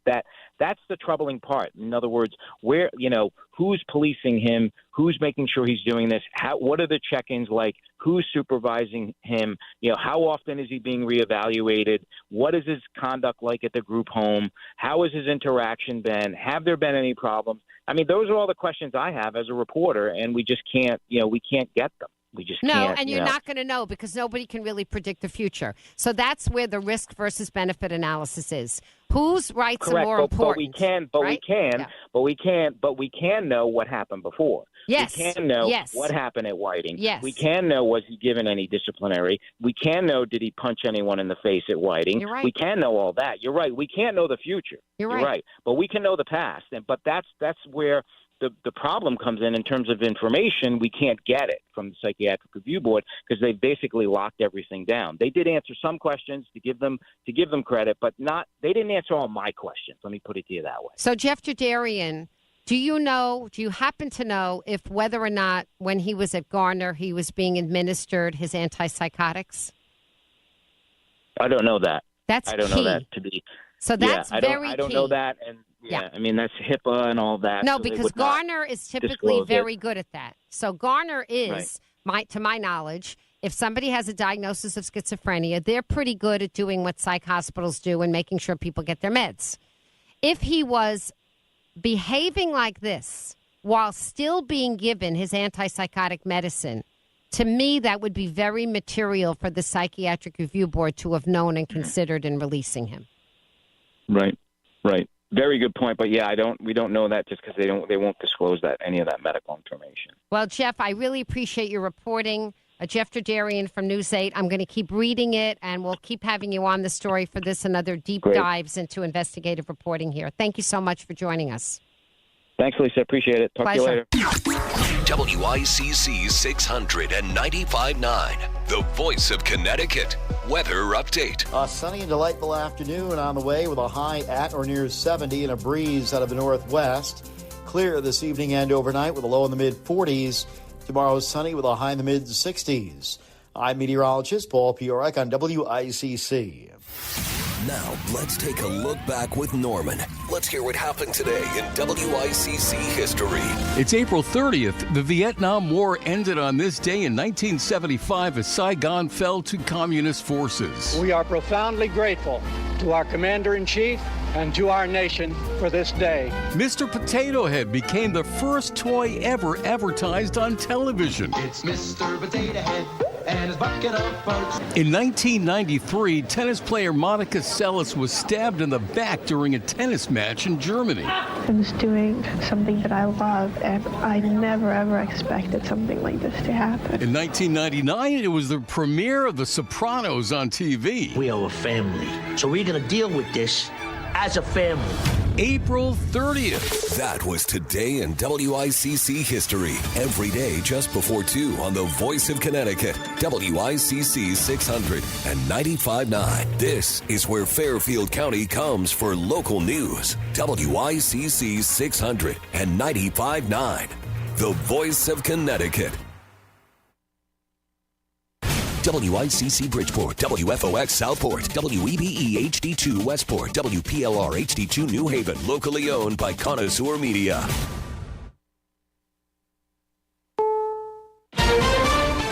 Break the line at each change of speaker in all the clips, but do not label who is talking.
That's the troubling part. In other words, where, who's policing him? Who's making sure he's doing this? What are the check-ins like? Who's supervising him? How often is he being reevaluated? What is his conduct like at the group home? How has his interaction been? Have there been any problems? I mean, those are all the questions I have as a reporter, and we just can't, we can't get them. We just can't.
No, and you're not going to know because nobody can really predict the future. So that's where the risk versus benefit analysis is. Whose rights are more important?
But we can know what happened before.
Yes.
We can know what happened at Whiting.
Yes.
We can know, was he given any disciplinary? We can know, did he punch anyone in the face at Whiting?
You're right.
We can know all that. You're right. We can't know the future.
You're right.
But we can know the past. But that's where the problem comes in terms of information. We can't get it from the Psychiatric Review Board because they basically locked everything down. They did answer some questions to give them credit, but they didn't answer all my questions. Let me put it to you that way.
So, Jeff Jadarian, do you happen to know if whether or not when he was at Garner he was being administered his antipsychotics?
I don't know that.
I
don't know that to be.
So that's very key.
I don't know that, and I mean that's HIPAA and all that.
No,
so
because Garner is typically very good at that. So Garner is, to my knowledge, if somebody has a diagnosis of schizophrenia, they're pretty good at doing what psych hospitals do and making sure people get their meds. If he was behaving like this while still being given his antipsychotic medicine, to me, that would be very material for the Psychiatric Review Board to have known and considered in releasing him.
Right. Very good point. But we don't know that just because they won't disclose any of that medical information.
Well, Jeff, I really appreciate your reporting. Jeff Jadarian from News 8. I'm going to keep reading it, and we'll keep having you on the story for this and other deep dives into investigative reporting here. Thank you so much for joining us.
Thanks, Lisa. Appreciate it. Talk to you later.
WICC 600 and 95.9, the voice of Connecticut. Weather update.
A sunny and delightful afternoon on the way with a high at or near 70 and a breeze out of the northwest. Clear this evening and overnight with a low in the mid-40s. Tomorrow sunny with a high in the mid-60s. I'm meteorologist Paul Piorek on WICC.
Now, let's take a look back with Norman. Let's hear what happened today in WICC history.
It's April 30th. The Vietnam War ended on this day in 1975 as Saigon fell to communist forces.
We are profoundly grateful to our Commander-in-Chief and to our nation for this day.
Mr. Potato Head became the first toy ever advertised on television.
It's Mr. Potato Head and his bucket of farts.
In 1993, tennis player Monica Seles was stabbed in the back during a tennis match in Germany.
I was doing something that I love, and I never, ever expected something like this to happen.
In 1999, it was the premiere of The Sopranos on TV.
We are a family, so we're going to deal with this as a family.
April 30th.
That was today in WICC history. Every day just before 2 on the voice of Connecticut, WICC 600 and 95.9. This is where Fairfield County comes for local news. WICC 600 and 95.9. The voice of Connecticut. WICC Bridgeport, WFOX Southport, WEBE HD2 Westport, WPLR HD2 New Haven, locally owned by Connoisseur Media.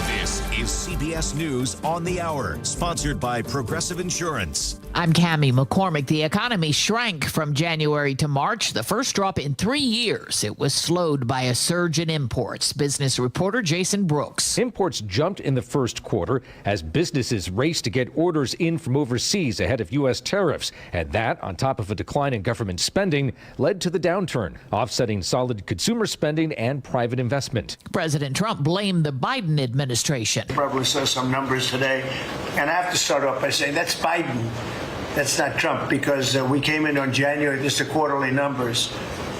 This is CBS News on the Hour, sponsored by Progressive Insurance.
I'm Cammie McCormick. The economy shrank from January to March, the first drop in 3 years. It was slowed by a surge in imports. Business reporter Jason Brooks.
Imports jumped in the first quarter as businesses raced to get orders in from overseas ahead of U.S. tariffs. And that, on top of a decline in government spending, led to the downturn, offsetting solid consumer spending and private investment.
President Trump blamed the Biden administration.
Probably saw some numbers today, and I have to start off by saying that's Biden. That's not Trump, because we came in on January, this is the quarterly numbers,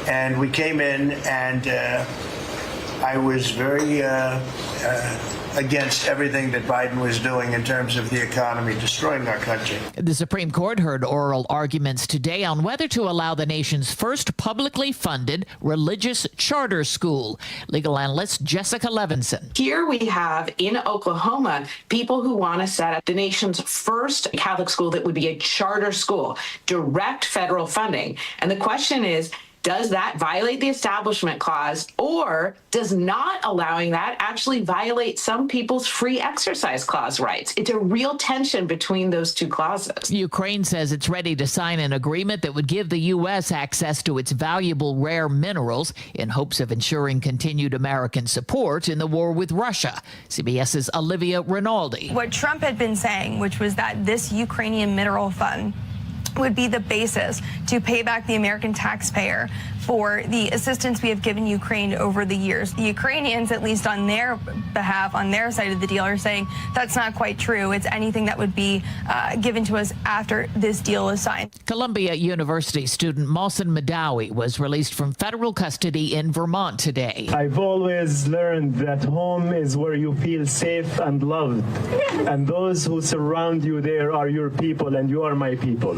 and we came in and I was very against everything that Biden was doing in terms of the economy, destroying our country.
The Supreme Court heard oral arguments today on whether to allow the nation's first publicly funded religious charter school. Legal analyst Jessica Levinson.
Here we have in Oklahoma people who want to set up the nation's first Catholic school that would be a charter school, direct federal funding. And the question is, does that violate the Establishment Clause, or does not allowing that actually violate some people's free exercise clause rights? It's a real tension between those two clauses.
Ukraine says it's ready to sign an agreement that would give the U.S. access to its valuable rare minerals in hopes of ensuring continued American support in the war with Russia. CBS's Olivia Rinaldi.
What Trump had been saying, which was that this Ukrainian mineral fund would be the basis to pay back the American taxpayer for the assistance we have given Ukraine over the years. The Ukrainians, at least on their behalf, on their side of the deal, are saying that's not quite true. It's anything that would be given to us after this deal is signed.
Columbia University student Mohsen Madawi was released from federal custody in Vermont today.
I've always learned that home is where you feel safe and loved. And those who surround you there are your people, and you are my people.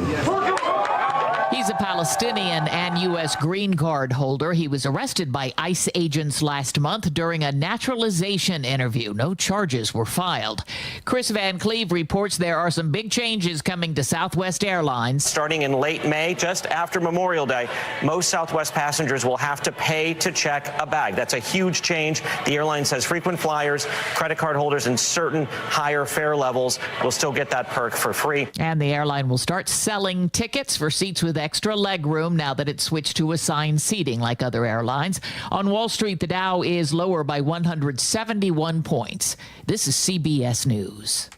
He's a Palestinian and U.S. green card holder. He was arrested by ICE agents last month during a naturalization interview. No charges were filed. Chris Van Cleve reports there are some big changes coming to Southwest Airlines.
Starting in late May, just after Memorial Day, most Southwest passengers will have to pay to check a bag. That's a huge change. The airline says frequent flyers, credit card holders, and certain higher fare levels will still get that perk for free.
And the airline will start selling tickets for seats with extra leg room now that it's switched to assigned seating like other airlines. On Wall Street, the Dow is lower by 171 points. This is CBS News.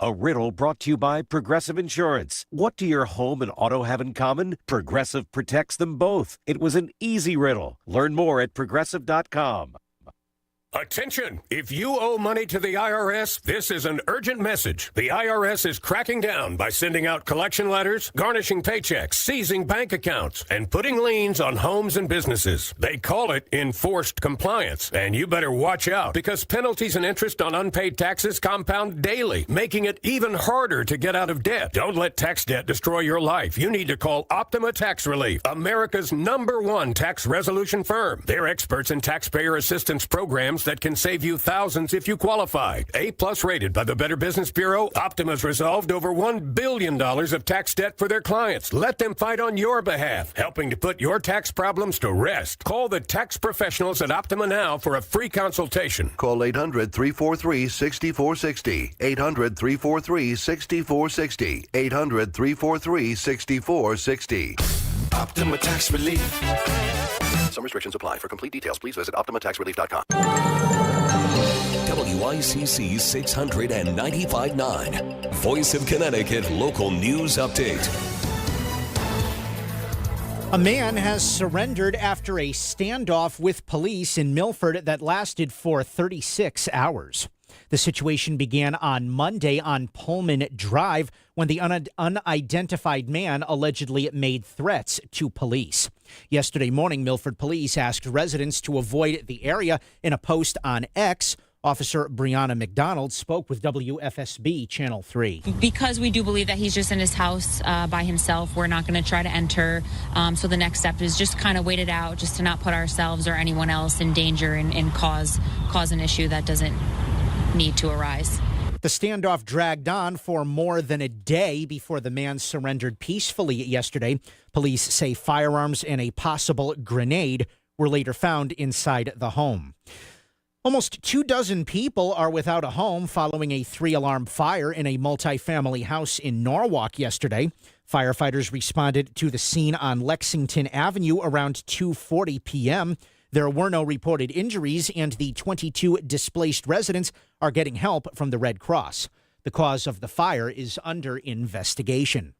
A riddle brought to you by Progressive Insurance. What do your home and auto have in common? Progressive protects them both. It was an easy riddle. Learn more at Progressive.com.
Attention! If you owe money to the IRS, this is an urgent message. The IRS is cracking down by sending out collection letters, garnishing paychecks, seizing bank accounts, and putting liens on homes and businesses. They call it enforced compliance, and you better watch out because penalties and interest on unpaid taxes compound daily, making it even harder to get out of debt. Don't let tax debt destroy your life. You need to call Optima Tax Relief, America's #1 tax resolution firm. They're experts in taxpayer assistance programs that can save you thousands if you qualify. A+ rated by the Better Business Bureau, Optima's resolved over $1 billion of tax debt for their clients. Let them fight on your behalf, helping to put your tax problems to rest. Call the tax professionals at Optima now for a free consultation.
Call 800-343-6460. 800-343-6460. 800-343-6460.
Optima Tax Relief.
Some restrictions apply. For complete details, please visit OptimaTaxRelief.com.
WICC 695.9. Voice of Connecticut Local News Update.
A man has surrendered after a standoff with police in Milford that lasted for 36 hours. The situation began on Monday on Pullman Drive when the unidentified man allegedly made threats to police. Yesterday morning, Milford police asked residents to avoid the area. In a post on X, Officer Brianna McDonald spoke with WFSB Channel 3.
Because we do believe that he's just in his house by himself, we're not going to try to enter. So the next step is just kind of wait it out, just to not put ourselves or anyone else in danger and cause an issue that doesn't need to arise.
The standoff dragged on for more than a day before the man surrendered peacefully yesterday. Police say firearms and a possible grenade were later found inside the home. Almost 24 people are without a home following a 3-alarm fire in a multifamily house in Norwalk yesterday. Firefighters responded to the scene on Lexington Avenue around 2:40 p.m. There were no reported injuries, and the 22 displaced residents are getting help from the Red Cross. The cause of the fire is under investigation.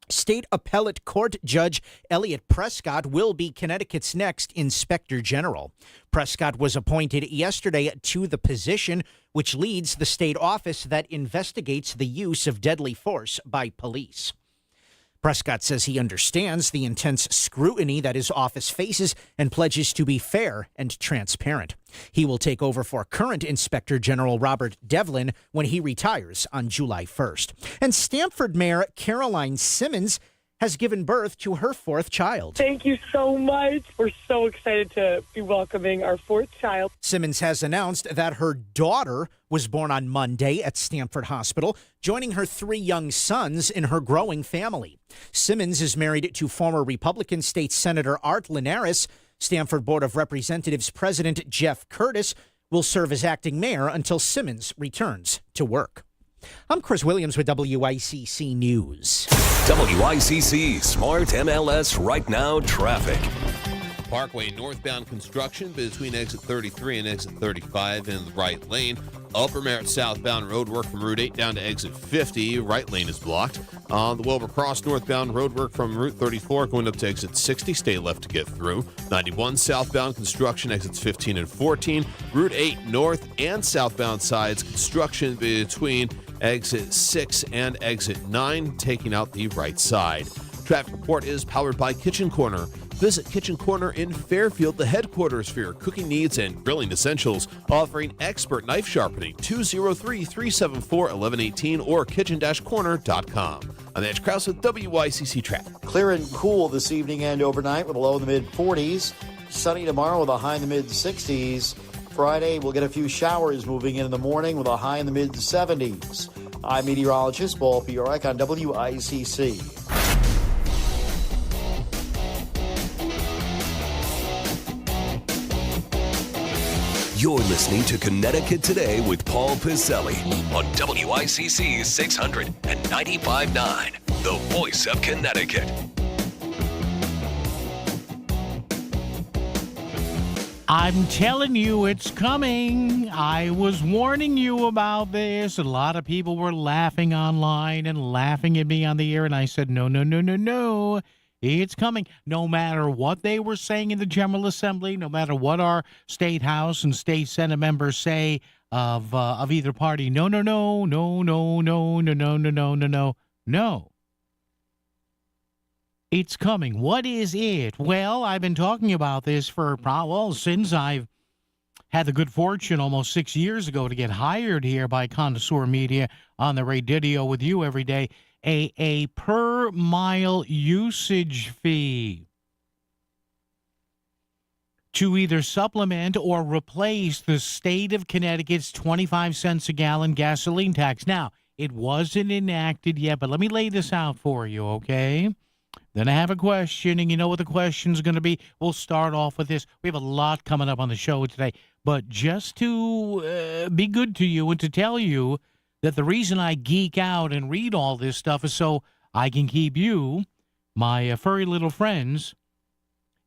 State Appellate Court Judge Elliot Prescott will be Connecticut's next Inspector General. Prescott was appointed yesterday to the position, which leads the state office that investigates the use of deadly force by police. Prescott says he understands the intense scrutiny that his office faces and pledges to be fair and transparent. He will take over for current Inspector General Robert Devlin when he retires on July 1st. And Stamford Mayor Caroline Simmons has given birth to her fourth child.
Thank you so much. We're so excited to be welcoming our fourth child.
Simmons has announced that her daughter was born on Monday at Stamford Hospital, joining her 3 young sons in her growing family. Simmons is married to former Republican State Senator Art Linares. Stamford Board of Representatives President Jeff Curtis will serve as acting mayor until Simmons returns to work. I'm Chris Williams with WICC News.
WICC Smart MLS Right Now Traffic.
Parkway northbound construction between exit 33 and exit 35 in the right lane. Upper Merritt southbound roadwork from Route 8 down to exit 50. Right lane is blocked. On the Wilbur Cross northbound roadwork from Route 34 going up to exit 60. Stay left to get through. 91 southbound construction exits 15 and 14. Route 8 north and southbound sides construction between exit 6 and exit 9, taking out the right side. Traffic report is powered by Kitchen Corner. Visit Kitchen Corner in Fairfield, the headquarters for your cooking needs and grilling essentials, offering expert knife sharpening. 203-374-1118 or kitchen-corner.com. I'm Edge Krause with WICC Traffic.
Clear and cool this evening and overnight with a low in the mid-40s. Sunny tomorrow with a high in the mid-60s. Friday, we'll get a few showers moving in the morning with a high in the mid-70s. I'm meteorologist Paul Piorek on WICC.
You're listening to Connecticut Today with Paul Piselli on WICC 600 and 95.9, the voice of Connecticut.
I'm telling you, it's coming. I was warning you about this. A lot of people were laughing online and laughing at me on the air, and I said, no. It's coming. No matter what they were saying in the General Assembly, no matter what our state house and state senate members say of either party, no. It's coming. What is it? Well, I've been talking about this since I've had the good fortune almost 6 years ago to get hired here by Connoisseur Media on the radio with you every day. A per mile usage fee to either supplement or replace the state of Connecticut's 25 cents a gallon gasoline tax. Now, it wasn't enacted yet, but let me lay this out for you, okay? Then I have a question, and you know what the question's going to be? We'll start off with this. We have a lot coming up on the show today, but just to be good to you and to tell you that the reason I geek out and read all this stuff is so I can keep you, my furry little friends,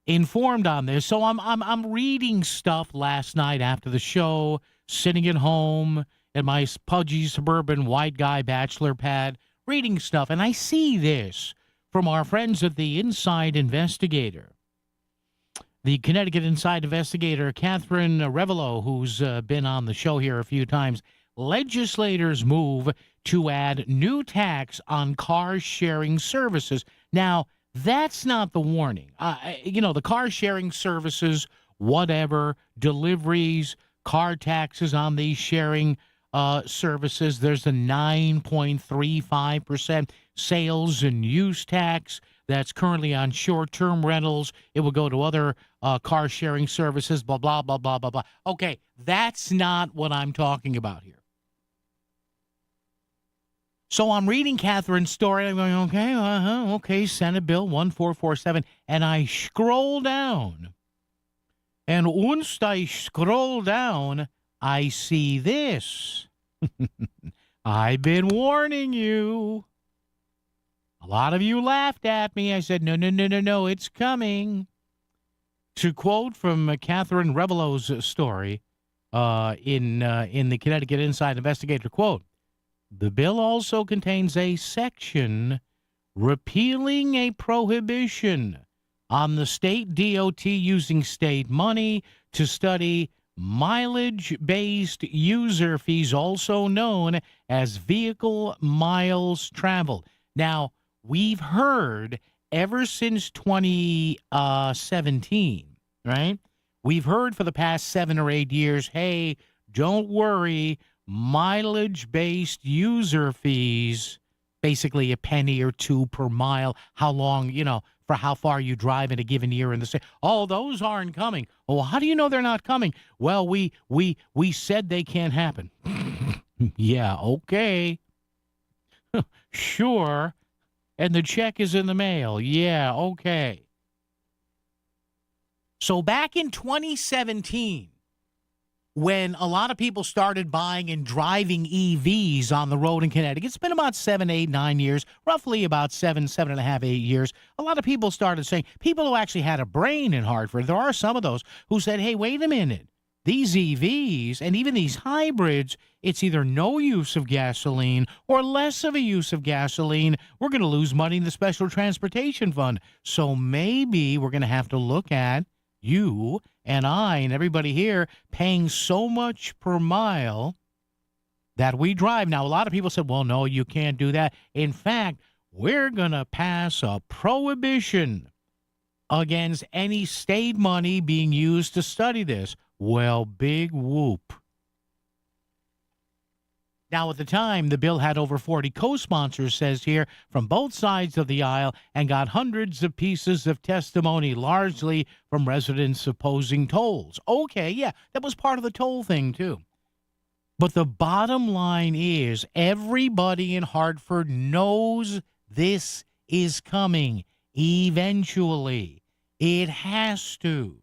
informed on this. So I'm reading stuff last night after the show, sitting at home in my pudgy suburban white guy bachelor pad, reading stuff, and I see this from our friends at the Inside Investigator. The Connecticut Inside Investigator, Catherine Revelo, who's been on the show here a few times. Legislators move to add new tax on car sharing services. Now, that's not the warning. The car sharing services, whatever, deliveries, car taxes on these sharing services. There's a 9.35% sales and use tax that's currently on short-term rentals. It will go to other car sharing services, blah, blah, blah, blah, blah, blah. Okay, that's not what I'm talking about here. So I'm reading Catherine's story. I'm going, okay, Senate Bill 1447. And I scroll down. And once I scroll down, I see this. I've been warning you. A lot of you laughed at me. I said, no, it's coming. To quote from Catherine Revelo's story in the Connecticut Inside Investigator, quote, the bill also contains a section repealing a prohibition on the state DOT using state money to study mileage-based user fees, also known as vehicle miles traveled. Now, we've heard ever since 2017, right? We've heard for the past 7 or 8 years, hey, don't worry, mileage-based user fees, basically a penny or two per mile, how long, for how far you drive in a given year in the state. Oh, those aren't coming. Oh, how do you know they're not coming? Well, we said they can't happen. Yeah, okay. Sure. And the check is in the mail. Yeah, okay. So back in 2017, when a lot of people started buying and driving EVs on the road in Connecticut, it's been about 7, 8, 9 years, roughly about 7.5, 8 years. A lot of people started saying, people who actually had a brain in Hartford, there are some of those who said, hey, wait a minute. These EVs and even these hybrids, it's either no use of gasoline or less of a use of gasoline. We're going to lose money in the Special Transportation Fund. So maybe we're going to have to look at you and I and everybody here paying so much per mile that we drive. Now, a lot of people said, well, no, you can't do that. In fact, we're going to pass a prohibition against any state money being used to study this. Well, big whoop. Now, at the time, the bill had over 40 co-sponsors, says here, from both sides of the aisle, and got hundreds of pieces of testimony, largely from residents opposing tolls. Okay, yeah, that was part of the toll thing, too. But the bottom line is everybody in Hartford knows this is coming eventually. It has to.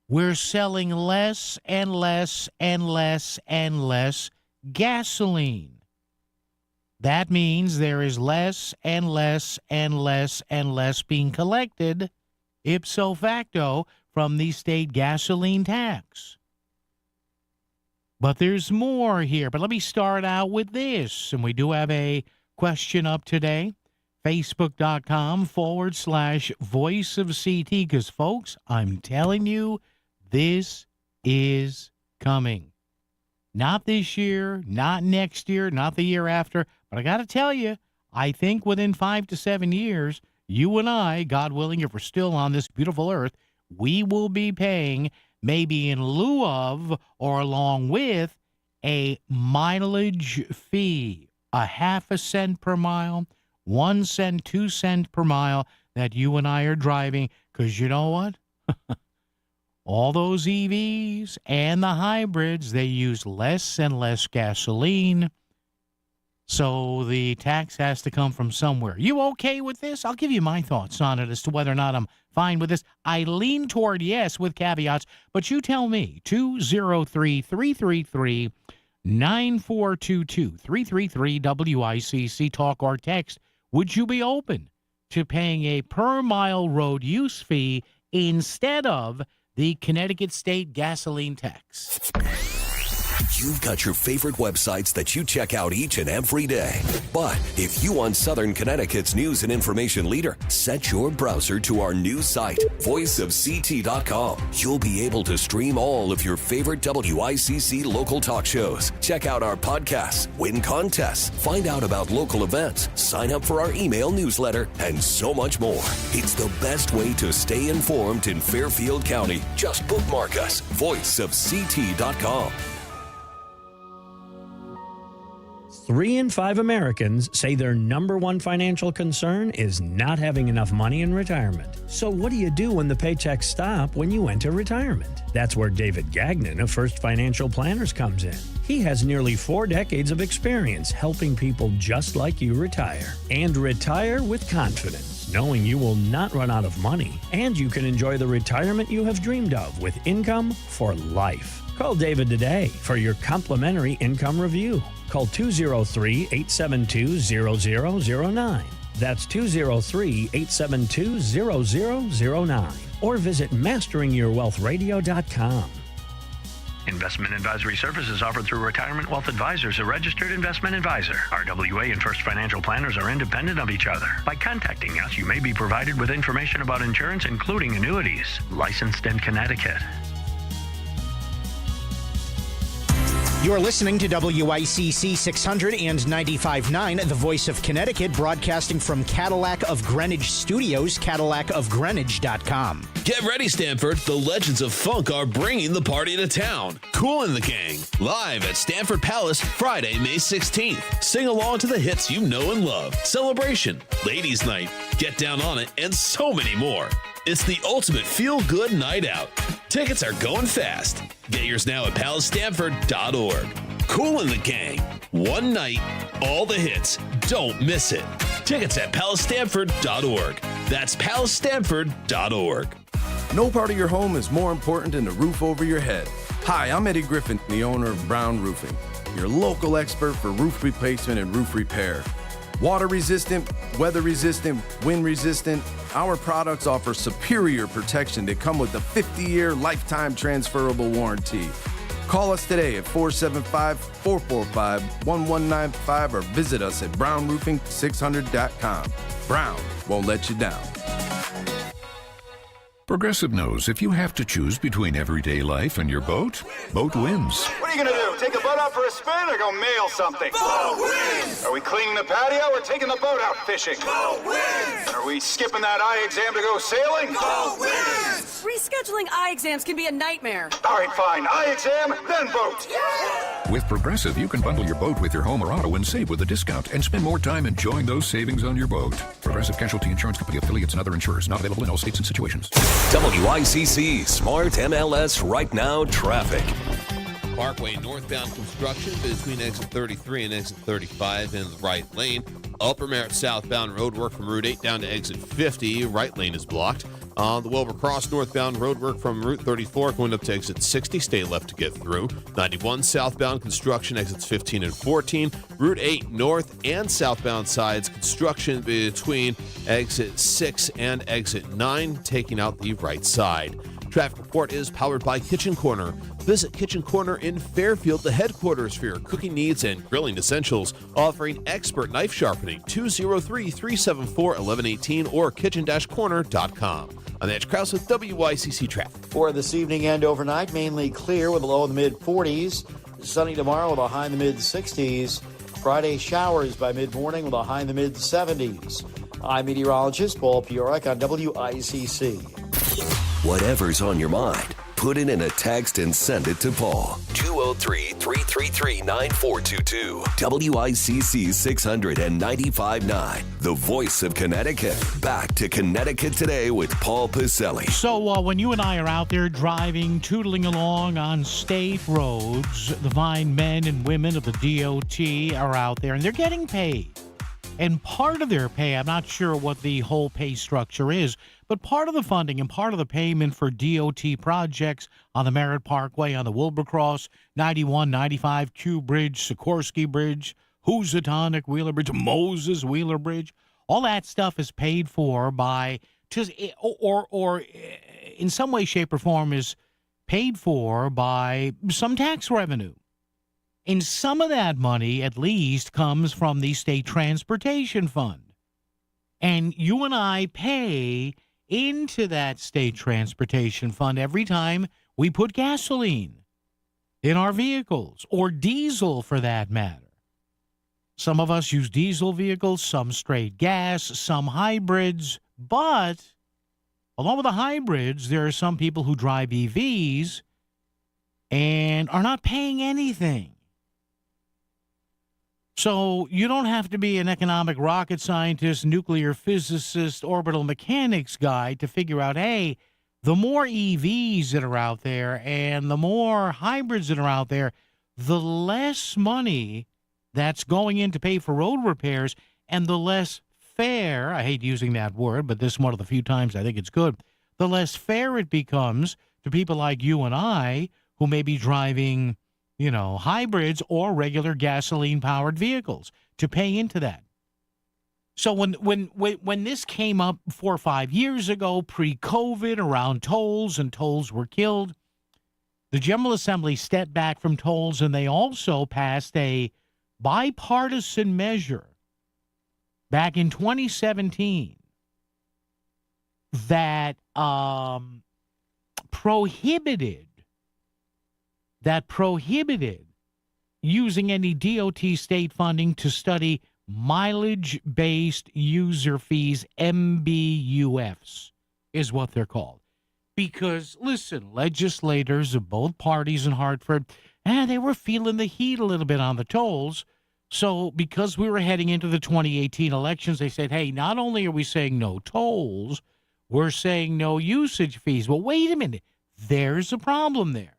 We're selling less and less and less and less gasoline. That means there is less and less and less and less being collected, ipso facto, from the state gasoline tax. But there's more here. But let me start out with this. And we do have a question up today. Facebook.com/Voice of CT. Because, folks, I'm telling you, this is coming. Not this year, not next year, not the year after. But I got to tell you, I think within 5 to 7 years, you and I, God willing, if we're still on this beautiful earth, we will be paying, maybe in lieu of or along with, a mileage fee, a half a cent per mile, 1 cent, 2 cents per mile that you and I are driving. Because you know what? All those EVs and the hybrids, they use less and less gasoline. So the tax has to come from somewhere. You okay with this? I'll give you my thoughts on it as to whether or not I'm fine with this. I lean toward yes with caveats, but you tell me. 203-333-9422, 333-WICC, talk or text. Would you be open to paying a per mile road use fee instead of the Connecticut State gasoline tax?
You've got your favorite websites that you check out each and every day. But if you want Southern Connecticut's news and information leader, set your browser to our news site, voiceofct.com. You'll be able to stream all of your favorite WICC local talk shows. Check out our podcasts, win contests, find out about local events, sign up for our email newsletter, and so much more. It's the best way to stay informed in Fairfield County. Just bookmark us, voiceofct.com.
3 in 5 Americans say their number one financial concern is not having enough money in retirement. So what do you do when the paychecks stop when you enter retirement? That's where David Gagnon of First Financial Planners comes in. He has nearly 4 decades of experience helping people just like you retire. And retire with confidence, knowing you will not run out of money. And you can enjoy the retirement you have dreamed of with income for life. Call David today for your complimentary income review. Call 203-872-0009. That's 203-872-0009. Or visit masteringyourwealthradio.com.
Investment advisory services offered through Retirement Wealth Advisors, a registered investment advisor. RWA and First Financial Planners are independent of each other. By contacting us, you may be provided with information about insurance, including annuities. Licensed in Connecticut.
You're listening to WICC 600 and 95.9, the voice of Connecticut, broadcasting from Cadillac of Greenwich Studios, CadillacofGreenwich.com.
Get ready, Stanford. The Legends of Funk are bringing the party to town. Cool in the Gang, live at Stanford Palace, Friday, May 16th. Sing along to the hits you know and love. Celebration, Ladies' Night, Get Down on It, and so many more. It's the ultimate feel-good night out. Tickets are going fast. Get yours now at palacestanford.org. Cool in the Gang. One night, all the hits. Don't miss it. Tickets at palacestanford.org. That's palacestanford.org.
No part of your home is more important than the roof over your head. Hi, I'm Eddie Griffin, the owner of Brown Roofing, your local expert for roof replacement and roof repair. Water resistant, weather resistant, wind resistant, our products offer superior protection that come with a 50-year lifetime transferable warranty. Call us today at 475-445-1195 or visit us at brownroofing600.com. Brown won't let you down.
Progressive knows if you have to choose between everyday life and your boat, boat wins.
What are you going to do? Take the boat out for a spin or go mail something? Boat wins! Are we cleaning the patio or taking the boat out fishing? Boat wins! Are we skipping that eye exam to go sailing? Boat wins!
Rescheduling eye exams can be a nightmare.
All right, fine. Eye exam, then boat.
Yeah!
With Progressive, you can bundle your boat with your home or auto and save with a discount and spend more time enjoying those savings on your boat. Progressive Casualty Insurance Company affiliates and other insurers not available in all states and situations.
WICC Smart MLS Right Now traffic.
Parkway northbound construction between exit 33 and exit 35 in the right lane. Upper Merritt southbound roadwork from Route 8 down to exit 50. Right lane is blocked. On the Wilbur Cross northbound roadwork from Route 34 going up to exit 60. Stay left to get through. 91 southbound construction exits 15 and 14. Route 8 north and southbound sides construction between exit 6 and exit 9 taking out the right side. Traffic report is powered by Kitchen Corner. Visit Kitchen Corner in Fairfield, the headquarters for your cooking needs and grilling essentials, offering expert knife sharpening. 203-374-1118 or kitchen-corner.com. I'm Edge Krause with WICC Traffic.
For this evening and overnight, mainly clear with a low in the mid-40s. Sunny tomorrow with a high in the mid-60s. Friday showers by mid-morning with a high in the mid-70s. I'm meteorologist Paul Piorek on WICC.
Whatever's on your mind, put it in a text and send it to Paul. 203-333-9422. WICC 695.9. The voice of Connecticut. Back to Connecticut Today with Paul Pacelli.
So when you and I are out there driving, tootling along on state roads, the fine men and women of the DOT are out there and they're getting paid. And part of their pay, I'm not sure what the whole pay structure is, but part of the funding and part of the payment for DOT projects on the Merritt Parkway, on the Wilbur Cross, 91, 95, Q Bridge, Sikorsky Bridge, Housatonic Wheeler Bridge, Moses Wheeler Bridge, all that stuff is paid for by, or in some way, shape, or form is paid for by some tax revenue. And some of that money, at least, comes from the State Transportation Fund. And you and I pay into that State Transportation Fund every time we put gasoline in our vehicles, or diesel for that matter. Some of us use diesel vehicles, some straight gas, some hybrids. But along with the hybrids, there are some people who drive EVs and are not paying anything. So you don't have to be an economic rocket scientist, nuclear physicist, orbital mechanics guy to figure out, hey, the more EVs that are out there and the more hybrids that are out there, the less money that's going in to pay for road repairs and the less fair, I hate using that word, but this is one of the few times I think it's good, the less fair it becomes to people like you and I who may be driving hybrids or regular gasoline-powered vehicles to pay into that. So when this came up 4 or 5 years ago, pre-COVID, around tolls, and tolls were killed, the General Assembly stepped back from tolls, and they also passed a bipartisan measure back in 2017 that prohibited using any DOT state funding to study mileage-based user fees, MBUFs is what they're called. Because, listen, legislators of both parties in Hartford, they were feeling the heat a little bit on the tolls. So because we were heading into the 2018 elections, they said, hey, not only are we saying no tolls, we're saying no usage fees. Well, wait a minute. There's a problem there.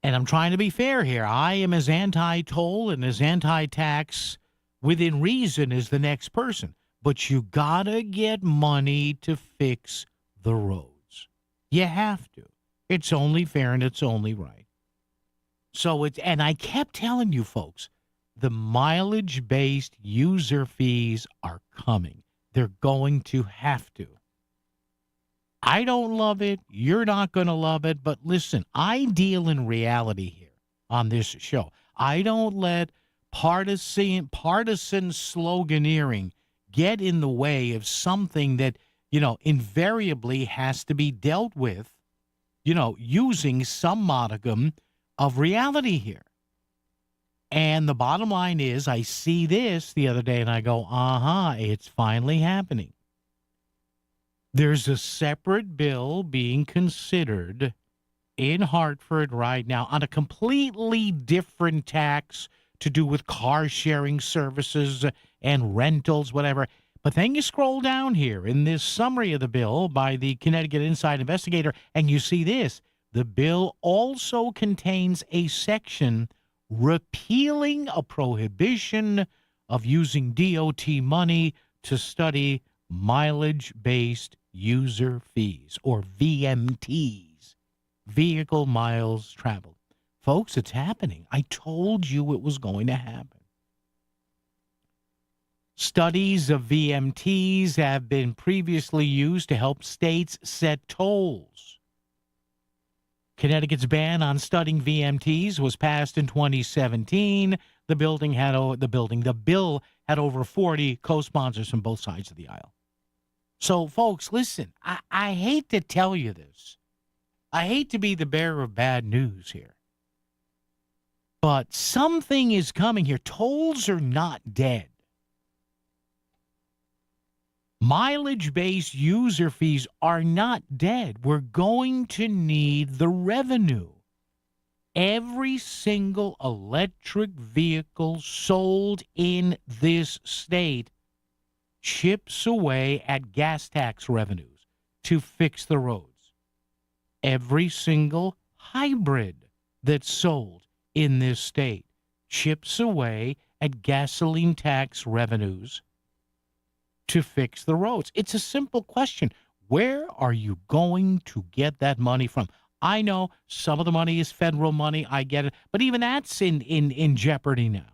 And I'm trying to be fair here. I am as anti-toll and as anti-tax within reason as the next person. But you gotta get money to fix the roads. You have to. It's only fair and it's only right. So and I kept telling you folks, the mileage-based user fees are coming. They're going to have to. I don't love it. You're not going to love it. But listen, I deal in reality here on this show. I don't let partisan sloganeering get in the way of something that, invariably has to be dealt with, using some modicum of reality here. And the bottom line is, I see this the other day and I go, it's finally happening. There's a separate bill being considered in Hartford right now on a completely different tax to do with car sharing services and rentals, whatever. But then you scroll down here in this summary of the bill by the Connecticut Inside Investigator, and you see this. The bill also contains a section repealing a prohibition of using DOT money to study mileage-based user fees, or VMTs, vehicle miles traveled. Folks, it's happening. I told you it was going to happen. Studies of VMTs have been previously used to help states set tolls. Connecticut's ban on studying VMTs was passed in 2017. The bill had over 40 co-sponsors from both sides of the aisle. So, folks, listen, I hate to tell you this. I hate to be the bearer of bad news here. But something is coming here. Tolls are not dead. Mileage-based user fees are not dead. We're going to need the revenue. Every single electric vehicle sold in this state chips away at gas tax revenues to fix the roads. Every single hybrid that's sold in this state chips away at gasoline tax revenues to fix the roads. It's a simple question. Where are you going to get that money from? I know some of the money is federal money. I get it. But even that's in jeopardy now.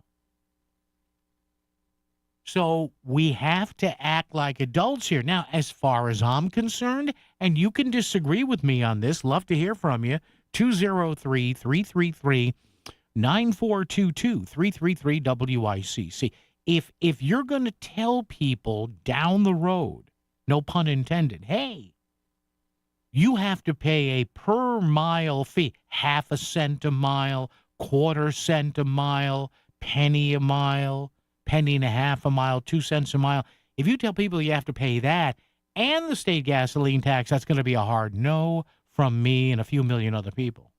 So we have to act like adults here. Now, as far as I'm concerned, and you can disagree with me on this, love to hear from you, 203-333-9422, 333-WICC. If you're going to tell people down the road, no pun intended, hey, you have to pay a per mile fee, half a cent a mile, quarter cent a mile, penny a mile, penny and a half a mile, 2 cents a mile. If you tell people you have to pay that and the state gasoline tax, that's going to be a hard no from me and a few million other people.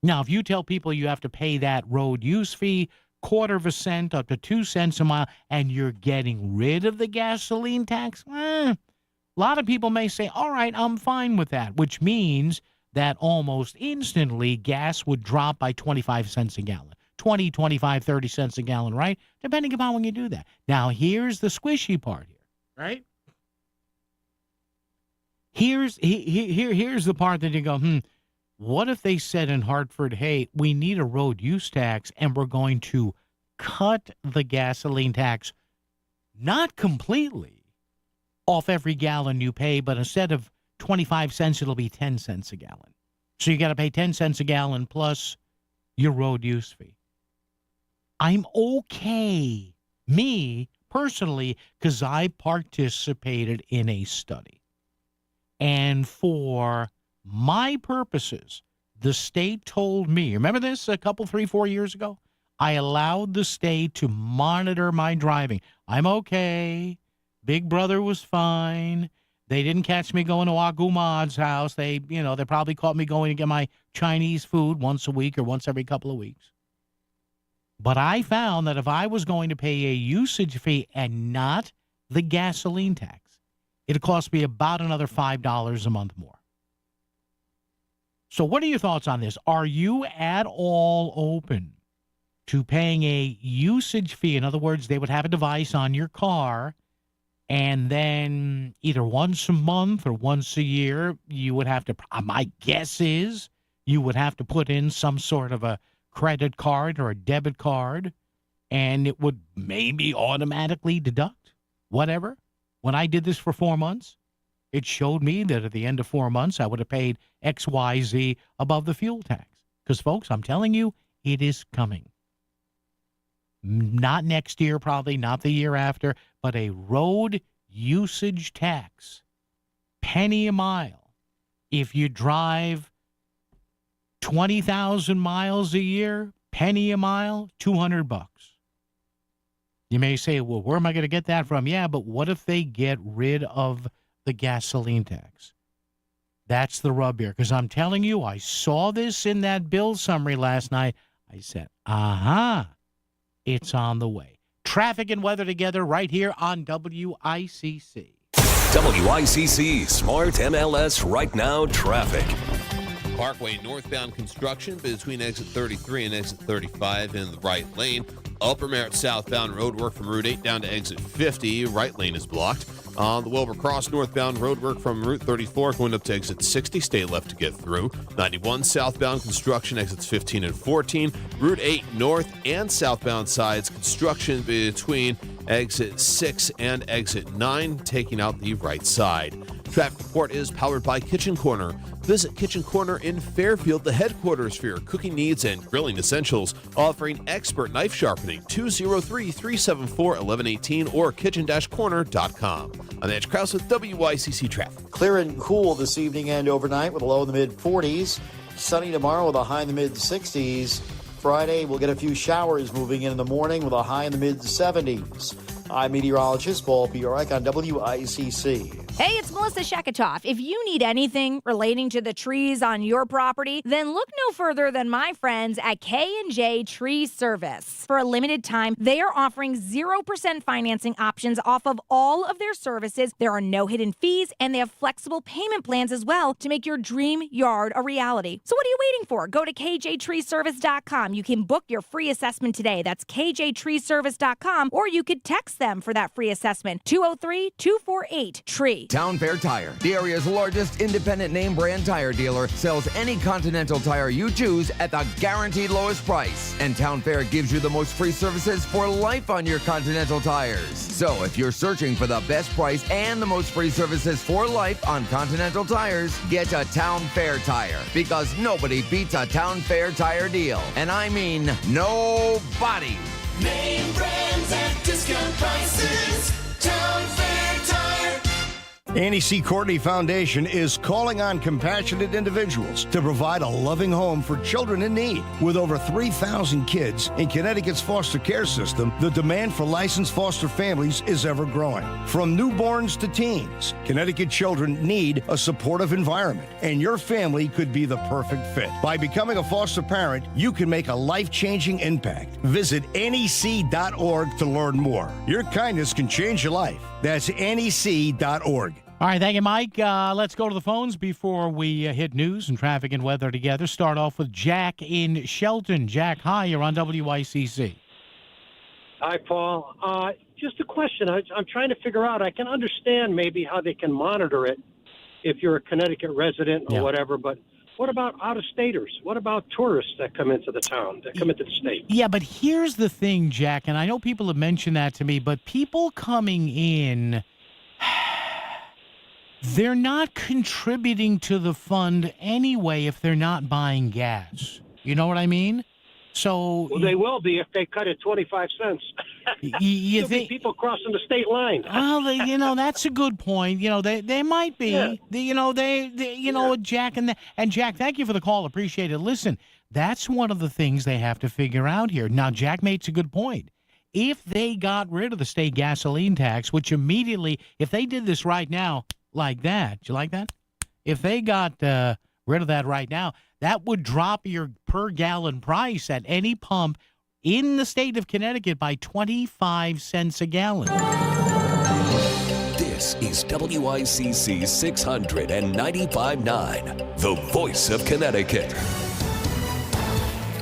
Now, if you tell people you have to pay that road use fee, quarter of a cent up to 2 cents a mile, and you're getting rid of the gasoline tax, a lot of people may say, all right, I'm fine with that, which means that almost instantly gas would drop by 25 cents a gallon. 20, 25, 30 cents a gallon, right? Depending upon when you do that. Now, here's the squishy part here, right? Here's the part that you go, what if they said in Hartford, hey, we need a road use tax and we're going to cut the gasoline tax, not completely off every gallon you pay, but instead of 25 cents, it'll be 10 cents a gallon. So you got to pay 10 cents a gallon plus your road use fee. I'm okay, me personally, because I participated in a study. And for my purposes, the state told me, remember this a couple, 3, 4 years ago? I allowed the state to monitor my driving. I'm okay. Big brother was fine. They didn't catch me going to Agumad's house. They probably caught me going to get my Chinese food once a week or once every couple of weeks. But I found that if I was going to pay a usage fee and not the gasoline tax, it'd cost me about another $5 a month more. So what are your thoughts on this? Are you at all open to paying a usage fee? In other words, they would have a device on your car, and then either once a month or once a year, you would have to, my guess is, you would have to put in some sort of a credit card or a debit card, and it would maybe automatically deduct whatever. When I did this for 4 months, it showed me that at the end of 4 months, I would have paid XYZ above the fuel tax. Because, folks, I'm telling you, it is coming. Not next year, probably, not the year after, but a road usage tax, penny a mile. If you drive 20,000 miles a year, penny a mile, $200. You may say, well, where am I going to get that from? Yeah, but what if they get rid of the gasoline tax? That's the rub here, because I'm telling you, I saw this in that bill summary last night. I said, it's on the way. Traffic and weather together right here on WICC.
WICC Smart MLS Right Now Traffic.
Parkway northbound construction between exit 33 and exit 35 in the right lane. Upper Merritt southbound roadwork from Route 8 down to exit 50. Right lane is blocked. On the Wilbur Cross northbound roadwork from Route 34 going up to exit 60. Stay left to get through. 91 southbound construction exits 15 and 14. Route 8 north and southbound sides construction between exit 6 and exit 9, taking out the right side. Traffic report is powered by Kitchen Corner. Visit Kitchen Corner in Fairfield, the headquarters for your cooking needs and grilling essentials, offering expert knife sharpening. 203-374-1118 or kitchen-corner.com. I'm Edge Krause with WICC Traffic.
Clear and cool this evening and overnight with a low in the mid-40s. Sunny tomorrow with a high in the mid-60s. Friday, we'll get a few showers moving in the morning with a high in the mid-70s. I'm meteorologist Paul Bjork on WICC.
Hey, it's Melissa Sheketoff. If you need anything relating to the trees on your property, then look no further than my friends at K&J Tree Service. For a limited time, they are offering 0% financing options off of all of their services. There are no hidden fees, and they have flexible payment plans as well to make your dream yard a reality. So what are you waiting for? Go to kjtreeservice.com. You can book your free assessment today. That's kjtreeservice.com, or you could text them for that free assessment. 203-248-TREE.
Town Fair Tire, the area's largest independent name brand tire dealer, sells any Continental tire you choose at the guaranteed lowest price. And Town Fair gives you the most free services for life on your Continental tires. So if you're searching for the best price and the most free services for life on Continental tires, get a Town Fair Tire, because nobody beats a Town Fair Tire deal. And I mean nobody.
Name brands at discount prices. Town Fair Tire.
Annie C. Courtney Foundation is calling on compassionate individuals to provide a loving home for children in need. With over 3,000 kids in Connecticut's foster care system, the demand for licensed foster families is ever growing. From newborns to teens, Connecticut children need a supportive environment, and your family could be the perfect fit. By becoming a foster parent, you can make a life-changing impact. Visit nec.org to learn more. Your kindness can change your life. That's nec.org.
All right, thank you, Mike. Let's go to the phones before we hit news and traffic and weather together. Start off with Jack in Shelton. Jack, hi, you're on WICC.
Hi, Paul. Just a question. I'm trying to figure out, I can understand maybe how they can monitor it if you're a Connecticut resident or whatever, but what about out-of-staters? What about tourists that come into the town, that come into the state?
Yeah, but here's the thing, Jack, and I know people have mentioned that to me, but people coming in, they're not contributing to the fund anyway if they're not buying gas. You know what I mean? So
well, they will be if they cut it 25 cents.
You
There'll be
think
people crossing the state line?
Well, that's a good point. They might be.
Yeah.
Jack and Jack, thank you for the call. Appreciate it. Listen, that's one of the things they have to figure out here. Now, Jack makes a good point. If they got rid of the state gasoline tax, which immediately, if they did this right now like that, do you like that? If they got rid of that right now, that would drop your per gallon price at any pump in the state of Connecticut by 25 cents a gallon.
This is WICC 695.9, the voice of Connecticut.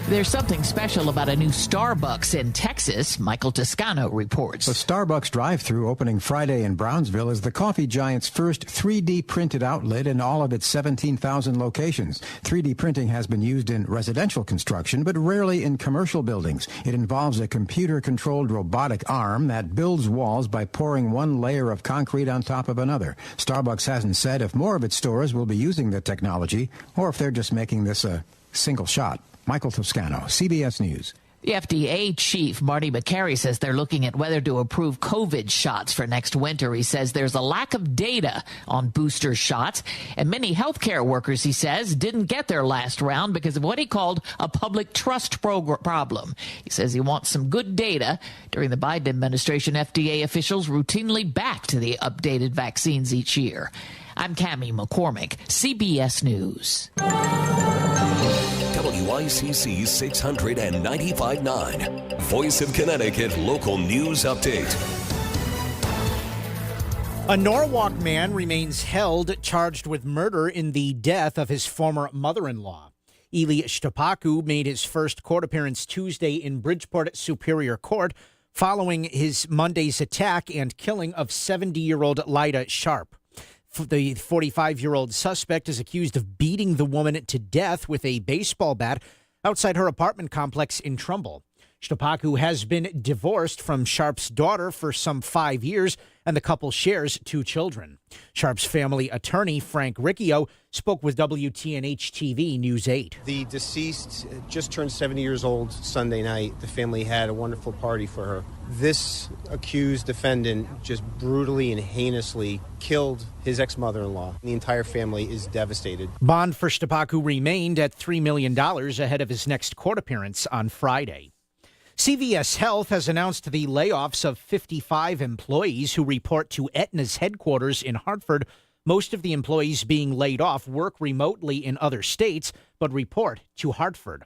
There's something special about a new Starbucks in Texas. Michael Toscano reports.
The Starbucks drive-thru opening Friday in Brownsville is the coffee giant's first 3D printed outlet in all of its 17,000 locations. 3D printing has been used in residential construction, but rarely in commercial buildings. It involves a computer-controlled robotic arm that builds walls by pouring one layer of concrete on top of another. Starbucks hasn't said if more of its stores will be using the technology or if they're just making this a single shot. Michael Toscano, CBS News.
The FDA chief, Marty McCary, says they're looking at whether to approve COVID shots for next winter. He says there's a lack of data on booster shots, and many healthcare workers, he says, didn't get their last round because of what he called a public trust problem. He says he wants some good data. During the Biden administration, FDA officials routinely backed the updated vaccines each year. I'm Cammie McCormick, CBS News.
WICC 695.9, Voice of Connecticut Local News Update.
A Norwalk man remains held, charged with murder in the death of his former mother-in-law. Eli Shtapaku made his first court appearance Tuesday in Bridgeport Superior Court following his Monday's attack and killing of 70-year-old Lyda Sharp. The 45-year-old suspect is accused of beating the woman to death with a baseball bat outside her apartment complex in Trumbull. Shtapaku has been divorced from Sharp's daughter for some 5 years, and the couple shares 2 children. Sharp's family attorney, Frank Riccio, spoke with WTNH-TV News 8.
The deceased just turned 70 years old Sunday night. The family had a wonderful party for her. This accused defendant just brutally and heinously killed his ex-mother-in-law. The entire family is devastated.
Bond for Shtapaku remained at $3 million ahead of his next court appearance on Friday. CVS Health has announced the layoffs of 55 employees who report to Aetna's headquarters in Hartford. Most of the employees being laid off work remotely in other states, but report to Hartford.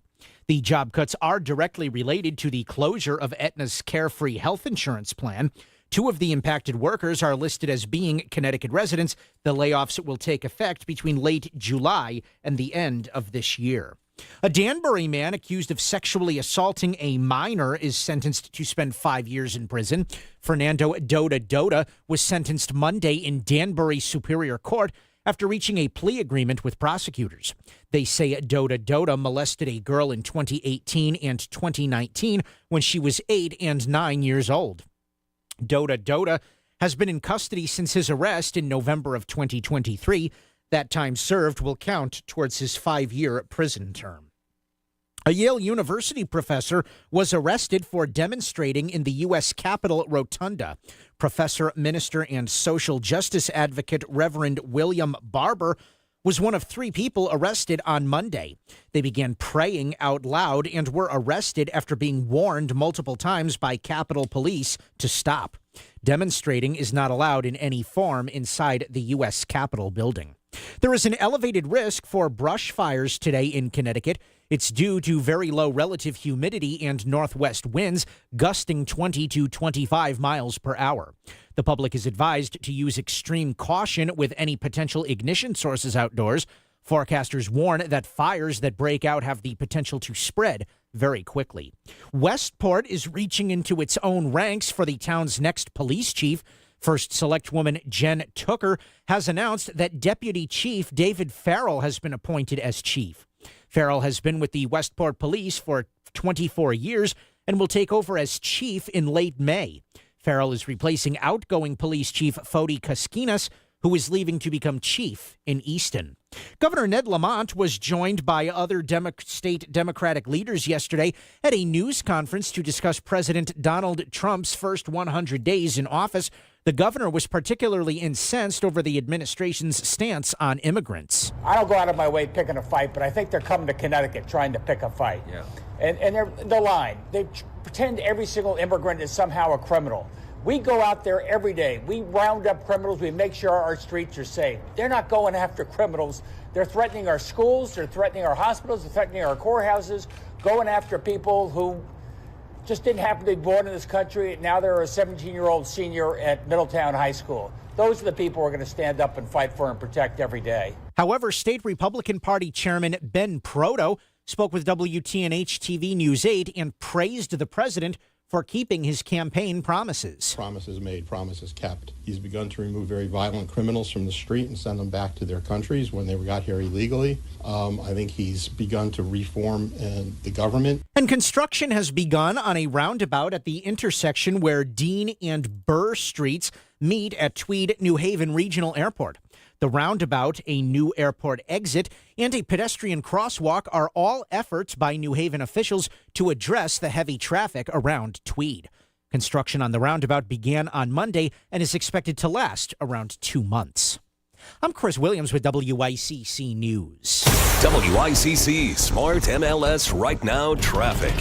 The job cuts are directly related to the closure of Aetna's Carefree health insurance plan. 2 of the impacted workers are listed as being Connecticut residents. The layoffs will take effect between late July and the end of this year. A Danbury man accused of sexually assaulting a minor is sentenced to spend 5 years in prison. Fernando Doda was sentenced Monday in Danbury Superior Court after reaching a plea agreement with prosecutors. They say Doda molested a girl in 2018 and 2019 when she was 8 and 9 years old. Doda has been in custody since his arrest in November of 2023. That time served will count towards his 5-year prison term. A Yale University professor was arrested for demonstrating in the U.S. Capitol Rotunda. Professor, minister, and social justice advocate Reverend William Barber was one of 3 people arrested on Monday. They began praying out loud and were arrested after being warned multiple times by Capitol Police to stop. Demonstrating is not allowed in any form inside the U.S. Capitol building. There is an elevated risk for brush fires today in Connecticut. It's due to very low relative humidity and northwest winds gusting 20 to 25 miles per hour. The public is advised to use extreme caution with any potential ignition sources outdoors. Forecasters warn that fires that break out have the potential to spread very quickly. Westport is reaching into its own ranks for the town's next police chief. First Select Woman Jen Tooker has announced that Deputy Chief David Farrell has been appointed as chief. Farrell has been with the Westport Police for 24 years and will take over as chief in late May. Farrell is replacing outgoing police chief Fody Kaskinas, who is leaving to become chief in Easton. Governor Ned Lamont was joined by other state Democratic leaders yesterday at a news conference to discuss President Donald Trump's first 100 days in office. The governor was particularly incensed over the administration's stance on immigrants.
I don't go out of my way picking a fight, but I think they're coming to Connecticut trying to pick a fight. Yeah. And they're lying. They pretend every single immigrant is somehow a criminal. We go out there every day. We round up criminals. We make sure our streets are safe. They're not going after criminals. They're threatening our schools. They're threatening our hospitals. They're threatening our courthouses, going after people who just didn't happen to be born in this country. Now they're a 17-year-old senior at Middletown High School. Those are the people we're going to stand up and fight for and protect every day.
However, State Republican Party Chairman Ben Proto spoke with WTNH TV News 8 and praised the president for keeping his campaign promises.
Promises made, promises kept. He's begun to remove very violent criminals from the street and send them back to their countries when they got here illegally. I think he's begun to reform the government.
And construction has begun on a roundabout at the intersection where Dean and Burr Streets meet at Tweed New Haven Regional Airport. The roundabout, a new airport exit, and a pedestrian crosswalk are all efforts by New Haven officials to address the heavy traffic around Tweed. Construction on the roundabout began on Monday and is expected to last around 2 months. I'm Chris Williams with WICC News.
WICC Smart MLS Right Now Traffic.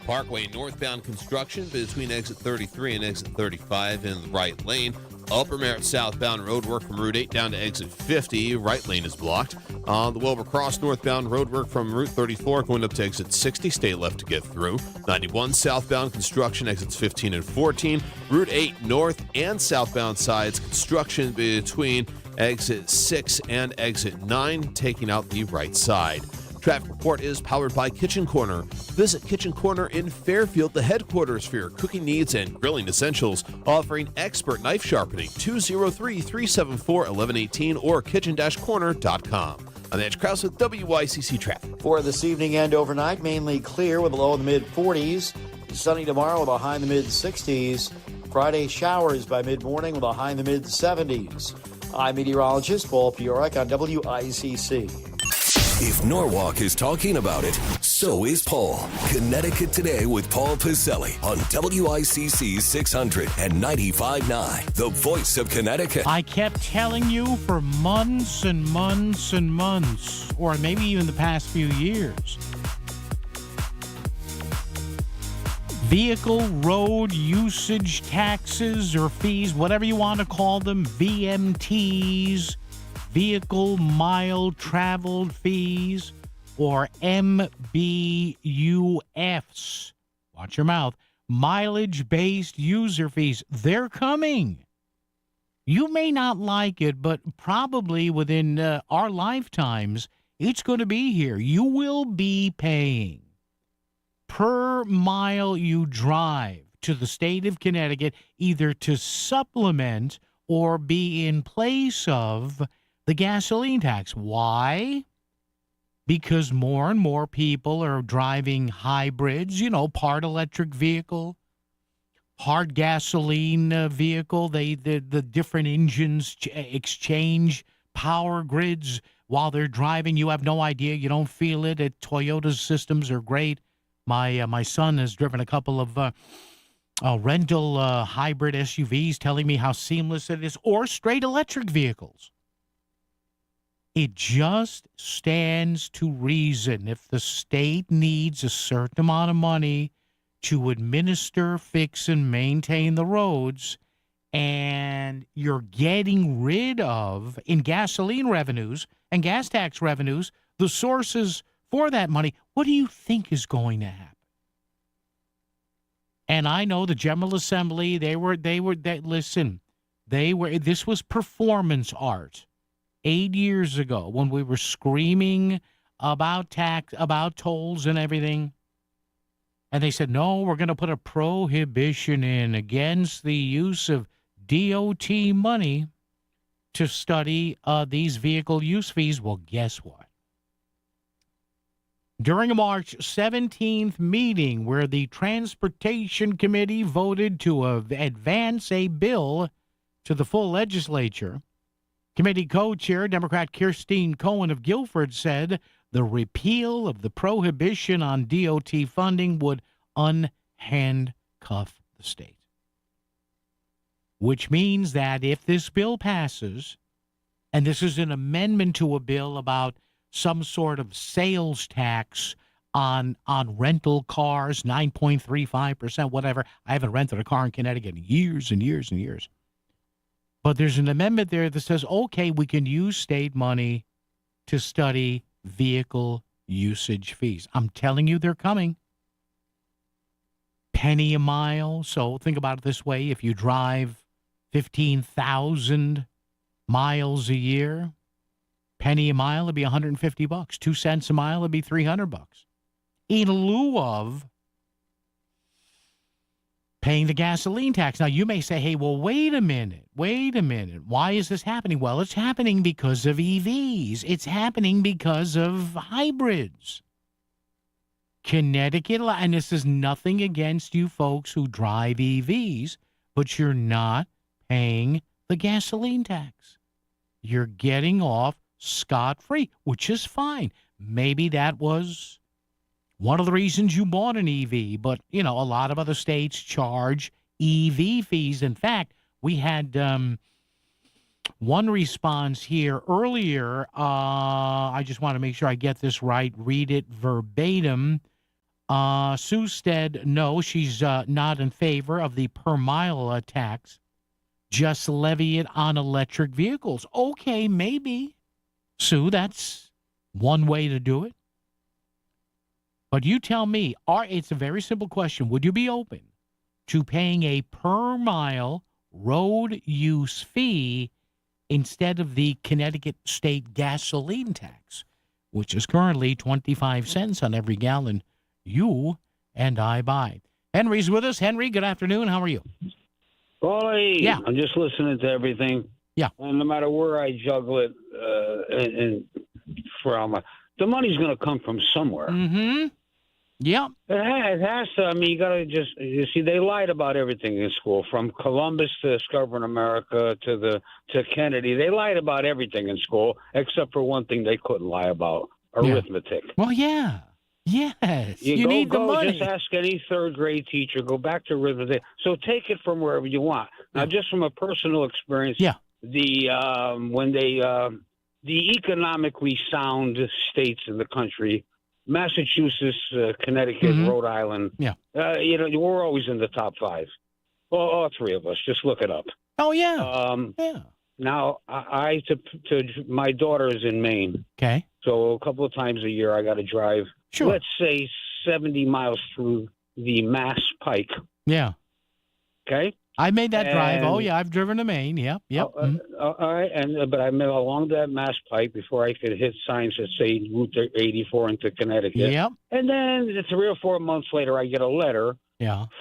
Parkway northbound construction between exit 33 and exit 35 in the right lane. Upper Merritt southbound roadwork from Route 8 down to exit 50. Right lane is blocked. On the Wilbur Cross northbound roadwork from Route 34 going up to exit 60. Stay left to get through. 91 southbound construction exits 15 and 14. Route 8 north and southbound sides construction between exit 6 and exit 9 taking out the right side. Traffic report is powered by Kitchen Corner. Visit Kitchen Corner in Fairfield, the headquarters for your cooking needs and grilling essentials, offering expert knife sharpening. 203-374-1118 or kitchen-corner.com. I'm Edge Krause with WICC Traffic.
For this evening and overnight, mainly clear with a low in the mid-40s. Sunny tomorrow with a high in the mid-60s. Friday showers by mid-morning with a high in the mid-70s. I'm meteorologist Paul Piorek on WICC.
If Norwalk is talking about it, so is Paul. Connecticut Today with Paul Piselli on WICC 600 and 95.9, the voice of Connecticut.
I kept telling you for months and months and months, or maybe even the past few years, vehicle road usage taxes or fees, whatever you want to call them, VMTs, vehicle mile traveled fees, or MBUFs. Watch your mouth. Mileage-based user fees. They're coming. You may not like it, but probably within our lifetimes, it's going to be here. You will be paying per mile you drive to the state of Connecticut, either to supplement or be in place of the gasoline tax. Why? Because more and more people are driving hybrids, part electric vehicle, hard gasoline vehicle. The different engines exchange power grids while they're driving. You have no idea. You don't feel it. Toyota's systems are great. My son has driven a couple of rental hybrid SUVs, telling me how seamless it is, or straight electric vehicles. It just stands to reason if the state needs a certain amount of money to administer, fix, and maintain the roads, and you're getting rid of, in gasoline revenues and gas tax revenues, the sources for that money, what do you think is going to happen? And I know the General Assembly, this was performance art. 8 years ago, when we were screaming about tax, about tolls and everything, and they said, no, we're going to put a prohibition in against the use of DOT money to study these vehicle use fees. Well, guess what? During a March 17th meeting where the Transportation Committee voted to advance a bill to the full legislature, Committee co-chair, Democrat Kirstine Cohen of Guilford, said the repeal of the prohibition on DOT funding would unhandcuff the state. Which means that if this bill passes, and this is an amendment to a bill about some sort of sales tax on rental cars, 9.35%, whatever. I haven't rented a car in Connecticut in years and years and years. But there's an amendment there that says, okay, we can use state money to study vehicle usage fees. I'm telling you, they're coming. Penny a mile. So think about it this way. If you drive 15,000 miles a year, penny a mile would be $150. 2 cents a mile would be $300. In lieu of paying the gasoline tax. Now, you may say, hey, well, wait a minute. Why is this happening? Well, it's happening because of EVs. It's happening because of hybrids. Connecticut, and this is nothing against you folks who drive EVs, but you're not paying the gasoline tax. You're getting off scot-free, which is fine. Maybe that was one of the reasons you bought an EV, but, a lot of other states charge EV fees. In fact, we had one response here earlier. I just want to make sure I get this right, read it verbatim. Sue said, no, she's not in favor of the per-mile tax. Just levy it on electric vehicles. Okay, maybe. Sue, that's one way to do it. But you tell me, it's a very simple question. Would you be open to paying a per-mile road use fee instead of the Connecticut state gasoline tax, which is currently 25 cents on every gallon you and I buy? Henry's with us. Henry, good afternoon. How are you?
Boy,
yeah.
I'm just listening to everything.
Yeah.
And no matter where I juggle it, the money's going to come from somewhere.
Mm-hmm. Yeah.
It has to. I mean, you got to you see, they lied about everything in school, from Columbus to discovering America to Kennedy. They lied about everything in school, except for one thing they couldn't lie about: arithmetic.
Well, yeah. Yes. You need the money.
Just ask any third grade teacher. Go back to arithmetic. So take it from wherever you want. Now, just from a personal experience, the economically sound states in the country, Massachusetts, Connecticut, Rhode Island, we're always in the top 5. Well, all 3 of us. Just look it up.
Oh, yeah.
Now, my daughter is in Maine.
Okay.
So a couple of times a year, I got to drive, let's say, 70 miles through the Mass Pike.
Yeah.
Okay.
I made that drive. Oh, yeah. I've driven to Maine. Yep.
All right. But I made along that Mass Pike before I could hit signs that say Route 84 into Connecticut.
Yep.
And then 3 or 4 months later, I get a letter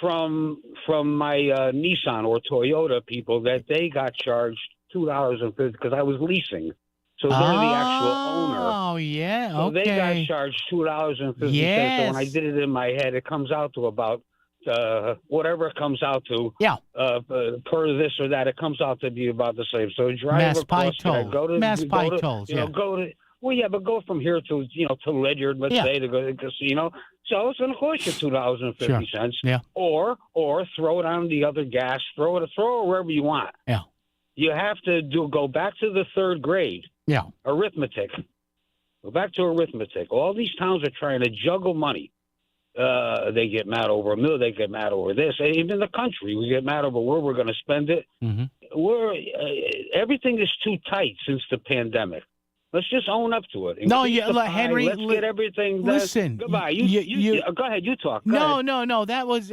from my Nissan or Toyota people that they got charged $2.50 because I was leasing. So they're the actual owner.
Oh, yeah.
So they got charged $2.50.
Yes.
So when I did it in my head, it comes out to about whatever it comes out to.
Yeah.
Per this or that, it comes out to be about the same. So drive
Mass
across
Pike toll.
Go to
Mass Pike tolls.
Go to. Well, yeah, but go from here to to Ledyard, let's say, to go to the casino. So it's going to cost you $2.50.
Yeah.
Or throw it on the other gas. Throw it wherever you want.
Yeah.
You have to go back to the 3rd grade.
Yeah.
Arithmetic. Go back to arithmetic. All these towns are trying to juggle money. They get mad over a mill. They get mad over this. Even the country, we get mad over where we're going to spend it.
Mm-hmm.
Everything is too tight since the pandemic. Let's just own up to it.
Henry.
Let's get everything done.
Listen.
Goodbye. You go ahead. You talk. Go ahead.
No. That was,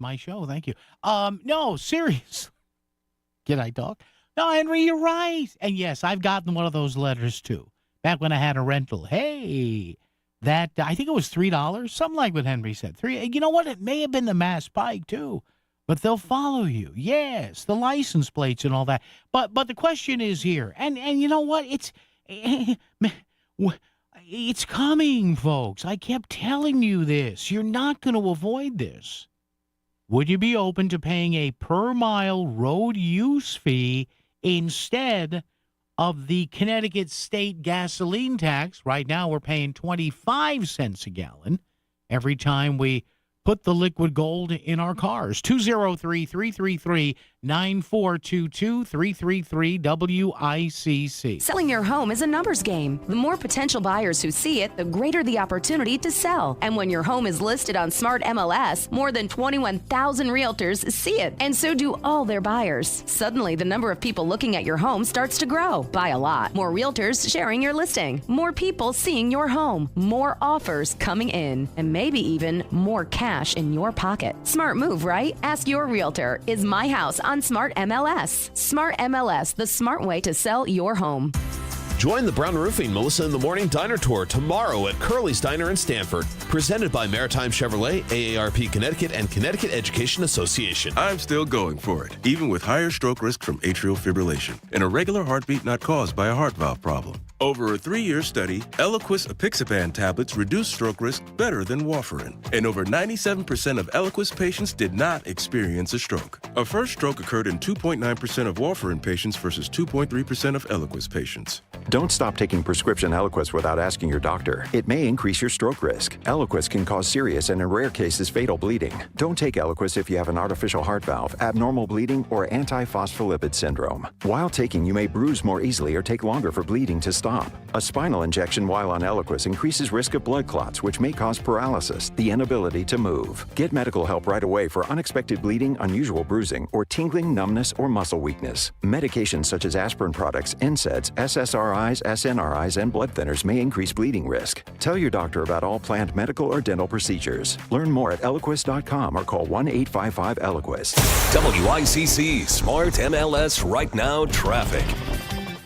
my show. Thank you. No, seriously. Can I talk? No, Henry, you're right. And yes, I've gotten one of those letters too. Back when I had a rental. Hey, that I think it was $3, something like what Henry said. $3. You know what? It may have been the Mass Pike too, but they'll follow you. Yes, the license plates and all that. But the question is here, and you know what? It's coming, folks. I kept telling you this. You're not going to avoid this. Would you be open to paying a per-mile road use fee instead of the Connecticut state gasoline tax. Right now, we're paying 25 cents a gallon every time we put the liquid gold in our cars. 203-333-9422, 333-WICC.
Selling your home is a numbers game. The more potential buyers who see it, the greater the opportunity to sell. And when your home is listed on Smart MLS, more than 21,000 realtors see it, and so do all their buyers. Suddenly, the number of people looking at your home starts to grow by a lot. More realtors sharing your listing, more people seeing your home, more offers coming in, and maybe even more cash in your pocket. Smart move, right? Ask your realtor. Is my house on Smart MLS? Smart MLS, the smart way to sell your home.
Join the Brown Roofing Melissa in the Morning Diner Tour tomorrow at Curly's Diner in Stamford. Presented by Maritime Chevrolet, AARP Connecticut, and Connecticut Education Association.
I'm still going for it, even with higher stroke risk from atrial fibrillation and a regular heartbeat not caused by a heart valve problem. Over a 3-year study, Eliquis apixaban tablets reduced stroke risk better than warfarin, and over 97% of Eliquis patients did not experience a stroke. A first stroke occurred in 2.9% of warfarin patients versus 2.3% of Eliquis patients.
Don't stop taking prescription Eliquis without asking your doctor. It may increase your stroke risk. Eliquis can cause serious and in rare cases fatal bleeding. Don't take Eliquis if you have an artificial heart valve, abnormal bleeding, or antiphospholipid syndrome. While taking, you may bruise more easily or take longer for bleeding to stop. A spinal injection while on Eliquis increases risk of blood clots, which may cause paralysis, the inability to move. Get medical help right away for unexpected bleeding, unusual bruising, or tingling, numbness, or muscle weakness. Medications such as aspirin products, NSAIDs, SSRIs, SNRIs, and blood thinners may increase bleeding risk. Tell your doctor about all planned medical or dental procedures. Learn more at Eliquis.com or call 1-855-ELIQUIS.
WICC Smart MLS Right Now Traffic.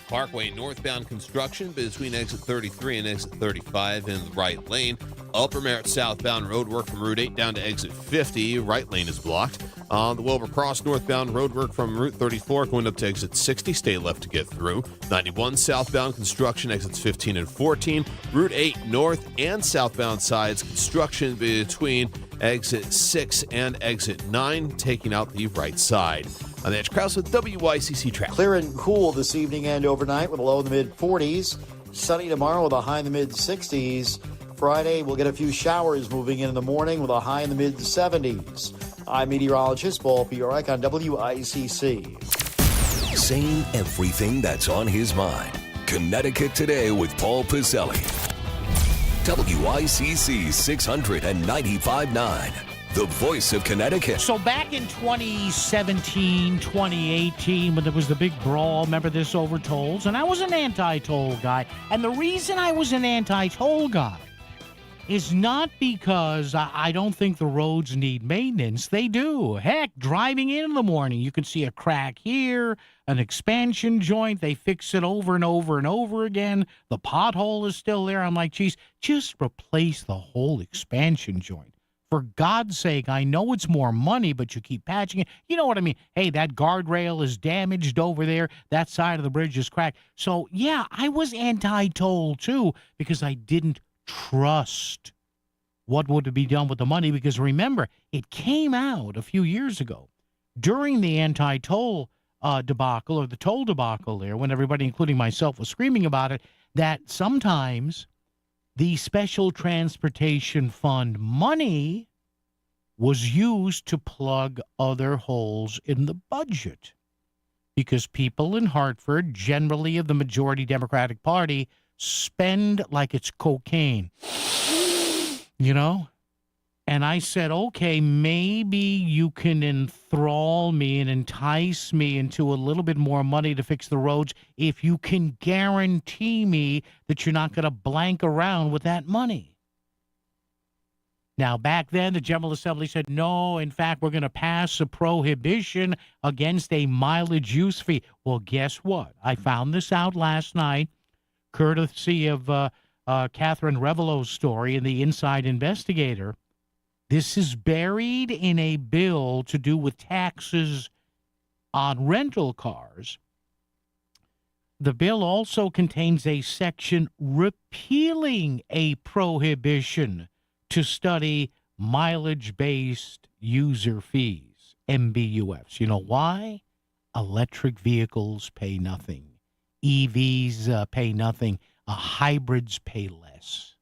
Parkway northbound construction between exit 33 and exit 35 in the right lane. Upper Merritt southbound roadwork from Route 8 down to exit 50. Right lane is blocked. On the Wilbur Cross northbound roadwork from Route 34 going up to exit 60. Stay left to get through. 91 southbound construction exits 15 and 14. Route 8 north and southbound sides construction between exit 6 and exit 9 taking out the right side. On the Edge, Krause with WICC traffic.
Clear and cool this evening and overnight with a low in the mid-40s. Sunny tomorrow with a high in the mid-60s. Friday, we'll get a few showers moving in the morning with a high in the mid-70s. I'm meteorologist Paul Piorek on WICC.
Saying everything that's on his mind. Connecticut Today with Paul Pizzelli. WICC 695.9. The voice of Connecticut.
So back in 2017, 2018, when there was the big brawl, remember this over tolls? And I was an anti-toll guy. And the reason I was an anti-toll guy is not because I don't think the roads need maintenance. They do. Heck, driving in the morning, you can see a crack here, an expansion joint. They fix it over and over and over again. The pothole is still there. I'm like, geez, just replace the whole expansion joint. For God's sake, I know it's more money, but you keep patching it. You know what I mean? Hey, that guardrail is damaged over there. That side of the bridge is cracked. So, yeah, I was anti-toll, too, because I didn't trust what would be done with the money. Because, remember, it came out a few years ago during the anti-toll debacle, or the toll debacle there, when everybody, including myself, was screaming about it, that sometimes the Special Transportation Fund money was used to plug other holes in the budget because people in Hartford, generally of the majority Democratic Party, spend like it's cocaine, you know? And I said, okay, maybe you can enthrall me and entice me into a little bit more money to fix the roads if you can guarantee me that you're not going to blank around with that money. Now, back then, the General Assembly said, no, in fact, we're going to pass a prohibition against a mileage use fee. Well, guess what? I found this out last night, courtesy of Catherine Revelo's story in the Inside Investigator. This is buried in a bill to do with taxes on rental cars. The bill also contains a section repealing a prohibition to study mileage-based user fees, MBUFs. You know why? Electric vehicles pay nothing. EVs pay nothing. Hybrids pay less.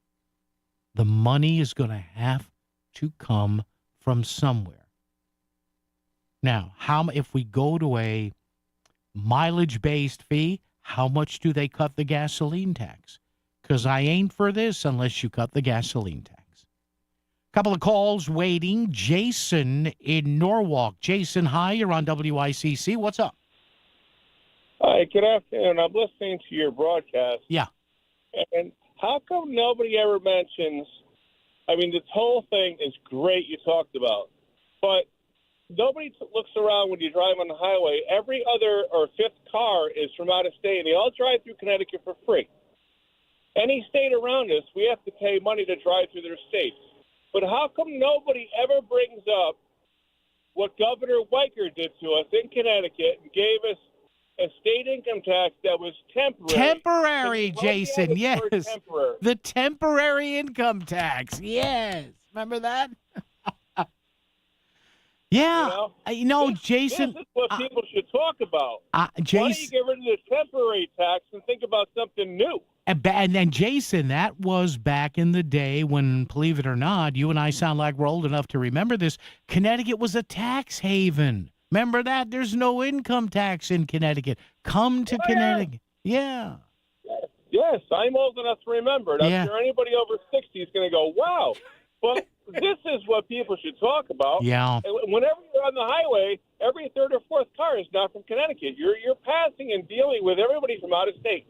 The money is going to have to come from somewhere. Now, if we go to a mileage-based fee, how much do they cut the gasoline tax? Because I ain't for this unless you cut the gasoline tax. Couple of calls waiting. Jason in Norwalk. Jason, hi, you're on WICC. What's up?
Hi, good afternoon. I'm listening to your broadcast.
Yeah.
And how come nobody ever mentions, I mean, this whole thing is great you talked about, but nobody looks around when you drive on the highway. Every other or fifth car is from out of state, and they all drive through Connecticut for free. Any state around us, we have to pay money to drive through their states. But how come nobody ever brings up what Governor WICC did to us in Connecticut and gave us a state income tax that was temporary?
Temporary, Jason, yes.
Temporary.
The temporary income tax, yes. Remember that? Yeah. Jason.
This is what people should talk about.
Jason,
why don't you get rid of the temporary tax and think about something new?
And Jason, that was back in the day when, believe it or not, you and I sound like we're old enough to remember this, Connecticut was a tax haven. Remember that? There's no income tax in Connecticut. Come to Connecticut. Yeah.
Yes, I'm old enough to remember it. I'm sure anybody over 60 is going to go, wow. But this is what people should talk about.
Yeah.
And whenever you're on the highway, every third or fourth car is not from Connecticut. You're passing and dealing with everybody from out of state.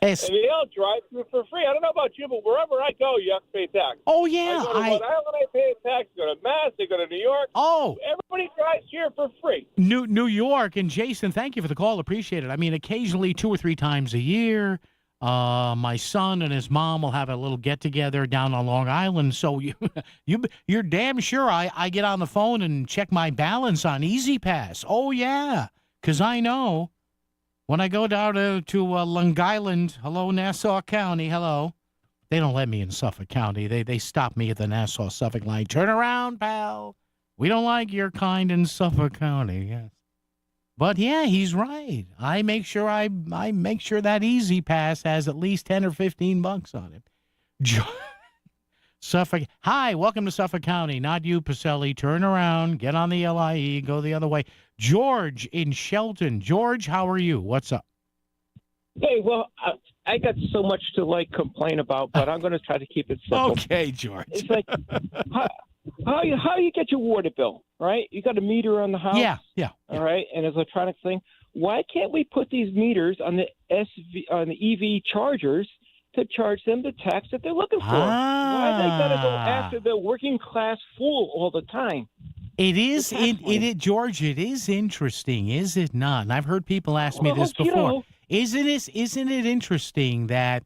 And they all drive through for free. I don't know about you, but wherever I go, you have to pay tax.
Oh, yeah.
I go to Rhode Island, I pay a tax. I go to Mass, I go to New York.
Oh.
Everybody drives here for free.
New York. And, Jason, thank you for the call. Appreciate it. I mean, occasionally 2 or 3 times a year, my son and his mom will have a little get-together down on Long Island. So you're damn sure I get on the phone and check my balance on Easy Pass. Oh, yeah, because I know. When I go down to Long Island, hello, Nassau County, hello. They don't let me in Suffolk County. They stop me at the Nassau-Suffolk line. Turn around, pal. We don't like your kind in Suffolk County, yes. But, yeah, he's right. I make sure I make sure that Easy Pass has at least 10 or 15 bucks on it. Suffolk. Hi, welcome to Suffolk County. Not you, Pacelli. Turn around, get on the LIE, go the other way. George in Shelton. George, how are you? What's up?
Hey, well, I got so much to complain about, but I'm going to try to keep it simple.
Okay, George.
It's like how you get your water bill, right? You got a meter on the house.
Yeah.
All right, and it's an electronic thing. Why can't we put these meters on the EV chargers to charge them the tax that they're looking for? Why they got to go after the working class fool all the time?
It is, George. It is interesting, is it not? And I've heard people ask me this before. Isn't it interesting that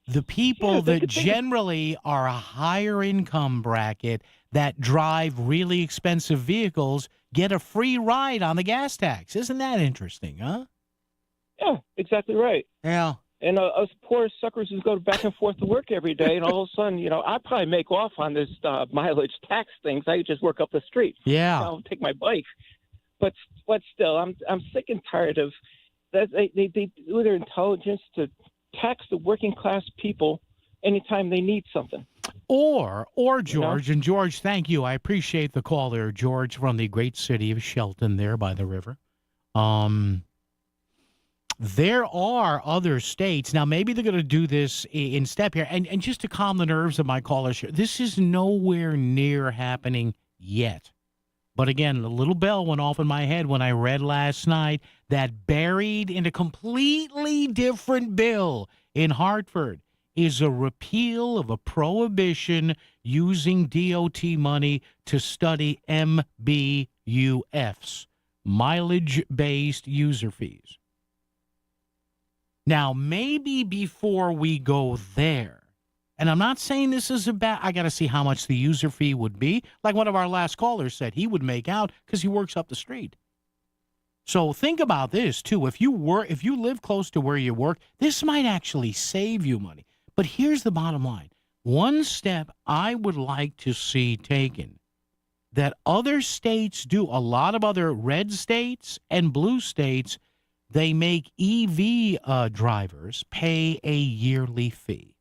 the people that generally are a higher income bracket that drive really expensive vehicles get a free ride on the gas tax? Isn't that interesting, huh?
Yeah, exactly right.
Yeah.
And us poor suckers who go back and forth to work every day, and all of a sudden, I probably make off on this mileage tax thing. So I just work up the street.
Yeah.
I'll take my bike. But still, I'm sick and tired of that. They do their intelligence to tax the working class people anytime they need something.
Or George, and George, thank you. I appreciate the call there, George, from the great city of Shelton there by the river. There are other states. Now, maybe they're going to do this in step here. And just to calm the nerves of my callers here, this is nowhere near happening yet. But again, a little bell went off in my head when I read last night that buried in a completely different bill in Hartford is a repeal of a prohibition using DOT money to study MBUFs, mileage-based user fees. Now, maybe before we go there, and I'm not saying this is I got to see how much the user fee would be. Like one of our last callers said, he would make out because he works up the street. So think about this, too. If you live close to where you work, this might actually save you money. But here's the bottom line. One step I would like to see taken that other states do, a lot of other red states and blue states they make EV drivers pay a yearly fee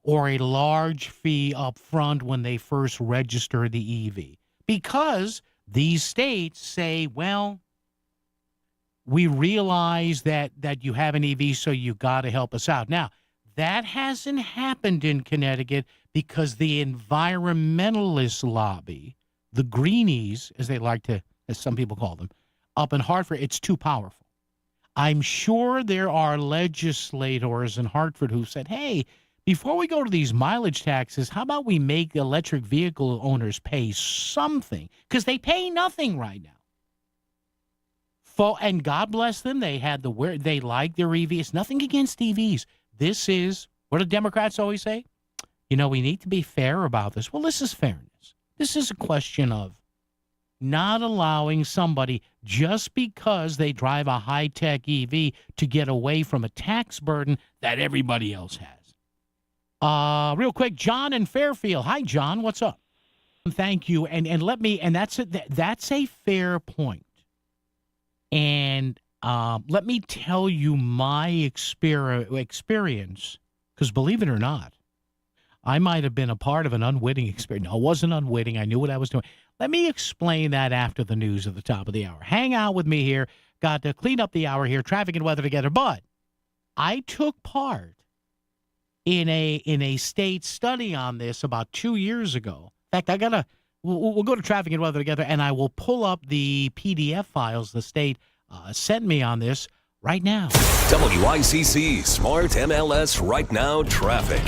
or a large fee up front when they first register the EV, because these states say, well, we realize that you have an EV, so you got to help us out. Now, that hasn't happened in Connecticut because the environmentalist lobby, the greenies, as they like to, as some people call them, up in Hartford, it's too powerful. I'm sure there are legislators in Hartford who said, hey, before we go to these mileage taxes, how about we make electric vehicle owners pay something? Because they pay nothing right now. And God bless them, they like their EV. It's nothing against EVs. This is, what do Democrats always say? You know, we need to be fair about this. Well, this is fairness. This is a question of not allowing somebody, just because they drive a high-tech EV, to get away from a tax burden that everybody else has. Real quick, John in Fairfield. Hi, John. What's up? Thank you. And that's a fair point. And let me tell you my experience, because believe it or not, I might have been a part of an unwitting experience. No, I wasn't unwitting. I knew what I was doing. Let me explain that after the news at the top of the hour. Hang out with me here. Got to clean up the hour here, traffic and weather together. But I took part in a state study on this about 2 years ago. In fact, we'll go to traffic and weather together, and I will pull up the PDF files the state sent me on this right now.
WICC Smart MLS Right Now Traffic.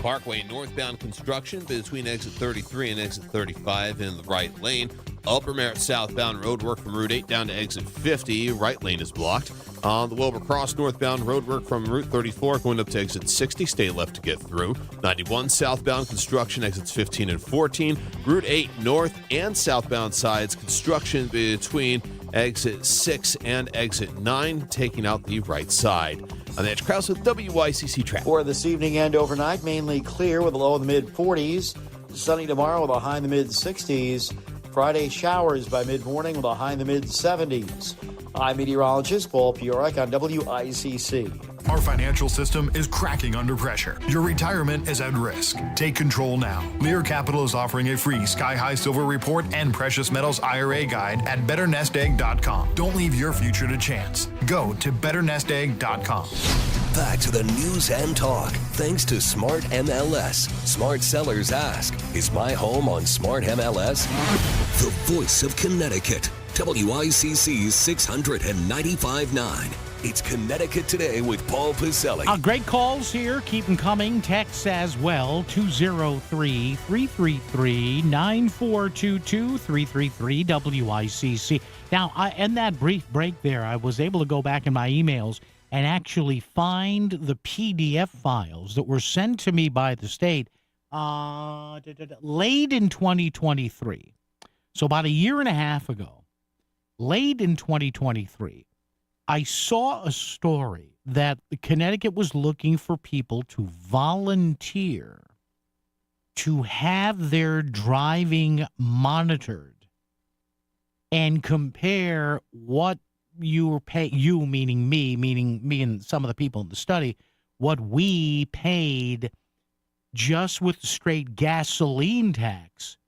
Parkway northbound construction between exit 33 and exit 35 in the right lane. Upper Merritt southbound roadwork from Route 8 down to exit 50. Right lane is blocked. On the Wilbur Cross northbound roadwork from Route 34 going up to exit 60. Stay left to get through. 91 southbound construction exits 15 and 14. Route 8 north and southbound sides construction between exit 6 and exit 9, taking out the right side. On the Edge, Krause with WICC traffic.
For this evening and overnight, mainly clear with a low in the mid-40s. Sunny tomorrow with a high in the mid-60s. Friday, showers by mid-morning with a high in the mid-70s. I'm meteorologist Paul Piorek on WICC.
Our financial system is cracking under pressure. Your retirement is at risk. Take control now. Lear Capital is offering a free Sky High Silver Report and Precious Metals IRA guide at BetterNestEgg.com. Don't leave your future to chance. Go to BetterNestEgg.com.
Back to the news and talk. Thanks to Smart MLS. Smart sellers ask, is my home on Smart MLS? The voice of Connecticut. WICC 695.9. It's Connecticut Today with Paul Piselli.
Great calls here. Keep them coming. Texts as well. 203-333-9422, 333-WICC. Now, in that brief break there, I was able to go back in my emails and actually find the PDF files that were sent to me by the state late in 2023. So about a year and a half ago, late in 2023, I saw a story that Connecticut was looking for people to volunteer to have their driving monitored and compare what you were paying, you meaning me and some of the people in the study, what we paid just with the straight gasoline tax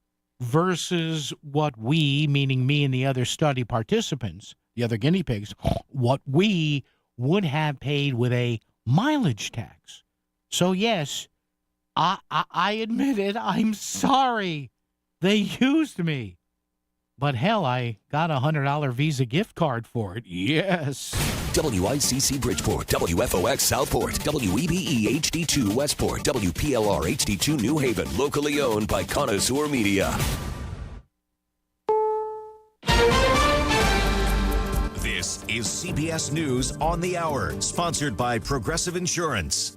versus what we, meaning me and the other study participants, the other guinea pigs, what we would have paid with a mileage tax. So, yes, I admit it. I'm sorry. They used me. But, hell, I got a $100 Visa gift card for it. Yes.
WICC Bridgeport, WFOX Southport, WEBE HD2 Westport, WPLR HD2 New Haven, locally owned by Connoisseur Media.
This is CBS News on the Hour, sponsored by Progressive Insurance.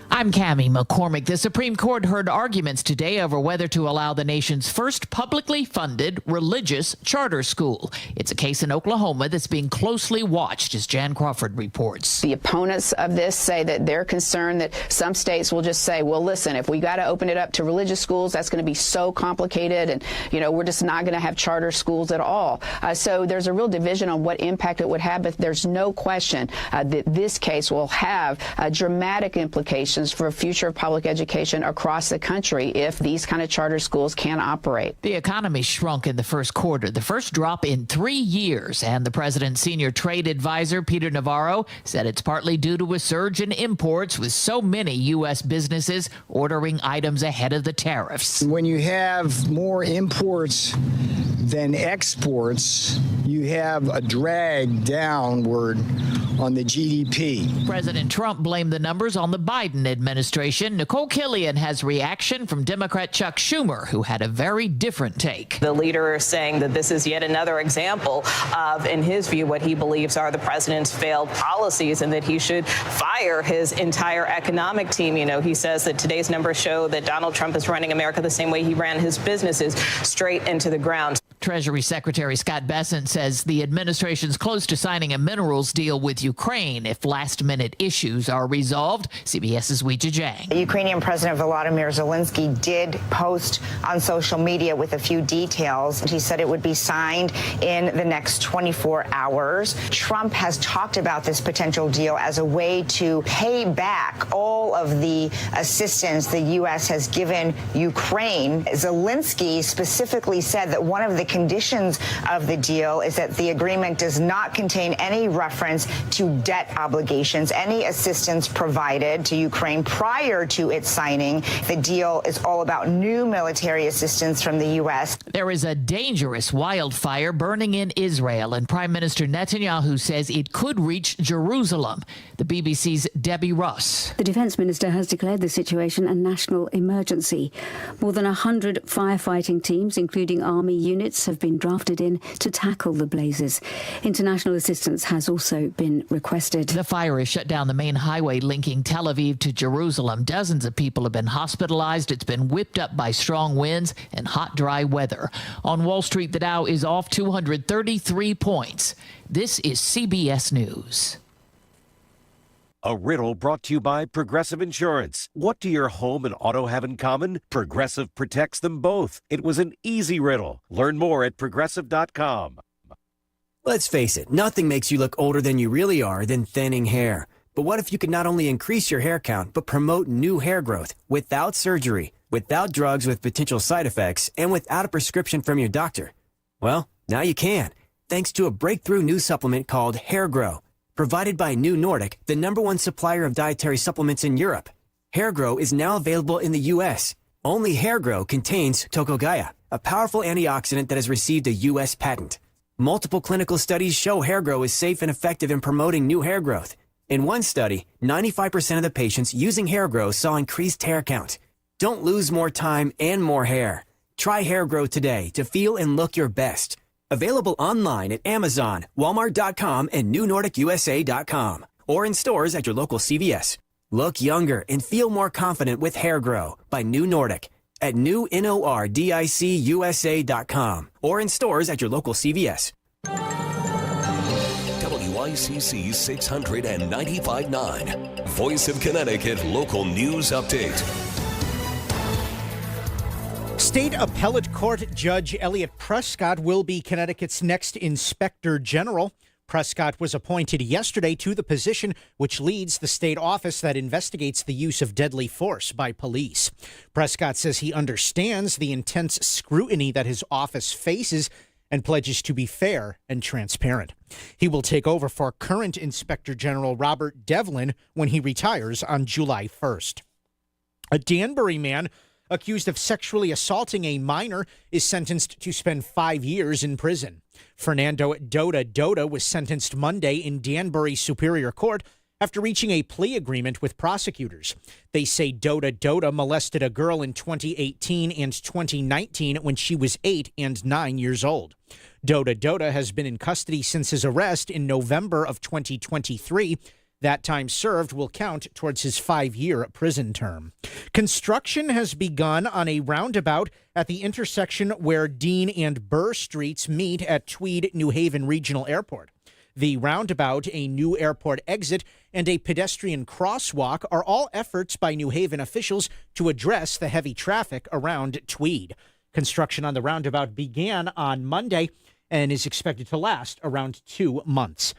I'm Cammie McCormick. The Supreme Court heard arguments today over whether to allow the nation's first publicly funded religious charter school. It's a case in Oklahoma that's being closely watched, as Jan Crawford reports.
The opponents of this say that they're concerned that some states will just say, well, listen, if we got to open it up to religious schools, that's going to be so complicated, and, we're just not going to have charter schools at all. So there's a real division on what impact it would have, but there's no question that this case will have dramatic implications for the future of public education across the country if these kind of charter schools can operate.
The economy shrunk in the first quarter, the first drop in 3 years, and the president's senior trade advisor, Peter Navarro, said it's partly due to a surge in imports with so many U.S. businesses ordering items ahead of the tariffs.
When you have more imports than exports, you have a drag downward on the GDP.
President Trump blamed the numbers on the Biden administration. Nicole Killian has reaction from Democrat Chuck Schumer, who had a very different take.
The leader is saying that this is yet another example of, in his view, what he believes are the president's failed policies, and that he should fire his entire economic team. He says that today's numbers show that Donald Trump is running America the same way he ran his businesses, straight into the ground.
Treasury Secretary Scott Bessent says the administration's close to signing a minerals deal with Ukraine if last-minute issues are resolved. CBS's Weijia Jiang.
The Ukrainian President Volodymyr Zelensky did post on social media with a few details. He said it would be signed in the next 24 hours. Trump has talked about this potential deal as a way to pay back all of the assistance the U.S. has given Ukraine. Zelensky specifically said that one of the conditions of the deal is that the agreement does not contain any reference to debt obligations, any assistance provided to Ukraine prior to its signing. The deal is all about new military assistance from the U.S.
There is a dangerous wildfire burning in Israel, and Prime Minister Netanyahu says it could reach Jerusalem. The BBC's Debbie Russ.
The Defence Minister has declared the situation a national emergency. More than 100 firefighting teams, including army units, have been drafted in to tackle the blazes. International assistance has also been requested.
The fire has shut down the main highway linking Tel Aviv to Jerusalem. Dozens of people have been hospitalized. It's been whipped up by strong winds and hot, dry weather. On Wall Street, the Dow is off 233 points. This is CBS News.
A riddle brought to you by Progressive Insurance. What do your home and auto have in common? Progressive protects them both. It was an easy riddle. Learn more at Progressive.com.
Let's face it, nothing makes you look older than you really are than thinning hair. But what if you could not only increase your hair count, but promote new hair growth without surgery, without drugs with potential side effects, and without a prescription from your doctor? Well, now you can, thanks to a breakthrough new supplement called Hair Grow. Provided by New Nordic, the #1 supplier of dietary supplements in Europe. Hair Grow is now available in the U.S. Only Hair Grow contains Tocogaya, a powerful antioxidant that has received a U.S. patent. Multiple clinical studies show Hair Grow is safe and effective in promoting new hair growth. In one study, 95% of the patients using Hair Grow saw increased hair count. Don't lose more time and more hair. Try Hair Grow today to feel and look your best. Available online at Amazon, Walmart.com, and NewNordicUSA.com, or in stores at your local CVS. Look younger and feel more confident with Hair Grow by New Nordic at NewNordicUSA.com, or in stores at your local CVS.
WICC 695.9, Voice of Connecticut Local News Update.
State Appellate Court Judge Elliot Prescott will be Connecticut's next Inspector General. Prescott was appointed yesterday to the position, which leads the state office that investigates the use of deadly force by police. Prescott says he understands the intense scrutiny that his office faces and pledges to be fair and transparent. He will take over for current Inspector General Robert Devlin when he retires on July 1st. A Danbury man accused of sexually assaulting a minor is sentenced to spend 5 years in prison. Fernando Doda was sentenced Monday in Danbury Superior Court after reaching a plea agreement with prosecutors. They say Doda molested a girl in 2018 and 2019 when she was 8 and 9 years old. Doda has been in custody since his arrest in November of 2023. That time served will count towards his 5-year prison term. Construction has begun on a roundabout at the intersection where Dean and Burr Streets meet at Tweed New Haven Regional Airport. The roundabout, a new airport exit, and a pedestrian crosswalk are all efforts by New Haven officials to address the heavy traffic around Tweed. Construction on the roundabout began on Monday and is expected to last around 2 months.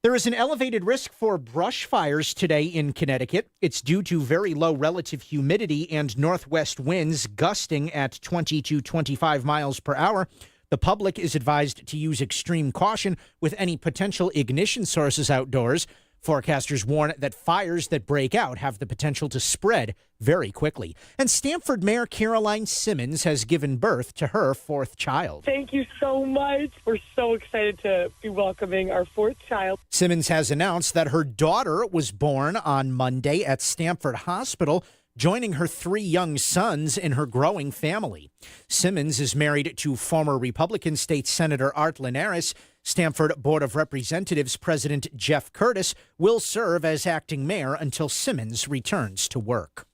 There is an elevated risk for brush fires today in Connecticut. It's due to very low relative humidity and northwest winds gusting at 20 to 25 miles per hour. The public is advised to use extreme caution with any potential ignition sources outdoors. Forecasters warn that fires that break out have the potential to spread very quickly. And Stamford Mayor Caroline Simmons has given birth to her 4th child.
Thank you so much. We're so excited to be welcoming our 4th child.
Simmons has announced that her daughter was born on Monday at Stamford Hospital, joining her 3 young sons in her growing family. Simmons is married to former Republican State Senator Art Linares. Stamford Board of Representatives President Jeff Curtis will serve as acting mayor until Simmons returns to work.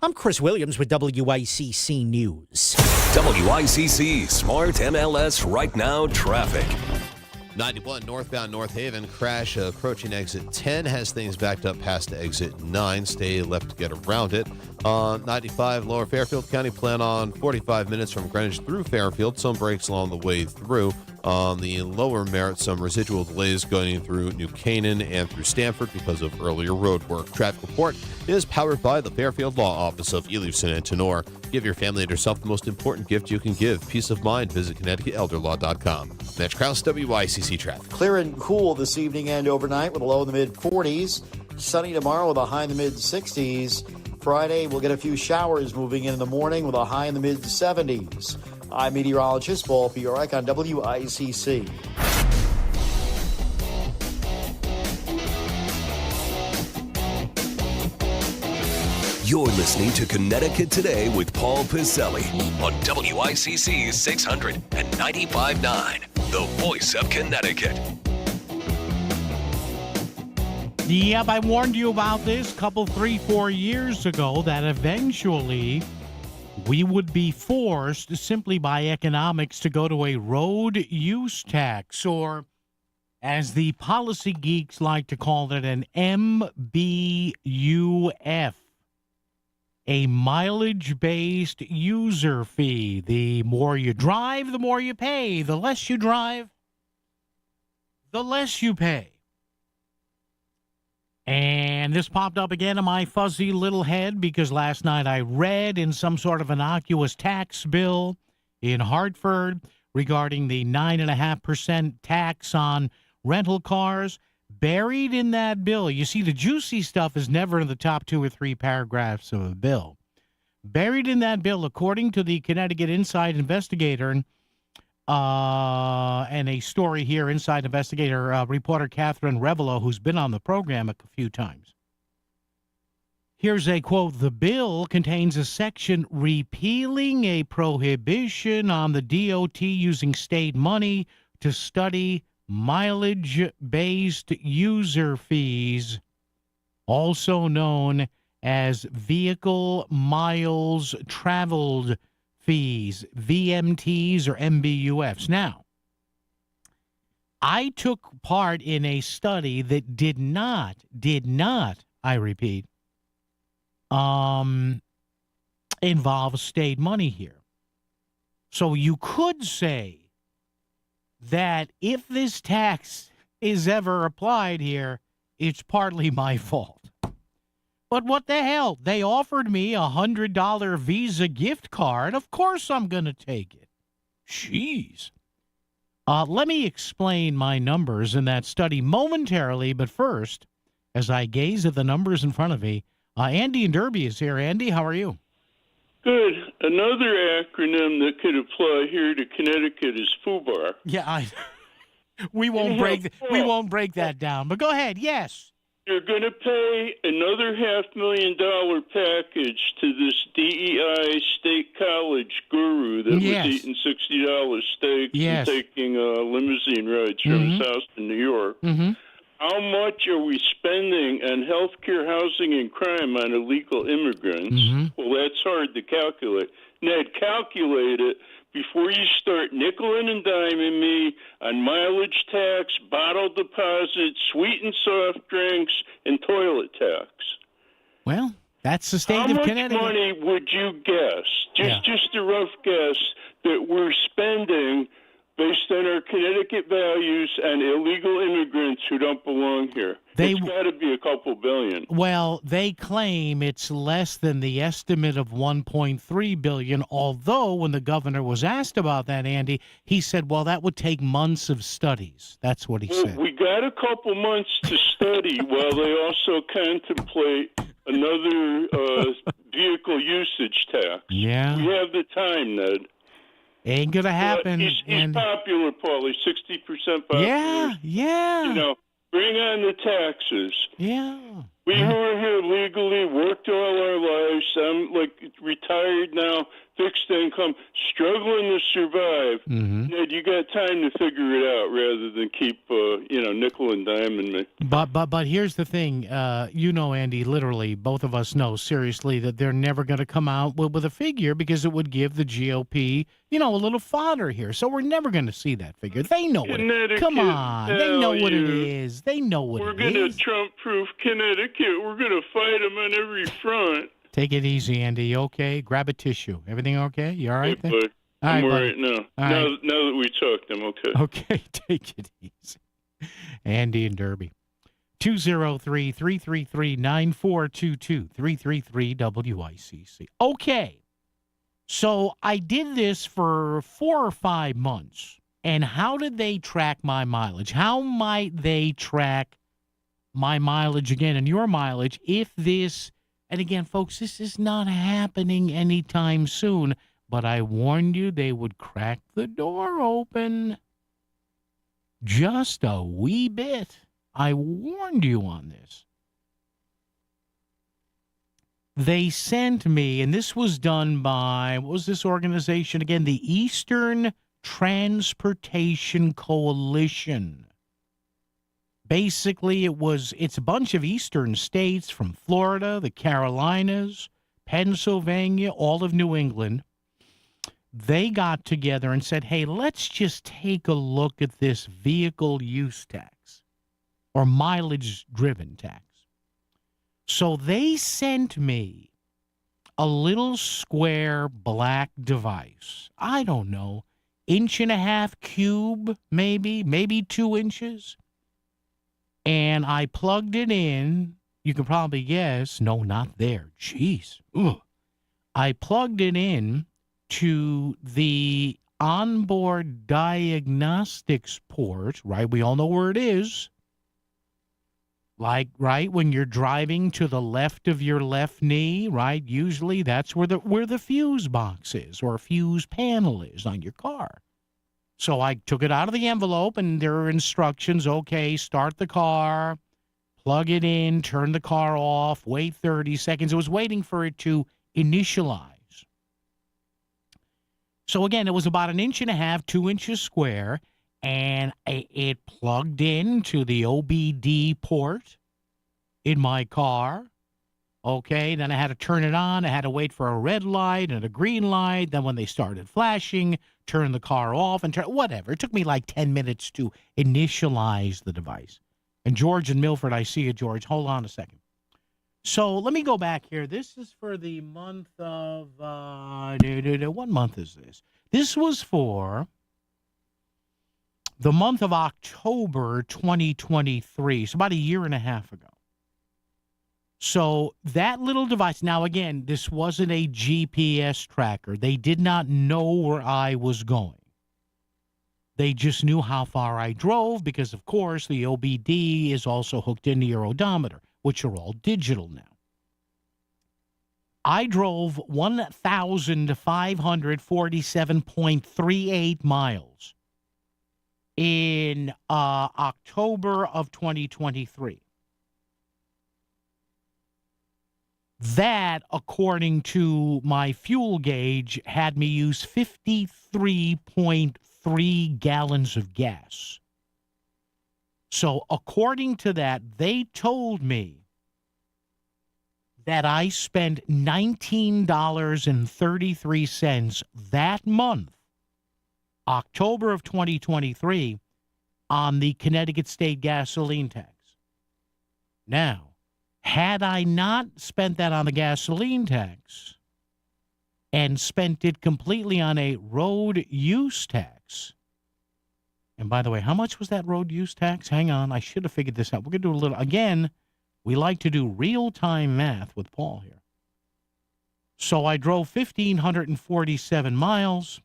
I'm Chris Williams with WICC News.
WICC Smart MLS Right Now Traffic.
91 northbound North Haven, crash approaching exit 10 has things backed up past exit 9. Stay left to get around it. 95 lower Fairfield County, plan on 45 minutes from Greenwich through Fairfield. Some breaks along the way through. On the lower Merritt, some residual delays going through New Canaan and through Stamford because of earlier road work. Traffic report is powered by the Fairfield Law Office of Elewson and Tenor. Give your family and yourself the most important gift you can give, peace of mind. Visit ConnecticutElderLaw.com. Mitch Krause, WICC Traffic.
Clear and cool this evening and overnight with a low in the mid-40s. Sunny tomorrow with a high in the mid-60s. Friday, we'll get a few showers moving in the morning with a high in the mid-70s. I'm meteorologist Paul Fiorek on WICC.
You're listening to Connecticut Today with Paul Piselli on WICC 600 and 95.9, the voice of Connecticut.
Yep, I warned you about this 3-4 years ago that eventually we would be forced simply by economics to go to a road use tax, or as the policy geeks like to call it, an MBUF, a mileage-based user fee. The more you drive, the more you pay. The less you drive, the less you pay. And this popped up again in my fuzzy little head because last night I read in some sort of innocuous tax bill in Hartford regarding the 9.5% tax on rental cars. Buried in that bill, you see, the juicy stuff is never in the top 2 or 3 paragraphs of a bill. Buried in that bill, according to the Connecticut Inside Investigator, and a story here, Inside Investigator reporter Catherine Revelo, who's been on the program a few times. Here's a quote: "The bill contains a section repealing a prohibition on the DOT using state money to study mileage-based user fees, also known as vehicle miles traveled fees, VMTs or MBUFs." Now, I took part in a study that did not, I repeat, involve state money here. So you could say that if this tax is ever applied here, it's partly my fault. But what the hell? They offered me a $100 Visa gift card. Of course I'm going to take it. Jeez. Let me explain my numbers in that study momentarily, but first, as I gaze at the numbers in front of me, Andy in Derby is here. Andy, how are you?
Good. Another acronym that could apply here to Connecticut is FUBAR.
Yeah, we won't break that down. But go ahead. Yes.
You're going to pay another $500,000 package to this DEI state college guru that was eating $60 steaks and taking limousine rides from his house to New York.
Mm-hmm.
how much are we spending on health care, housing, and crime on illegal immigrants? Well, that's hard to calculate. Ned, calculate it before you start nickel and diming me on mileage tax, bottle deposits, sweet and soft drinks, and toilet tax.
Well, that's the state of Connecticut.
How much money would you guess, just a rough guess, that we're spending based on our Connecticut values and illegal immigrants who don't belong here? It's got to be a couple billion.
Well, they claim it's less than the estimate of $1.3 billion, although when the governor was asked about that, Andy, he said, well, that would take months of studies. That's what he said.
We got a couple months to study while they also contemplate another vehicle usage tax.
Yeah.
We have the time, Ned.
Ain't going to happen.
He's popular, Paulie, 60% popular.
Yeah.
You know, bring on the taxes.
Yeah.
We who are here legally, worked all our lives. I'm retired now, fixed income, struggling to survive. Ned, you got time to figure it out rather than keep, nickel and diming me.
But here's the thing. Andy, literally, both of us know seriously that they're never going to come out with a figure because it would give the GOP, a little fodder here. So we're never going to see that figure. They know what it is. Come on. They know what it is. They know what it is.
We're going to Trump-proof Connecticut. We're going to fight them on every front.
Take it easy, Andy. You okay? Grab a tissue. Everything okay? You all right?
Hey, bud. I'm all right now. Now that we talked, I'm okay.
Okay, take it easy. Andy and Derby. 203-333-9422. 333-WICC. Okay. So I did this for 4 or 5 months. And how did they track my mileage? How might they track my mileage again and your mileage if this, and again, folks, this is not happening anytime soon, but I warned you they would crack the door open just a wee bit. I warned you on this. They sent me, and this was done by, what was this organization again? The Eastern Transportation Coalition. Basically, it's a bunch of eastern states from Florida, the Carolinas, Pennsylvania, all of New England. They got together and said, hey, let's just take a look at this vehicle use tax or mileage-driven tax. So they sent me a little square black device. I don't know, 1.5 cube, maybe 2 inches. And I plugged it in. You can probably guess. No, not there. Jeez. Ugh. I plugged it in to the onboard diagnostics port, right? We all know where it is. Like, right, when you're driving to the left of your left knee, right? Usually that's where the fuse box is or fuse panel is on your car. So I took it out of the envelope, and there are instructions. Okay, start the car, plug it in, turn the car off, wait 30 seconds. It was waiting for it to initialize. So, again, it was about 1.5 inches, 2 inches square, and it plugged into the OBD port in my car. Okay, then I had to turn it on. I had to wait for a red light and a green light. Then when they started flashing, turn the car off and whatever. It took me like 10 minutes to initialize the device. And George in Milford, I see you, George. Hold on a second. So let me go back here. This is for the month of, what month is this? This was for the month of October 2023, so about 1.5 years ago. So that little device, now again, this wasn't a GPS tracker. They did not know where I was going. They just knew how far I drove because, of course, the OBD is also hooked into your odometer, which are all digital now. I drove 1,547.38 miles in October of 2023. That, according to my fuel gauge, had me use 53.3 gallons of gas. So according to that, they told me that I spent $19.33 that month, October of 2023, on the Connecticut State gasoline tax. Now, had I not spent that on the gasoline tax and spent it completely on a road use tax, and by the way, how much was that road use tax? Hang on, I should have figured this out. We're going to do a little, again, we like to do real-time math with Paul here. So I drove 1,547 miles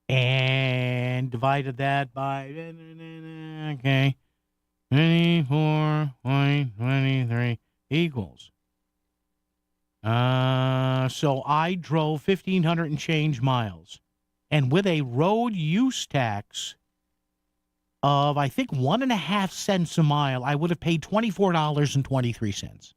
and divided that by, okay, 24.23 equals. So I drove 1,500 and change miles. And with a road use tax of, I think, 1.5 cents a mile, I would have paid $24.23.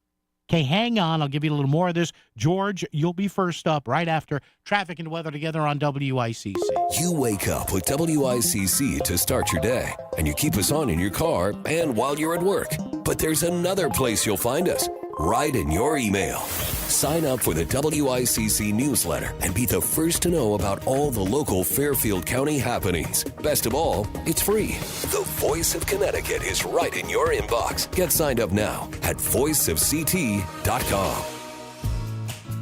Okay, hang on. I'll give you a little more of this. George, you'll be first up right after traffic and weather together on WICC.
You wake up with WICC to start your day, and you keep us on in your car and while you're at work. But there's another place you'll find us, right in your email. Sign up for the WICC newsletter and be the first to know about all the local Fairfield County happenings. Best of all, it's free. The Voice of Connecticut is right in your inbox. Get signed up now at voiceofct.com.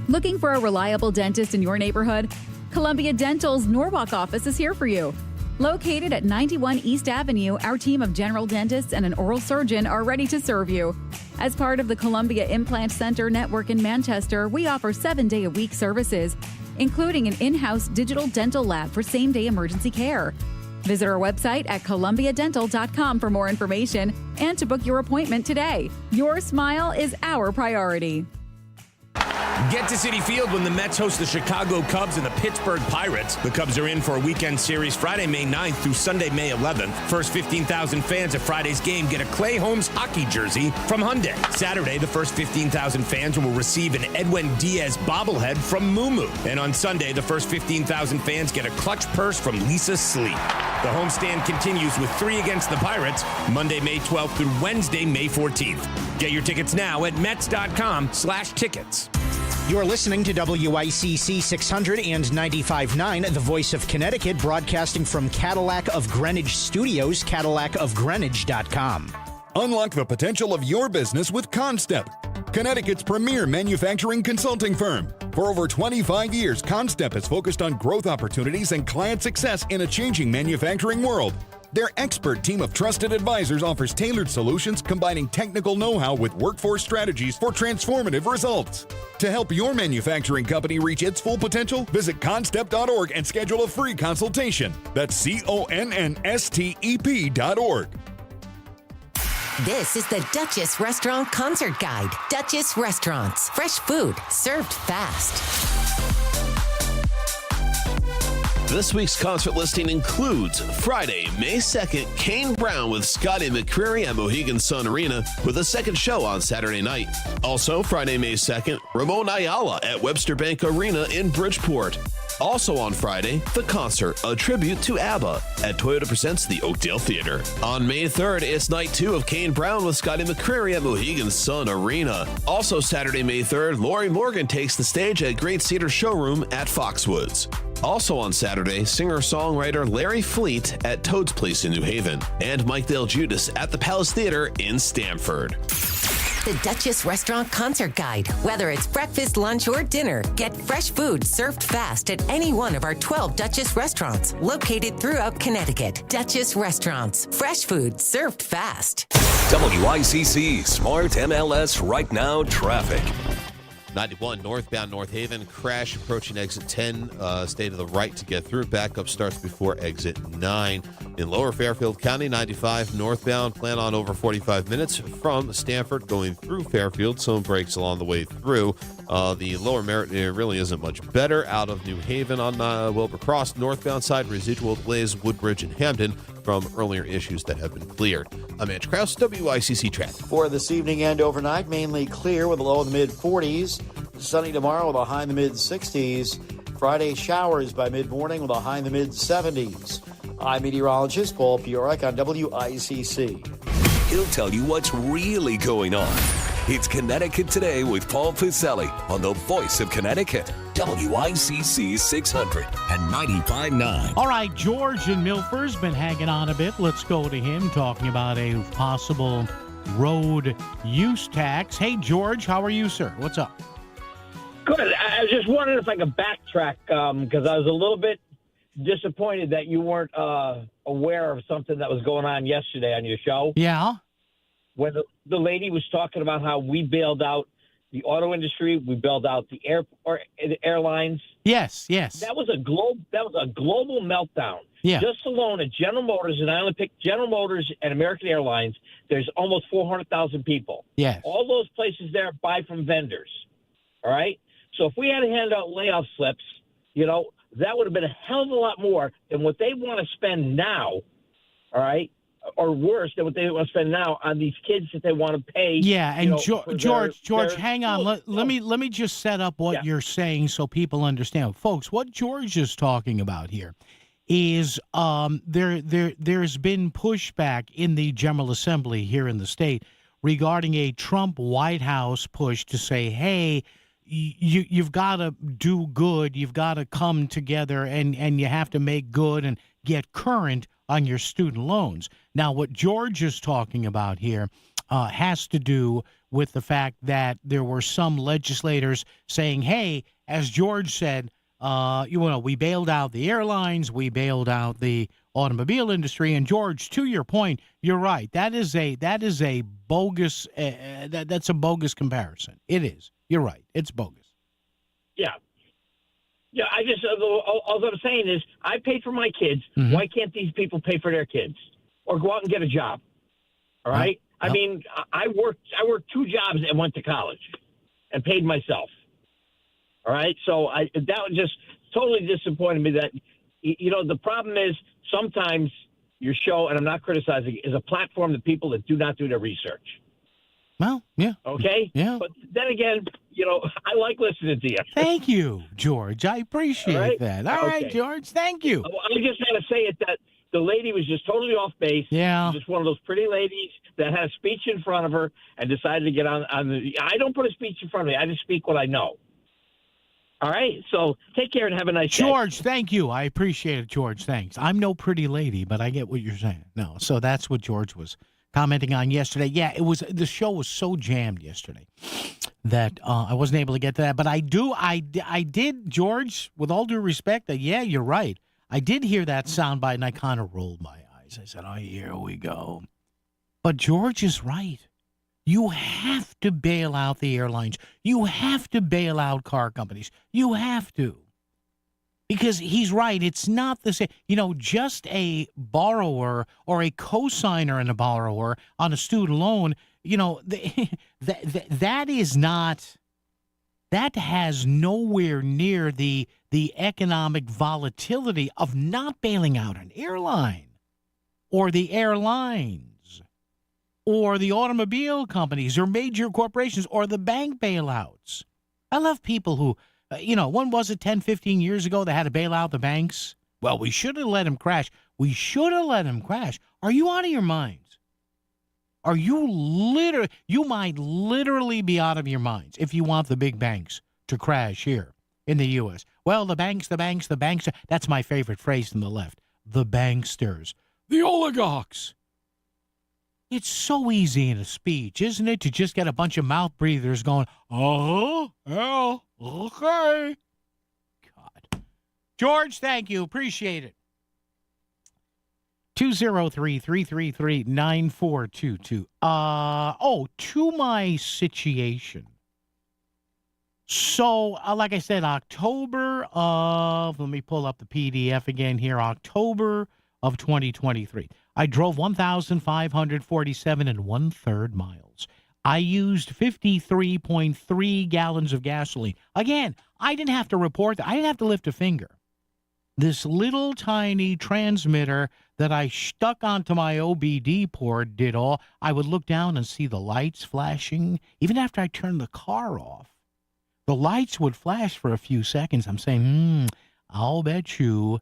Looking for a reliable dentist in your neighborhood? Columbia Dental's Norwalk office is here for you. Located at 91 East Avenue, our team of general dentists and an oral surgeon are ready to serve you. As part of the Columbia Implant Center network in Manchester, we offer 7-day-a-week services, including an in-house digital dental lab for same-day emergency care. Visit our website at columbiadental.com for more information and to book your appointment today. Your smile is our priority.
Get to Citi Field when the Mets host the Chicago Cubs and the Pittsburgh Pirates. The Cubs are in for a weekend series Friday, May 9th through Sunday, May 11th. First 15,000 fans at Friday's game get a Clay Holmes hockey jersey from Hyundai. Saturday, the first 15,000 fans will receive an Edwin Diaz bobblehead from Moo Moo. And on Sunday, the first 15,000 fans get a clutch purse from Lisa Sleep. The homestand continues with 3 against the Pirates, Monday, May 12th through Wednesday, May 14th. Get your tickets now at Mets.com/tickets.
You're listening to WICC 600 and 95.9, the Voice of Connecticut, broadcasting from Cadillac of Greenwich Studios, CadillacofGreenwich.com.
Unlock the potential of your business with Constep, Connecticut's premier manufacturing consulting firm. For over 25 years, Constep has focused on growth opportunities and client success in a changing manufacturing world. Their expert team of trusted advisors offers tailored solutions combining technical know-how with workforce strategies for transformative results. To help your manufacturing company reach its full potential, visit constep.org and schedule a free consultation. That's CONNSTEP.org.
This is the Duchess Restaurant Concert Guide. Duchess Restaurants. Fresh food served fast.
This week's concert listing includes Friday, May 2nd, Kane Brown with Scotty McCreery at Mohegan Sun Arena with a second show on Saturday night. Also, Friday, May 2nd, Ramon Ayala at Webster Bank Arena in Bridgeport. Also on Friday, The Concert, a tribute to ABBA at Toyota Presents the Oakdale Theater. On May 3rd, it's night 2 of Kane Brown with Scotty McCreery at Mohegan Sun Arena. Also Saturday, May 3rd, Lori Morgan takes the stage at Great Cedar Showroom at Foxwoods. Also on Saturday, singer-songwriter Larry Fleet at Toad's Place in New Haven, and Mike Dale Judas at the Palace Theater in Stamford.
The Duchess Restaurant Concert Guide. Whether it's breakfast, lunch, or dinner, get fresh food served fast at any one of our 12 Duchess restaurants located throughout Connecticut. Duchess Restaurants. Fresh food served fast.
WICC Smart MLS Right Now Traffic.
91 northbound North Haven, crash approaching exit 10, stay to the right to get through. Backup starts before exit 9. In lower Fairfield County, 95 northbound, plan on over 45 minutes from Stamford going through Fairfield. Some breaks along the way through. The lower Merritt really isn't much better. Out of New Haven on Wilbur Cross, northbound side, residual delays, Woodbridge and Hampden from earlier issues that have been cleared. I'm Mitch Krause, WICC Traffic.
For this evening and overnight, mainly clear with a low in the mid-40s. Sunny tomorrow with a high in the mid-60s. Friday showers by mid-morning with a high in the mid-70s. I'm meteorologist Paul Piorek on WICC.
He'll tell you what's really going on. It's Connecticut Today with Paul Piselli on the Voice of Connecticut, WICC 600 and 95.9.
All right, George in Milford's been hanging on a bit. Let's go to him talking about a possible road use tax. Hey, George, how are you, sir? What's up?
Good. I was just wondering if I could backtrack because I was a little bit disappointed that you weren't aware of something that was going on yesterday on your show.
Yeah.
When the lady was talking about how we bailed out the auto industry, we bailed out the airlines.
Yes.
That was a global meltdown.
Yeah.
Just alone at General Motors, and I only picked General Motors and American Airlines, there's almost 400,000 people.
Yes.
All those places there buy from vendors. All right? So if we had to hand out layoff slips, that would have been a hell of a lot more than what they want to spend now, all right? Or worse than what they want to spend now on these kids that they want to pay.
Yeah, and George,
their
hang on. Let me just set up what you're saying so people understand. Folks, what George is talking about here is there's been pushback in the General Assembly here in the state regarding a Trump White House push to say, hey, you've got to do good, you've got to come together, and you have to make good and get current on your student loans. Now, what George is talking about here has to do with the fact that there were some legislators saying, hey, as George said, we bailed out the airlines, we bailed out the automobile industry. And George, to your point, you're right. That is a bogus. That's a bogus comparison. It is. You're right. It's bogus.
Yeah. Yeah. All I'm saying is, I paid for my kids.
Mm-hmm.
Why can't these people pay for their kids or go out and get a job? All right. I mean, I worked 2 jobs and went to college and paid myself. All right. So that was just totally disappointed me that, the problem is sometimes your show, and I'm not criticizing, is a platform to people that do not do their research.
Well, yeah.
Okay?
Yeah.
But then again, I like listening to you.
Thank you, George. I appreciate that. All right,
Okay.
George. Thank you.
I just got to say it that the lady was just totally off base.
Yeah.
Just one of those pretty ladies that had a speech in front of her and decided to get on the. I don't put a speech in front of me. I just speak what I know. All right. So take care and have a nice day.
George, thank you. I appreciate it, George. Thanks. I'm no pretty lady, but I get what you're saying. No. So that's what George was commenting on yesterday. Yeah, the show was so jammed yesterday that I wasn't able to get to that. But I did, George, with all due respect, yeah, you're right. I did hear that soundbite, and I kind of rolled my eyes. I said, oh, here we go. But George is right. You have to bail out the airlines. You have to bail out car companies. You have to. Because he's right. It's not the same. Just a borrower or a cosigner and a borrower on a student loan, that is not, that has nowhere near the economic volatility of not bailing out an airline or the airlines or the automobile companies or major corporations or the bank bailouts. I love people who, when was it 10, 15 years ago they had to bail out the banks? Well, we should have let them crash. We should have let them crash. Are you out of your minds? Are you you might literally be out of your minds if you want the big banks to crash here in the U.S. Well, the banks, that's my favorite phrase from the left. The banksters, the oligarchs. It's so easy in a speech, isn't it, to just get a bunch of mouth breathers going, oh, well, okay. God. George, thank you. Appreciate it. 203-333-9422. To my situation. So, like I said, October of, let me pull up the PDF again here, October of 2023. I drove 1,547 1/3 miles. I used 53.3 gallons of gasoline. Again, I didn't have to report that. I didn't have to lift a finger. This little tiny transmitter that I stuck onto my OBD port did all. I would look down and see the lights flashing. Even after I turned the car off, the lights would flash for a few seconds. I'm saying, I'll bet you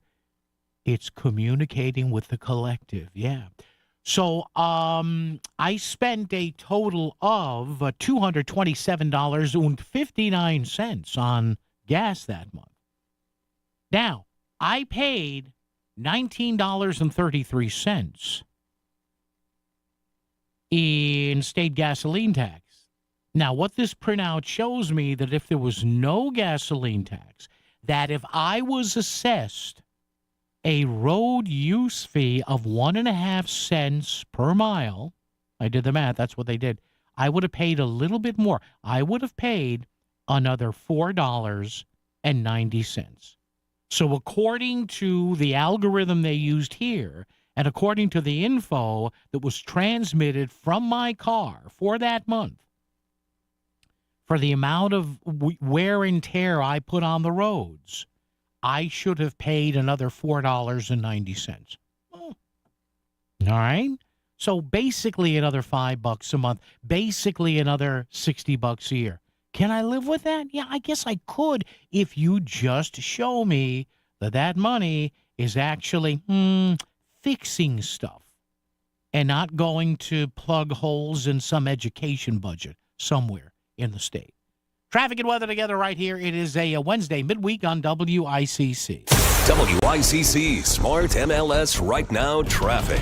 It's communicating with the collective. Yeah. So I spent a total of $227.59 on gas that month. Now, I paid $19.33 in state gasoline tax. Now, what this printout shows me that if there was no gasoline tax, that if I was assessed a road use fee of 1.5 cents per mile, I did the math, that's what they did, I would have paid a little bit more. I would have paid another $4.90. So according to the algorithm they used here, and according to the info that was transmitted from my car for that month, for the amount of wear and tear I put on the roads, I should have paid another $4.90. All right? So basically another $5 a month, basically another $60 a year. Can I live with that? Yeah, I guess I could if you just show me that that money is actually fixing stuff and not going to plug holes in some education budget somewhere in the state. Traffic and weather together right here. It is a Wednesday midweek on WICC.
WICC Smart MLS Right Now traffic.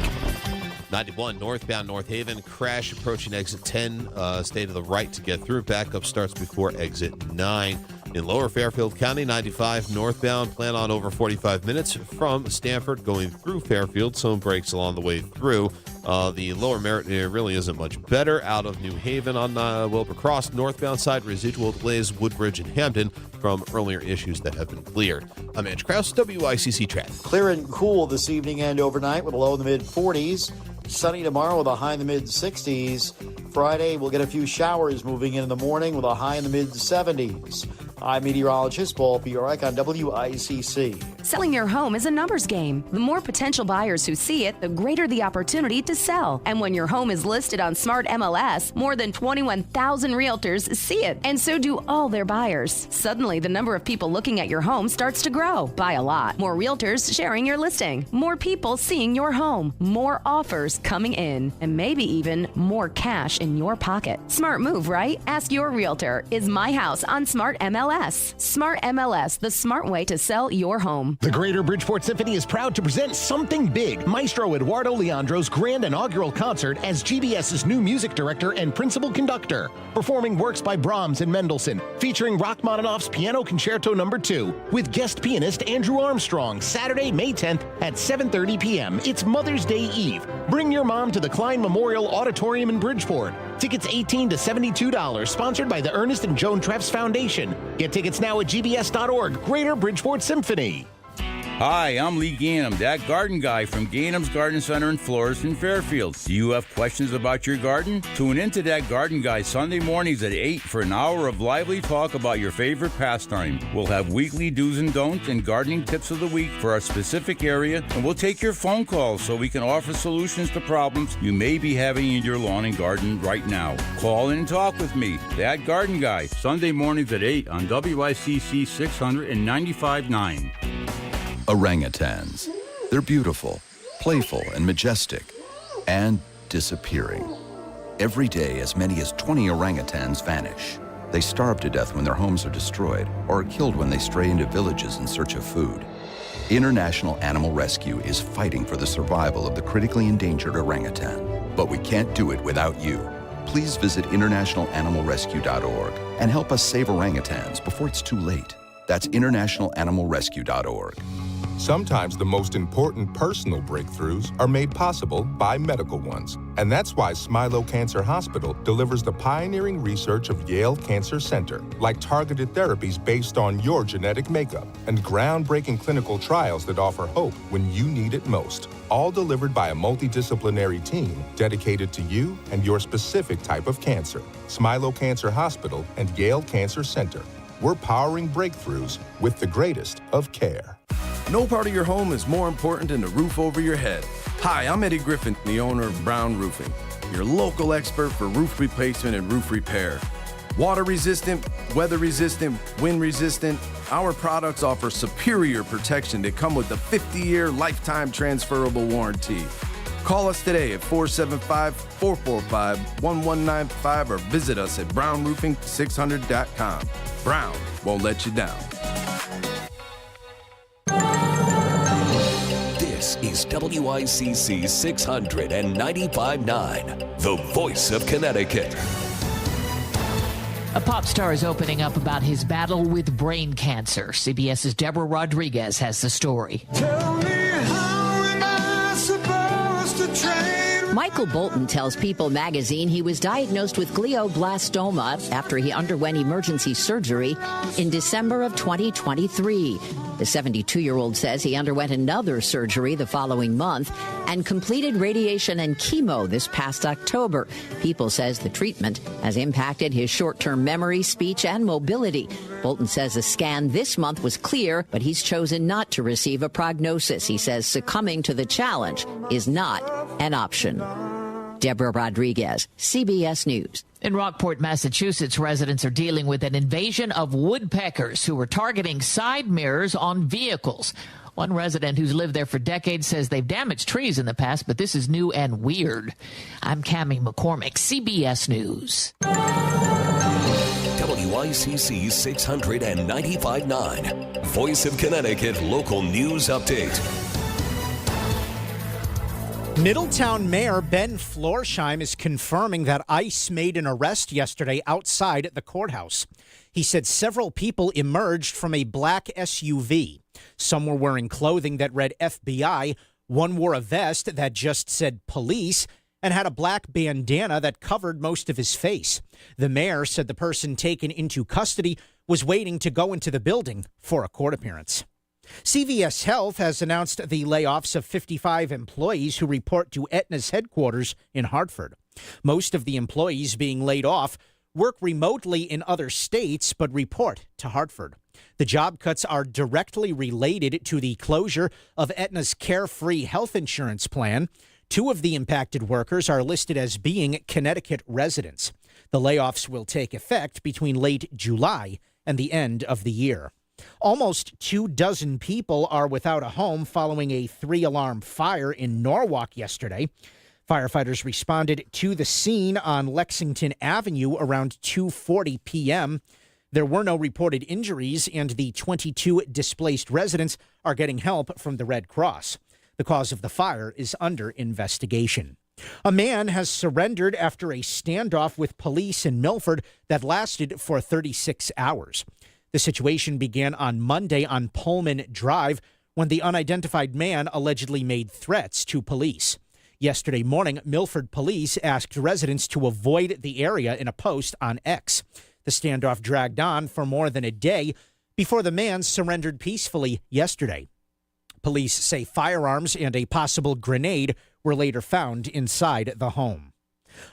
91 northbound North Haven, crash approaching exit 10, stay to the right to get through. Backup starts before exit 9. In Lower Fairfield County, 95 northbound, plan on over 45 minutes from Stanford going through Fairfield. Some breaks along the way through. The Lower Merritt really isn't much better. Out of New Haven on Wilbur Cross, northbound side, residual delays, Woodbridge and Hampton from earlier issues that have been cleared. I'm Ange Krause, WICC Traffic.
Clear and cool this evening and overnight with a low in the mid-40s. Sunny tomorrow with a high in the mid-60s. Friday, we'll get a few showers moving in the morning with a high in the mid-70s. I'm meteorologist Paul Piorek on WICC.
Selling your home is a numbers game. The more potential buyers who see it, the greater the opportunity to sell. And when your home is listed on Smart MLS, more than 21,000 realtors see it, and so do all their buyers. Suddenly, the number of people looking at your home starts to grow by a lot. More realtors sharing your listing, more people seeing your home, more offers coming in, and maybe even more cash in your pocket. Smart move, right? Ask your realtor. Is my house on Smart MLS? Smart MLS, the smart way to sell your home.
The Greater Bridgeport Symphony is proud to present something big. Maestro Eduardo Leandro's grand inaugural concert as GBS's new music director and principal conductor. Performing works by Brahms and Mendelssohn, featuring Rachmaninoff's Piano Concerto No. 2, with guest pianist Andrew Armstrong, Saturday, May 10th at 7:30 p.m. It's Mother's Day Eve. Bring your mom to the Klein Memorial Auditorium in Bridgeport. Tickets $18 to $72, sponsored by the Ernest and Joan Treffs Foundation. Get tickets now at gbs.org. Greater Bridgeport Symphony.
Hi, I'm Lee Gainham, that garden guy from Gainham's Garden Center and Florist in Fairfield. Do you have questions about your garden? Tune in to That Garden Guy Sunday mornings at 8 for an hour of lively talk about your favorite pastime. We'll have weekly do's and don'ts and gardening tips of the week for our specific area, and we'll take your phone calls so we can offer solutions to problems you may be having in your lawn and garden right now. Call in and talk with me, That Garden Guy, Sunday mornings at 8 on WICC 600 and 95.9.
Orangutans. They're beautiful, playful, and majestic, and disappearing. Every day, as many as 20 orangutans vanish. They starve to death when their homes are destroyed or are killed when they stray into villages in search of food. International Animal Rescue is fighting for the survival of the critically endangered orangutan. But we can't do it without you. Please visit internationalanimalrescue.org and help us save orangutans before it's too late. That's internationalanimalrescue.org.
Sometimes the most important personal breakthroughs are made possible by medical ones. And that's why Smilow Cancer Hospital delivers the pioneering research of Yale Cancer Center, like targeted therapies based on your genetic makeup and groundbreaking clinical trials that offer hope when you need it most. All delivered by a multidisciplinary team dedicated to you and your specific type of cancer. Smilow Cancer Hospital and Yale Cancer Center. We're powering breakthroughs with the greatest of care.
No part of your home is more important than the roof over your head. Hi, I'm Eddie Griffin, the owner of Brown Roofing, your local expert for roof replacement and roof repair. Water resistant, weather resistant, wind resistant, our products offer superior protection that come with a 50-year lifetime transferable warranty. Call us today at 475-445-1195 or visit us at brownroofing600.com. Brown won't let you down.
This is WICC 695.9, the voice of Connecticut.
A pop star is opening up about his battle with brain cancer. CBS's Deborah Rodriguez has the story.
Tell me, how am I supposed to train?
Michael Bolton tells People magazine he was diagnosed with glioblastoma after he underwent emergency surgery in December of 2023. The 72-year-old says he underwent another surgery the following month and completed radiation and chemo this past October. People says the treatment has impacted his short-term memory, speech, and mobility. Bolton says a scan this month was clear, but he's chosen not to receive a prognosis. He says succumbing to the challenge is not an option. Deborah Rodriguez, CBS News.
In Rockport, Massachusetts, residents are dealing with an invasion of woodpeckers who are targeting side mirrors on vehicles. One resident who's lived there for decades says they've damaged trees in the past, but this is new and weird. I'm Cammie McCormick, CBS News.
WICC 695.9, Voice of Connecticut Local News Update.
Middletown Mayor Ben Florsheim is confirming that ICE made an arrest yesterday outside the courthouse. He said several people emerged from a black SUV. Some were wearing clothing that read FBI. One wore a vest that just said police and had a black bandana that covered most of his face. The mayor said the person taken into custody was waiting to go into the building for a court appearance. CVS Health has announced the layoffs of 55 employees who report to Aetna's headquarters in Hartford. Most of the employees being laid off work remotely in other states but report to Hartford. The job cuts are directly related to the closure of Aetna's Carefree health insurance plan. 2 of the impacted workers are listed as being Connecticut residents. The layoffs will take effect between late July and the end of the year. Almost 24 people are without a home following a 3-alarm fire in Norwalk yesterday. Firefighters responded to the scene on Lexington Avenue around 2:40 p.m. There were no reported injuries, and the 22 displaced residents are getting help from the Red Cross. The cause of the fire is under investigation. A man has surrendered after a standoff with police in Milford that lasted for 36 hours. The situation began on Monday on Pullman Drive when the unidentified man allegedly made threats to police. Yesterday morning, Milford police asked residents to avoid the area in a post on X. The standoff dragged on for more than a day before the man surrendered peacefully yesterday. Police say firearms and a possible grenade were later found inside the home.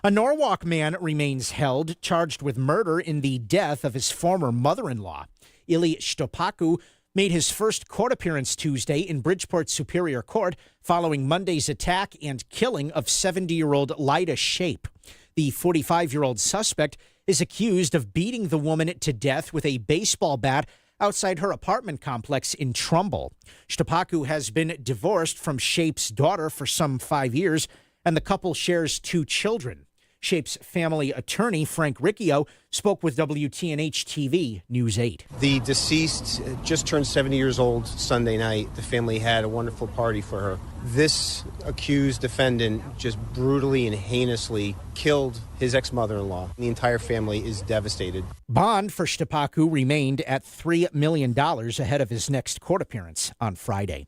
A Norwalk man remains held, charged with murder in the death of his former mother-in-law. Ili Shtopaku made his first court appearance Tuesday in Bridgeport Superior Court following Monday's attack and killing of 70-year-old Lyda Shape. The 45-year-old suspect is accused of beating the woman to death with a baseball bat outside her apartment complex in Trumbull. Shtopaku has been divorced from Shape's daughter for some 5 years, and the couple shares 2 children. Shape's family attorney, Frank Riccio, spoke with WTNH-TV News 8.
The deceased just turned 70 years old Sunday night. The family had a wonderful party for her. This accused defendant just brutally and heinously killed his ex-mother-in-law. The entire family is devastated.
Bond for Shtopaku remained at $3 million ahead of his next court appearance on Friday.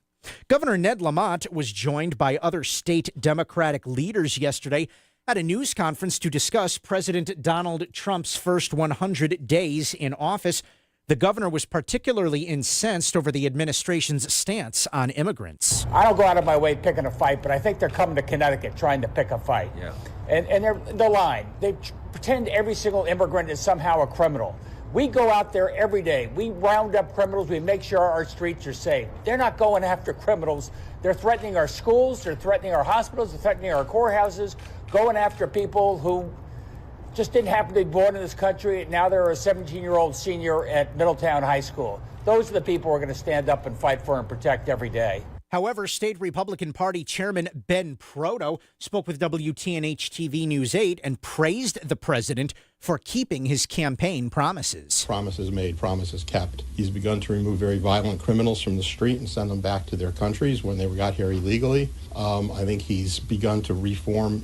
Governor Ned Lamont was joined by other state Democratic leaders yesterday at a news conference to discuss President Donald Trump's first 100 days in office. The governor was particularly incensed over the administration's stance on immigrants.
I don't go out of my way picking a fight, but I think they're coming to Connecticut trying to pick a fight. Yeah. And they're lying. They pretend every single immigrant is somehow a criminal. We go out there every day. We round up criminals. We make sure our streets are safe. They're not going after criminals. They're threatening our schools. They're threatening our hospitals. They're threatening our courthouses, going after people who just didn't happen to be born in this country. Now they're a 17-year-old senior at Middletown High School. Those are the people we're going to stand up and fight for and protect every day.
However, State Republican Party Chairman Ben Proto spoke with WTNH-TV News 8 and praised the president for keeping his campaign promises.
Promises made, promises kept. He's begun to remove very violent criminals from the street and send them back to their countries when they got here illegally. I think he's begun to reform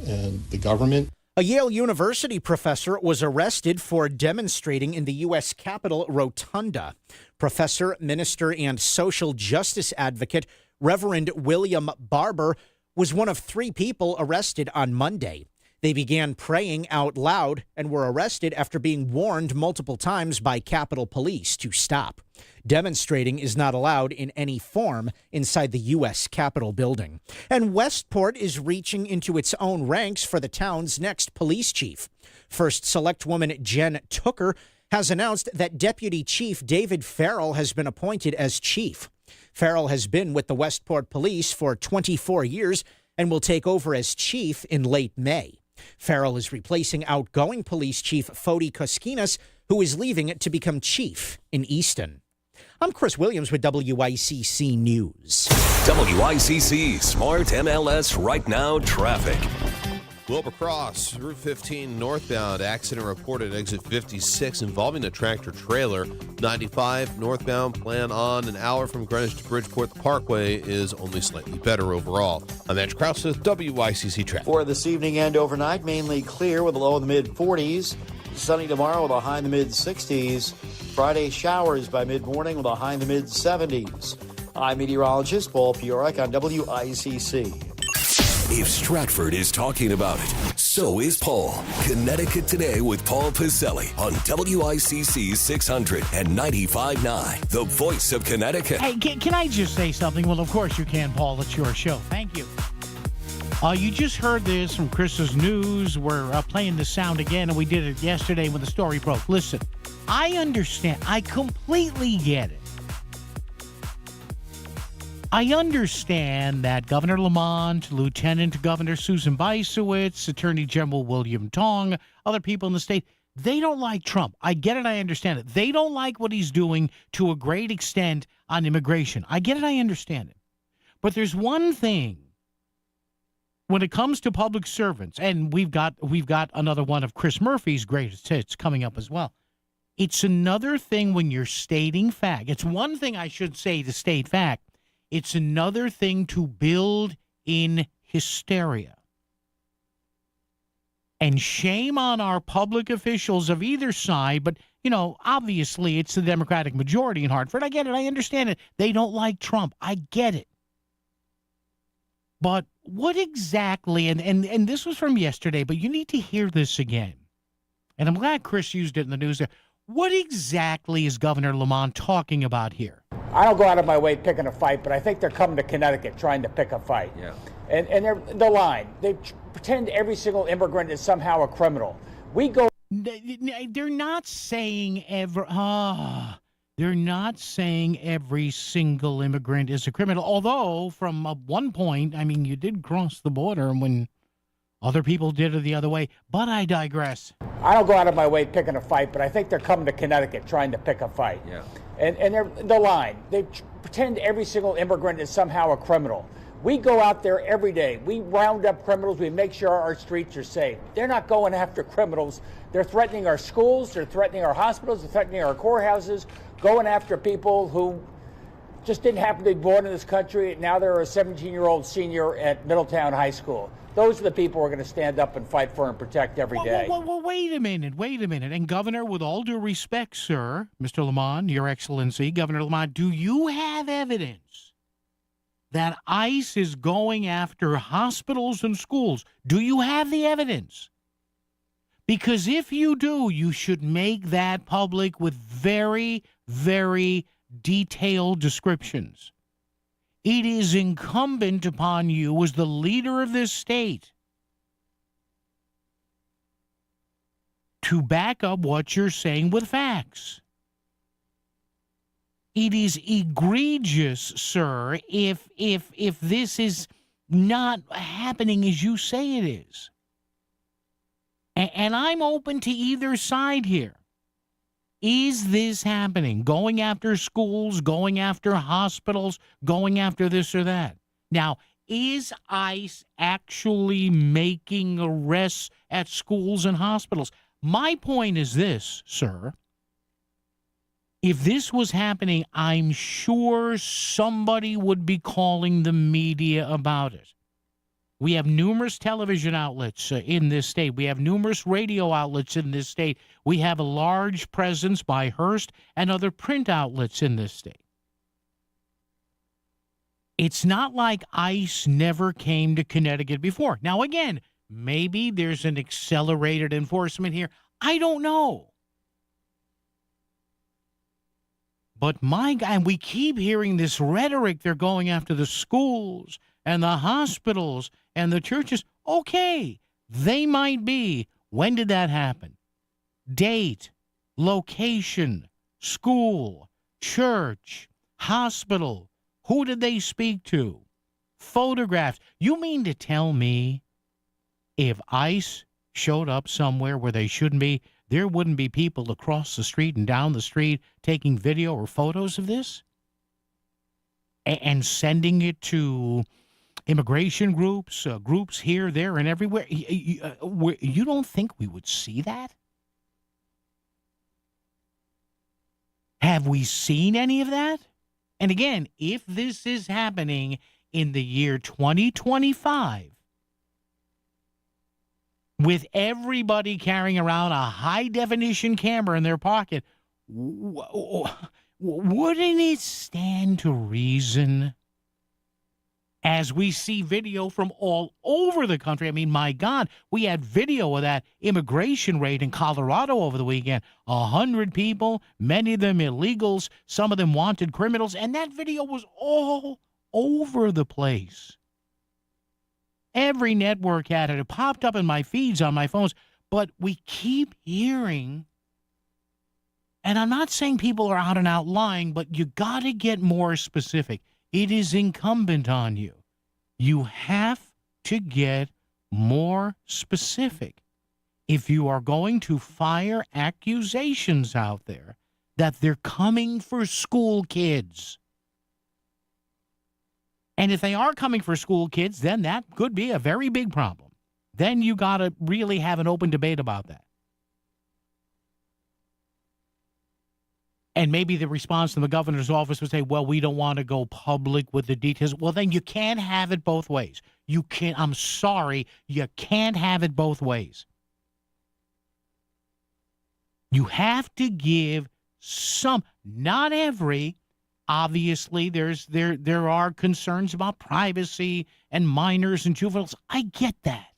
the government.
A Yale University professor was arrested for demonstrating in the U.S. Capitol Rotunda. Professor, minister, and social justice advocate Reverend William Barber was one of 3 people arrested on Monday. They began praying out loud and were arrested after being warned multiple times by Capitol Police to stop. Demonstrating is not allowed in any form inside the U.S. Capitol building. And Westport is reaching into its own ranks for the town's next police chief. First Selectwoman Jen Tooker has announced that Deputy Chief David Farrell has been appointed as chief. Farrell has been with the Westport Police for 24 years and will take over as chief in late May. Farrell is replacing outgoing police chief Fody Koskinas, who is leaving to become chief in Easton. I'm Chris Williams with WICC News.
WICC Smart MLS Right Now Traffic.
Wilbur Cross, Route 15 northbound, accident reported exit 56 involving a tractor trailer. 95 northbound, plan on an hour from Greenwich to Bridgeport. The Parkway is only slightly better overall. I'm Andrew Krause with WICC Traffic.
For this evening and overnight, mainly clear with a low in the mid-40s. Sunny tomorrow with a high in the mid-60s. Friday showers by mid-morning with a high in the mid-70s. I'm meteorologist Paul Fiorek on WICC.
If Stratford is talking about it, so is Paul. Connecticut Today with Paul Piselli on WICC 600 and 95.9, the voice of Connecticut.
Hey, can I just say something? Well, of course you can, Paul. It's your show. Thank you. You just heard this from Chris's News. We're playing the sound again, and we did it yesterday when the story broke. Listen, I understand. I completely get it. I understand that Governor Lamont, Lieutenant Governor Susan Bysowitz, Attorney General William Tong, other people in the state, they don't like Trump. I get it. I understand it. They don't like what he's doing to a great extent on immigration. I get it. I understand it. But there's one thing when it comes to public servants, and we've got another one of Chris Murphy's greatest hits coming up as well. It's another thing when you're stating fact. It's one thing I should say to state fact. It's another thing to build in hysteria. And shame on our public officials of either side, but, obviously it's the Democratic majority in Hartford. I get it. I understand it. They don't like Trump. I get it. But what exactly, and this was from yesterday, but you need to hear this again. And I'm glad Chris used it in the news there. What exactly is Governor Lamont talking about here?
I don't go out of my way picking a fight, but I think they're coming to Connecticut trying to pick a fight. Yeah. And they're lying. They pretend every single immigrant is somehow a criminal. We go.
They're not saying they're not saying every single immigrant is a criminal. Although from one point, you did cross the border when other people did it the other way. But I digress.
I don't go out of my way picking a fight, but I think they're coming to Connecticut trying to pick a fight. Yeah. And they're lying. They pretend every single immigrant is somehow a criminal. We go out there every day. We round up criminals. We make sure our streets are safe. They're not going after criminals. They're threatening our schools. They're threatening our hospitals. They're threatening our courthouses, going after people who just didn't happen to be born in this country. Now they're a 17-year-old senior at Middletown High School. Those are the people we're going to stand up and fight for and protect every day.
Well, wait a minute. And Governor, with all due respect, sir, Mr. Lamont, Your Excellency, Governor Lamont, do you have evidence that ICE is going after hospitals and schools? Do you have the evidence? Because if you do, you should make that public with very, very detailed descriptions. It is incumbent upon you as the leader of this state to back up what you're saying with facts. It is egregious, sir, if this is not happening as you say it is. And I'm open to either side here. Is this happening? Going after schools, going after hospitals, going after this or that? Now, is ICE actually making arrests at schools and hospitals? My point is this, sir. If this was happening, I'm sure somebody would be calling the media about it. We have numerous television outlets in this state. We have numerous radio outlets in this state. We have a large presence by Hearst and other print outlets in this state. It's not like ICE never came to Connecticut before. Now, again, maybe there's an accelerated enforcement here. I don't know. But my God, we keep hearing this rhetoric. They're going after the schools and the hospitals and the churches. Okay, they might be. When did that happen? Date, location, school, church, hospital. Who did they speak to? Photographs. You mean to tell me if ICE showed up somewhere where they shouldn't be, there wouldn't be people across the street and down the street taking video or photos of this? And sending it to immigration groups, groups here, there, and everywhere. You don't think we would see that? Have we seen any of that? And again, if this is happening in the year 2025, with everybody carrying around a high-definition camera in their pocket, wouldn't it stand to reason, as we see video from all over the country? I mean, my God, we had video of that immigration raid in Colorado over the weekend. 100 people, many of them illegals, some of them wanted criminals, and that video was all over the place. Every network had it. It popped up in my feeds on my phones, but we keep hearing, and I'm not saying people are out and out lying, but you got to get more specific. It is incumbent on you. You have to get more specific if you are going to fire accusations out there that they're coming for school kids. And if they are coming for school kids, then that could be a very big problem. Then you got to really have an open debate about that. And maybe the response from the governor's office would say, well, we don't want to go public with the details. Well, then you can't have it both ways. You can't. I'm sorry. You can't have it both ways. You have to give some, not every. Obviously, there are concerns about privacy and minors and juveniles. I get that.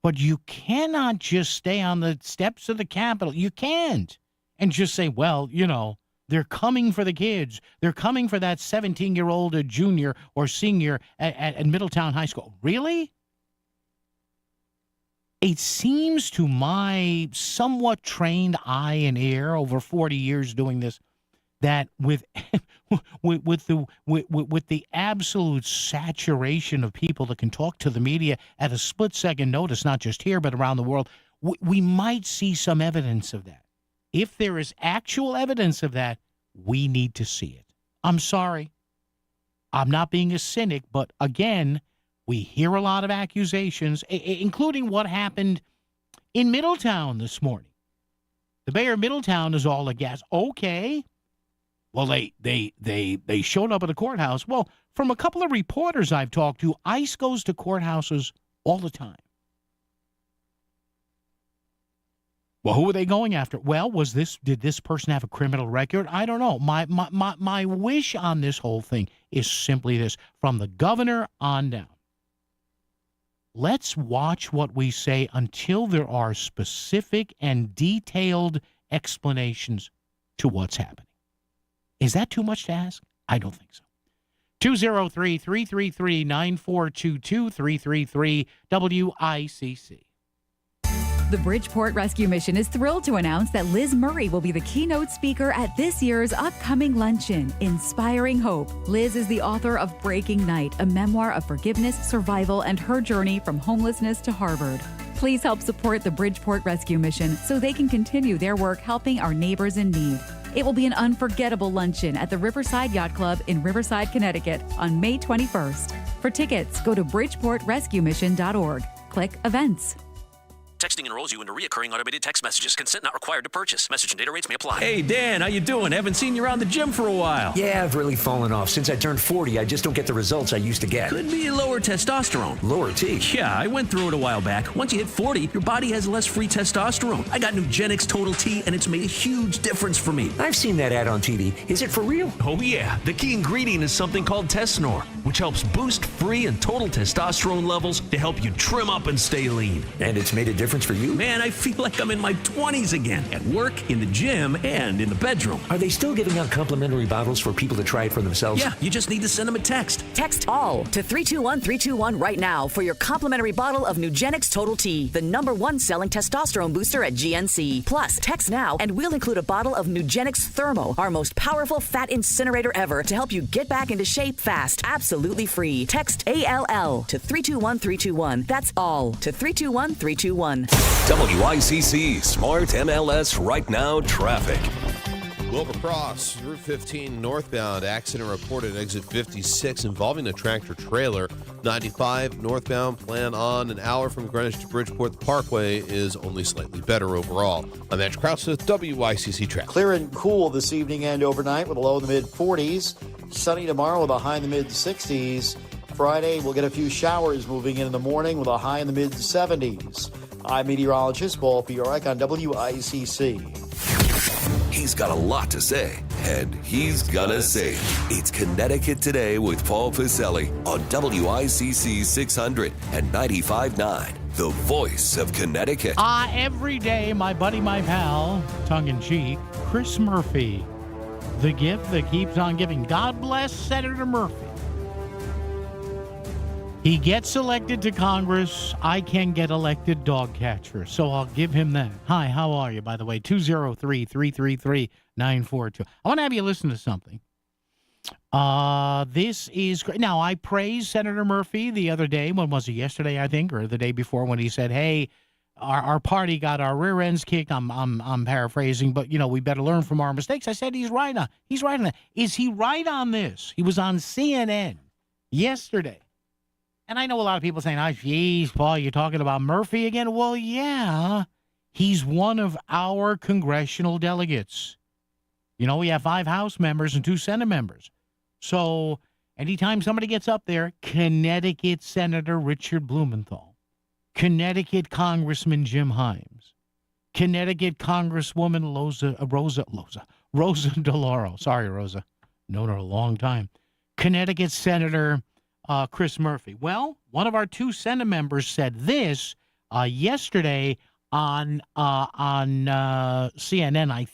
But you cannot just stay on the steps of the Capitol. You can't. And just say, well, you know, they're coming for the kids. They're coming for that 17-year-old junior or senior at Middletown High School. Really? It seems to my somewhat trained eye and ear over 40 years doing this, that with the absolute saturation of people that can talk to the media at a split-second notice, not just here but around the world, we might see some evidence of that. If there is actual evidence of that, we need to see it. I'm sorry. I'm not being a cynic, but again, we hear a lot of accusations, including what happened in Middletown this morning. The mayor of Middletown is all aghast. Okay. Well, they showed up at the courthouse. Well, from a couple of reporters I've talked to, ICE goes to courthouses all the time. Well, who are they going after? Well, did this person have a criminal record? I don't know. My wish on this whole thing is simply this: from the governor on down, let's watch what we say until there are specific and detailed explanations to what's happening. Is that too much to ask? I don't think so. 203-333-9422, 333-WICC.
The Bridgeport Rescue Mission is thrilled to announce that Liz Murray will be the keynote speaker at this year's upcoming luncheon, Inspiring Hope. Liz is the author of Breaking Night, a memoir of forgiveness, survival, and her journey from homelessness to Harvard. Please help support the Bridgeport Rescue Mission so they can continue their work helping our neighbors in need. It will be an unforgettable luncheon at the Riverside Yacht Club in Riverside, Connecticut on May 21st. For tickets, go to bridgeportrescuemission.org. Click Events.
Texting enrolls you into recurring automated text messages. Consent not required to purchase. Message and data rates may apply.
Hey, Dan, how you doing? Haven't seen you around the gym for a while.
Yeah, I've really fallen off. Since I turned 40, I just don't get the results I used to get.
Could be lower testosterone.
Lower T?
Yeah, I went through it a while back. Once you hit 40, your body has less free testosterone. I got Nugenix Total T, and it's made a huge difference for me.
I've seen that ad on TV. Is it for real?
Oh, yeah. The key ingredient is something called Tesnor, which helps boost free and total testosterone levels to help you trim up and stay lean.
And it's made a difference for you?
Man, I feel like I'm in my 20s again, at work, in the gym, and in the bedroom.
Are they still giving out complimentary bottles for people to try it for themselves?
Yeah, you just need to send them a text.
Text ALL to 321-321 right now for your complimentary bottle of Nugenix Total T, the #1 selling testosterone booster at GNC. Plus, text now and we'll include a bottle of Nugenix Thermo, our most powerful fat incinerator ever, to help you get back into shape fast. Absolutely free. Text ALL to 321-321. That's ALL to 321-321.
WICC Smart MLS Right Now traffic.
Wilbur Cross, Route 15 northbound, accident reported at exit 56 involving a tractor trailer. 95 northbound, plan on an hour from Greenwich to Bridgeport. The Parkway is only slightly better overall. I'm Andrew Krause with WICC traffic.
Clear and cool this evening and overnight with a low in the mid-40s. Sunny tomorrow with a high in the mid-60s. Friday, we'll get a few showers moving in the morning with a high in the mid-70s. I'm meteorologist Paul Fiorek on WICC.
He's got a lot to say, and he's gonna say it. It's Connecticut Today with Paul Pacelli on WICC 600 and 95.9, the voice of Connecticut.
Every day, my buddy, my pal, tongue-in-cheek, Chris Murphy, the gift that keeps on giving. God bless Senator Murphy. He gets elected to Congress. I can get elected dog catcher, so I'll give him that. Hi, how are you, by the way? 203-333-942. I want to have you listen to something. This is great. Now, I praised Senator Murphy the other day. When was it? Yesterday, I think, or the day before, when he said, hey, our party got our rear ends kicked. I'm paraphrasing, but, we better learn from our mistakes. I said he's right on that. Is he right on this? He was on CNN yesterday. And I know a lot of people saying, geez, Paul, you're talking about Murphy again? Well, yeah, he's one of our congressional delegates. We have 5 House members and 2 Senate members. So anytime somebody gets up there, Connecticut Senator Richard Blumenthal, Connecticut Congressman Jim Himes, Connecticut Congresswoman Rosa DeLauro. Sorry, Rosa. Known her a long time. Connecticut Senator Chris Murphy. Well, one of our 2 Senate members said this yesterday on CNN. I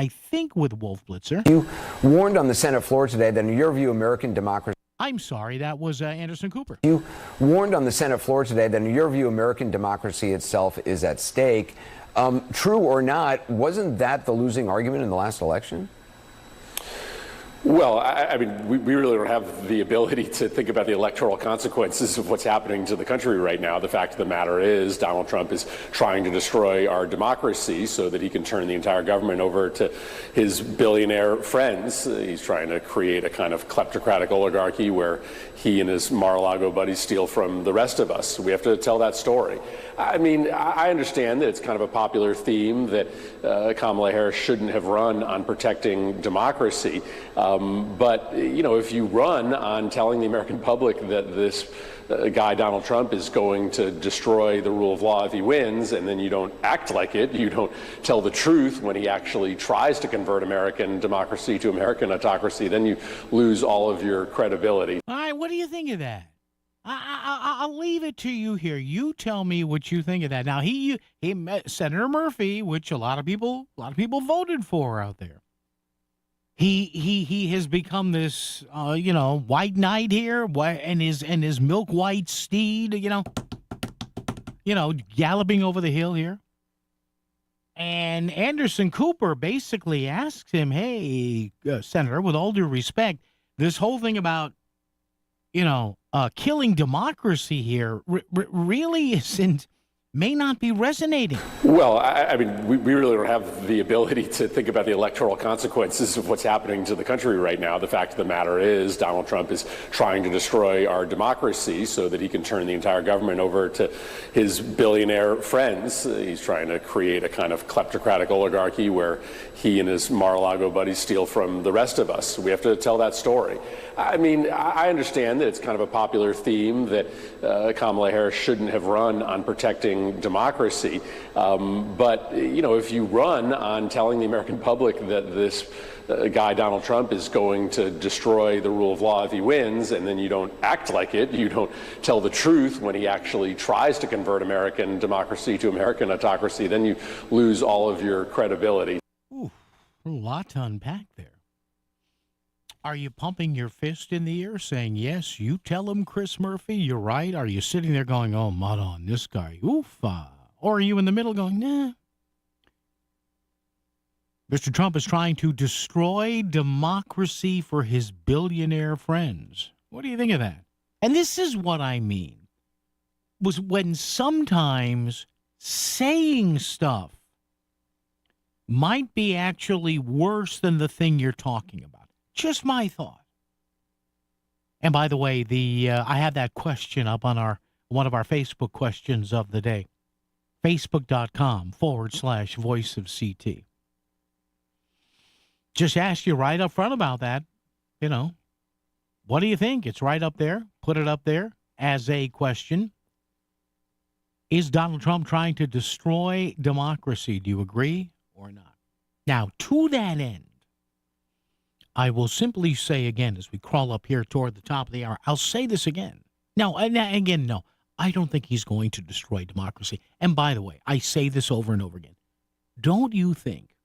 think with Wolf Blitzer.
You warned on the Senate floor today that, in your view, American democracy.
I'm sorry, that was Anderson Cooper.
You warned on the Senate floor today that, in your view, American democracy itself is at stake. True or not, wasn't that the losing argument in the last election?
Well, I mean, we really don't have the ability to think about the electoral consequences of what's happening to the country right now. The fact of the matter is Donald Trump is trying to destroy our democracy so that he can turn the entire government over to his billionaire friends. He's trying to create a kind of kleptocratic oligarchy where he and his Mar-a-Lago buddies steal from the rest of us. We have to tell that story. I mean, I understand that it's kind of a popular theme that Kamala Harris shouldn't have run on protecting democracy. But, if you run on telling the American public that this guy, Donald Trump, is going to destroy the rule of law if he wins, and then you don't act like it, you don't tell the truth when he actually tries to convert American democracy to American autocracy, then you lose all of your credibility.
All right, what do you think of that? I'll leave it to you here. You tell me what you think of that. Now, he met Senator Murphy, which a lot of people voted for out there. He has become this white knight here, and his milk white steed, galloping over the hill here. And Anderson Cooper basically asks him, "Hey, Senator, with all due respect, this whole thing about killing democracy here really isn't may not be resonating.
Well, I mean, we really don't have the ability to think about the electoral consequences of what's happening to the country right now. The fact of the matter is Donald Trump is trying to destroy our democracy so that he can turn the entire government over to his billionaire friends. He's trying to create a kind of kleptocratic oligarchy where he and his Mar-a-Lago buddies steal from the rest of us. We have to tell that story. I mean, I understand that it's kind of a popular theme that Kamala Harris shouldn't have run on protecting democracy. But, you know, if you run on telling the American public that this guy, Donald Trump, is going to destroy the rule of law if he wins, and then you don't act like it, you don't tell the truth when he actually tries to convert American democracy to American autocracy, then you lose all of your credibility.
Ooh, a lot to unpack there. Are you pumping your fist in the air saying, yes, you tell him, Chris Murphy, you're right? Are you sitting there going, oh, mud on this guy, oof? Or are you in the middle going, nah? Mr. Trump is trying to destroy democracy for his billionaire friends. What do you think of that? And this is what I mean, was when sometimes saying stuff might be actually worse than the thing you're talking about. Just my thought. And by the way, I have that question up on one of our Facebook questions of the day. Facebook.com/Voice of CT. Just ask you right up front about that. You know, what do you think? It's right up there. Put it up there as a question. Is Donald Trump trying to destroy democracy? Do you agree or not? Now, to that end, I will simply say again, as we crawl up here toward the top of the hour, I'll say this again. No, again, no. I don't think he's going to destroy democracy. And by the way, I say this over and over again. Don't you think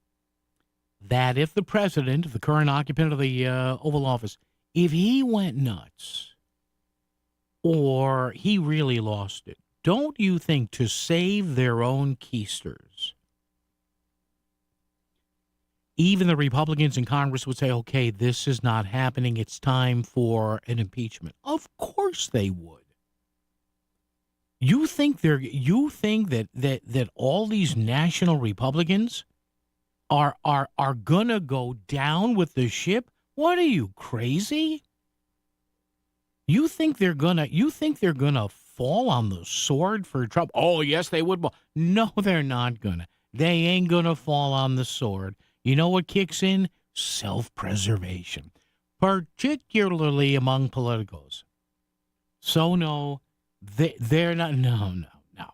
that if the president, the current occupant of the Oval Office, if he went nuts or he really lost it, don't you think to save their own keisters, even the Republicans in Congress would say, okay, this is not happening. It's time for an impeachment. Of course they would. You think that all these national Republicans are gonna go down with the ship? What are you, crazy? You think they're gonna fall on the sword for Trump? Oh, yes, they would. No, they're not gonna. They ain't gonna fall on the sword. You know what kicks in? Self-preservation, particularly among politicos. So no, they're not.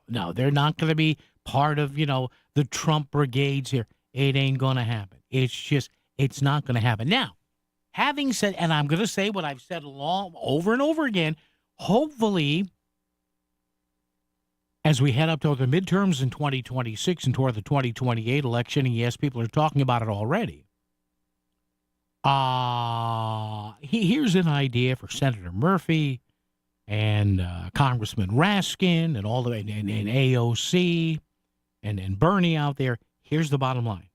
No. They're not going to be part of, the Trump brigades here. It ain't going to happen. It's not going to happen. Now, having said, and I'm going to say what I've said over and over again, hopefully, as we head up toward the midterms in 2026 and toward the 2028 election, and yes, people are talking about it already. Here's an idea for Senator Murphy and Congressman Raskin and all the and AOC and Bernie out there. Here's the bottom line.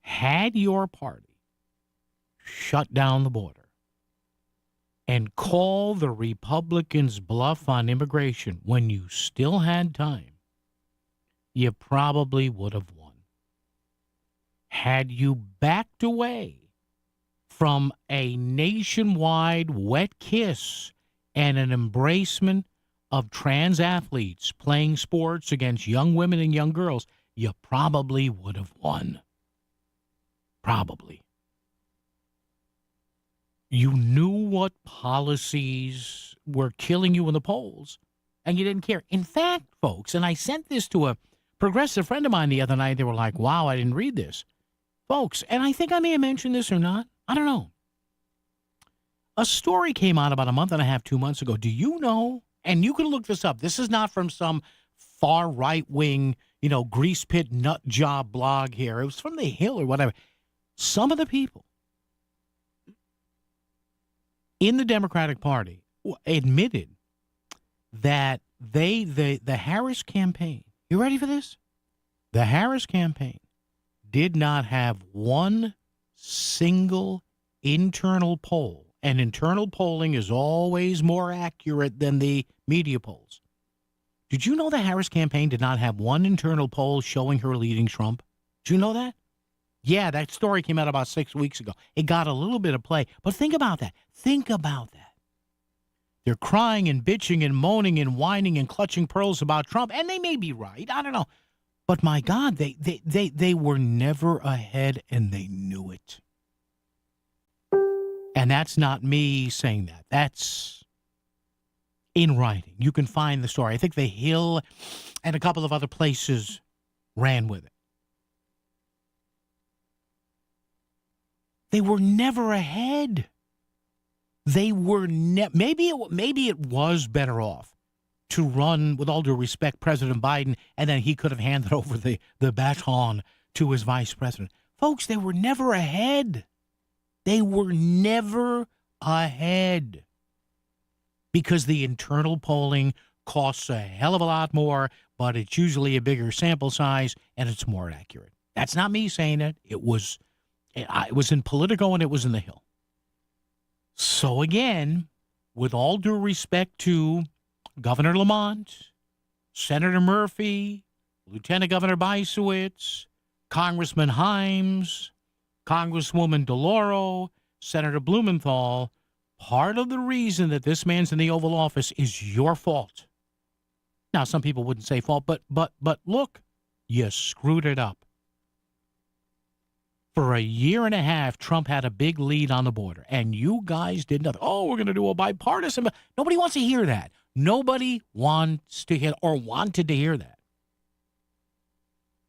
Had your party shut down the border and call the Republicans' bluff on immigration when you still had time, you probably would have won. Had you backed away from a nationwide wet kiss and an embracement of trans athletes playing sports against young women and young girls, you probably would have won. Probably. You knew what policies were killing you in the polls, and you didn't care. In fact, folks, and I sent this to a progressive friend of mine the other night. They were like, wow, I didn't read this. Folks, and I think I may have mentioned this or not. I don't know. A story came out about a month and a half, 2 months ago. Do you know, and you can look this up. This is not from some far right-wing, grease pit nut job blog here. It was from The Hill or whatever. Some of the people in the Democratic Party admitted that the Harris campaign, you ready for this? The Harris campaign did not have one single internal poll, and internal polling is always more accurate than the media polls. Did you know the Harris campaign did not have one internal poll showing her leading Trump? Did you know that? Yeah, that story came out about 6 weeks ago. It got a little bit of play. But think about that. Think about that. They're crying and bitching and moaning and whining and clutching pearls about Trump, and they may be right. I don't know. But my God, they were never ahead, and they knew it. And that's not me saying that. That's in writing. You can find the story. I think The Hill and a couple of other places ran with it. They were never ahead. They were maybe it was better off to run, with all due respect, President Biden, and then he could have handed over the baton to his vice president. Folks, they were never ahead. They were never ahead because the internal polling costs a hell of a lot more, but it's usually a bigger sample size and it's more accurate. That's not me saying it. It was in Politico and it was in The Hill. So again, with all due respect to Governor Lamont, Senator Murphy, Lieutenant Governor Bisowitz, Congressman Himes, Congresswoman DeLauro, Senator Blumenthal, part of the reason that this man's in the Oval Office is your fault. Now, some people wouldn't say fault, but look, you screwed it up. For a year and a half, Trump had a big lead on the border, and you guys did nothing. Oh, we're going to do a bipartisan. Nobody wants to hear that. Nobody wants to hear or wanted to hear that.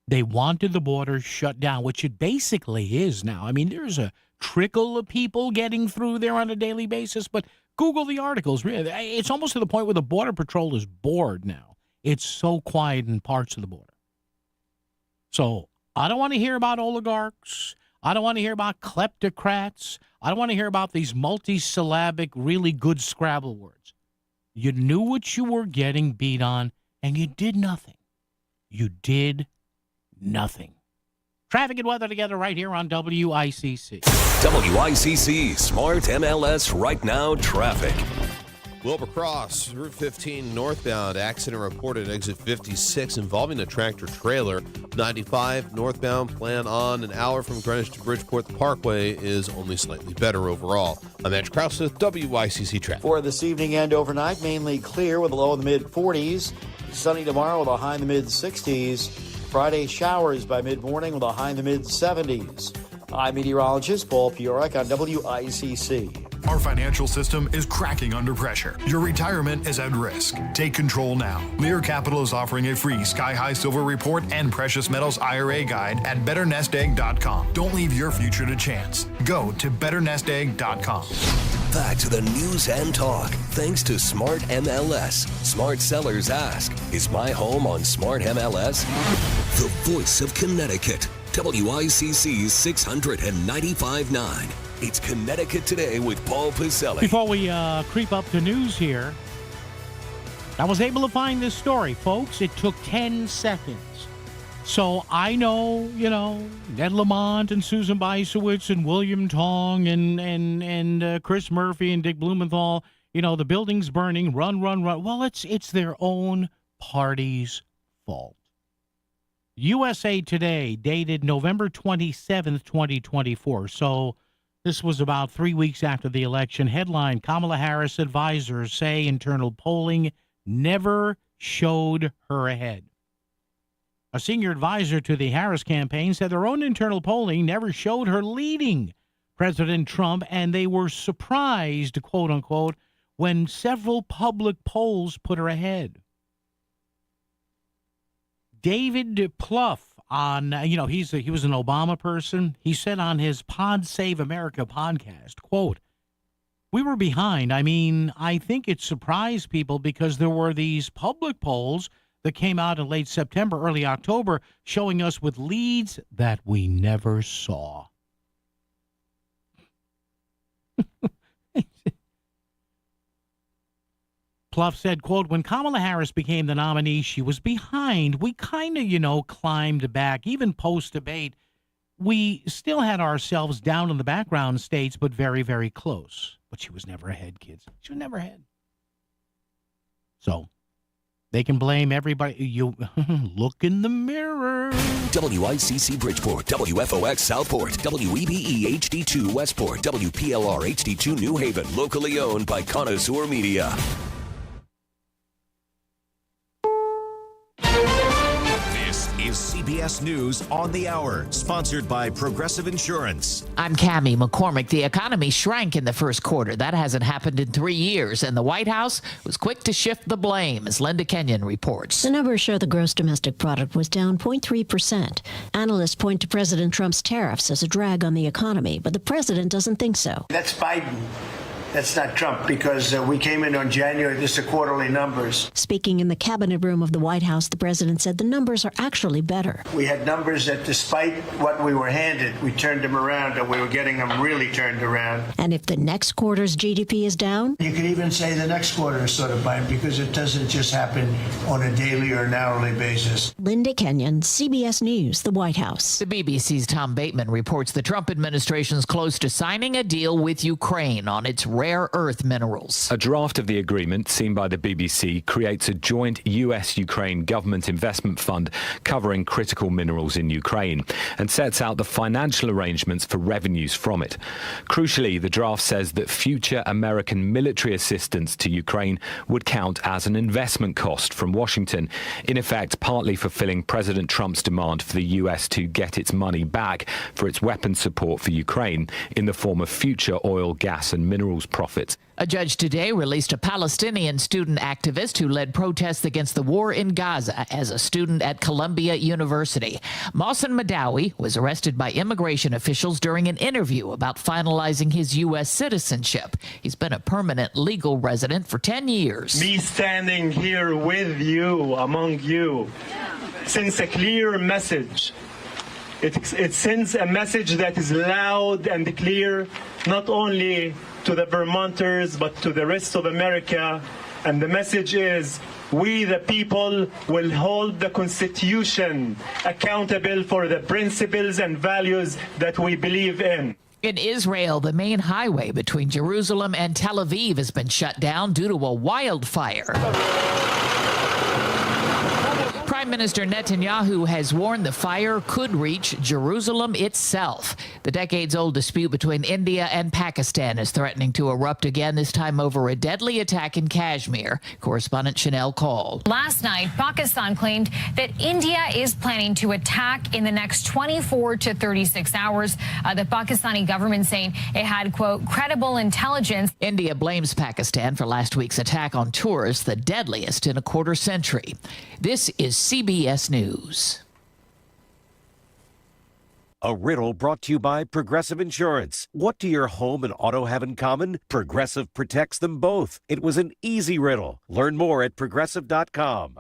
They wanted the border shut down, which it basically is now. I mean, there's a trickle of people getting through there on a daily basis, but Google the articles. It's almost to the point where the Border Patrol is bored now. It's so quiet in parts of the border. So I don't want to hear about oligarchs. I don't want to hear about kleptocrats. I don't want to hear about these multisyllabic, really good Scrabble words. You knew what you were getting beat on, and you did nothing. You did nothing. Traffic and weather together right here on WICC.
WICC Smart MLS Right Now Traffic.
Wilbur Cross, Route 15 northbound, accident reported at exit 56 involving a tractor trailer. 95 northbound, plan on an hour from Greenwich to Bridgeport. The Parkway is only slightly better overall. I'm Andrew Krause with WICC Traffic.
For this evening and overnight, mainly clear with a low in the mid-40s. Sunny tomorrow with a high in the mid-60s. Friday showers by mid-morning with a high in the mid-70s. I'm meteorologist Paul Piorek on WICC.
Our financial system is cracking under pressure. Your retirement is at risk. Take control now. Lear Capital is offering a free Sky High Silver Report and Precious Metals IRA guide at BetterNestEgg.com. Don't leave your future to chance. Go to BetterNestEgg.com.
Back to the news and talk. Thanks to Smart MLS. Smart sellers ask, is my home on Smart MLS? The voice of Connecticut. WICC 695.9. It's Connecticut Today with Paul Piselli.
Before we creep up to news here, I was able to find this story, folks. It took 10 seconds. So I know, Ned Lamont and Susan Bisowitz and William Tong and Chris Murphy and Dick Blumenthal, the building's burning, run. Well, it's their own party's fault. USA Today, dated November 27th, 2024. So this was about 3 weeks after the election. Headline, Kamala Harris advisors say internal polling never showed her ahead. A senior advisor to the Harris campaign said their own internal polling never showed her leading President Trump, and they were surprised, quote unquote, when several public polls put her ahead. David Plouffe, he was an Obama person. He said on his Pod Save America podcast, quote, we were behind. I think it surprised people because there were these public polls that came out in late September, early October, showing us with leads that we never saw. Plouffe said, quote, when Kamala Harris became the nominee, she was behind. We kind of, climbed back. Even post-debate, we still had ourselves down in the background states, but very, very close. But she was never ahead, kids. She was never ahead. So They can blame everybody. You look in the mirror.
WICC Bridgeport, WFOX Southport, WEBE HD2 Westport, WPLR HD2 New Haven, locally owned by Connoisseur Media.
This is CBS News on the Hour, sponsored by Progressive Insurance.
I'm Cammie McCormick. The economy shrank in the first quarter. That hasn't happened in 3 years, and the White House was quick to shift the blame, as Linda Kenyon reports.
The numbers show the gross domestic product was down 0.3%. Analysts point to President Trump's tariffs as a drag on the economy, but the president doesn't think so.
That's Biden. That's not Trump, because we came in on January, this is the quarterly numbers.
Speaking in the cabinet room of the White House, the president said the numbers are actually better.
We had numbers that, despite what we were handed, we turned them around, and we were getting them really turned around.
And if the next quarter's GDP is down?
You could even say the next quarter is sort of Biden, because it doesn't just happen on a daily or an hourly basis.
Linda Kenyon, CBS News, the White House.
The BBC's Tom Bateman reports the Trump administration's close to signing a deal with Ukraine on its rare earth minerals.
A draft of the agreement, seen by the BBC, creates a joint US-Ukraine government investment fund covering critical minerals in Ukraine and sets out the financial arrangements for revenues from it. Crucially, the draft says that future American military assistance to Ukraine would count as an investment cost from Washington, in effect partly fulfilling President Trump's demand for the US to get its money back for its weapons support for Ukraine in the form of future oil, gas and minerals profits.
A judge today released a Palestinian student activist who led protests against the war in Gaza as a student at Columbia University. Mohsen Madawi was arrested by immigration officials during an interview about finalizing his U.S. citizenship. He's been a permanent legal resident for 10 years.
Me standing here with you, among you, sends a clear message. It sends a message that is loud and clear, not only to the Vermonters, but to the rest of America. And the message is, we the people will hold the Constitution accountable for the principles and values that we believe in.
In Israel, the main highway between Jerusalem and Tel Aviv has been shut down due to a wildfire. Prime Minister Netanyahu has warned the fire could reach Jerusalem itself. The decades-old dispute between India and Pakistan is threatening to erupt again, this time over a deadly attack in Kashmir. Correspondent Chanel Call.
Last night, Pakistan claimed that India is planning to attack in the next 24 to 36 hours. The Pakistani government saying it had, quote, credible intelligence.
India blames Pakistan for last week's attack on tourists, the deadliest in a quarter century. This is CBS News.
A riddle brought to you by Progressive Insurance. What do your home and auto have in common? Progressive protects them both. It was an easy riddle. Learn more at Progressive.com.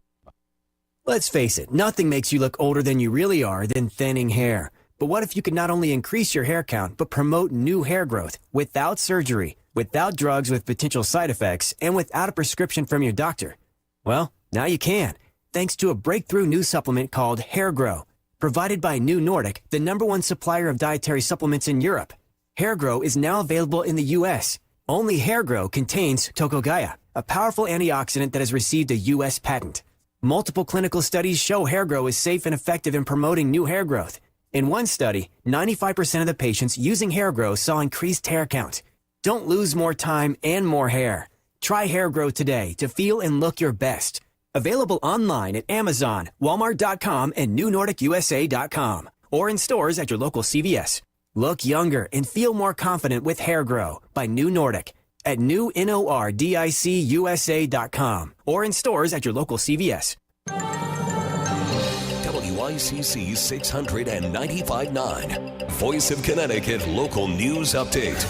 Let's face it, nothing makes you look older than you really are than thinning hair. But what if you could not only increase your hair count, but promote new hair growth without surgery, without drugs with potential side effects, and without a prescription from your doctor? Well, now you can, thanks to a breakthrough new supplement called Hair Grow, provided by New Nordic, the #1 supplier of dietary supplements in Europe. Hair Grow is now available in the U.S. Only Hair Grow contains Tocogaya, a powerful antioxidant that has received a U.S. patent. Multiple clinical studies show Hair Grow is safe and effective in promoting new hair growth. In one study, 95% of the patients using Hair Grow saw increased hair count. Don't lose more time and more hair. Try Hair Grow today to feel and look your best. Available online at Amazon, Walmart.com, and NewNordicUSA.com, or in stores at your local CVS. Look younger and feel more confident with Hair Grow by New Nordic at NewNordicUSA.com, or in stores at your local CVS.
WICC 695.9, Voice of Connecticut Local News Update.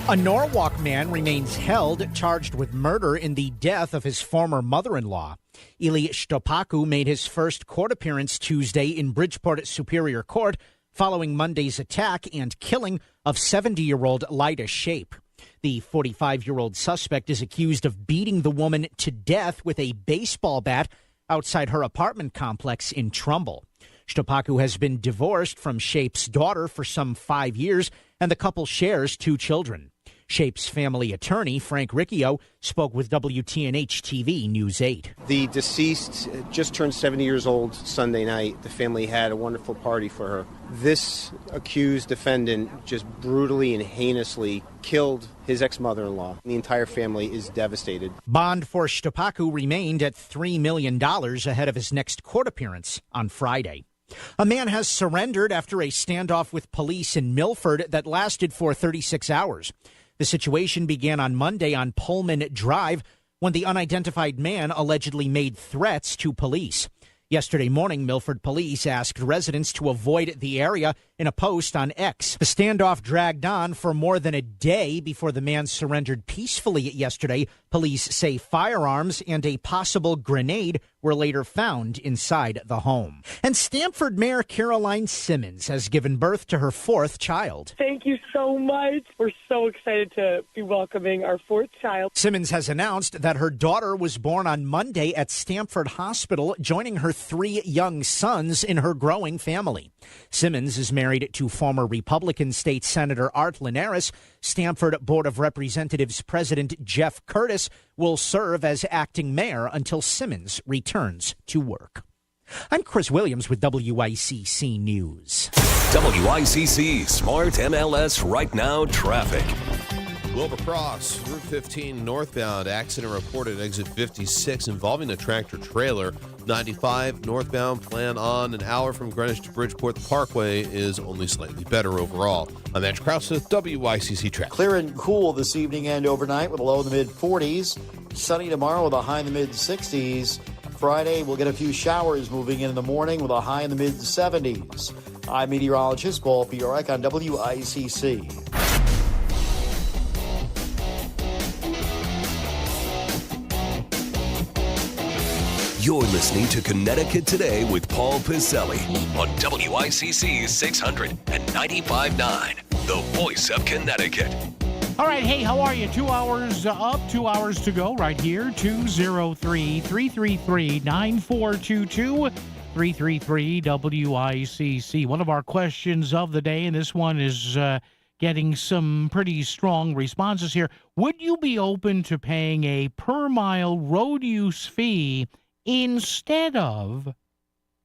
A Norwalk man remains held, charged with murder in the death of his former mother-in-law. Eli Shtopaku made his first court appearance Tuesday in Bridgeport Superior Court following Monday's attack and killing of 70-year-old Lyda Shape. The 45-year-old suspect is accused of beating the woman to death with a baseball bat outside her apartment complex in Trumbull. Shtopaku has been divorced from Shape's daughter for some 5 years, and the couple shares 2 children. Shape's family attorney, Frank Riccio, spoke with WTNH-TV News 8.
The deceased just turned 70 years old Sunday night. The family had a wonderful party for her. This accused defendant just brutally and heinously killed his ex-mother-in-law. The entire family is devastated.
Bond for Shtopaku remained at $3 million ahead of his next court appearance on Friday. A man has surrendered after a standoff with police in Milford that lasted for 36 hours. The situation began on Monday on Pullman Drive when the unidentified man allegedly made threats to police. Yesterday morning, Milford police asked residents to avoid the area in a post on X. The standoff dragged on for more than a day before the man surrendered peacefully yesterday. Police say firearms and a possible grenade were later found inside the home. And Stamford Mayor Caroline Simmons has given birth to her fourth child.
Thank you so much. We're so excited to be welcoming our fourth child.
Simmons has announced that her daughter was born on Monday at Stamford Hospital, joining her 3 young sons in her growing family. Simmons is married to former Republican State Senator Art Linares. Stamford Board of Representatives President Jeff Curtis will serve as acting mayor until Simmons returns to work. I'm Chris Williams with WICC News.
WICC Smart MLS Right Now traffic.
Wilbur Cross, Route 15 northbound, accident reported at exit 56 involving a tractor trailer. 95 northbound, plan on an hour from Greenwich to Bridgeport. The Parkway is only slightly better overall. I'm Andrew Krause with WICC traffic.
Clear and cool this evening and overnight with a low in the mid-40s. Sunny tomorrow with a high in the mid-60s. Friday, we'll get a few showers moving in the morning with a high in the mid-70s. I'm meteorologist Paul Fiorek on WICC.
You're listening to Connecticut Today with Paul Piselli on WICC 600 and 95.9, the voice of Connecticut.
All right, hey, how are you? 2 hours up, 2 hours to go right here. 203-333-9422, 333-WICC. One of our questions of the day, and this one is getting some pretty strong responses here. Would you be open to paying a per-mile road use fee instead of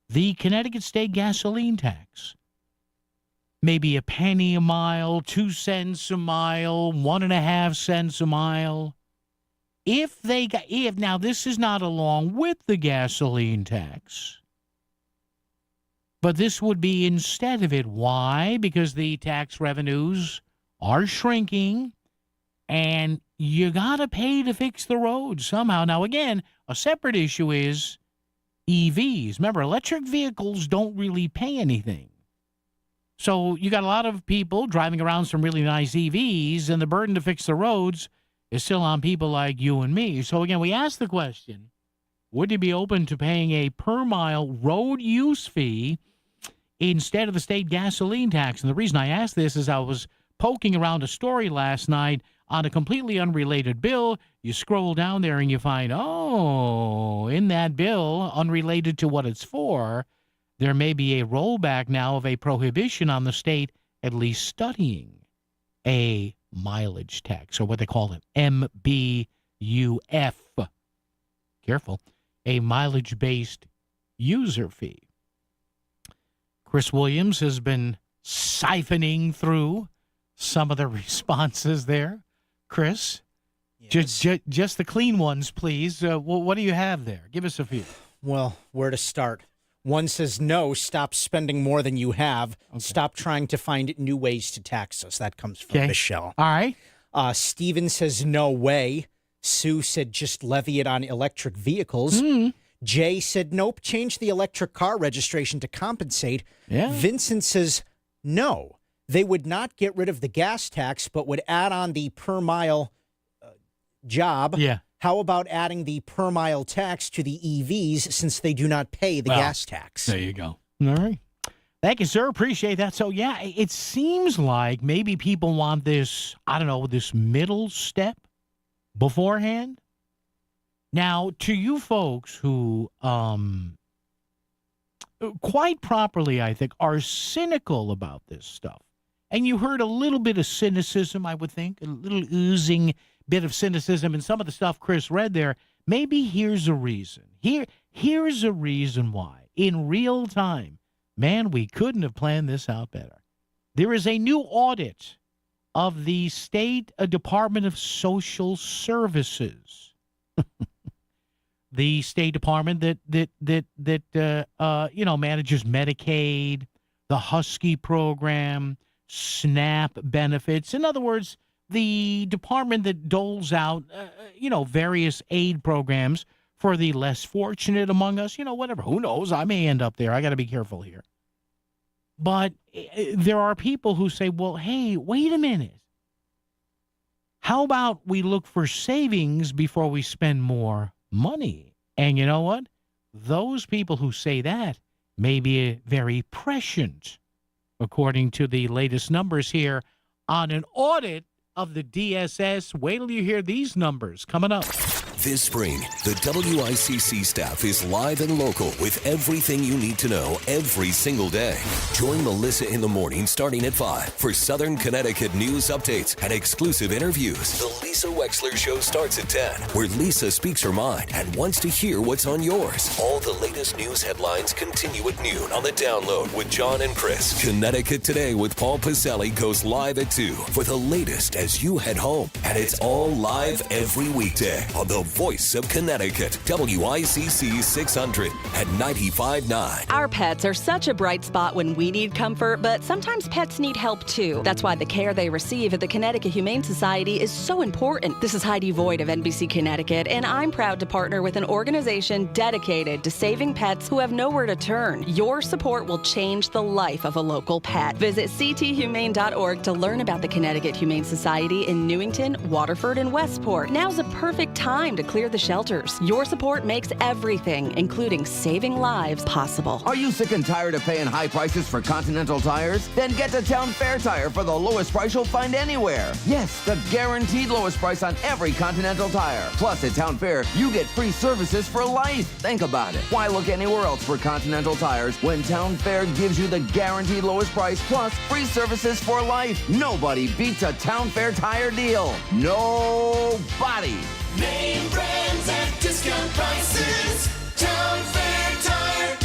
the Connecticut State gasoline tax? Maybe a penny a mile, 2 cents a mile, 1.5 cents a mile. Now this is not along with the gasoline tax, but this would be instead of it. Why? Because the tax revenues are shrinking, and you got to pay to fix the road somehow. Now, again, a separate issue is EVs. Remember, electric vehicles don't really pay anything. So you got a lot of people driving around some really nice EVs, and the burden to fix the roads is still on people like you and me. So, again, we asked the question, would you be open to paying a per-mile road use fee instead of the state gasoline tax? And the reason I asked this is I was poking around a story last night on a completely unrelated bill. You scroll down there and you find, in that bill, unrelated to what it's for, there may be a rollback now of a prohibition on the state at least studying a mileage tax, or what they call it, MBUF. Careful. A mileage-based user fee. Chris Williams has been siphoning through some of the responses there. Chris, yes. just the clean ones, please. What do you have there? Give us a few.
Well, where to start? One says, no, stop spending more than you have. Okay. Stop trying to find new ways to tax us. That comes from Michelle.
All right.
Steven says, no way. Sue said, just levy it on electric vehicles. Jay said, nope, change the electric car registration to compensate.
Yeah.
Vincent says, no. They would not get rid of the gas tax, but would add on the per-mile job.
Yeah.
How about adding the per-mile tax to the EVs since they do not pay the gas tax?
There you go. All right. Thank you, sir. Appreciate that. So, yeah, it seems like maybe people want this, this middle step beforehand. Now, to you folks who quite properly, I think, are cynical about this stuff And you heard a little bit of cynicism, I would think, a little oozing bit of cynicism in some of the stuff Chris read there. Maybe here's a reason. Here's a reason why. In real time, man, we couldn't have planned this out better. There is a new audit of the State Department of Social Services. The State Department that manages Medicaid, the Husky program, SNAP benefits. In other words, the department that doles out, various aid programs for the less fortunate among us. Whatever. Who knows? I may end up there. I got to be careful here. But there are people who say, well, hey, wait a minute. How about we look for savings before we spend more money? And you know what? Those people who say that may be very prescient, according to the latest numbers here on an audit of the DSS. Wait till you hear these numbers coming up.
This spring, the WICC staff is live and local with everything you need to know every single day. Join Melissa in the morning starting at 5 for Southern Connecticut news updates and exclusive interviews. The Lisa Wexler Show starts at 10, where Lisa speaks her mind and wants to hear what's on yours. All the latest news headlines continue at noon on the Download with John and Chris. Connecticut Today with Paul Pacelli goes live at 2 for the latest as you head home. And it's all live every weekday on the Voice of Connecticut, WICC 600 at 95.9.
Our pets are such a bright spot when we need comfort, but sometimes pets need help too. That's why the care they receive at the Connecticut Humane Society is so important. This is Heidi Voigt of NBC Connecticut, and I'm proud to partner with an organization dedicated to saving pets who have nowhere to turn. Your support will change the life of a local pet. Visit cthumane.org to learn about the Connecticut Humane Society in Newington, Waterford, and Westport. Now's a perfect time to clear the shelters. Your support makes everything, including saving lives, possible.
Are you sick and tired of paying high prices for Continental tires? Then get to Town Fair Tire for the lowest price you'll find anywhere. Yes, the guaranteed lowest price on every Continental tire. Plus, at Town Fair, you get free services for life. Think about it. Why look anywhere else for Continental tires when Town Fair gives you the guaranteed lowest price plus free services for life? Nobody beats a Town Fair tire deal. Nobody.
Name brands at discount prices. Town Fair Tire.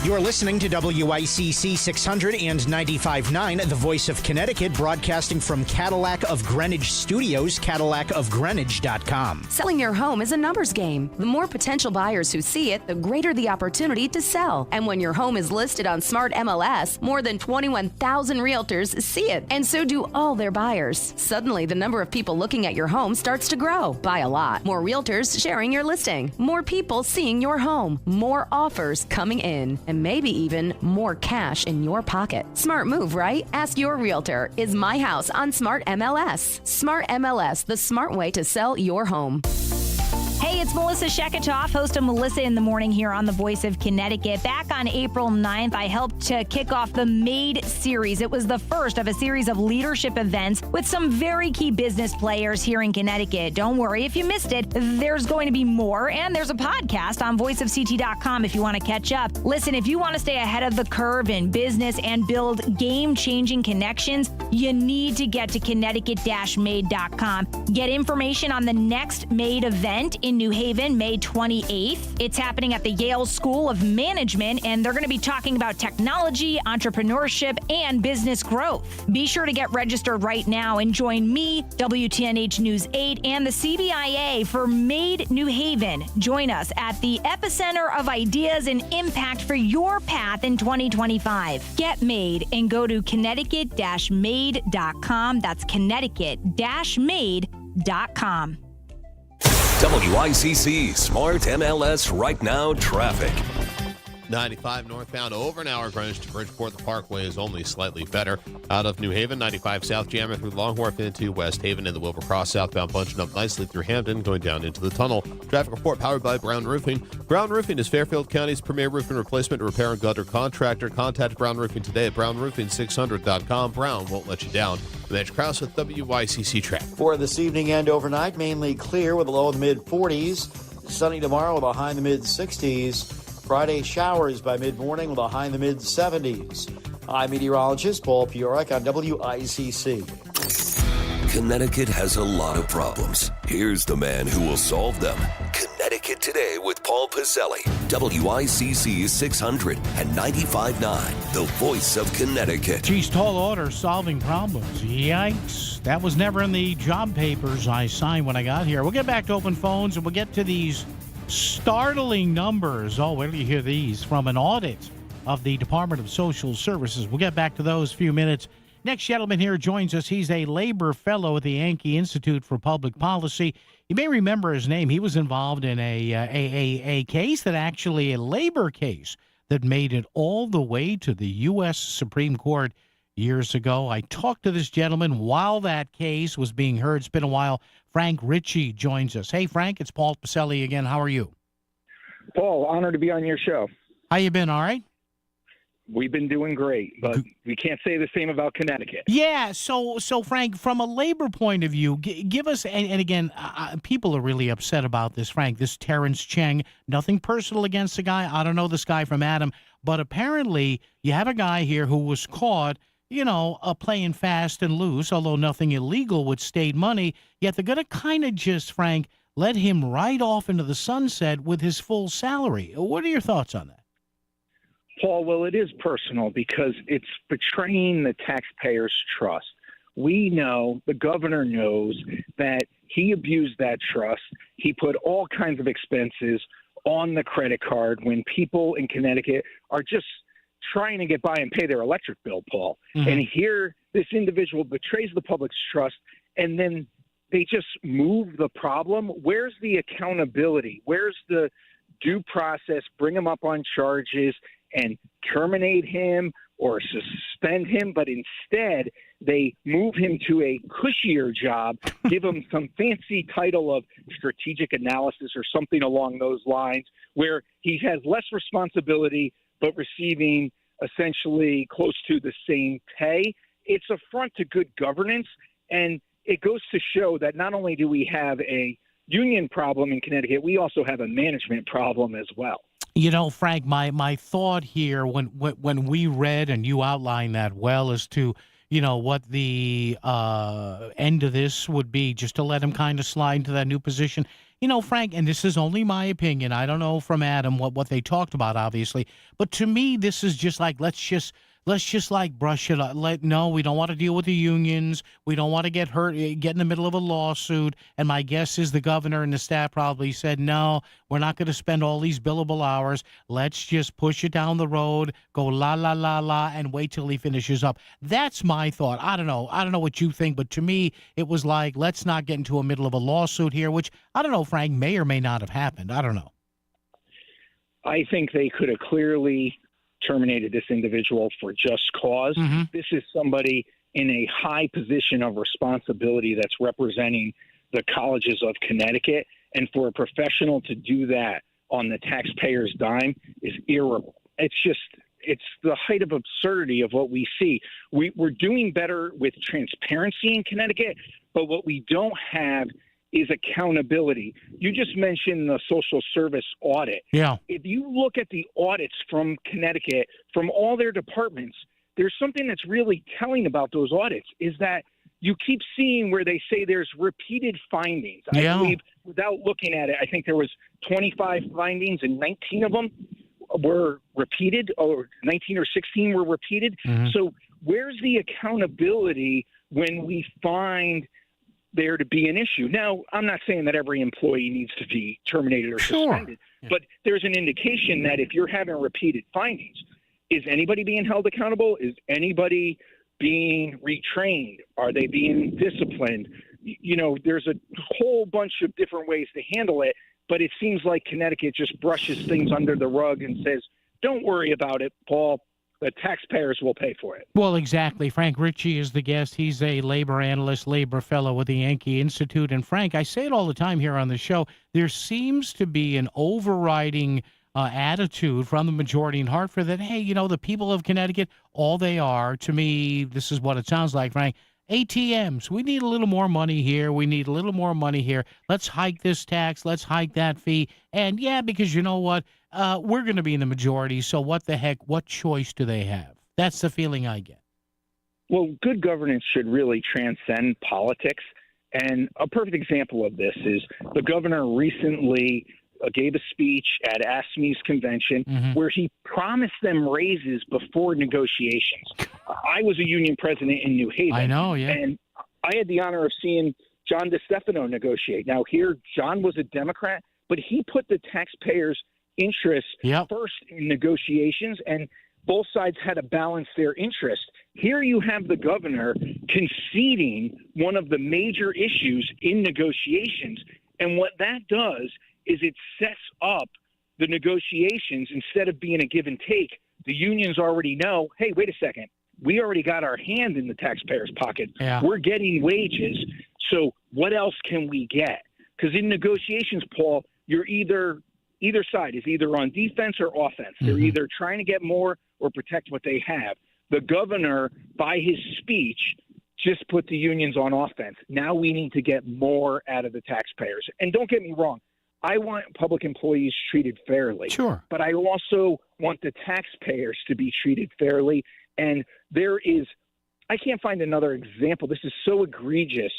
You're listening to WICC 600 and 95.9, the Voice of Connecticut, broadcasting from Cadillac of Greenwich Studios, CadillacofGreenwich.com.
Selling your home is a numbers game. The more potential buyers who see it, the greater the opportunity to sell. And when your home is listed on Smart MLS, more than 21,000 realtors see it, and so do all their buyers. Suddenly, the number of people looking at your home starts to grow by a lot. More realtors sharing your listing, more people seeing your home, more offers coming in, and maybe even more cash in your pocket. Smart move, right? Ask your realtor. Is my house on Smart MLS? Smart MLS, the smart way to sell your home.
Hey, it's Melissa Sheketoff, host of Melissa in the Morning here on The Voice of Connecticut. Back on April 9th, I helped to kick off the MADE series. It was the first of a series of leadership events with some very key business players here in Connecticut. Don't worry if you missed it. There's going to be more, and there's a podcast on voiceofct.com if you want to catch up. Listen, if you want to stay ahead of the curve in business and build game-changing connections, you need to get to Connecticut-MADE.com. Get information on the next MADE event in New Haven, May 28th. It's happening at the Yale School of Management, and they're going to be talking about technology, entrepreneurship, and business growth. Be sure to get registered right now and join me, WTNH News 8, and the CBIA for MADE New Haven. Join us at the epicenter of ideas and impact for your path in 2025. Get MADE and go to Connecticut-MADE.com. That's Connecticut-MADE.com.
WICC Smart MLS Right Now Traffic.
95 northbound over an hour, Greenwich to Bridgeport. The Parkway is only slightly better. Out of New Haven, 95 south jamming through Longwharf into West Haven, and the Wilbur Cross southbound bunching up nicely through Hampton, going down into the tunnel. Traffic report powered by Brown Roofing. Brown Roofing is Fairfield County's premier roofing replacement, repair, and gutter contractor. Contact Brown Roofing today at brownroofing600.com. Brown won't let you down. Mitch Krause with WICC Traffic.
For this evening and overnight, mainly clear with a low in the mid-40s. Sunny tomorrow with a high in the mid-60s. Friday, showers by mid-morning with a high in the mid-70s. I'm meteorologist Paul Piorek on WICC.
Connecticut has a lot of problems. Here's the man who will solve them. Connecticut Today with Paul Pacelli. WICC 600 and 95.9, the voice of Connecticut.
Geez, tall order solving problems. Yikes. That was never in the job papers I signed when I got here. We'll get back to open phones, and we'll get to these startling numbers. Oh, where do you hear these? From an audit of the Department of Social Services. We'll get back to those few minutes. Next gentleman here joins us. He's a labor fellow at the Yankee Institute for Public Policy. You may remember his name. He was involved in a case that actually, a labor case that made it all the way to the U.S. Supreme Court years ago. I talked to this gentleman while that case was being heard. It's been a while. Frank Ritchie joins us. Hey, Frank, it's Paul Pacelli again. How are you?
Paul, honored to be on your show.
How you been? All right?
We've been doing great, but we can't say the same about Connecticut.
Yeah, so Frank, from a labor point of view, give us, and again, people are really upset about this, Frank, this Terrence Cheng, nothing personal against the guy. I don't know this guy from Adam, but apparently you have a guy here who was caught, playing fast and loose, although nothing illegal with state money, yet they're going to kind of just, Frank, let him right off into the sunset with his full salary. What are your thoughts on that?
Paul, well, it is personal because it's betraying the taxpayers' trust. We know, the governor knows, that he abused that trust. He put all kinds of expenses on the credit card when people in Connecticut are just trying to get by and pay their electric bill, Paul. Mm-hmm. And here, this individual betrays the public's trust, and then they just move the problem. Where's the accountability? Where's the due process? Bring him up on charges and terminate him or suspend him, but instead they move him to a cushier job, give him some fancy title of strategic analysis or something along those lines, where he has less responsibility but receiving essentially close to the same pay. It's an affront to good governance, and it goes to show that not only do we have a union problem in Connecticut, we also have a management problem as well.
Frank, my thought here when we read and you outlined that well as to, what the end of this would be, just to let him kind of slide into that new position. Frank, and this is only my opinion. I don't know from Adam what they talked about, obviously. But to me, this is just like, let's just brush it up. No, we don't want to deal with the unions. We don't want to get hurt, get in the middle of a lawsuit. And my guess is the governor and the staff probably said, no, we're not going to spend all these billable hours. Let's just push it down the road, go la, la, la, la, and wait till he finishes up. That's my thought. I don't know what you think, but to me, it was like, let's not get into the middle of a lawsuit here, which I don't know, Frank, may or may not have happened. I don't know.
I think they could have clearly terminated this individual for just cause. Mm-hmm. This is somebody in a high position of responsibility that's representing the colleges of Connecticut. And for a professional to do that on the taxpayer's dime is irreparable. It's the height of absurdity of what we see. We're doing better with transparency in Connecticut, but what we don't have is accountability. You just mentioned the social service audit.
Yeah.
If you look at the audits from Connecticut, from all their departments, there's something that's really telling about those audits is that you keep seeing where they say there's repeated findings.
Yeah.
I believe, without looking at it, I think there was 25 findings and 19 of them were repeated, or 19 or 16 were repeated. Mm-hmm. So where's the accountability when we find there to be an issue? Now, I'm not saying that every employee needs to be terminated or suspended, but there's an indication that if you're having repeated findings, is anybody being held accountable? Is anybody being retrained? Are they being disciplined? There's a whole bunch of different ways to handle it, but it seems like Connecticut just brushes things under the rug and says, don't worry about it, Paul. The taxpayers will pay for it.
Well, exactly. Frank Ritchie is the guest. He's a labor analyst, labor fellow with the Yankee Institute. And Frank, I say it all the time here on the show, there seems to be an overriding attitude from the majority in Hartford that, hey, the people of Connecticut, all they are, to me, this is what it sounds like, Frank, ATMs. We need a little more money here. We need a little more money here. Let's hike this tax. Let's hike that fee. And yeah, because you know what? we're going to be in the majority, so what the heck, what choice do they have? That's the feeling I get.
Well, good governance should really transcend politics. And a perfect example of this is the governor recently gave a speech at ASME's convention where he promised them raises before negotiations. I was a union president in New Haven.
I know, yeah.
And I had the honor of seeing John DeStefano negotiate. Now, here, John was a Democrat, but he put the taxpayers' interests first in negotiations, and both sides had to balance their interests. Here you have the governor conceding one of the major issues in negotiations, and what that does is it sets up the negotiations. Instead of being a give and take, the unions already know, hey, wait a second, we already got our hand in the taxpayer's pocket.
Yeah.
We're getting wages, so what else can we get? Because in negotiations, Paul, you're either side is either on defense or offense. They're either trying to get more or protect what they have. The governor, by his speech, just put the unions on offense. Now we need to get more out of the taxpayers. And don't get me wrong, I want public employees treated fairly.
Sure.
But I also want the taxpayers to be treated fairly. And I can't find another example. This is so egregious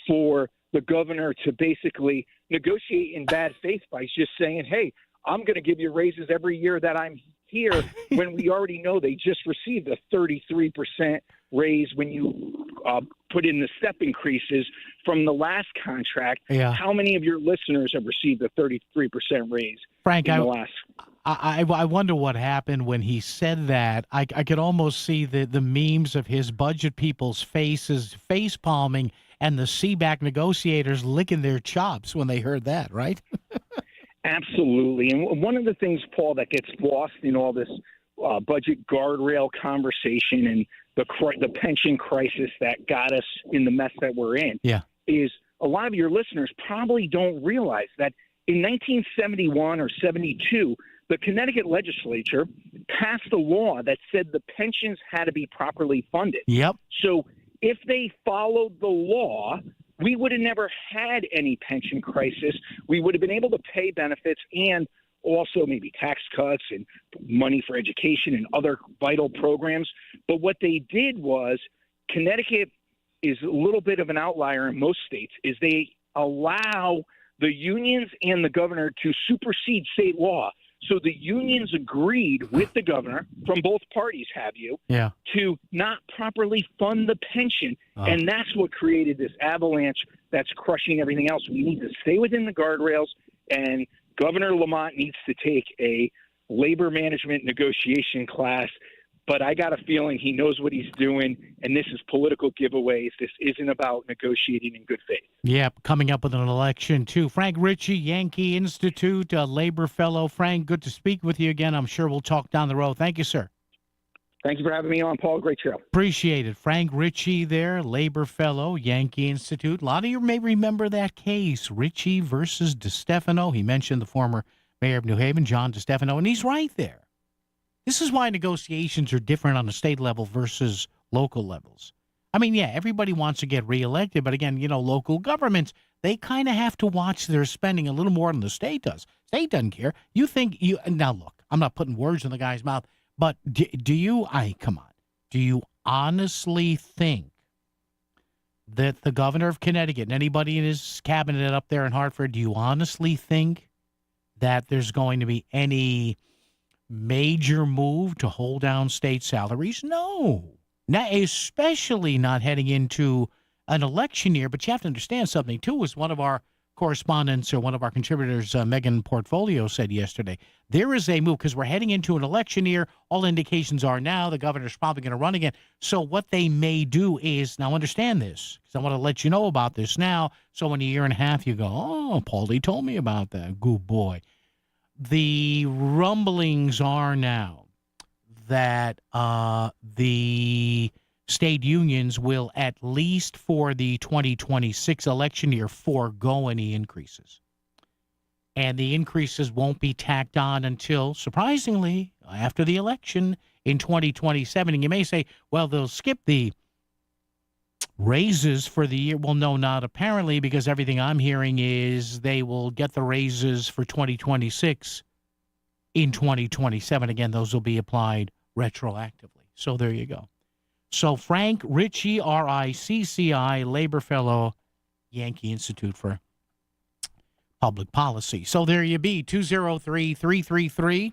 for the governor to basically negotiate in bad faith by just saying, hey, I'm going to give you raises every year that I'm here, when we already know they just received a 33% raise when you put in the step increases from the last contract.
Yeah.
How many of your listeners have received a 33% raise?
Frank,
in the last?
I wonder what happened when he said that. I could almost see the memes of his budget people's faces face palming and the CBAC negotiators licking their chops when they heard that, right?
Absolutely. And one of the things, Paul, that gets lost in all this budget guardrail conversation and the pension crisis that got us in the mess that we're in is a lot of your listeners probably don't realize that in 1971 or 72, the Connecticut legislature passed a law that said the pensions had to be properly funded.
Yep.
So if they followed the law, we would have never had any pension crisis. We would have been able to pay benefits and also maybe tax cuts and money for education and other vital programs. But what they did was, Connecticut is a little bit of an outlier in most states, is they allow the unions and the governor to supersede state law. So the unions agreed with the governor, from both parties, to not properly fund the pension. And that's what created this avalanche that's crushing everything else. We need to stay within the guardrails, and Governor Lamont needs to take a labor management negotiation class. But I got a feeling he knows what he's doing, and this is political giveaways. This isn't about negotiating in good faith.
Yep, coming up with an election, too. Frank Ritchie, Yankee Institute, Labor Fellow. Frank, good to speak with you again. I'm sure we'll talk down the road. Thank you, sir.
Thank you for having me on, Paul. Great show.
Appreciate it. Frank Ritchie there, Labor Fellow, Yankee Institute. A lot of you may remember that case, Ritchie versus DeStefano. He mentioned the former mayor of New Haven, John DeStefano, and he's right there. This is why negotiations are different on the state level versus local levels. I mean, yeah, everybody wants to get reelected, but again, local governments, they kind of have to watch their spending a little more than the state does. State doesn't care. Now look, I'm not putting words in the guy's mouth, but do you honestly think that the governor of Connecticut and anybody in his cabinet up there in Hartford, do you honestly think that there's going to be any major move to hold down state salaries? No. Not, especially not heading into an election year. But you have to understand something, too, as one of our correspondents or one of our contributors, Megan Portfolio, said yesterday. There is a move because we're heading into an election year. All indications are now the governor's probably going to run again. So what they may do is, now understand this, because I want to let you know about this now. So in a year and a half, you go, oh, Paulie told me about that. Good boy. The rumblings are now that the state unions will, at least for the 2026 election year, forego any increases. And the increases won't be tacked on until, surprisingly, after the election in 2027. And you may say, well, they'll skip the raises for the year. Well, no, not apparently, because everything I'm hearing is they will get the raises for 2026 in 2027. Again, those will be applied retroactively. So there you go. So Frank Ritchie, RICCI, Labor Fellow, Yankee Institute for Public Policy. So there you be, 203-333.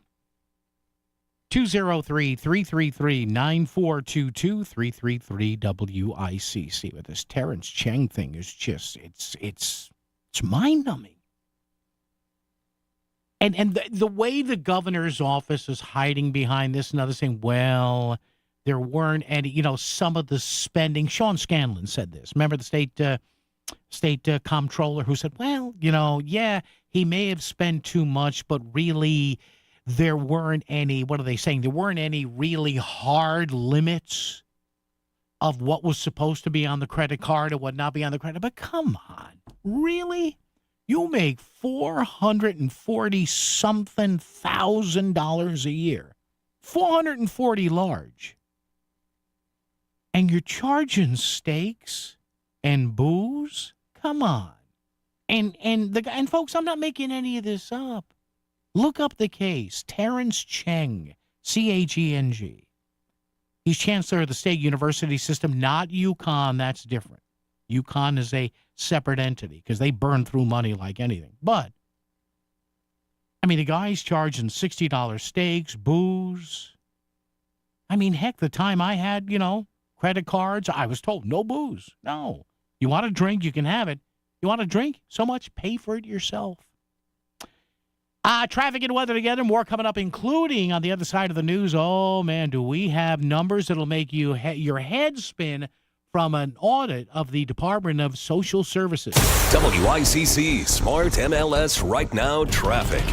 203-333-9422, 333 WICC. But this Terrence Cheng thing is just, it's mind-numbing. And the way the governor's office is hiding behind this and others saying, well, there weren't any, some of the spending. Sean Scanlon said this. Remember the state comptroller who said, well, yeah, he may have spent too much, but really there weren't any, what are they saying? There weren't any really hard limits of what was supposed to be on the credit card or what not be on the credit. But come on, really? You make $440-something thousand a year, $440 large, and you're charging steaks and booze? Come on. And folks, I'm not making any of this up. Look up the case. Terrence Cheng, Cheng. He's chancellor of the state university system, not UConn. That's different. UConn is a separate entity because they burn through money like anything. But, the guy's charging $60 steaks, booze. Heck, the time I had, credit cards, I was told no booze. No. You want a drink, you can have it. You want a drink? So much, pay for it yourself. Traffic and weather together. More coming up, including on the other side of the news. Oh, man, do we have numbers that'll make you your head spin from an audit of the Department of Social Services.
WICC Smart MLS Right Now Traffic.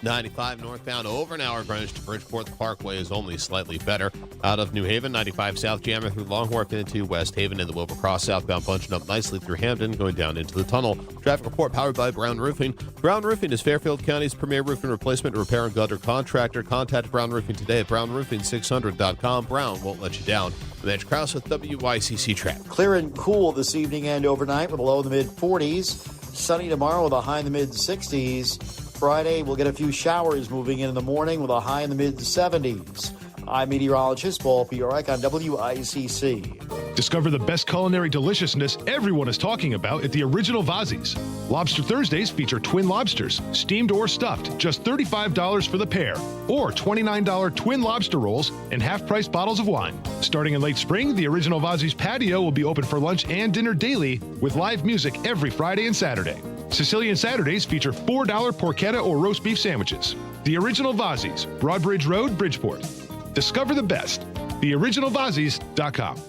95 northbound over an hour, Greenwich to Bridgeport. The Parkway is only slightly better. Out of New Haven, 95 south jamming through Long Wharf into West Haven, and the Wilbur Cross southbound bunching up nicely through Hampton, going down into the tunnel. Traffic report powered by Brown Roofing. Brown Roofing is Fairfield County's premier roofing replacement, repair, and gutter contractor. Contact Brown Roofing today at brownroofing600.com. Brown won't let you down. Mitch Krause with WICC Traffic.
Clear and cool this evening and overnight with a low in the mid-40s. Sunny tomorrow with a high in the mid-60s. Friday, we'll get a few showers moving in the morning with a high in the mid-70s. I'm meteorologist Paul Piorek on WICC.
Discover the best culinary deliciousness everyone is talking about at the Original Vazzi's. Lobster Thursdays feature twin lobsters, steamed or stuffed, just $35 for the pair, or $29 twin lobster rolls and half-price bottles of wine. Starting in late spring, the Original Vazzi's patio will be open for lunch and dinner daily with live music every Friday and Saturday. Sicilian Saturdays feature $4 porchetta or roast beef sandwiches. The Original Vazzi's, Broadbridge Road, Bridgeport. Discover the best. TheOriginalVazzi's.com.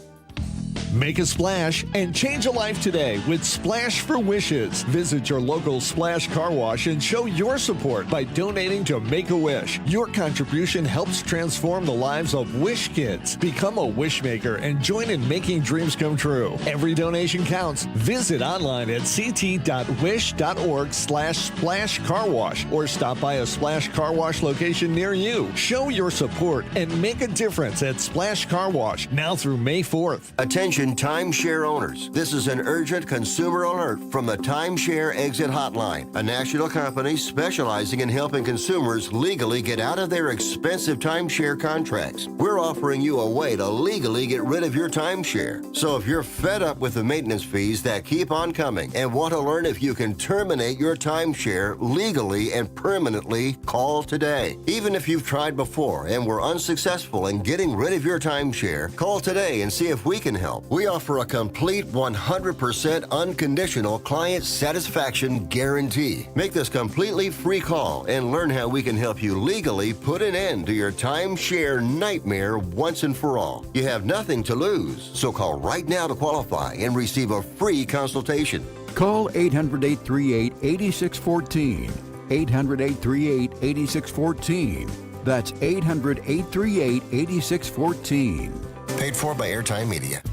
Make a splash and change a life today with Splash for Wishes. Visit your local Splash Car Wash and show your support by donating to Make-A-Wish. Your contribution helps transform the lives of Wish kids. Become a wish maker and join in making dreams come true. Every donation counts. Visit online at ct.wish.org/Splash Car Wash or stop by a Splash Car Wash location near you. Show your support and make a difference at Splash Car Wash now through May 4th.
Attention timeshare owners. This is an urgent consumer alert from the Timeshare Exit Hotline, a national company specializing in helping consumers legally get out of their expensive timeshare contracts. We're offering you a way to legally get rid of your timeshare. So if you're fed up with the maintenance fees that keep on coming and want to learn if you can terminate your timeshare legally and permanently, call today. Even if you've tried before and were unsuccessful in getting rid of your timeshare, call today and see if we can help. We offer a complete 100% unconditional client satisfaction guarantee. Make this completely free call and learn how we can help you legally put an end to your timeshare nightmare once and for all. You have nothing to lose, so call right now to qualify and receive a free consultation.
Call 800-838-8614. 800-838-8614. That's 800-838-8614.
Paid for by Airtime Media.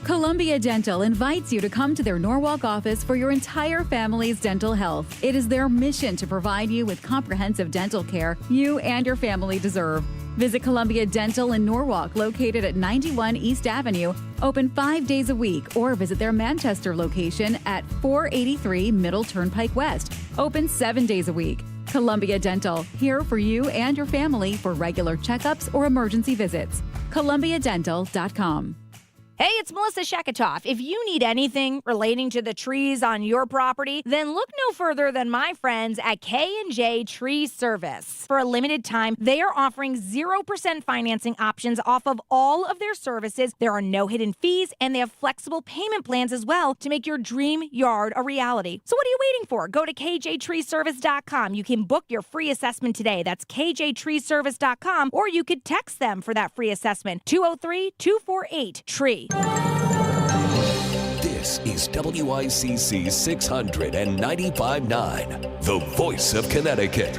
Columbia Dental invites you to come to their Norwalk office for your entire family's dental health. It is their mission to provide you with comprehensive dental care you and your family deserve. Visit Columbia Dental in Norwalk, located at 91 East Avenue, open 5 days a week, or visit their Manchester location at 483 Middle Turnpike West, open 7 days a week. Columbia Dental, here for you and your family for regular checkups or emergency visits. ColumbiaDental.com.
Hey, it's Melissa Sheketoff. If you need anything relating to the trees on your property, then look no further than my friends at K&J Tree Service. For a limited time, they are offering 0% financing options off of all of their services. There are no hidden fees, and they have flexible payment plans as well to make your dream yard a reality. So what are you waiting for? Go to kjtreeservice.com. You can book your free assessment today. That's kjtreeservice.com, or you could text them for that free assessment. 203-248-TREE.
This is WICC 695.9, the voice of Connecticut.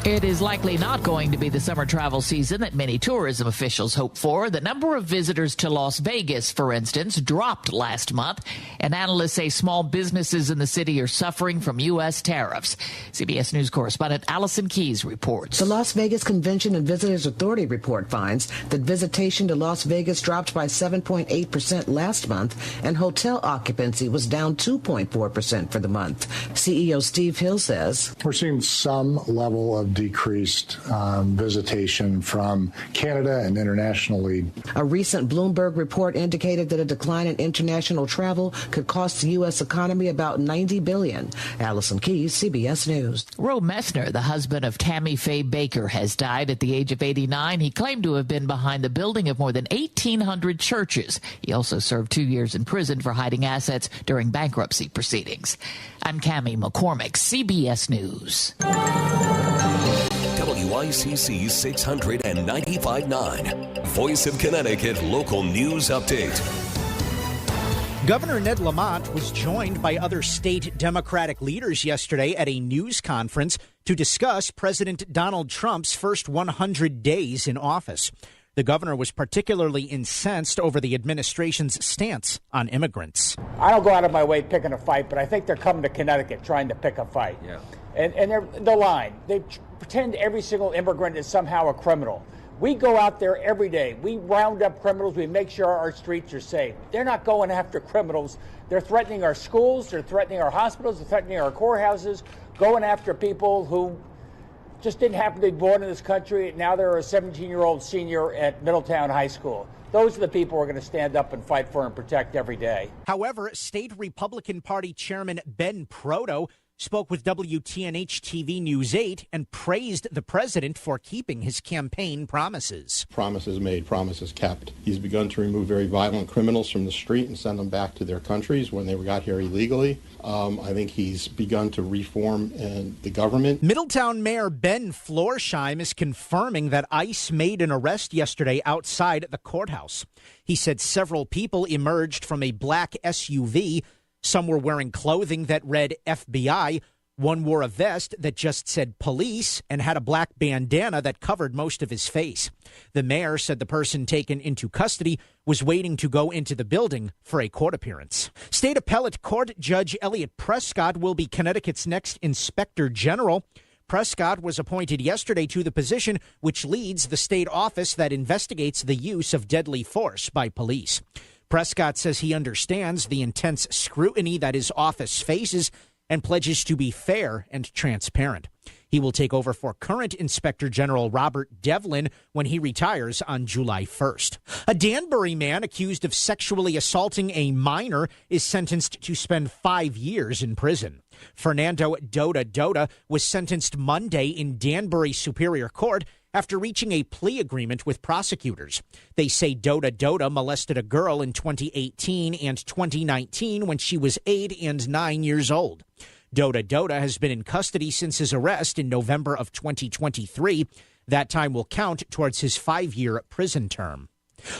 It is likely not going to be the summer travel season that many tourism officials hope for. The number of visitors to Las Vegas, for instance, dropped last month, and analysts say small businesses in the city are suffering from U.S. tariffs. CBS News correspondent Allison Keyes reports.
The Las Vegas Convention and Visitors Authority report finds that visitation to Las Vegas dropped by 7.8% last month, and hotel occupancy was down 2.4% for the month. CEO Steve Hill says,
we're seeing some level of decreased visitation from Canada and internationally.
A recent Bloomberg report indicated that a decline in international travel could cost the U.S. economy about $90 billion. Allison Keyes, CBS News.
Roe Messner, the husband of Tammy Faye Baker, has died at the age of 89. He claimed to have been behind the building of more than 1,800 churches. He also served 2 years in prison for hiding assets during bankruptcy proceedings. I'm Cammie McCormick, CBS News.
WICC 695.9, Voice of Connecticut Local News Update.
Governor Ned Lamont was joined by other state Democratic leaders yesterday at a news conference to discuss President Donald Trump's first 100 days in office. The governor was particularly incensed over the administration's stance on immigrants.
I don't go out of my way picking a fight, but I think they're coming to Connecticut trying to pick a fight. Yeah. And they're lying. They pretend every single immigrant is somehow a criminal. We go out there every day. We round up criminals. We make sure our streets are safe. They're not going after criminals. They're threatening our schools. They're threatening our hospitals. They're threatening our courthouses, going after people who just didn't happen to be born in this country. Now they're a 17-year-old senior at Middletown High School. Those are the people we're going to stand up and fight for and protect every day.
However, State Republican Party Chairman Ben Proto spoke with WTNH-TV News 8 and praised the president for keeping his campaign promises.
Promises made, promises kept. He's begun to remove very violent criminals from the street and send them back to their countries when they got here illegally. I think he's begun to reform the government. Middletown Mayor Ben Florsheim is confirming that ICE made an arrest yesterday outside the courthouse. He said several people emerged from a black SUV. Some were wearing clothing that read FBI. One wore a vest that just said police and had a black bandana that covered most of his face. The mayor said the person taken into custody was waiting to go into the building for a court appearance. State Appellate Court Judge Elliot Prescott will be Connecticut's next Inspector General. Prescott was appointed yesterday to the position, which leads the state office that investigates the use of deadly force by police. Prescott says he understands the intense scrutiny that his office faces and pledges to be fair and transparent. He will take over for current Inspector General Robert Devlin when he retires on July 1st. A Danbury man accused of sexually assaulting a minor is sentenced to spend 5 years in prison. Fernando Doda was sentenced Monday in Danbury Superior Court after reaching a plea agreement with prosecutors. They say Doda molested a girl in 2018 and 2019 when she was 8 and 9 years old. Doda has been in custody since his arrest in November of 2023. That time will count towards his 5-year prison term.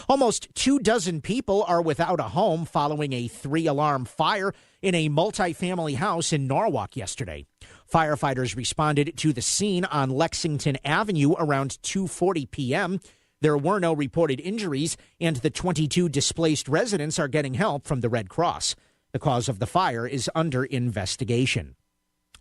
Almost 24 people are without a home following a 3-alarm fire in a multifamily house in Norwalk yesterday. Firefighters responded to the scene on Lexington Avenue around 2:40 p.m. There were no reported injuries, and the 22 displaced residents are getting help from the Red Cross. The cause of the fire is under investigation.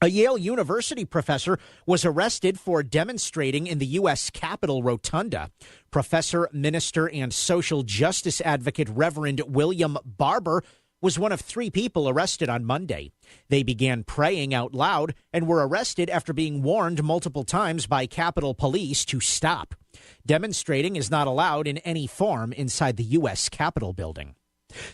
A Yale University professor was arrested for demonstrating in the U.S. Capitol Rotunda. Professor, minister, and social justice advocate Reverend William Barber
was one of 3 people arrested on Monday. They began praying out loud and were arrested after being warned multiple times by Capitol Police to stop. Demonstrating is not allowed in any form inside the U.S. Capitol building.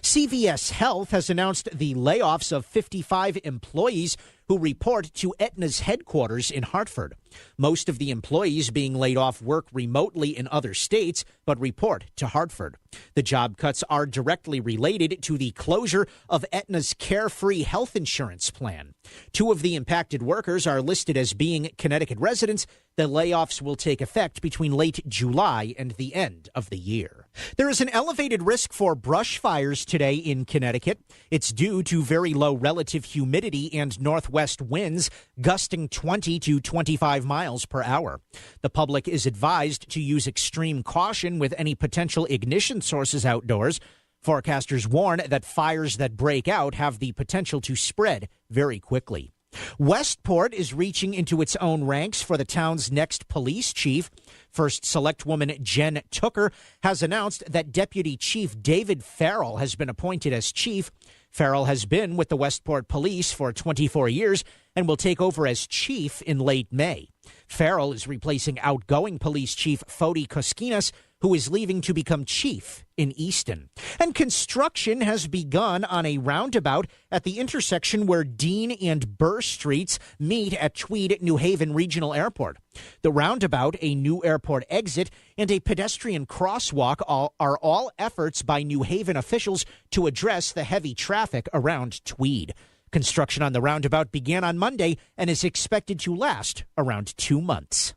CVS Health has announced the layoffs of 55 employees who report to Aetna's headquarters in Hartford. Most of the employees being laid off work remotely in other states, but report to Hartford. The job cuts are directly related to the closure of Aetna's Carefree health insurance plan. 2 of the impacted workers are listed as being Connecticut residents. The layoffs will take effect between late July and the end of the year. There is an elevated risk for brush fires today in Connecticut. It's due to very low relative humidity and northwest winds gusting 20 to 25 miles per hour. The public is advised to use extreme caution with any potential ignition sources outdoors. Forecasters warn that fires that break out have the potential to spread very quickly. Westport is reaching into its own ranks for the town's next police chief. First Selectwoman Jen Tooker has announced that Deputy Chief David Farrell has been appointed as chief. Farrell has been with the Westport Police for 24 years and will take over as chief in late May. Farrell is replacing outgoing police chief Fody Koskinas, who is leaving to become chief in Easton. And construction has begun on a roundabout at the intersection where Dean and Burr Streets meet at Tweed New Haven Regional Airport. The roundabout, a new airport exit, and a pedestrian crosswalk are all efforts by New Haven officials to address the heavy traffic around Tweed. Construction on the roundabout began on Monday and is expected to last around 2 months.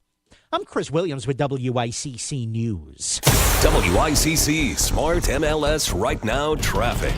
I'm Chris Williams with WICC News.
WICC Smart MLS Right Now Traffic.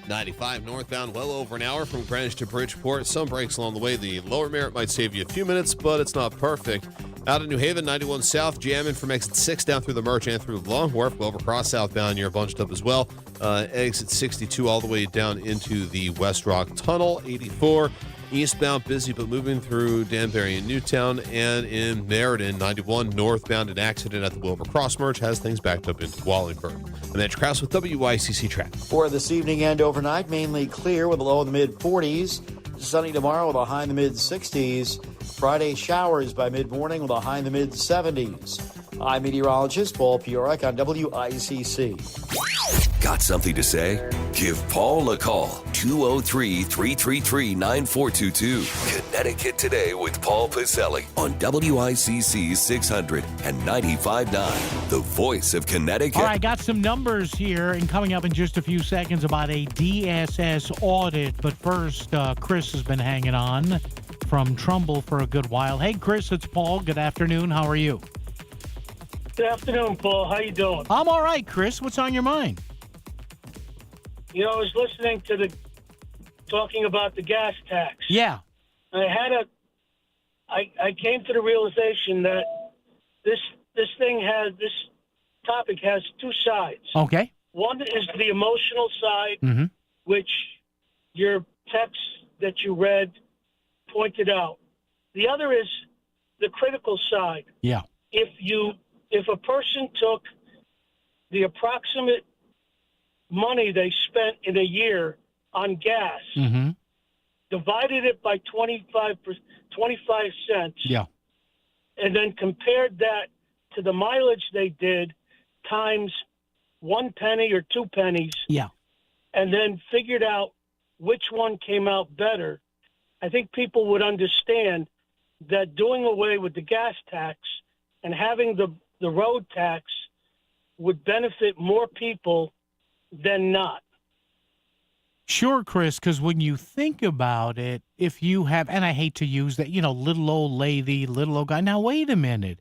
95 northbound, well over an hour from Greenwich to Bridgeport. Some breaks along the way. The lower Merritt might save you a few minutes, but it's not perfect. Out of New Haven, 91 south, jamming from exit 6 down through the Merch and through Long Wharf. Well, across southbound, you're bunched up as well. Exit 62 all the way down into the West Rock Tunnel. 84 eastbound, busy but moving through Danbury and Newtown. And in Meriden, 91 northbound, an accident at the Wilbur Cross Merge has things backed up into Wallingford. I'm Andrew Krause with WICC Traffic.
For this evening and overnight, mainly clear with a low in the mid-40s. Sunny tomorrow with a high in the mid-60s. Friday showers by mid-morning with a high in the mid-70s. I'm meteorologist Paul Piorek on WICC.
Got something to say? Give Paul a call. 203-333-9422. Connecticut Today with Paul Piselli on WICC 600 and 95.9. The voice of Connecticut.
All right, got some numbers here and coming up in just a few seconds about a DSS audit. But first, Chris has been hanging on from Trumbull for a good while. Hey, Chris, it's Paul. Good afternoon. How are you?
Good afternoon, Paul. How you doing?
I'm all right, Chris. What's on your mind?
You know, I was listening to talking about the gas tax.
Yeah.
I came to the realization that this topic has 2 sides.
Okay.
One is the emotional side, which your text that you read pointed out. The other is the critical side.
Yeah.
If a person took the approximate money they spent in a year on gas, divided it by 25 cents,
yeah,
and then compared that to the mileage they did times 1 penny or 2 pennies,
yeah,
and then figured out which one came out better, I think people would understand that doing away with the gas tax and having the road tax would benefit more people than not.
Sure, Chris, because when you think about it, if you have, and I hate to use that, little old lady, little old guy. Now, wait a minute.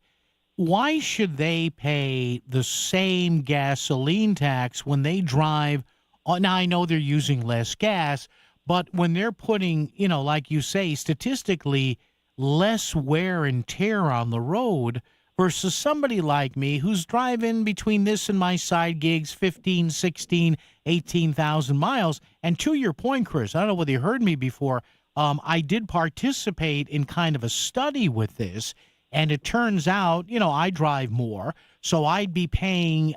Why should they pay the same gasoline tax when they drive? Now, I know they're using less gas, but when they're putting, like you say, statistically, less wear and tear on the road versus somebody like me who's driving between this and my side gigs 15, 16, 18,000 miles. And to your point, Chris, I don't know whether you heard me before, I did participate in kind of a study with this, and it turns out, I drive more. So I'd be paying,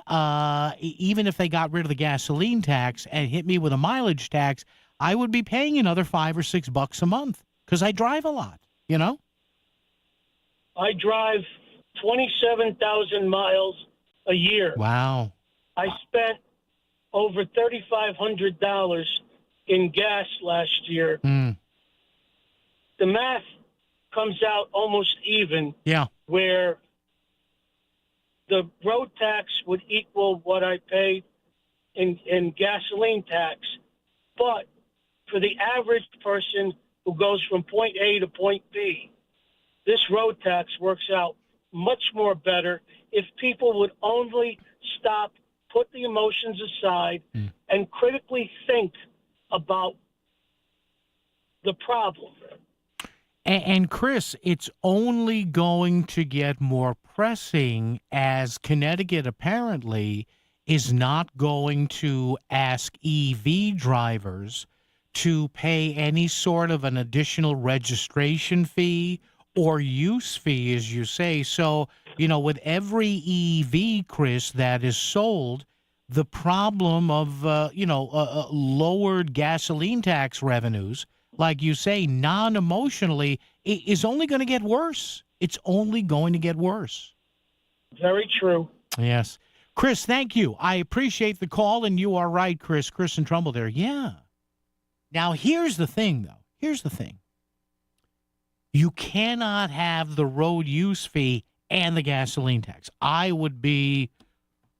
even if they got rid of the gasoline tax and hit me with a mileage tax, I would be paying another $5 or $6 a month because I drive a lot, you know?
I drive 27,000 miles a year.
Wow.
I spent over $3,500 in gas last year.
Mm.
The math comes out almost even.
Yeah.
Where the road tax would equal what I pay in gasoline tax. But for the average person who goes from point A to point B, this road tax works out much more better if people would only stop, put the emotions aside, and critically think about the problem.
And Chris, it's only going to get more pressing as Connecticut apparently is not going to ask EV drivers to pay any sort of an additional registration fee or use fee, as you say. So, you know, with every EV, Chris, that is sold, the problem of, lowered gasoline tax revenues, like you say, non-emotionally, is only going to get worse. It's only going to get worse.
Very true.
Yes. Chris, thank you. I appreciate the call, and you are right, Chris. Chris in Trumbull there. Yeah. Now, here's the thing, though. Here's the thing. You cannot have the road use fee and the gasoline tax. I would be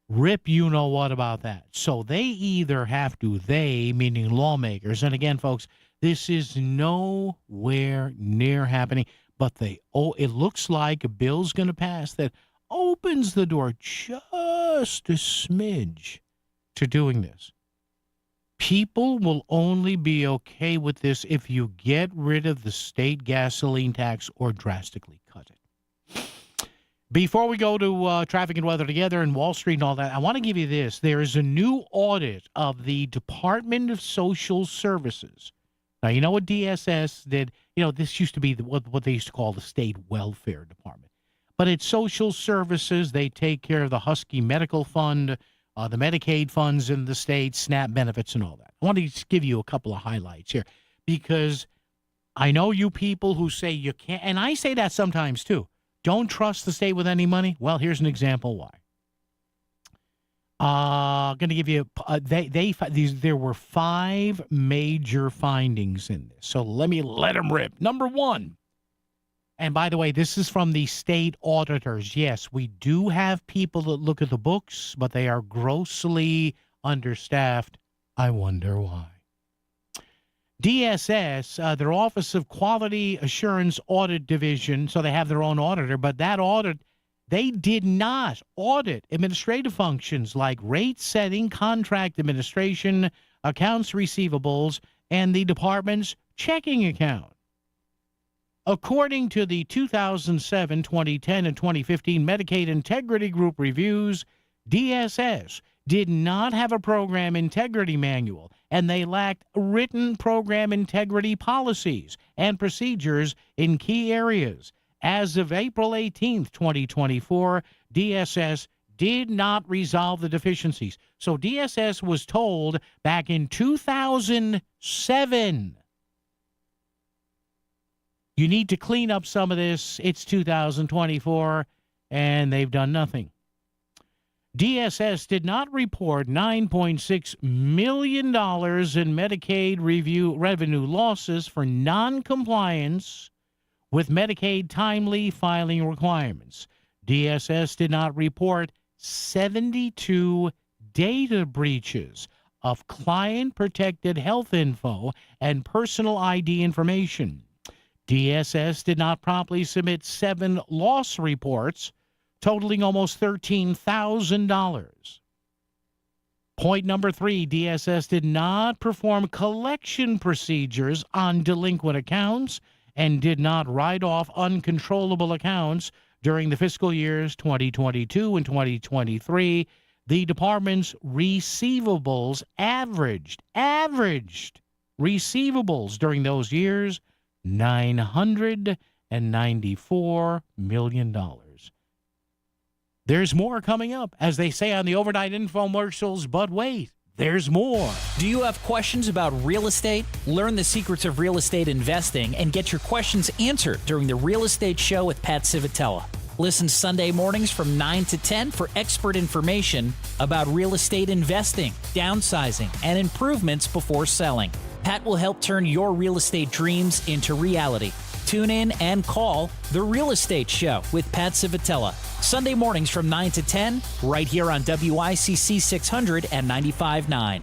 rip you-know-what about that. So they either have to, they, meaning lawmakers, and again, folks, this is nowhere near happening, but it looks like a bill's going to pass that opens the door just a smidge to doing this. People will only be okay with this if you get rid of the state gasoline tax or drastically cut it. Before we go to traffic and weather together and Wall Street and all that, I want to give you this. There is a new audit of the Department of Social Services. Now, you know what DSS did? You know, this used to be what they used to call the State Welfare Department. But it's social services. They take care of the Husky Medical Fund, the Medicaid funds in the state, SNAP benefits and all that. I want to just give you a couple of highlights here because I know you people who say you can't, and I say that sometimes too, don't trust the state with any money. Well, here's an example why. Going to give you there were 5 major findings in this. So let them rip. Number 1. And by the way, this is from the state auditors. Yes, we do have people that look at the books, but they are grossly understaffed. I wonder why. DSS, their Office of Quality Assurance Audit Division, so they have their own auditor, but that audit, they did not audit administrative functions like rate setting, contract administration, accounts receivables, and the department's checking account. According to the 2007, 2010, and 2015 Medicaid Integrity Group reviews, DSS did not have a program integrity manual, and they lacked written program integrity policies and procedures in key areas. As of April 18th, 2024, DSS did not resolve the deficiencies. So DSS was told back in 2007, you need to clean up some of this. It's 2024, and they've done nothing. DSS did not report $9.6 million in Medicaid revenue losses for noncompliance with Medicaid timely filing requirements. DSS did not report 72 data breaches of client-protected health info and personal ID information. DSS did not promptly submit 7 loss reports totaling almost $13,000. Point number 3, DSS did not perform collection procedures on delinquent accounts and did not write off uncontrollable accounts during the fiscal years 2022 and 2023. The department's receivables averaged receivables during those years, $994 million. There's more coming up, as they say on the overnight infomercials, but wait, there's more.
Do you have questions about real estate? Learn the secrets of real estate investing and get your questions answered during the Real Estate Show with Pat Civitella. Listen Sunday mornings from 9 to 10 for expert information about real estate investing, downsizing, and improvements before selling. Pat will help turn your real estate dreams into reality. Tune in and call The Real Estate Show with Pat Civitella. Sunday mornings from 9 to 10, right here on WICC 600 and 95.9.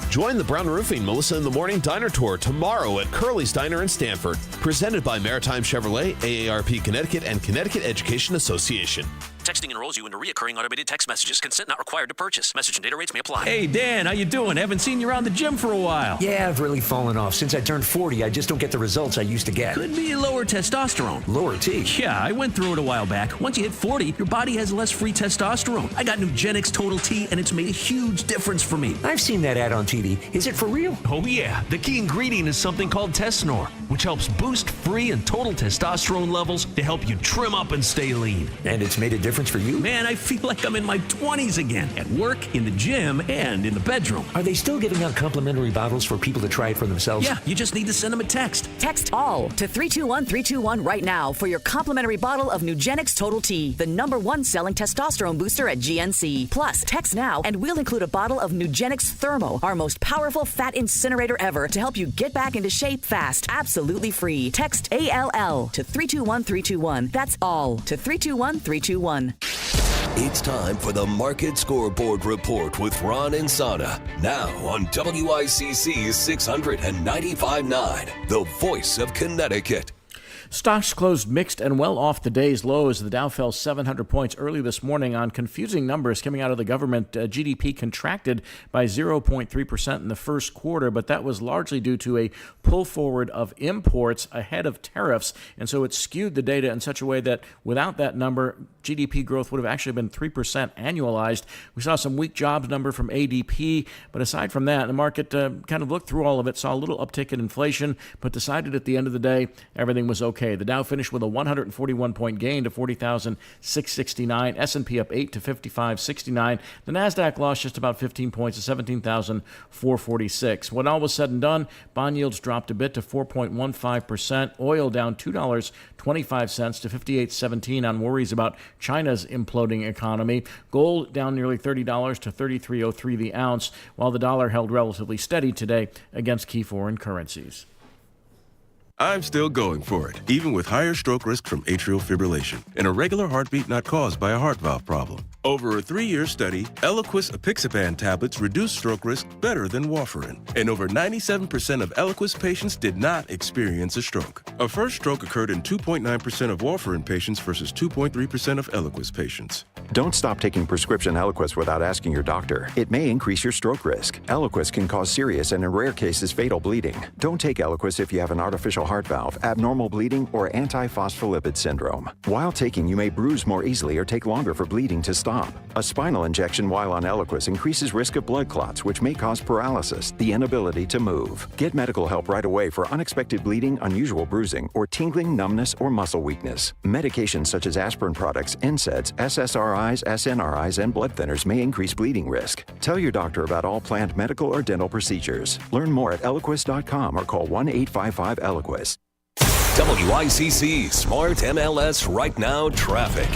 Join the Brown Roofing Melissa in the Morning Diner Tour tomorrow at Curly's Diner in Stamford. Presented by Maritime Chevrolet, AARP Connecticut, and Connecticut Education Association.
Texting enrolls you into recurring automated text messages. Consent not required to purchase. Message and data rates may apply.
Hey, Dan, how you doing? Haven't seen you around the gym for a while.
Yeah, I've really fallen off. Since I turned 40, I just don't get the results I used to get.
Could be lower testosterone.
Lower T?
Yeah, I went through it a while back. Once you hit 40, your body has less free testosterone. I got Nugenix Total T, and it's made a huge difference for me.
I've seen that ad on TV. Is it for real?
Oh, yeah. The key ingredient is something called Tesnor, which helps boost free and total testosterone levels to help you trim up and stay lean.
And it's made a difference for you?
Man, I feel like I'm in my 20s again, at work, in the gym, and in the bedroom.
Are they still giving out complimentary bottles for people to try it for themselves?
Yeah, you just need to send them a text.
Text ALL to 321-321 right now for your complimentary bottle of Nugenix Total T, the #1 selling testosterone booster at GNC. Plus, text now and we'll include a bottle of Nugenix Thermo, our most powerful fat incinerator ever, to help you get back into shape fast, absolutely free. Text ALL to 321-321. That's ALL to 321-321.
It's time for the Market Scoreboard Report with Ron and Sana. Now on WICC 695.9, the voice of Connecticut.
Stocks closed mixed and well off the day's lows. The Dow fell 700 points early this morning on confusing numbers coming out of the government. GDP contracted by 0.3% in the first quarter, but that was largely due to a pull forward of imports ahead of tariffs, and so it skewed the data in such a way that without that number, GDP growth would have actually been 3% annualized. We saw some weak jobs number from ADP, but aside from that, the market kind of looked through all of it, saw a little uptick in inflation, but decided at the end of the day everything was okay. The Dow finished with a 141-point gain to 40,669. S&P up 8 to 5569. The Nasdaq lost just about 15 points to 17,446. When all was said and done, bond yields dropped a bit to 4.15%. Oil down $2.25 to 58.17 on worries about China's imploding economy. Gold down nearly $30 to 33.03 the ounce, while the dollar held relatively steady today against key foreign currencies.
I'm still going for it, even with higher stroke risk from atrial fibrillation and a regular heartbeat not caused by a heart valve problem. Over a 3-year study, Eliquis apixaban tablets reduced stroke risk better than warfarin, and over 97% of Eliquis patients did not experience a stroke. A first stroke occurred in 2.9% of warfarin patients versus 2.3% of Eliquis patients.
Don't stop taking prescription Eliquis without asking your doctor. It may increase your stroke risk. Eliquis can cause serious and in rare cases fatal bleeding. Don't take Eliquis if you have an artificial heart valve, abnormal bleeding, or antiphospholipid syndrome. While taking, you may bruise more easily or take longer for bleeding to stop. A spinal injection while on Eliquis increases risk of blood clots, which may cause paralysis, the inability to move. Get medical help right away for unexpected bleeding, unusual bruising, or tingling, numbness, or muscle weakness. Medications such as aspirin products, NSAIDs, SSRIs, SNRIs, and blood thinners may increase bleeding risk. Tell your doctor about all planned medical or dental procedures. Learn more at Eliquis.com or call 1-855-ELIQUIS.
WICC Smart MLS Right Now Traffic.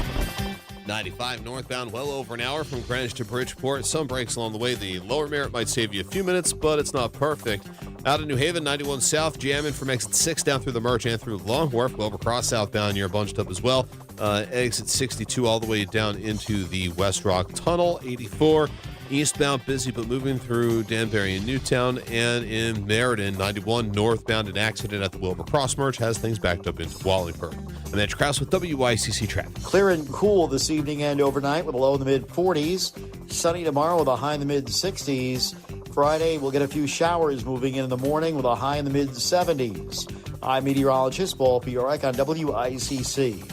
95 northbound, well over an hour from Greenwich to Bridgeport. Some breaks along the way. The lower Merritt might save you a few minutes, but it's not perfect. Out of New Haven, 91 south, jamming from exit 6 down through the Merch and through Long Wharf. Go over cross southbound, you're bunched up as well. Exit 62 all the way down into the West Rock Tunnel. 84 eastbound, busy but moving through Danbury and Newtown. And in Meriden, 91 northbound, an accident at the Wilbur Cross Merch has things backed up into Wallingford. And that's Krause with WICC traffic.
Clear and cool this evening and overnight with a low in the mid-40s. Sunny tomorrow with a high in the mid-60s. Friday, we'll get a few showers moving in the morning with a high in the mid-70s. I'm meteorologist Paul Piorek on WICC.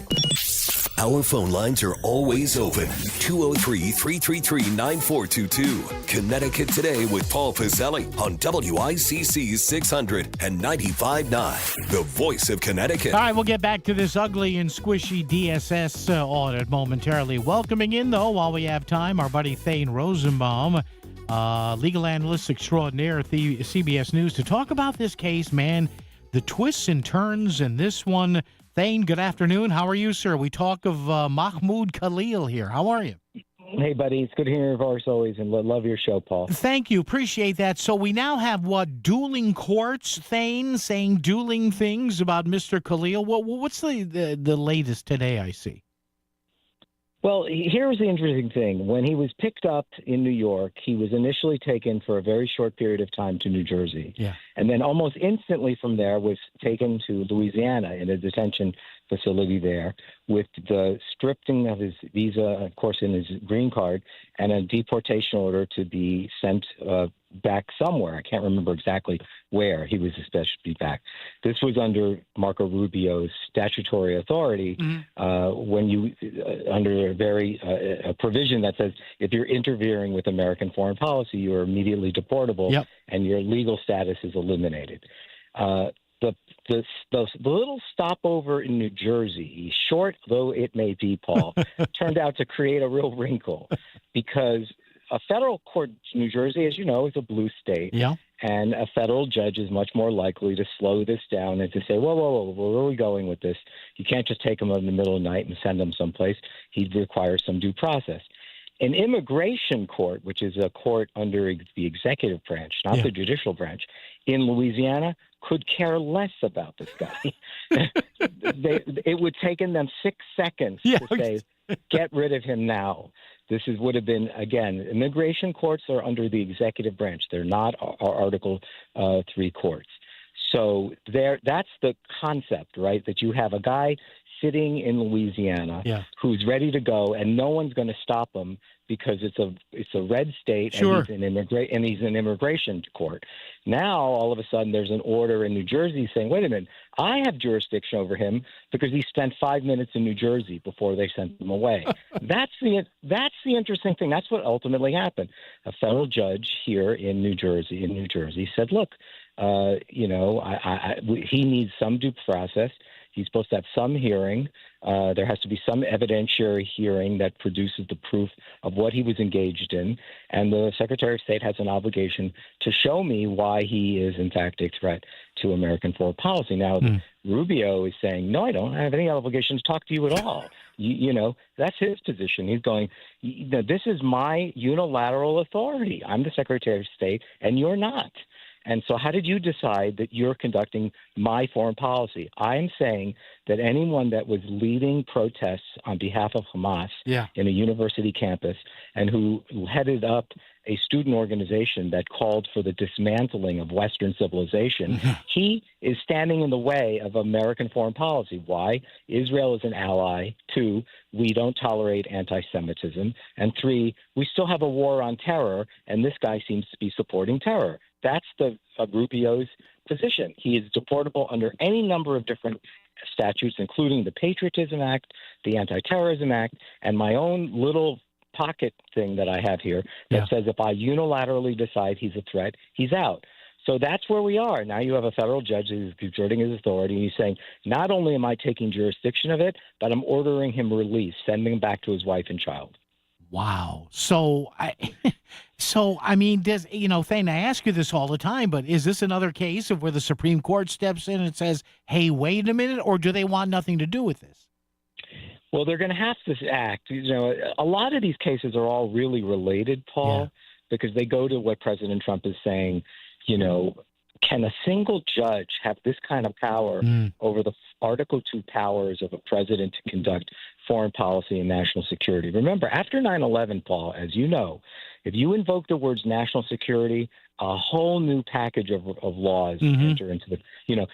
Our phone lines are always open. 203-333-9422. Connecticut Today with Paul Pizzelli on WICC 600 and 95.9, the voice of Connecticut.
All right, we'll get back to this ugly and squishy DSS audit momentarily. Welcoming in, though, while we have time, our buddy Thane Rosenbaum, legal analyst extraordinaire at the CBS News, to talk about this case, man, the twists and turns in this one. Thane, good afternoon. How are you, sir? We talk of Mahmoud Khalil here. How are you?
Hey, buddy. It's good hearing your voice always, and love your show, Paul.
Thank you. Appreciate that. So we now have, dueling courts, Thane, saying dueling things about Mr. Khalil. What's the latest today, I see?
Well, here's the interesting thing. When he was picked up in New York, he was initially taken for a very short period of time to New Jersey.
Yeah.
And then almost instantly from there was taken to Louisiana in a detention facility there with the stripping of his visa, of course, in his green card, and a deportation order to be sent back somewhere. I can't remember exactly where he was supposed to be back. This was under Marco Rubio's statutory authority when you, under a provision that says if you're interfering with American foreign policy, you are immediately deportable and your legal status is eliminated. The little stopover in New Jersey, short though it may be, Paul, turned out to create a real wrinkle because a federal court in New Jersey, as you know, is a blue state.
Yeah.
And a federal judge is much more likely to slow this down and to say, whoa, where are we going with this? You can't just take him in the middle of the night and send him someplace. He'd require some due process. An immigration court, which is a court under the executive branch, not the judicial branch, in Louisiana, could care less about this guy. It would have taken them 6 seconds to say, get rid of him now. This would have been, again, immigration courts are under the executive branch. They're not Article 3 courts. So that's the concept, right, that you have a guy sitting in Louisiana who's ready to go, and no one's going to stop him because it's a red state and he's an immigration court. Now, all of a sudden, there's an order in New Jersey saying, wait a minute, I have jurisdiction over him because he spent 5 minutes in New Jersey before they sent him away. That's the interesting thing. That's what ultimately happened. A federal judge here in New Jersey said, look, he needs some due process. He's supposed to have some hearing. There has to be some evidentiary hearing that produces the proof of what he was engaged in. And the Secretary of State has an obligation to show me why he is, in fact, a threat to American foreign policy. Now, Rubio is saying, no, I don't have any obligation to talk to you at all. That's his position. He's going, this is my unilateral authority. I'm the Secretary of State, and you're not. And so how did you decide that you're conducting my foreign policy? I'm saying that anyone that was leading protests on behalf of Hamas in a university campus and who headed up a student organization that called for the dismantling of Western civilization, he is standing in the way of American foreign policy. Why? Israel is an ally. 2, we don't tolerate anti-Semitism. And 3, we still have a war on terror, and this guy seems to be supporting terror. That's Rubio's position. He is deportable under any number of different statutes, including the Patriotism Act, the Anti-Terrorism Act, and my own little pocket thing that I have here that says if I unilaterally decide he's a threat, he's out. So that's where we are. Now you have a federal judge who's exerting his authority, and he's saying, not only am I taking jurisdiction of it, but I'm ordering him released, sending him back to his wife and child.
Wow. So I mean, Thane, I ask you this all the time, but is this another case of where the Supreme Court steps in and says, hey, wait a minute, or do they want nothing to do with this?
Well, they're going to have to act. A lot of these cases are all really related, Paul, because they go to what President Trump is saying, can a single judge have this kind of power over the Article 2 powers of a president to conduct foreign policy and national security? Remember, after 9/11, Paul, as you know, if you invoke the words national security, a whole new package of laws enter into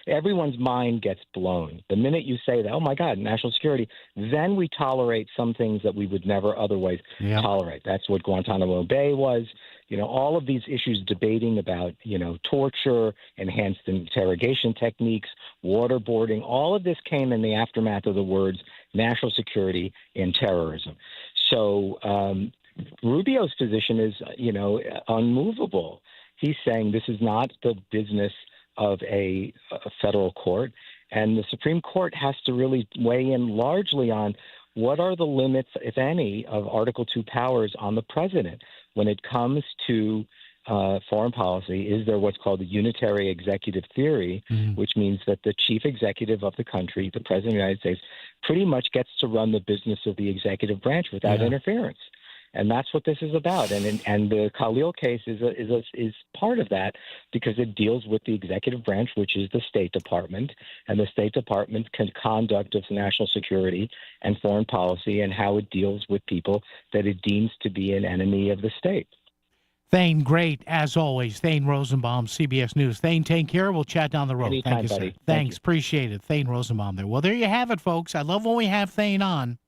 everyone's mind gets blown. The minute you say that, oh, my God, national security, then we tolerate some things that we would never otherwise tolerate. That's what Guantanamo Bay was. All of these issues debating about, torture, enhanced interrogation techniques, waterboarding, all of this came in the aftermath of the words national security, and terrorism. So Rubio's position is, unmovable. He's saying this is not the business of a federal court, and the Supreme Court has to really weigh in largely on what are the limits, if any, of Article II powers on the president when it comes to foreign policy. Is there what's called the unitary executive theory, which means that the chief executive of the country, the president of the United States, pretty much gets to run the business of the executive branch without interference. And that's what this is about. And the Khalil case is part of that because it deals with the executive branch, which is the State Department, and the State Department conduct of national security and foreign policy and how it deals with people that it deems to be an enemy of the state.
Thane, great, as always. Thane Rosenbaum, CBS News. Thane, take care. We'll chat down the road.
Anytime,
thank you,
buddy.
sir. Thanks. Appreciate it. Thane Rosenbaum there. Well, there you have it, folks. I love when we have Thane on.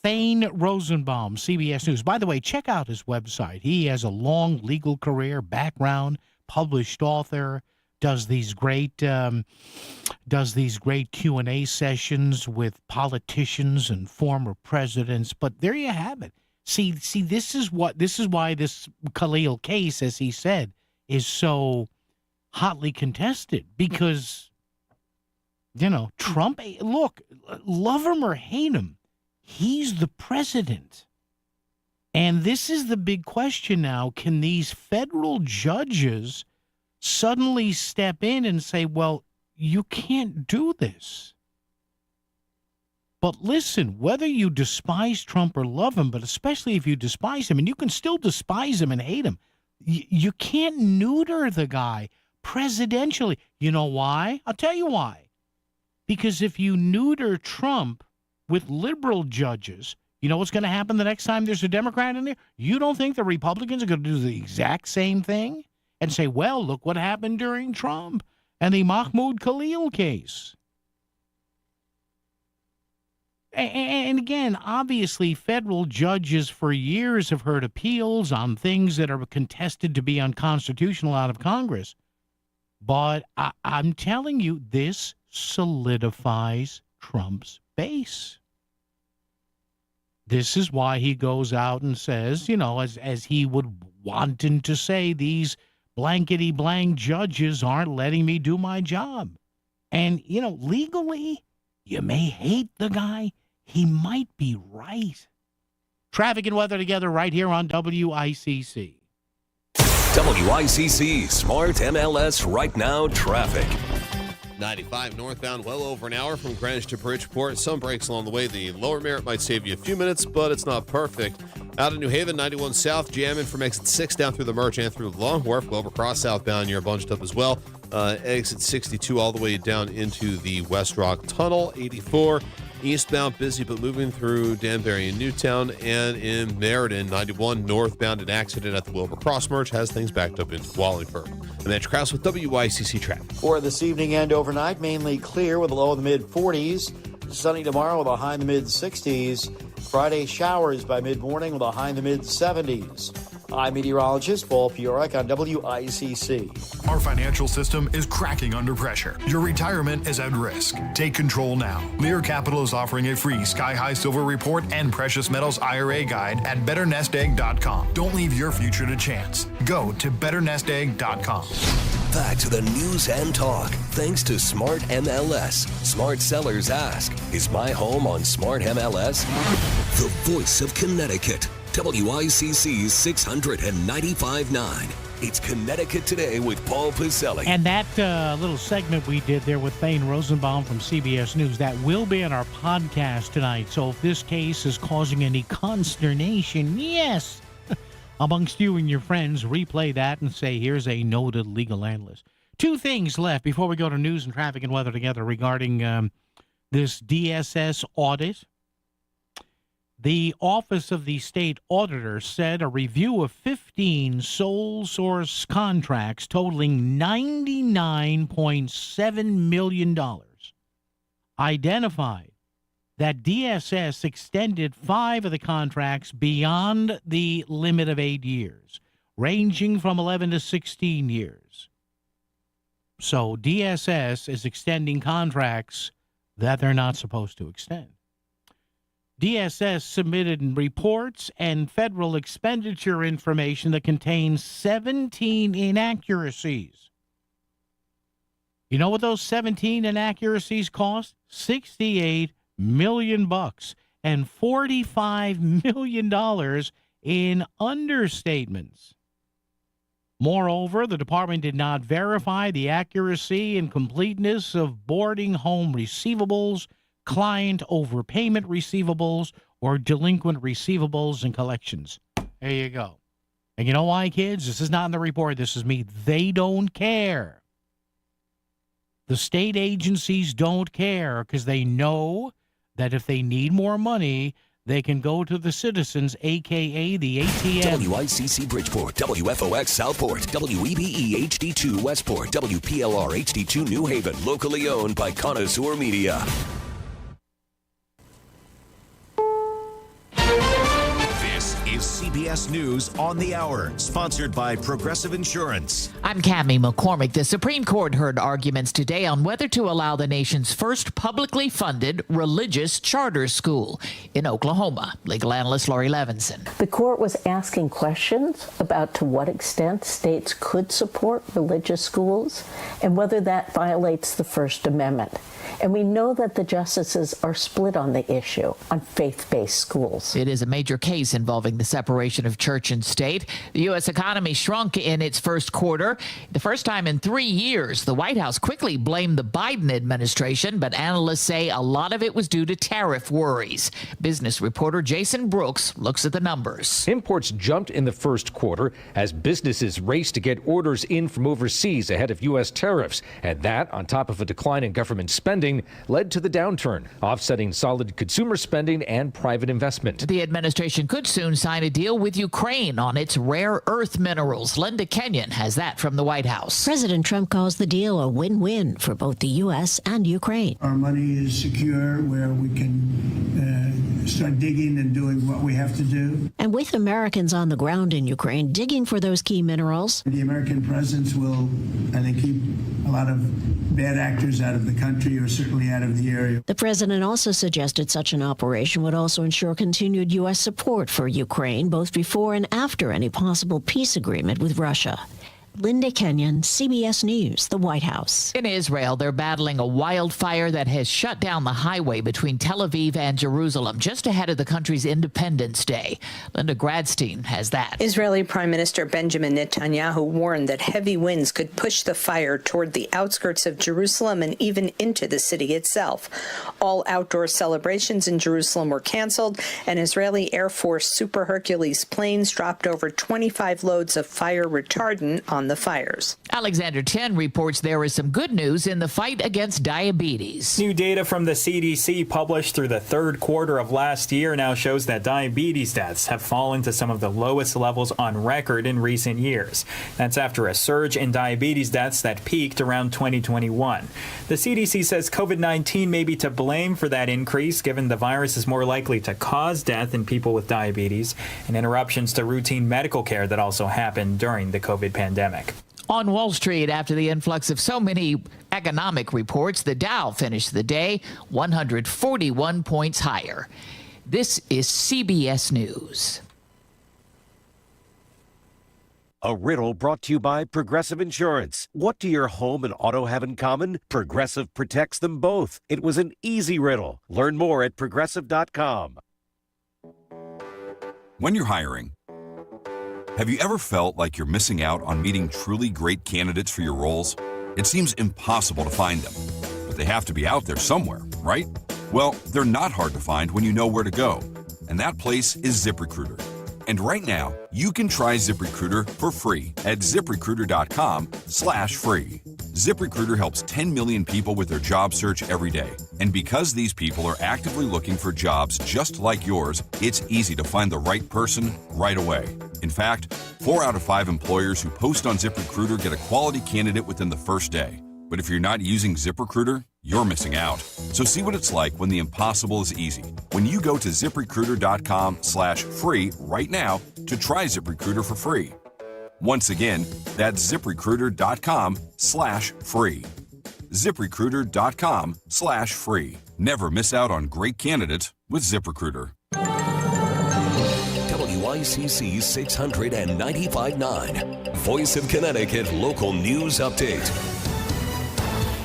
Thane Rosenbaum, CBS News. By the way, check out his website. He has a long legal career, background, published author, does these great Q&A sessions with politicians and former presidents. But there you have it. See, this is why this Khalil case, as he said, is so hotly contested because, Trump, look, love him or hate him, he's the president. And this is the big question now. Can these federal judges suddenly step in and say, well, you can't do this? But listen, whether you despise Trump or love him, but especially if you despise him, and you can still despise him and hate him, you can't neuter the guy presidentially. You know why? I'll tell you why. Because if you neuter Trump with liberal judges, you know what's going to happen the next time there's a Democrat in there? You don't think the Republicans are going to do the exact same thing and say, well, look what happened during Trump and the Mahmoud Khalil case? And again, obviously, federal judges for years have heard appeals on things that are contested to be unconstitutional out of Congress. But I'm telling you, this solidifies Trump's base. This is why he goes out and says, as he would wanton to say, these blankety-blank judges aren't letting me do my job. And, legally, you may hate the guy. He might be right. Traffic and weather together right here on WICC.
WICC Smart MLS Right Now Traffic.
95 northbound, well over an hour from Greenwich to Bridgeport. Some breaks along the way. The lower Merritt might save you a few minutes, but it's not perfect. Out of New Haven, 91 south, jamming from exit 6 down through the Merch and through Long Wharf. Go across southbound, you're bunched up as well. Exit 62 all the way down into the West Rock Tunnel. 84 eastbound, busy but moving through Danbury and Newtown. And in Meriden, 91 northbound, an accident at the Wilbur Cross Merch has things backed up into Wallingford. And that's Krause with WICC traffic.
For this evening and overnight, mainly clear with a low in the mid-40s. Sunny tomorrow with a high in the mid-60s. Friday showers by mid-morning with a high in the mid-70s. I'm meteorologist Paul Fiorek on WICC.
Our financial system is cracking under pressure. Your retirement is at risk. Take control now. Lear Capital is offering a free Sky High Silver Report and Precious Metals IRA guide at BetterNestEgg.com. Don't leave your future to chance. Go to BetterNestEgg.com.
Back to the news and talk. Thanks to Smart MLS. Smart sellers ask, is my home on Smart MLS? The voice of Connecticut. WICC 695.9. It's Connecticut Today with Paul Piselli.
And that little segment we did there with Thane Rosenbaum from CBS News, that will be in our podcast tonight. So if this case is causing any consternation, yes, amongst you and your friends, replay that and say, here's a noted legal analyst. Two things left before we go to news and traffic and weather together regarding this DSS audit. The Office of the State Auditor said a review of 15 sole source contracts totaling $99.7 million identified that DSS extended 5 of the contracts beyond the limit of 8 years, ranging from 11 to 16 years. So DSS is extending contracts that they're not supposed to extend. DSS submitted reports and federal expenditure information that contains 17 inaccuracies. You know what those 17 inaccuracies cost? $68 million and $45 million in understatements. Moreover, the department did not verify the accuracy and completeness of boarding home receivables, client overpayment receivables, or delinquent receivables and collections. There you go. And you know why, kids? This is not in the report. This is me. They don't care. The state agencies don't care because they know that if they need more money, they can go to the citizens, a.k.a. the ATM.
WICC Bridgeport, WFOX Southport, WEBE HD2 Westport, WPLR HD2 New Haven, locally owned by Connoisseur Media.
This is CBS News on the Hour, sponsored by Progressive Insurance.
I'm Cammie McCormick. The Supreme Court heard arguments today on whether to allow the nation's first publicly funded religious charter school in Oklahoma. Legal analyst Lori Levinson.
The court was asking questions about to what extent states could support religious schools and whether that violates the First Amendment. And we know that the justices are split on the issue on faith-based schools.
It is a major case involving the separation of church and state. The U.S. economy shrunk in its first quarter. The first time in 3 years, the White House quickly blamed the Biden administration, but analysts say a lot of it was due to tariff worries. Business reporter Jason Brooks looks at the numbers.
Imports jumped in the first quarter as businesses raced to get orders in from overseas ahead of U.S. tariffs. And that, on top of a decline in government spending, led to the downturn, offsetting solid consumer spending and private investment.
The administration could soon sign a deal with Ukraine on its rare earth minerals. Linda Kenyon has that from the White House.
President Trump calls the deal a win-win for both the U.S. and Ukraine.
Our money is secure where we can start digging and doing what we have to do.
And with Americans on the ground in Ukraine digging for those key minerals,
the American presence will, I think, keep a lot of bad actors out of the country or certainly out of the area.
The president also suggested such an operation would also ensure continued U.S. support for Ukraine, both before and after any possible peace agreement with Russia. Linda Kenyon, CBS News, the White House.
In Israel, they're battling a wildfire that has shut down the highway between Tel Aviv and Jerusalem just ahead of the country's Independence Day. Linda Gradstein has that.
Israeli Prime Minister Benjamin Netanyahu warned that heavy winds could push the fire toward the outskirts of Jerusalem and even into the city itself. All outdoor celebrations in Jerusalem were canceled, and Israeli Air Force Super Hercules planes dropped over 25 loads of fire retardant on the fires.
Alexander Ten reports there is some good news in the fight against diabetes.
New data from the CDC published through the third quarter of last year now shows that diabetes deaths have fallen to some of the lowest levels on record in recent years. That's after a surge in diabetes deaths that peaked around 2021. The CDC says COVID-19 may be to blame for that increase, given the virus is more likely to cause death in people with diabetes and interruptions to routine medical care that also happened during the COVID pandemic.
On Wall Street, after the influx of so many economic reports, the Dow finished the day 141 points higher. This is CBS News.
A riddle brought to you by Progressive Insurance. What do your home and auto have in common? Progressive protects them both. It was an easy riddle. Learn more at Progressive.com.
When you're hiring, have you ever felt like you're missing out on meeting truly great candidates for your roles? It seems impossible to find them, but they have to be out there somewhere, right? Well, they're not hard to find when you know where to go, and that place is ZipRecruiter. And right now, you can try ZipRecruiter for free at ZipRecruiter.com/free. ZipRecruiter helps 10 million people with their job search every day. And because these people are actively looking for jobs just like yours, it's easy to find the right person right away. In fact, 4 out of 5 employers who post on ZipRecruiter get a quality candidate within the first day. But if you're not using ZipRecruiter, you're missing out. So see what it's like when the impossible is easy. When you go to ZipRecruiter.com/free right now to try ZipRecruiter for free. Once again, that's ZipRecruiter.com/free. ZipRecruiter.com/free. Never miss out on great candidates with ZipRecruiter.
WICC 695.9, Voice of Connecticut Local News Update.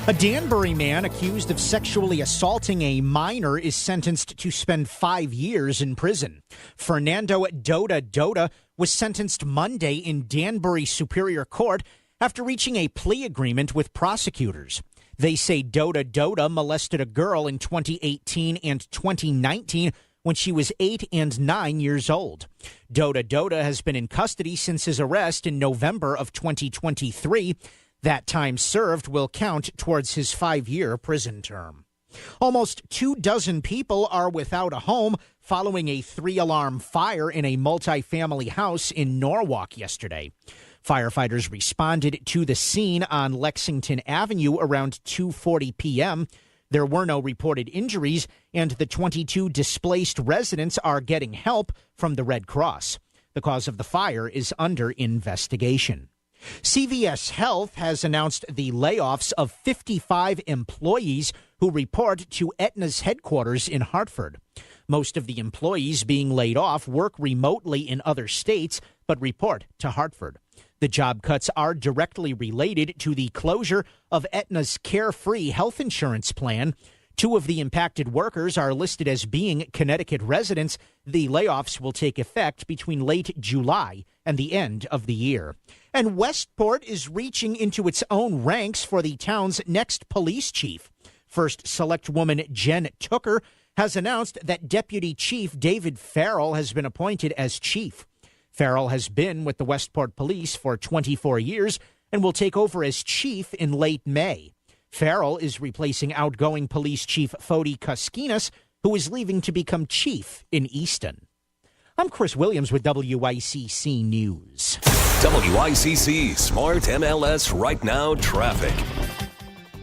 A Danbury man accused of sexually assaulting a minor is sentenced to spend 5 years in prison. Fernando Doda was sentenced Monday in Danbury Superior Court after reaching a plea agreement with prosecutors. They say Doda molested a girl in 2018 and 2019 when she was 8 and 9 years old. Doda has been in custody since his arrest in November of 2023. That time served will count towards his 5-year prison term. Almost 24 people are without a home following a 3-alarm fire in a multifamily house in Norwalk yesterday. Firefighters responded to the scene on Lexington Avenue around 2:40 p.m. There were no reported injuries, and the 22 displaced residents are getting help from the Red Cross. The cause of the fire is under investigation. CVS Health has announced the layoffs of 55 employees who report to Aetna's headquarters in Hartford. Most of the employees being laid off work remotely in other states, but report to Hartford. The job cuts are directly related to the closure of Aetna's Carefree health insurance plan. 2 of the impacted workers are listed as being Connecticut residents. The layoffs will take effect between late July and the end of the year. And Westport is reaching into its own ranks for the town's next police chief. First Select Woman Jen Tooker has announced that Deputy Chief David Farrell has been appointed as chief. Farrell has been with the Westport Police for 24 years and will take over as chief in late May. Farrell is replacing outgoing Police Chief Fody Koskinas, who is leaving to become chief in Easton. I'm Chris Williams with WICC News.
WICC Smart MLS Right Now Traffic.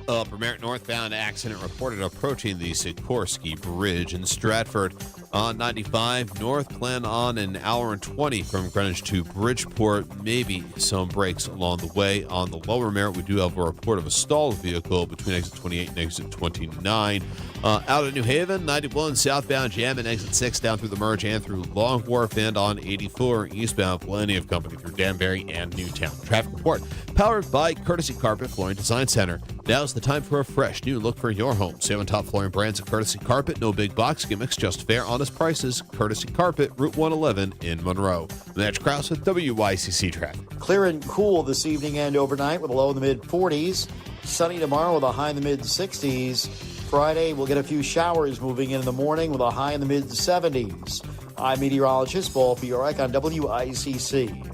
Upper Merritt northbound accident reported approaching the Sikorsky Bridge in Stratford. On 95 north, plan on an hour and 20 from Greenwich to Bridgeport. Maybe some breaks along the way. On the lower Merritt, we do have a report of a stalled vehicle between exit 28 and exit 29. Out of New Haven, 91 southbound jam and exit 6 down through the merge and through Long Wharf, and on 84 eastbound, plenty of company through Danbury and Newtown. Traffic report powered by Courtesy Carpet Flooring Design Center. Now's the time for a fresh new look for your home. 7 top flooring brands of Courtesy Carpet. No big box gimmicks, just fair, honest prices. Courtesy Carpet, Route 111 in Monroe. Match Krause with WICC Traffic.
Clear and cool this evening and overnight with a low in the mid-40s. Sunny tomorrow with a high in the mid-60s. Friday, we'll get a few showers moving in the morning with a high in the mid-70s. I'm meteorologist Paul Fiorek on WICC.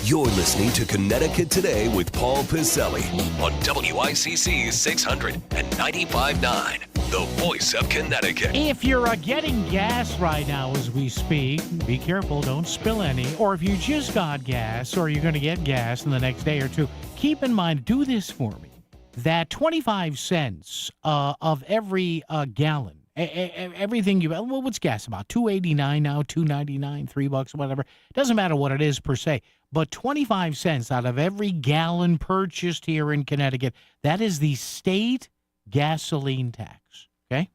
You're listening to Connecticut Today with Paul Piselli on WICC 695.9, the voice of Connecticut.
If you're getting gas right now as we speak, be careful, don't spill any. Or if you just got gas or you're going to get gas in the next day or two, keep in mind, do this for me, that 25 cents of every gallon, everything you, well, what's gas about? $2.89 now, $2.99, $3, whatever. Doesn't matter what it is per se. But 25 cents out of every gallon purchased here in Connecticut, that is the state gasoline tax, okay?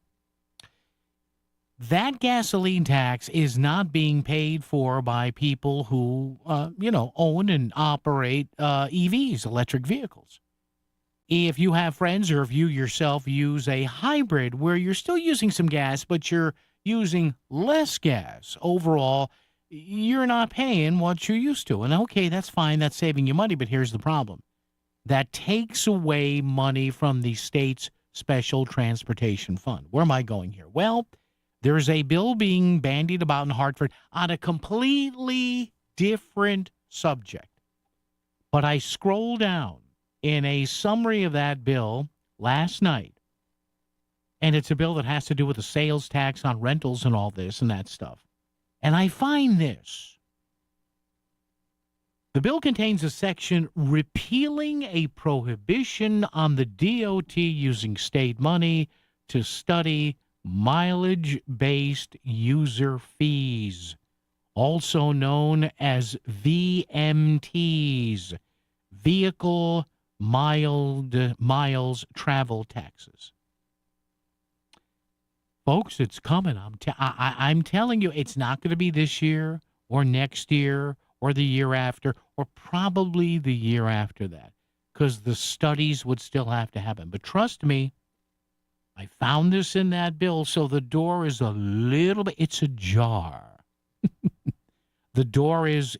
That gasoline tax is not being paid for by people who, own and operate EVs, electric vehicles. If you have friends or if you yourself use a hybrid where you're still using some gas, but you're using less gas overall, you're not paying what you used to. And okay, that's fine. That's saving you money. But here's the problem. That takes away money from the state's special transportation fund. Where am I going here? Well, there's a bill being bandied about in Hartford on a completely different subject. But I scrolled down in a summary of that bill last night, and it's a bill that has to do with the sales tax on rentals and all this and that stuff. And I find this. The bill contains a section repealing a prohibition on the DOT using state money to study mileage-based user fees, also known as VMTs, Vehicle miles travel taxes. Folks, it's coming. I'm telling you, it's not going to be this year or next year or the year after or probably the year after that, because the studies would still have to happen. But trust me, I found this in that bill, so the door is a little bit, it's ajar. The door is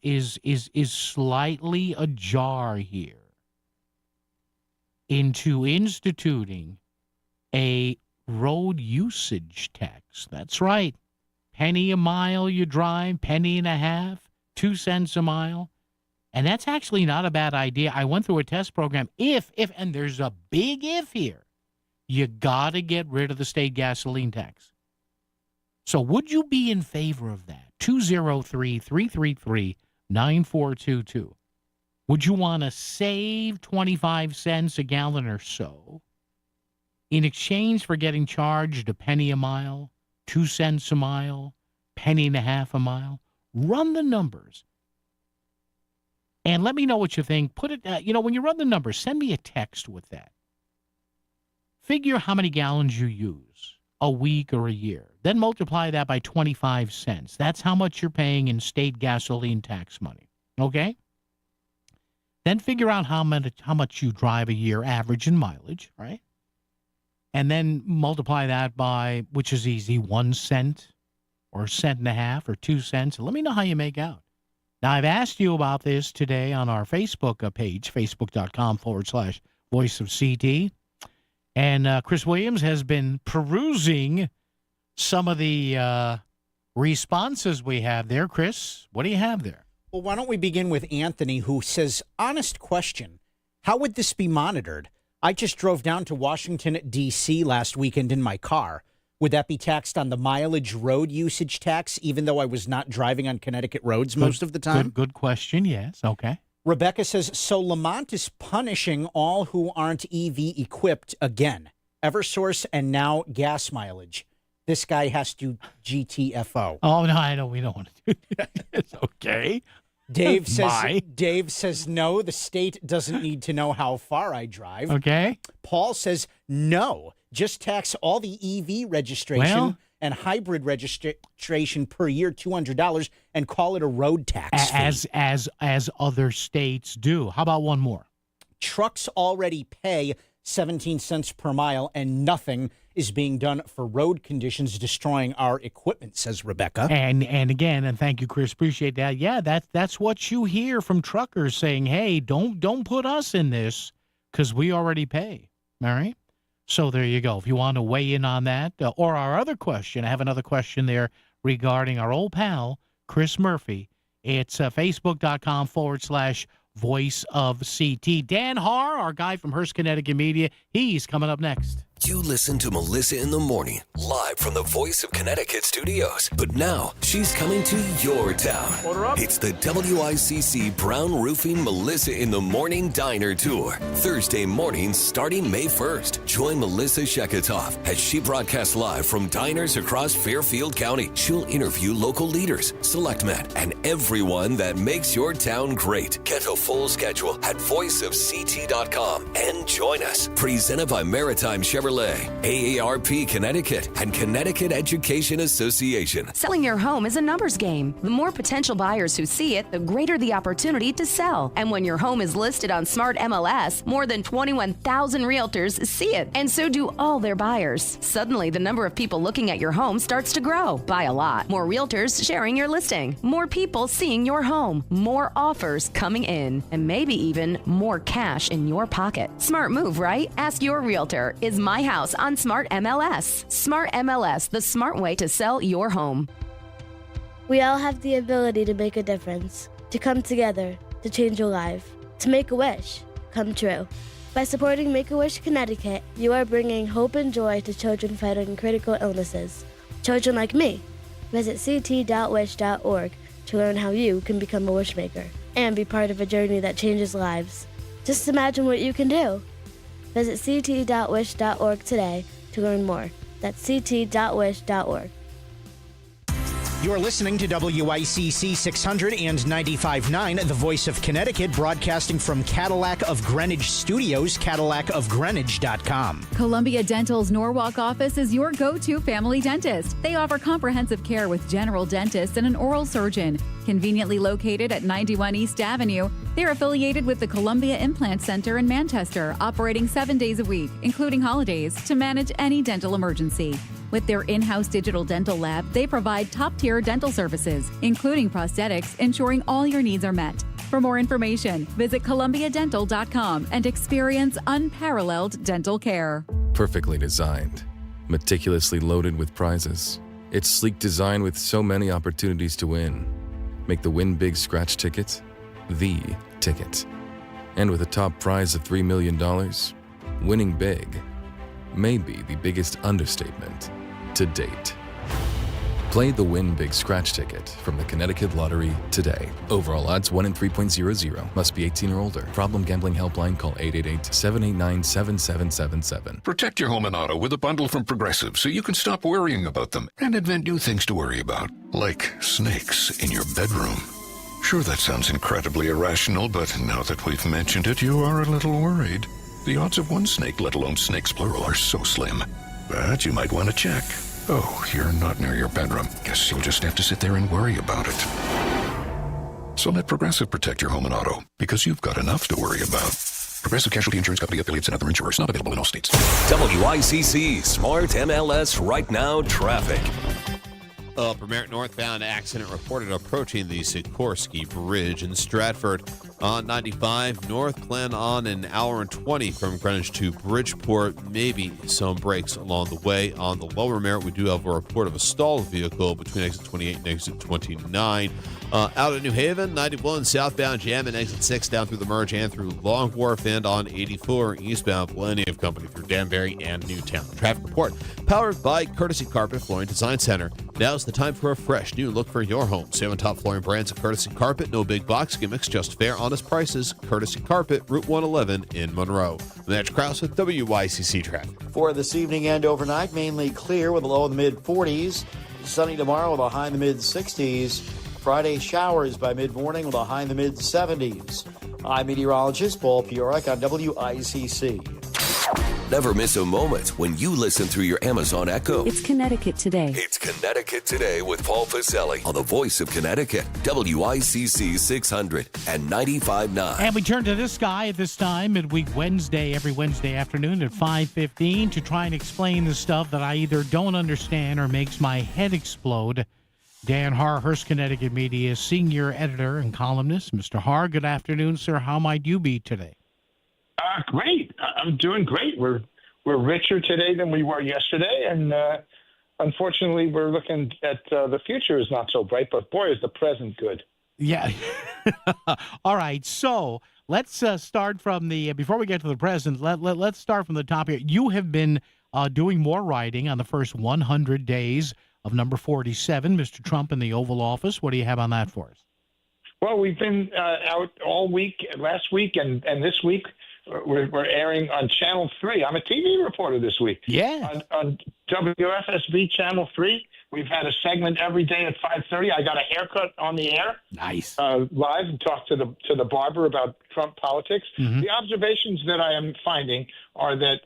slightly ajar here into instituting a road usage tax. That's right. Penny a mile you drive, penny and a half, 2 cents a mile. And that's actually not a bad idea. I went through a test program. If, and there's a big if here, you got to get rid of the state gasoline tax. So would you be in favor of that? 203-333-9422. Would you want to save 25 cents a gallon or so in exchange for getting charged a penny a mile, 2 cents a mile, penny and a half a mile? Run the numbers. And let me know what you think. Put it, when you run the numbers, send me a text with that. Figure how many gallons you use a week or a year. Then multiply that by 25 cents. That's how much you're paying in state gasoline tax money. Okay? Then figure out how much you drive a year average in mileage, right? And then multiply that by, which is easy, 1 cent or a cent and a half or 2 cents. And let me know how you make out. Now, I've asked you about this today on our Facebook page, facebook.com/Voice of CT. And Chris Williams has been perusing some of the responses we have there. Chris, what do you have there?
Well, why don't we begin with Anthony, who says, honest question, how would this be monitored? I just drove down to Washington, D.C. last weekend in my car. Would that be taxed on the mileage road usage tax, even though I was not driving on Connecticut roads most of the time?
Good question, yes. Okay.
Rebecca says, so Lamont is punishing all who aren't EV equipped again. Eversource and now gas mileage. This guy has to GTFO.
Oh, no, I know. We don't want to do that. It's okay.
Dave says, no, the state doesn't need to know how far I drive.
Okay.
Paul says, no, just tax all the EV registration and hybrid registration per year, $200, and call it a road tax fee.
As other states do. How about one more?
Trucks already pay 17 cents per mile, and nothing is being done for road conditions destroying our equipment, says Rebecca.
And again, and thank you, Chris, appreciate that. Yeah, that's what you hear from truckers saying, hey, don't put us in this because we already pay. All right? So there you go. If you want to weigh in on that, or our other question, I have another question there regarding our old pal, Chris Murphy. It's facebook.com/Voice of CT. Dan Haar, our guy from Hearst, Connecticut Media, he's coming up next.
You listen to Melissa in the Morning, live from the Voice of Connecticut studios. But now, she's coming to your town.
Order up.
It's the WICC Brown Roofing Melissa in the Morning Diner Tour. Thursday mornings starting May 1st. Join Melissa Sheketoff as she broadcasts live from diners across Fairfield County. She'll interview local leaders, selectmen, and everyone that makes your town great. Get a full schedule at voiceofct.com and join us. Presented by Maritime Chevrolet, AARP Connecticut, and Connecticut Education Association.
Selling your home is a numbers game. The more potential buyers who see it, the greater the opportunity to sell. And when your home is listed on Smart MLS, more than 21,000 realtors see it, and so do all their buyers. Suddenly, the number of people looking at your home starts to grow by a lot. More realtors sharing your listing, more people seeing your home, more offers coming in, and maybe even more cash in your pocket. Smart move, right? Ask your realtor. Is my house on Smart MLS? Smart MLS, the smart way to sell your home.
We all have the ability to make a difference, to come together, to change a life, to make a wish come true. By supporting Make-A-Wish Connecticut, you are bringing hope and joy to children fighting critical illnesses. Children like me. Visit ct.wish.org to learn how you can become a wishmaker and be part of a journey that changes lives. Just imagine what you can do. Visit ct.wish.org today to learn more. That's ct.wish.org.
You're listening to WICC 600 and 95.9, the voice of Connecticut, broadcasting from Cadillac of Greenwich Studios, CadillacofGreenwich.com.
Columbia Dental's Norwalk office is your go-to family dentist. They offer comprehensive care with general dentists and an oral surgeon. Conveniently located at 91 East Avenue, they're affiliated with the Columbia Implant Center in Manchester, operating 7 days a week, including holidays, to manage any dental emergency. With their in-house digital dental lab, they provide top-tier dental services, including prosthetics, ensuring all your needs are met. For more information, visit columbiadental.com and experience unparalleled dental care.
Perfectly designed, meticulously loaded with prizes. Its sleek design with so many opportunities to win. Make the Win Big Scratch ticket the ticket. And with a top prize of $3 million, winning big may be the biggest understatement to date. Play the Win Big Scratch ticket from the Connecticut Lottery today. Overall odds 1 in 3.00. Must be 18 or older. Problem gambling helpline, call 888-789-7777.
Protect your home and auto with a bundle from Progressive so you can stop worrying about them and invent new things to worry about, like snakes in your bedroom. Sure, that sounds incredibly irrational, but now that we've mentioned it, you are a little worried. The odds of one snake, let alone snakes plural, are so slim. But you might want to check. Oh, you're not near your bedroom. Guess you'll just have to sit there and worry about it. So let Progressive protect your home and auto, because you've got enough to worry about. Progressive Casualty Insurance Company, affiliates, and other insurers. Not available in all states.
WICC Smart MLS Right Now Traffic.
Upper Merritt northbound accident reported approaching the Sikorsky Bridge in Stratford. On 95 north, plan on an hour and 20 from Greenwich to Bridgeport. Maybe some breaks along the way. On the lower Merritt, we do have a report of a stalled vehicle between exit 28 and exit 29. Out at New Haven, 91 southbound jam and exit 6 down through the merge and through Long Wharf, and on 84 eastbound, plenty of company through Danbury and Newtown. Traffic report powered by Courtesy Carpet Flooring Design Center. Now's the time for a fresh new look for your home. Save on top flooring brands of Courtesy Carpet. No big box gimmicks, just fair, honest prices. Courtesy Carpet, Route 111 in Monroe. Mitch Krause with WICC Traffic.
For this evening and overnight, mainly clear with a low in the mid-40s. Sunny tomorrow with a high in the mid-60s. Friday showers by mid-morning with a high in the mid-70s. I'm meteorologist Paul Piorek on WICC.
Never miss a moment when you listen through your Amazon Echo.
It's Connecticut Today.
It's Connecticut Today with Paul Pacelli on the voice of Connecticut, WICC 600 and 95.9.
And we turn to this guy at this time, midweek Wednesday, every Wednesday afternoon at 5:15 to try and explain the stuff that I either don't understand or makes my head explode. Dan Haar, Hearst Connecticut Media senior editor and columnist. Mr. Haar, good afternoon, sir. How might you be today?
Great. I'm doing great. We're richer today than we were yesterday, and unfortunately, we're looking at the future is not so bright. But boy, is the present good.
Yeah. All right. So let's start from the before we get to the present. Let's start from the top here. You have been doing more writing on the first 100 days of number 47, Mr. Trump in the Oval Office. What do you have on that for us?
Well, we've been out all week, last week, and this week. We're airing on Channel 3. I'm a TV reporter this week.
Yeah.
On WFSB Channel 3. We've had a segment every day at 5:30. I got a haircut on the air.
Nice.
Live, and talked to the barber about Trump politics. Mm-hmm. The observations that I am finding are that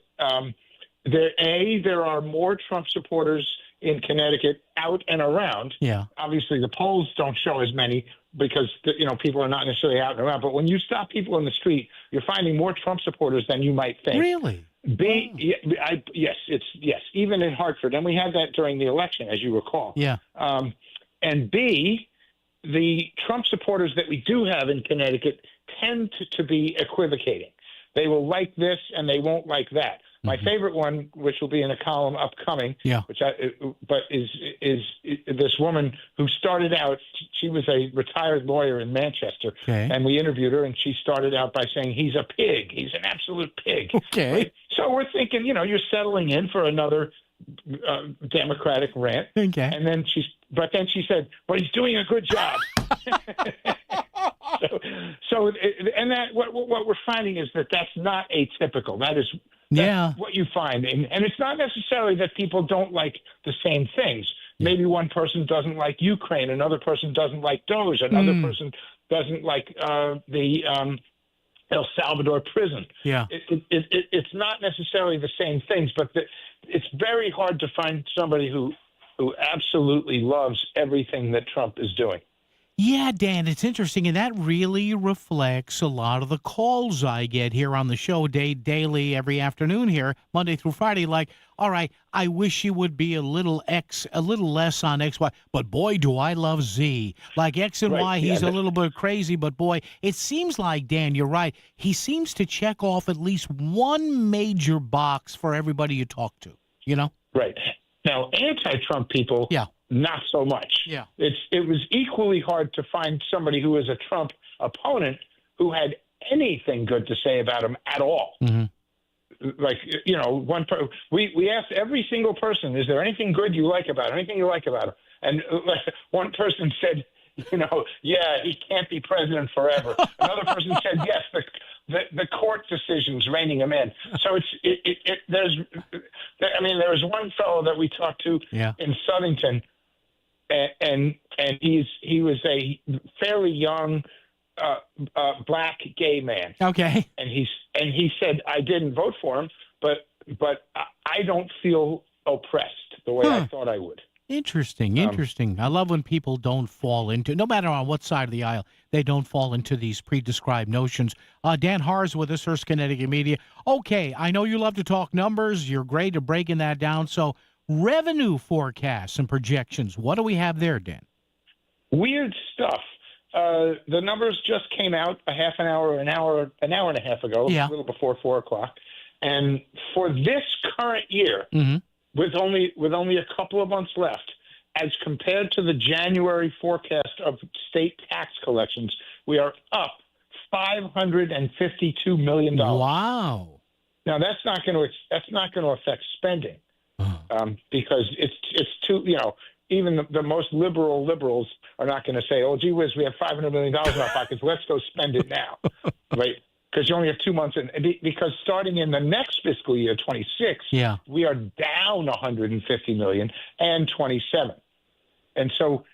there are more Trump supporters in Connecticut out and around.
Yeah.
Obviously, the polls don't show as many because people are not necessarily out and around. But when you stop people in the street, you're finding more Trump supporters than you might think.
Really?
Yes, even in Hartford, and we had that during the election, as you recall.
Yeah.
And B, the Trump supporters that we do have in Connecticut tend to be equivocating. They will like this and they won't like that. My favorite one, which will be in a column upcoming, is this woman who started out. She was a retired lawyer in Manchester, and we interviewed her, and she started out by saying he's a pig. He's an absolute pig.
Okay.
Right? So we're thinking, you're settling in for another Democratic rant.
Okay.
And then she said, but he's doing a good job. What we're finding is that that's not atypical. That's what you find. And it's not necessarily that people don't like the same things. Maybe one person doesn't like Ukraine, another person doesn't like DOGE, another person doesn't like the El Salvador prison.
Yeah.
It's not necessarily the same things, but it's very hard to find somebody who absolutely loves everything that Trump is doing.
Yeah, Dan, it's interesting, and that really reflects a lot of the calls I get here on the show daily, every afternoon here, Monday through Friday, like, all right, I wish you would be a little less on X, Y, but boy, do I love Z. Like X and Y, he's a little bit crazy, but boy, it seems like, Dan, you're right, he seems to check off at least one major box for everybody you talk to, you know?
Right. Now, anti-Trump people, not so much.
Yeah.
It was equally hard to find somebody who was a Trump opponent who had anything good to say about him at all. Like, we asked every single person, is there anything good you like about him? Anything you like about him? And one person said, yeah, he can't be president forever. Another person said, yes, the court decisions reining him in. So there was one fellow that we talked to in Southington, and he was a fairly young black gay man.
Okay.
And he said, I didn't vote for him, but I don't feel oppressed the way I thought I would.
Interesting. I love when people don't fall into, no matter on what side of the aisle, they don't fall into these pre-described notions. Dan Haar's with us, Hearst Connecticut Media. Okay, I know you love to talk numbers. You're great at breaking that down. So revenue forecasts and projections, what do we have there, Dan?
Weird stuff. The numbers just came out an hour and a half ago, a little before 4 o'clock. And for this current year, with only a couple of months left, as compared to the January forecast of state tax collections, we are up $552 million.
Wow!
Now that's not going to affect spending because it's too even the most liberals are not going to say, oh gee whiz, we have $500 million in our pockets, let's go spend it now, right? Because you only have 2 months in. Because starting in the next fiscal year, 26, we are down $150 million and 27. And so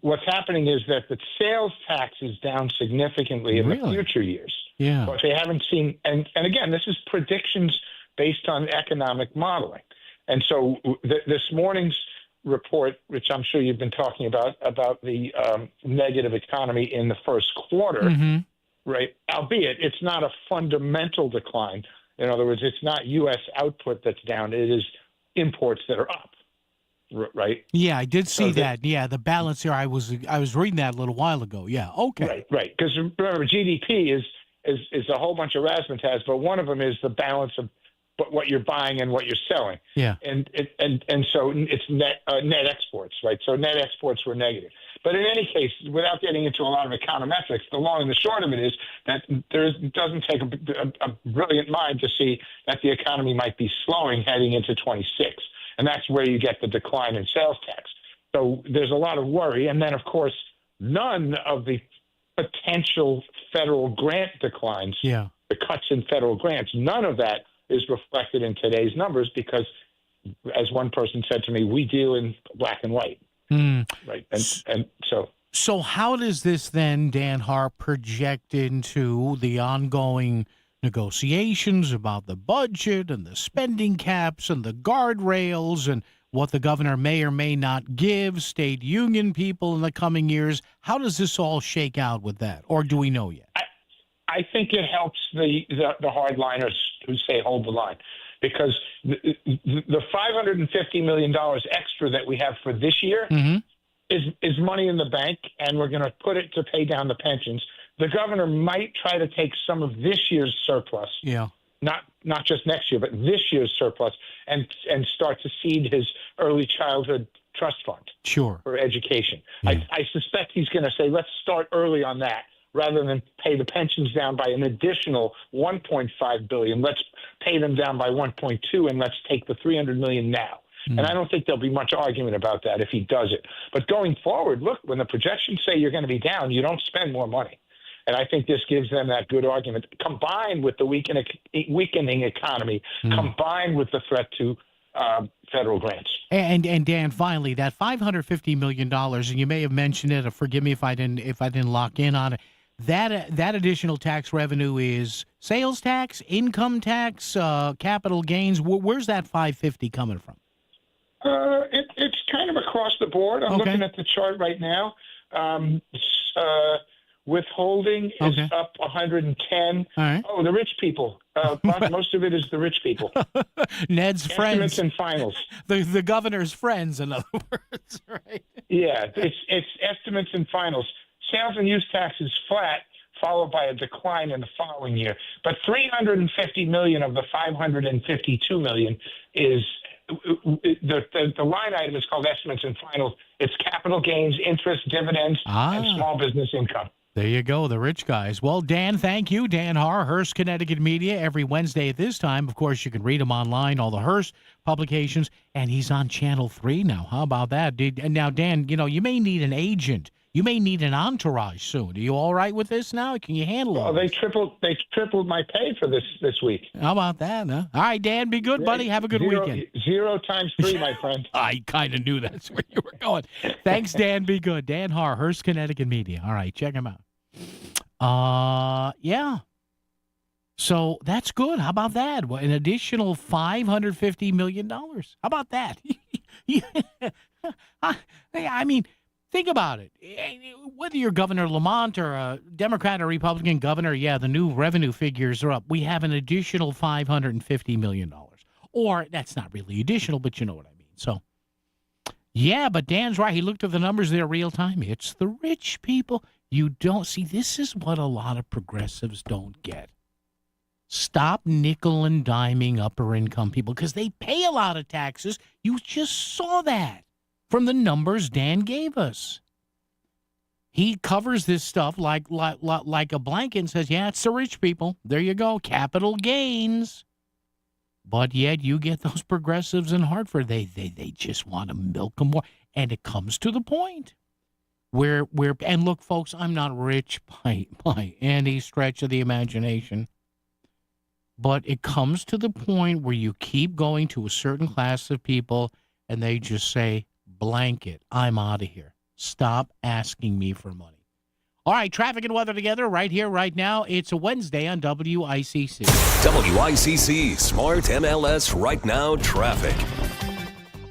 what's happening is that the sales tax is down significantly in the future years.
Yeah.
But they haven't seen, and again, this is predictions based on economic modeling. And so this morning's report, which I'm sure you've been talking about the negative economy in the first quarter, right? Albeit it's not a fundamental decline. In other words, it's not U.S. output that's down. It is imports that are up, right?
Yeah, I did see that. Yeah, the balance here. I was reading that a little while ago. Yeah, okay.
Right. Because remember, GDP is a whole bunch of razzmatazz, but one of them is the balance of what you're buying and what you're selling.
Yeah.
And so it's net exports, right? So net exports were negative. But in any case, without getting into a lot of econometrics, the long and the short of it is that it doesn't take a brilliant mind to see that the economy might be slowing heading into 26. And that's where you get the decline in sales tax. So there's a lot of worry. And then, of course, none of the potential federal grant declines, the cuts in federal grants, none of that is reflected in today's numbers because, as one person said to me, we deal in black and white. Right. And
so how does this then, Dan Haar, project into the ongoing negotiations about the budget and the spending caps and the guardrails and what the governor may or may not give state union people in the coming years? How does this all shake out with that? Or do we know yet?
I think it helps the hardliners who say hold the line, because the $550 million extra that we have for this year is money in the bank, and we're going to put it to pay down the pensions. The governor might try to take some of this year's surplus, not just next year, but this year's surplus, and start to seed his early childhood trust fund for education. I suspect he's going to say, let's start early on that, rather than pay the pensions down by an additional $1.5 billion. Let's pay them down by 1.2, and let's take the $300 million now. And I don't think there'll be much argument about that if he does it. But going forward, look, when the projections say you're going to be down, you don't spend more money. And I think this gives them that good argument, combined with the weakening economy, combined with the threat to federal grants.
And Dan, finally, that $550 million, and you may have mentioned it, or forgive me if I didn't lock in on it. That additional tax revenue is sales tax, income tax, capital gains. Where's that $550 coming from?
It's kind of across the board. I'm looking at the chart right now. Withholding is up 110.
All right.
Oh, the rich people. Most of it is the rich people.
Ned's friends.
Estimates and finals.
The governor's friends, in other words, right?
Yeah, it's estimates and finals. Sales and use tax is flat, followed by a decline in the following year. But $350 million of the $552 million is the line item is called estimates and finals. It's capital gains, interest, dividends, and small business income.
There you go, the rich guys. Well, Dan, thank you. Dan Haar, Hearst, Connecticut Media, every Wednesday at this time. Of course, you can read him online, all the Hearst publications, and he's on Channel 3 now. How about that? And now, Dan, you may need an agent. You may need an entourage soon. Are you all right with this now? Can you handle it?
Well, they tripled my pay for this week.
How about that, huh? All right, Dan, be good, buddy. Have a good weekend.
0 times 3, my friend.
I kind of knew that's where you were going. Thanks, Dan. Be good. Dan Haar, Hearst, Connecticut Media. All right, check him out. Yeah. So that's good. How about that? Well, an additional $550 million. How about that? I mean, think about it. Whether you're Governor Lamont or a Democrat or Republican governor, yeah, the new revenue figures are up. We have an additional $550 million. Or that's not really additional, but you know what I mean. So, yeah, but Dan's right. He looked at the numbers there real time. It's the rich people. You don't see, this is what a lot of progressives don't get. Stop nickel and diming upper income people because they pay a lot of taxes. You just saw that from the numbers Dan gave us. He covers this stuff like a blanket and says, yeah, it's the rich people. There you go, capital gains. But yet you get those progressives in Hartford. They just want to milk them more. And it comes to the point where and look, folks, I'm not rich by any stretch of the imagination. But it comes to the point where you keep going to a certain class of people and they just say, blanket, I'm out of here. Stop asking me for money. All right, traffic and weather together right here, right now. It's a Wednesday on WICC.
WICC Smart MLS Right Now Traffic.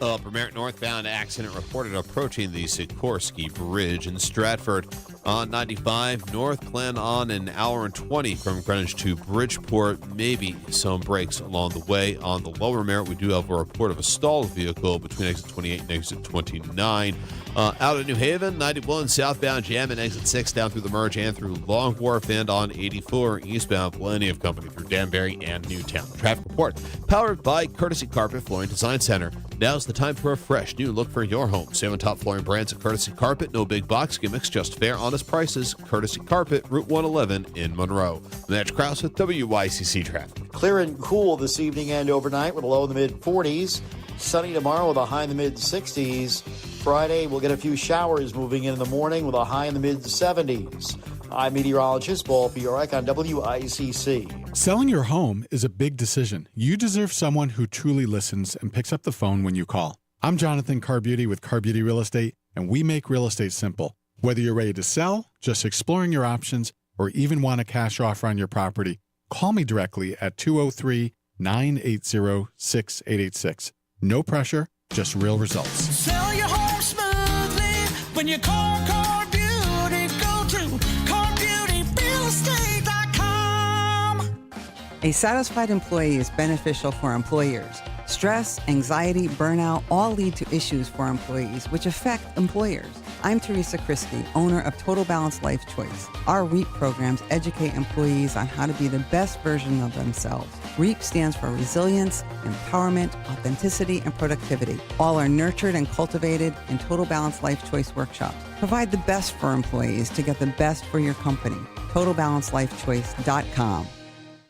Upper Merritt northbound accident reported approaching the Sikorsky Bridge in Stratford. On 95 north, plan on an hour and 20 from Greenwich to Bridgeport. Maybe some breaks along the way. On the lower Merritt, we do have a report of a stalled vehicle between exit 28 and exit 29. Out of New Haven, 91 southbound jam and exit 6 down through the merge and through Long Wharf, and on 84 eastbound, plenty of company through Danbury and Newtown. Traffic report powered by Courtesy Carpet Flooring Design Center. Now's the time for a fresh new look for your home. Save on top flooring brands of Courtesy Carpet. No big box gimmicks, just fair, honest prices. Courtesy Carpet, Route 111 in Monroe. Match Krause with WICC Traffic.
Clear and cool this evening and overnight with a low in the mid-40s. Sunny tomorrow with a high in the mid-60s. Friday, we'll get a few showers moving in the morning with a high in the mid-70s. I'm meteorologist Paul Fiorek on WICC.
Selling your home is a big decision. You deserve someone who truly listens and picks up the phone when you call. I'm Jonathan Carbeauty with Carbeauty Real Estate, and we make real estate simple. Whether you're ready to sell, just exploring your options, or even want a cash offer on your property, call me directly at 203-980-6886. No pressure, just real results.
Sell your home smoothly when you call Carbeauty. Go to CarBeautyRealEstate.com.
A satisfied employee is beneficial for employers. Stress, anxiety, burnout all lead to issues for employees, which affect employers. I'm Teresa Krisky, owner of Total Balance Life Choice. Our REAP programs educate employees on how to be the best version of themselves. REAP stands for Resilience, Empowerment, Authenticity, and Productivity. All are nurtured and cultivated in Total Balance Life Choice workshops. Provide the best for employees to get the best for your company. TotalBalanceLifeChoice.com.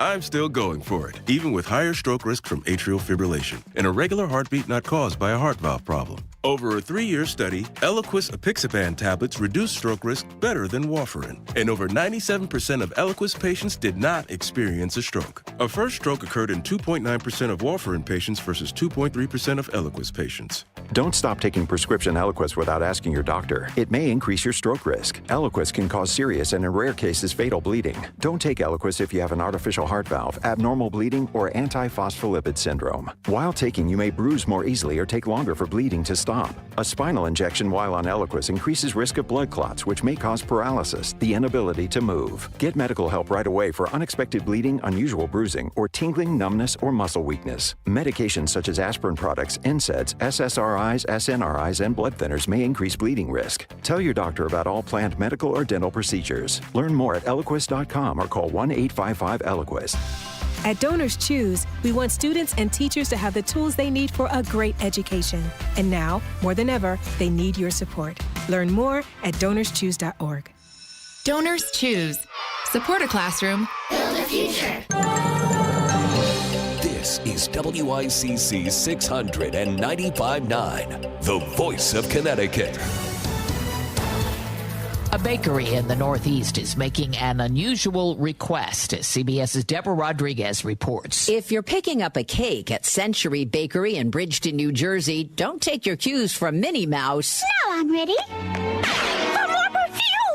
I'm still going for it, even with higher stroke risk from atrial fibrillation and a regular heartbeat not caused by a heart valve problem. Over a 3-year study, Eliquis apixaban tablets reduced stroke risk better than warfarin, and over 97% of Eliquis patients did not experience a stroke. A first stroke occurred in 2.9% of warfarin patients versus 2.3% of Eliquis patients.
Don't stop taking prescription Eliquis without asking your doctor. It may increase your stroke risk. Eliquis can cause serious and in rare cases fatal bleeding. Don't take Eliquis if you have an artificial heart valve, abnormal bleeding, or antiphospholipid syndrome. While taking, you may bruise more easily or take longer for bleeding to stop. A spinal injection while on Eliquis increases risk of blood clots, which may cause paralysis, the inability to move. Get medical help right away for unexpected bleeding, unusual bruising, or tingling, numbness, or muscle weakness. Medications such as aspirin products, NSAIDs, SSRIs, SNRIs, and blood thinners may increase bleeding risk. Tell your doctor about all planned medical or dental procedures. Learn more at Eliquis.com or call 1-855-ELIQUIS.
At Donors Choose, we want students and teachers to have the tools they need for a great education. And now, more than ever, they need your support. Learn more at donorschoose.org.
Donors Choose. Support a classroom. Build a future.
This is WICC 695.9, the voice of Connecticut.
A bakery in the Northeast is making an unusual request, as CBS's Deborah Rodriguez reports.
If you're picking up a cake at Century Bakery in Bridgeton, New Jersey, don't take your cues from Minnie Mouse.
Now I'm ready.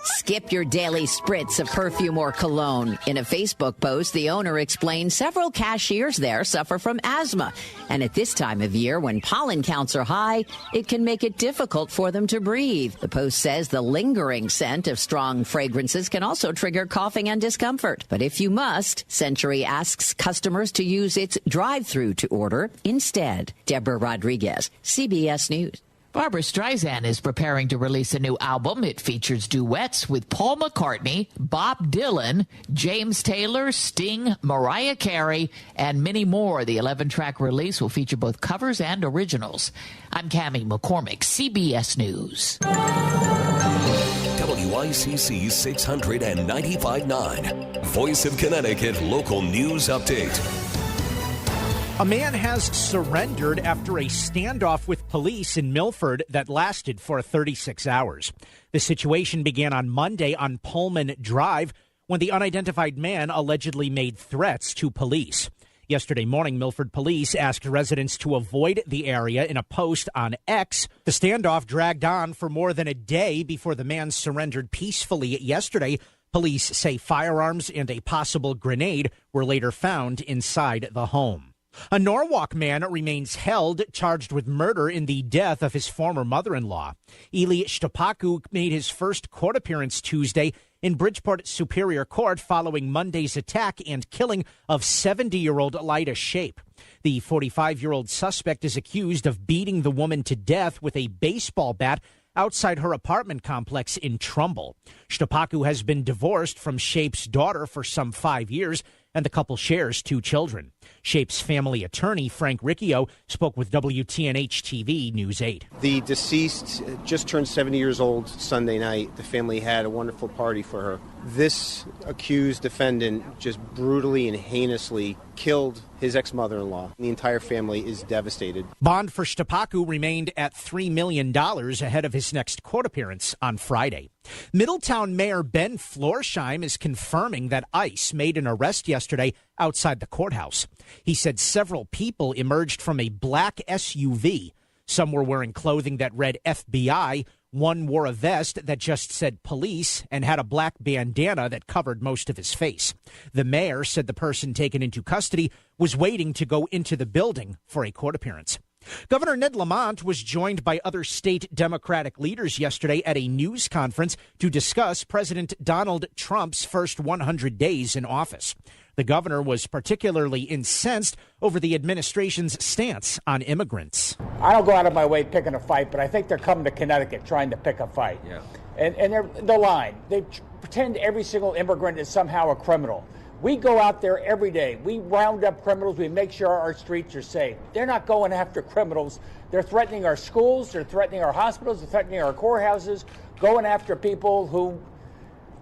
Skip your daily spritz of perfume or cologne. In a Facebook post, the owner explained several cashiers there suffer from asthma. And at this time of year, when pollen counts are high, it can make it difficult for them to breathe. The post says the lingering scent of strong fragrances can also trigger coughing and discomfort. But if you must, Century asks customers to use its drive-through to order instead. Deborah Rodriguez, CBS News.
Barbra Streisand is preparing to release a new album. It features duets with Paul McCartney, Bob Dylan, James Taylor, Sting, Mariah Carey, and many more. The 11-track release will feature both covers and originals. I'm Cammie McCormick, CBS News.
WICC 695.9, Voice of Connecticut Local News Update.
A man has surrendered after a standoff with police in Milford that lasted for 36 hours. The situation began on Monday on Pullman Drive when the unidentified man allegedly made threats to police. Yesterday morning, Milford police asked residents to avoid the area in a post on X. The standoff dragged on for more than a day before the man surrendered peacefully yesterday. Police say firearms and a possible grenade were later found inside the home. A Norwalk man remains held, charged with murder in the death of his former mother-in-law. Eli Shtapaku made his first court appearance Tuesday in Bridgeport Superior Court following Monday's attack and killing of 70-year-old Lyda Shape. The 45-year-old suspect is accused of beating the woman to death with a baseball bat outside her apartment complex in Trumbull. Shtapaku has been divorced from Shape's daughter for some 5 years, and the couple shares 2 children. Shape's family attorney, Frank Riccio, spoke with WTNH-TV News 8.
The deceased just turned 70 years old Sunday night. The family had a wonderful party for her. This accused defendant just brutally and heinously killed his ex-mother-in-law. The entire family is devastated.
Bond for Shtapaku remained at $3 million ahead of his next court appearance on Friday. Middletown Mayor Ben Florsheim is confirming that ICE made an arrest yesterday outside the courthouse. He said several people emerged from a black SUV. Some were wearing clothing that read FBI. One wore a vest that just said police and had a black bandana that covered most of his face. The mayor said the person taken into custody was waiting to go into the building for a court appearance. Governor Ned Lamont was joined by other state Democratic leaders yesterday at a news conference to discuss President Donald Trump's first 100 days in office. The governor was particularly incensed over the administration's stance on immigrants.
I don't go out of my way picking a fight, but I think they're coming to Connecticut trying to pick a fight. Yeah. And they're lying. They pretend every single immigrant is somehow a criminal. We go out there every day. We round up criminals. We make sure our streets are safe. They're not going after criminals. They're threatening our schools. They're threatening our hospitals. They're threatening our courthouses, going after people who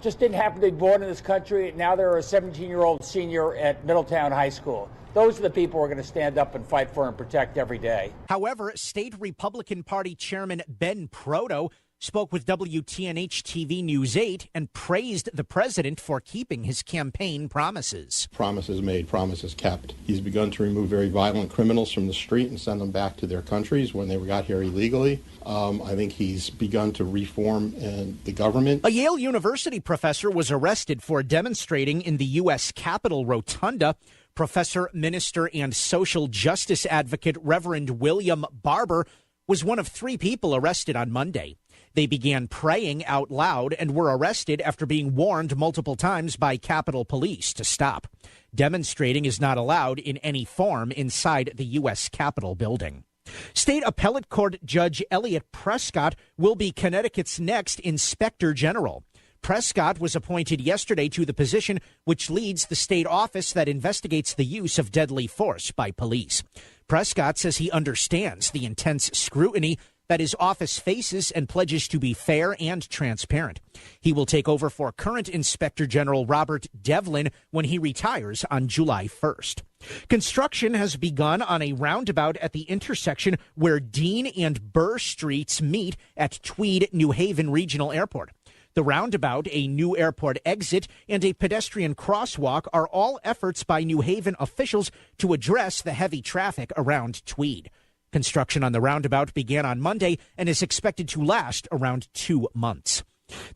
just didn't happen to be born in this country. Now they're a 17-year-old senior at Middletown High School. Those are the people we're going to stand up and fight for and protect every day.
However, State Republican Party Chairman Ben Proto spoke with WTNH-TV News 8 and praised the president for keeping his campaign promises.
Promises made, promises kept. He's begun to remove very violent criminals from the street and send them back to their countries when they got here illegally. I think he's begun to reform the government.
A Yale University professor was arrested for demonstrating in the U.S. Capitol Rotunda. Professor, minister, and social justice advocate Reverend William Barber was one of 3 people arrested on Monday. They began praying out loud and were arrested after being warned multiple times by Capitol Police to stop. Demonstrating is not allowed in any form inside the U.S. Capitol building. State Appellate Court Judge Elliot Prescott will be Connecticut's next Inspector General. Prescott was appointed yesterday to the position which leads the state office that investigates the use of deadly force by police. Prescott says he understands the intense scrutiny that his office faces and pledges to be fair and transparent. He will take over for current Inspector General Robert Devlin when he retires on July 1st. Construction has begun on a roundabout at the intersection where Dean and Burr Streets meet at Tweed New Haven Regional Airport. The roundabout, a new airport exit, and a pedestrian crosswalk are all efforts by New Haven officials to address the heavy traffic around Tweed. Construction on the roundabout began on Monday and is expected to last around 2 months.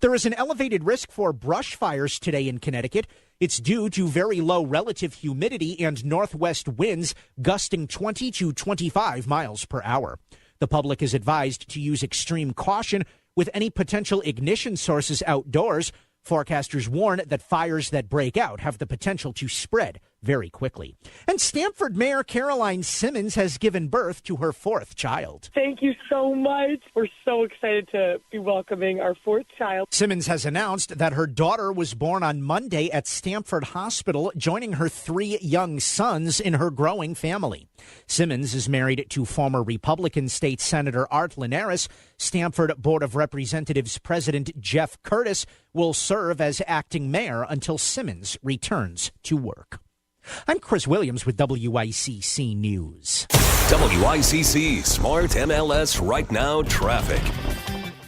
There is an elevated risk for brush fires today in Connecticut. It's due to very low relative humidity and northwest winds gusting 20 to 25 miles per hour. The public is advised to use extreme caution with any potential ignition sources outdoors. Forecasters warn that fires that break out have the potential to spread very quickly. And Stamford Mayor Caroline Simmons has given birth to her 4th child.
Thank you so much. We're so excited to be welcoming our 4th child.
Simmons has announced that her daughter was born on Monday at Stamford Hospital, joining her 3 young sons in her growing family. Simmons is married to former Republican State Senator Art Linares. Stamford Board of Representatives President Jeff Curtis will serve as acting mayor until Simmons returns to work. I'm Chris Williams with WICC News.
WICC Smart MLS Right Now Traffic.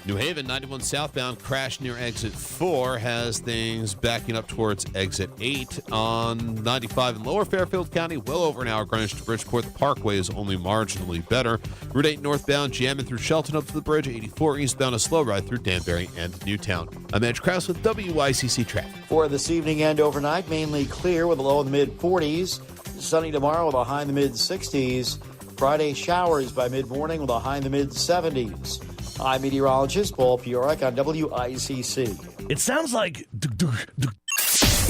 New Haven 91 southbound crash near exit 4 has things backing up towards exit 8 on 95 in Lower Fairfield County. Well over an hour. Greenwich to Bridgeport. The Parkway is only marginally better. Route 8 northbound jamming through Shelton up to the bridge. 84 eastbound a slow ride through Danbury and Newtown. I'm Edge Krause with WICC Traffic.
For this evening and overnight, mainly clear with a low in the mid-40s. Sunny tomorrow with a high in the mid-60s. Friday showers by mid-morning with a high in the mid-70s. I'm meteorologist Paul Piorek on WICC.
It sounds like...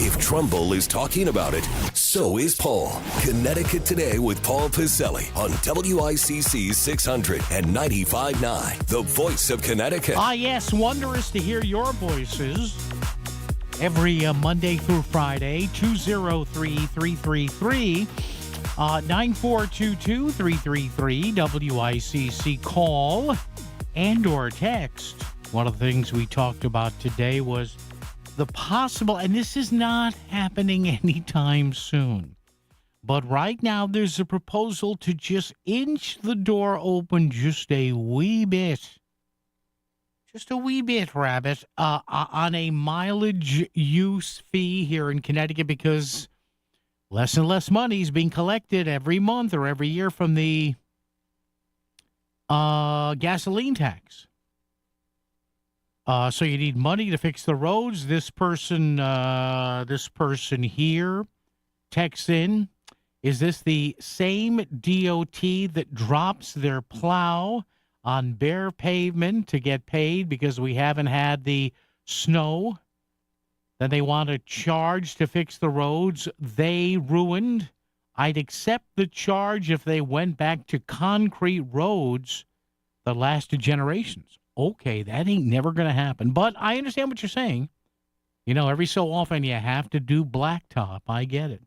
If Trumbull is talking about it, so is Paul. Connecticut Today with Paul Piselli on WICC 600 and 95.9, the voice of Connecticut.
Ah, yes, wondrous to hear your voices every Monday through Friday, 203-333, 9422-333, WICC call and or text. One of the things we talked about today was the possible, and this is not happening anytime soon, but right now there's a proposal to just inch the door open just a wee bit, Rabbit, on a mileage use fee here in Connecticut, because less and less money is being collected every month or every year from the gasoline tax. So you need money to fix the roads. This person here texts in, is this the same DOT that drops their plow on bare pavement to get paid because we haven't had the snow that they want to charge to fix the roads they ruined? I'd accept the charge if they went back to concrete roads that lasted generations. Okay, that ain't never going to happen. But I understand what you're saying. You know, every so often you have to do blacktop. I get it.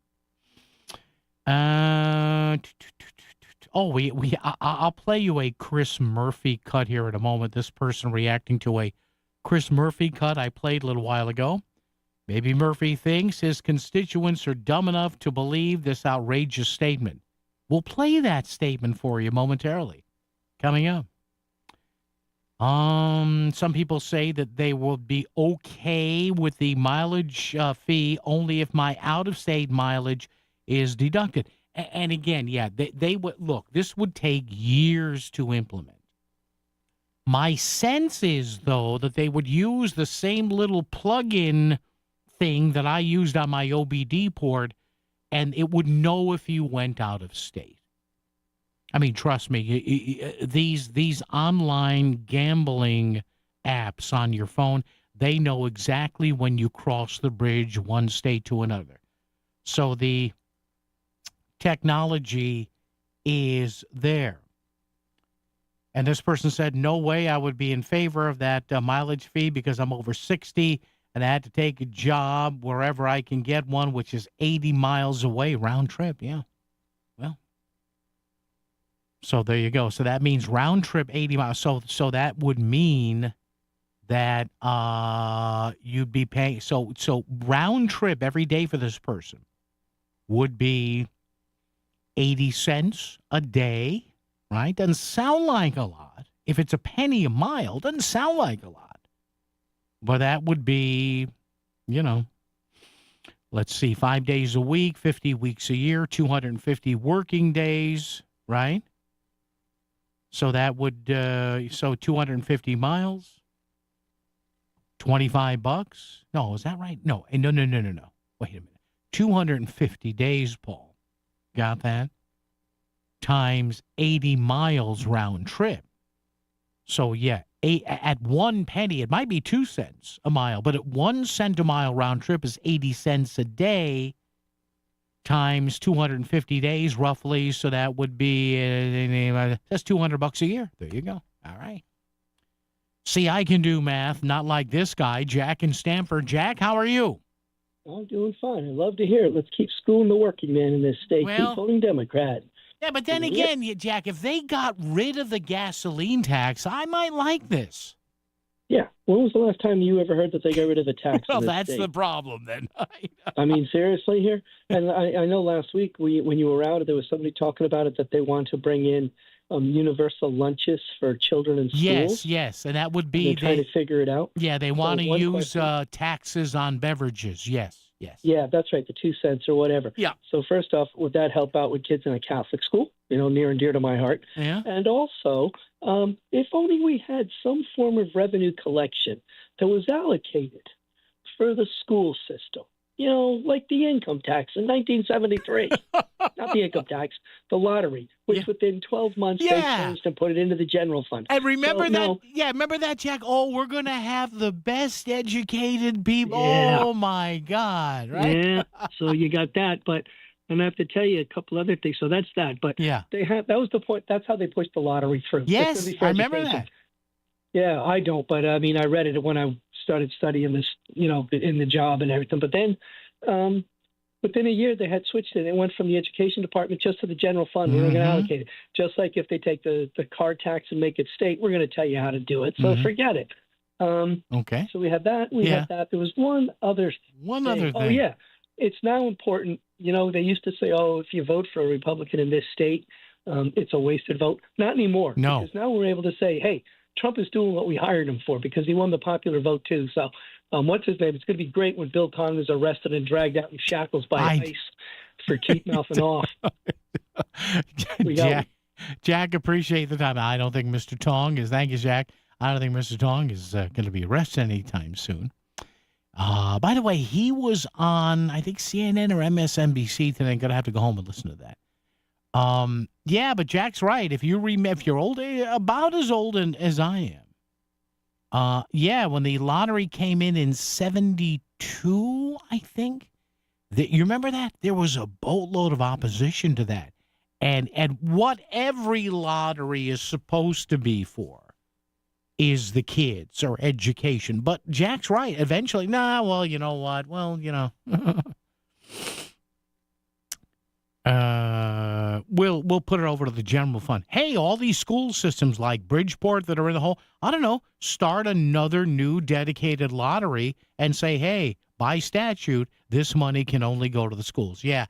I'll play you a Chris Murphy cut here in a moment. This person reacting to a Chris Murphy cut I played a little while ago. Baby Murphy thinks his constituents are dumb enough to believe this outrageous statement. We'll play that statement for you momentarily. Coming up. Some people say that they will be okay with the mileage fee only if my out-of-state mileage is deducted. And again, yeah, they would look. This would take years to implement. My sense is, though, that they would use the same little plug-in thing that I used on my OBD port, and it would know if you went out of state. I mean, trust me, these online gambling apps on your phone, they know exactly when you cross the bridge one state to another. So the technology is there. And this person said, no way I would be in favor of that mileage fee because I'm over 60 and I had to take a job wherever I can get one, which is 80 miles away round trip. Yeah. Well, so there you go. So that means round trip 80 miles. So that would mean that you'd be paying. So round trip every day for this person would be 80 cents a day, right? Doesn't sound like a lot. If it's a penny a mile, doesn't sound like a lot. But that would be, let's see, 5 days a week, 50 weeks a year, 250 working days, right? So that would, 250 miles, $25. No, is that right? No. Wait a minute. 250 days, Paul. Got that? Times 80 miles round trip. So, yeah, at 1 penny, it might be 2 cents a mile, but at 1 cent a mile round trip is 80 cents a day times 250 days roughly. So that would be, that's $200 a year. There you go. All right. See, I can do math, not like this guy, Jack in Stamford. Jack, how are you?
I'm doing fine. I love to hear it. Let's keep schooling the working man in this state. Keep voting Democrat.
Yeah, but then again, Jack, if they got rid of the gasoline tax, I might like this.
Yeah. When was the last time you ever heard that they got rid of the tax?
Well,
in this
that's
state?
the problem then.
I mean, seriously here? And I know last week when you were out, there was somebody talking about it, that they want to bring in universal lunches for children in schools.
Yes, and that would be...
They're trying to figure it out.
Yeah, they want to use taxes on beverages. Yes.
Yeah, that's right, the 2 cents or whatever.
Yeah.
So first off, would that help out with kids in a Catholic school? Near and dear to my heart.
Yeah.
And also, if only we had some form of revenue collection that was allocated for the school system. Like the income tax in 1973. Not the income tax, the lottery, which within 12 months they changed and put it into the general fund.
And remember remember that, Jack? Oh, we're going to have the best educated people.
Yeah.
Oh, my God, right?
Yeah, so you got that, but... And I have to tell you a couple other things. So that's that. But that was the point. That's how they pushed the lottery through.
Yes, I remember that.
Yeah, I don't. But, I mean, I read it when I started studying this, in the job and everything. But then within a year, they had switched it. It went from the education department just to the general fund. We're going to allocate it. Just like if they take the car tax and make it state, we're going to tell you how to do it. So forget it.
Okay.
So we had that. We had that. There was one other thing. Oh, yeah. It's now important. They used to say, if you vote for a Republican in this state, it's a wasted vote. Not anymore.
No.
Because now we're able to say, hey, Trump is doing what we hired him for because he won the popular vote too. So what's his name? It's going to be great when Bill Tong is arrested and dragged out in shackles by ICE for keep mouthing off.
Jack, appreciate the time. I don't think Mr. Tong is. Thank you, Jack. I don't think Mr. Tong is going to be arrested anytime soon. By the way, he was on, I think, CNN or MSNBC today. I'm going to have to go home and listen to that. Yeah, but Jack's right. If you're old, about as old as I am. When the lottery came in 72, I think. You remember that? There was a boatload of opposition to that. And what every lottery is supposed to be for is the kids or education. But Jack's right. Eventually, you know what? Well, we'll put it over to the general fund. Hey, all these school systems like Bridgeport that are in the hole, I don't know, start another new dedicated lottery and say, hey, by statute, this money can only go to the schools. Yeah,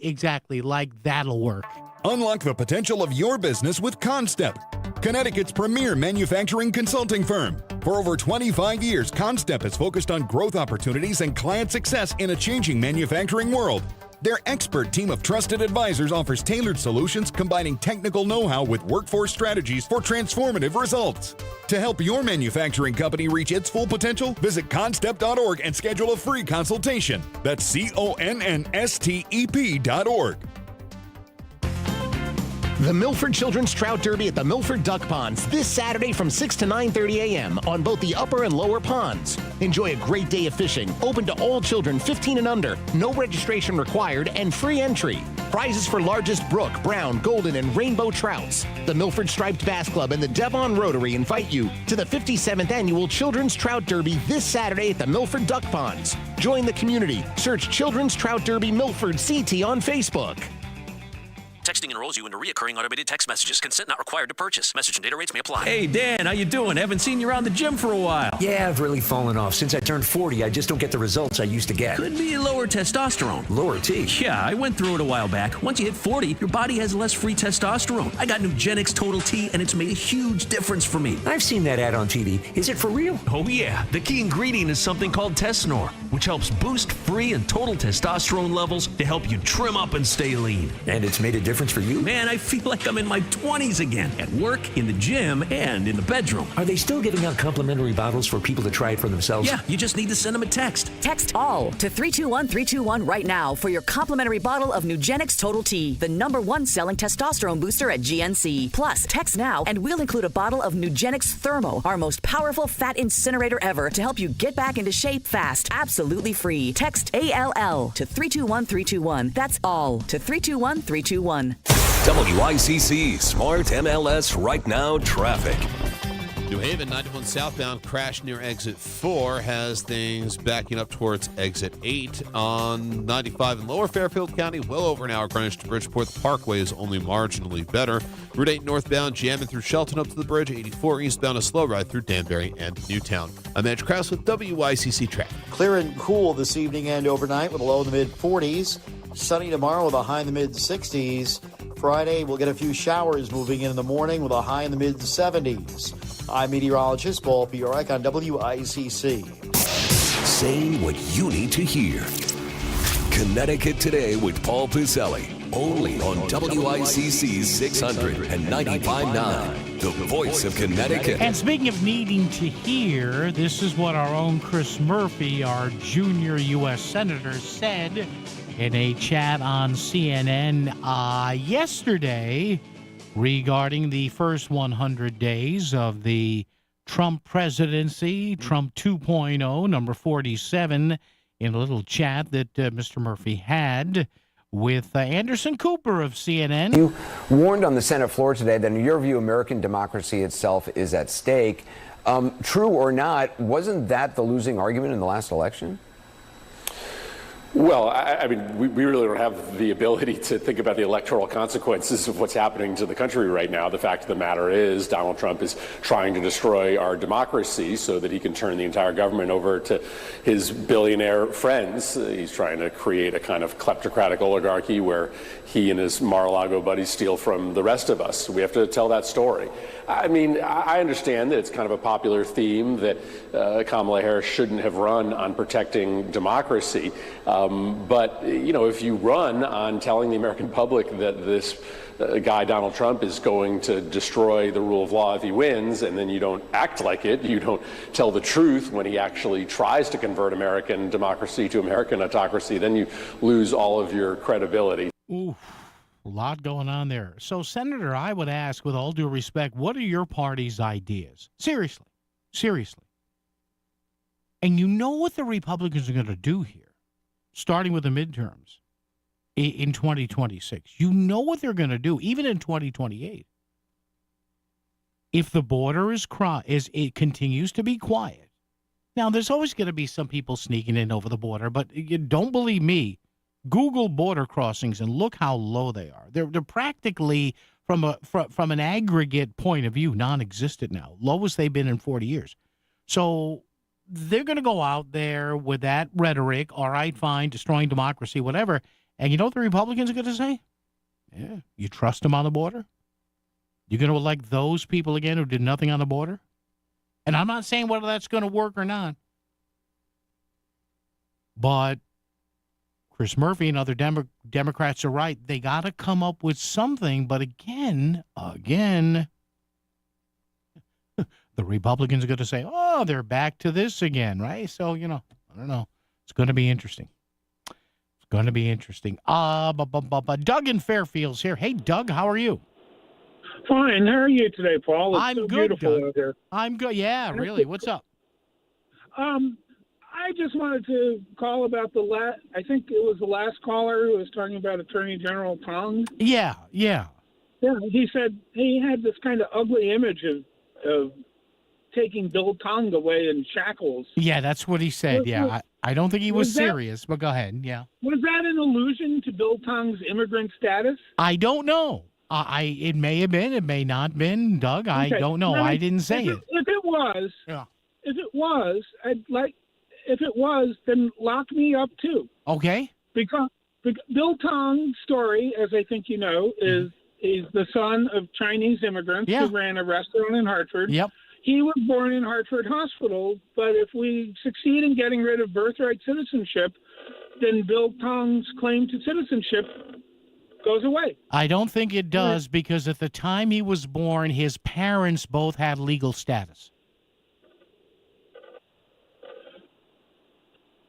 exactly, that'll work.
Unlock the potential of your business with Constep, Connecticut's premier manufacturing consulting firm. For over 25 years, Constep has focused on growth opportunities and client success in a changing manufacturing world. Their expert team of trusted advisors offers tailored solutions combining technical know-how with workforce strategies for transformative results. To help your manufacturing company reach its full potential, visit constep.org and schedule a free consultation. That's CONNSTEP.org.
The Milford Children's Trout Derby at the Milford Duck Ponds this Saturday from 6 to 9:30 a.m. on both the upper and lower ponds. Enjoy a great day of fishing, open to all children 15 and under, no registration required, and free entry. Prizes for largest brook, brown, golden, and rainbow trouts. The Milford Striped Bass Club and the Devon Rotary invite you to the 57th Annual Children's Trout Derby this Saturday at the Milford Duck Ponds. Join the community. Search Children's Trout Derby Milford CT on Facebook.
Texting enrolls you into reoccurring automated text messages. Consent not required to purchase. Message and data rates may apply.
Hey, Dan, how you doing? Haven't seen you around the gym for a while.
Yeah, I've really fallen off. Since I turned 40, I just don't get the results I used to get.
Could be lower testosterone.
Lower T?
Yeah, I went through it a while back. Once you hit 40, your body has less free testosterone. I got Nugenix Total T, and it's made a huge difference for me.
I've seen that ad on TV. Is it for real?
Oh, yeah. The key ingredient is something called Tesnor, which helps boost free and total testosterone levels to help you trim up and stay lean.
And it's made a difference for you?
Man, I feel like I'm in my 20s again, at work, in the gym, and in the bedroom.
Are they still giving out complimentary bottles for people to try it for themselves?
Yeah, you just need to send them a text.
Text ALL to 321-321 right now for your complimentary bottle of Nugenix Total T, the #1 selling testosterone booster at GNC. Plus, text now and we'll include a bottle of Nugenix Thermo, our most powerful fat incinerator ever, to help you get back into shape fast, absolutely free. Text ALL to 321-321. That's ALL to 321-321.
WICC Smart MLS Right Now traffic.
New Haven, 91 southbound crash near exit 4 has things backing up towards exit 8 on 95 in Lower Fairfield County, well over an hour. Greenwich to Bridgeport. The Parkway is only marginally better. Route 8 northbound jamming through Shelton up to the bridge. 84 eastbound a slow ride through Danbury and Newtown. I'm Edge Krause with WICC traffic.
Clear and cool this evening and overnight with a low in the mid-40s. Sunny tomorrow with a high in the mid-60s. Friday, we'll get a few showers moving in the morning with a high in the mid-70s. I'm meteorologist Paul Piorek on WICC.
Saying what you need to hear. Connecticut Today with Paul Piselli. Only on WICC 600 and 95.9, the voice of Connecticut.
And speaking of needing to hear, this is what our own Chris Murphy, our junior U.S. Senator, said in a chat on CNN yesterday regarding the first 100 days of the Trump presidency, Trump 2.0, number 47, in a little chat that Mr. Murphy had with Anderson Cooper of CNN.
You warned on the Senate floor today that in your view, American democracy itself is at stake. True or not, wasn't that the losing argument in the last election?
Well, I mean, we really don't have the ability to think about the electoral consequences of what's happening to the country right now. The fact of the matter is Donald Trump is trying to destroy our democracy so that he can turn the entire government over to his billionaire friends. He's trying to create a kind of kleptocratic oligarchy where he and his Mar-a-Lago buddies steal from the rest of us. We have to tell that story. I mean, I understand that it's kind of a popular theme that Kamala Harris shouldn't have run on protecting democracy. But, you know, if you run on telling the American public that this guy, Donald Trump, is going to destroy the rule of law if he wins, and then you don't act like it, you don't tell the truth when he actually tries to convert American democracy to American autocracy, then you lose all of your credibility.
Ooh, a lot going on there. So, Senator, I would ask, with all due respect, what are your party's ideas? Seriously. And you know what the Republicans are going to do here, starting with the midterms in 2026. You know what they're going to do, even in 2028. If the border it continues to be quiet. Now, there's always going to be some people sneaking in over the border, but you don't believe me. Google border crossings and look how low they are. They're practically, from an aggregate point of view, non-existent now. Lowest they've been in 40 years. So they're going to go out there with that rhetoric, all right, fine, destroying democracy, whatever. And you know what the Republicans are going to say? Yeah, you trust them on the border? You're going to elect those people again who did nothing on the border? And I'm not saying whether that's going to work or not. But Chris Murphy and other Democrats are right. They got to come up with something. But again, the Republicans are going to say, oh, they're back to this again, right? So, I don't know. It's going to be interesting. It's going to be interesting. Doug in Fairfield's here. Hey, Doug, how are you?
Fine. How are you today, Paul? It's
I'm
so
good,
beautiful
Doug.
out here.
I'm good. Yeah, really. What's up?
I just wanted to call about I think it was the last caller who was talking about Attorney General Tong.
Yeah.
Yeah, he said he had this kind of ugly image of taking Bill Tong away in shackles.
Yeah, that's what he said. Yeah, I don't think he was serious, but go ahead. Yeah.
Was that an allusion to Bill Tong's immigrant status?
I don't know. It may have been. It may not have been, Doug. I
Okay.
don't know.
Well,
I didn't say it.
If it was,
Yeah.
if it was, if it was, then lock me up too.
Okay.
Because Bill Tong's story, as I think you know, is he's the son of Chinese immigrants who ran a restaurant in Hartford.
Yep.
He was born in Hartford Hospital, but if we succeed in getting rid of birthright citizenship, then Bill Tong's claim to citizenship goes away.
I don't think it does because at the time he was born, his parents both had legal status.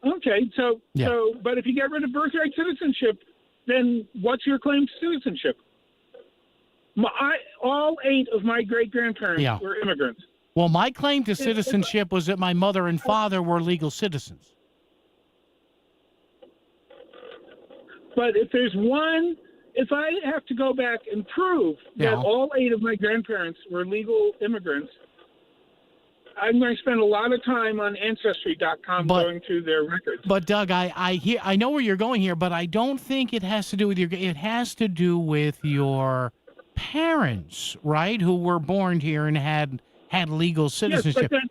Okay, but if you get rid of birthright citizenship, then what's your claim to citizenship? All 8 of my great-grandparents were immigrants.
Well, my claim to citizenship was that my mother and father were legal citizens.
But if I have to go back and prove that all 8 of my grandparents were legal immigrants, I'm going to spend a lot of time on Ancestry.com going through their records.
But Doug, I know where you're going here, but I don't think it has to do with it has to do with your parents, right, who were born here and had legal citizenship.
Yes,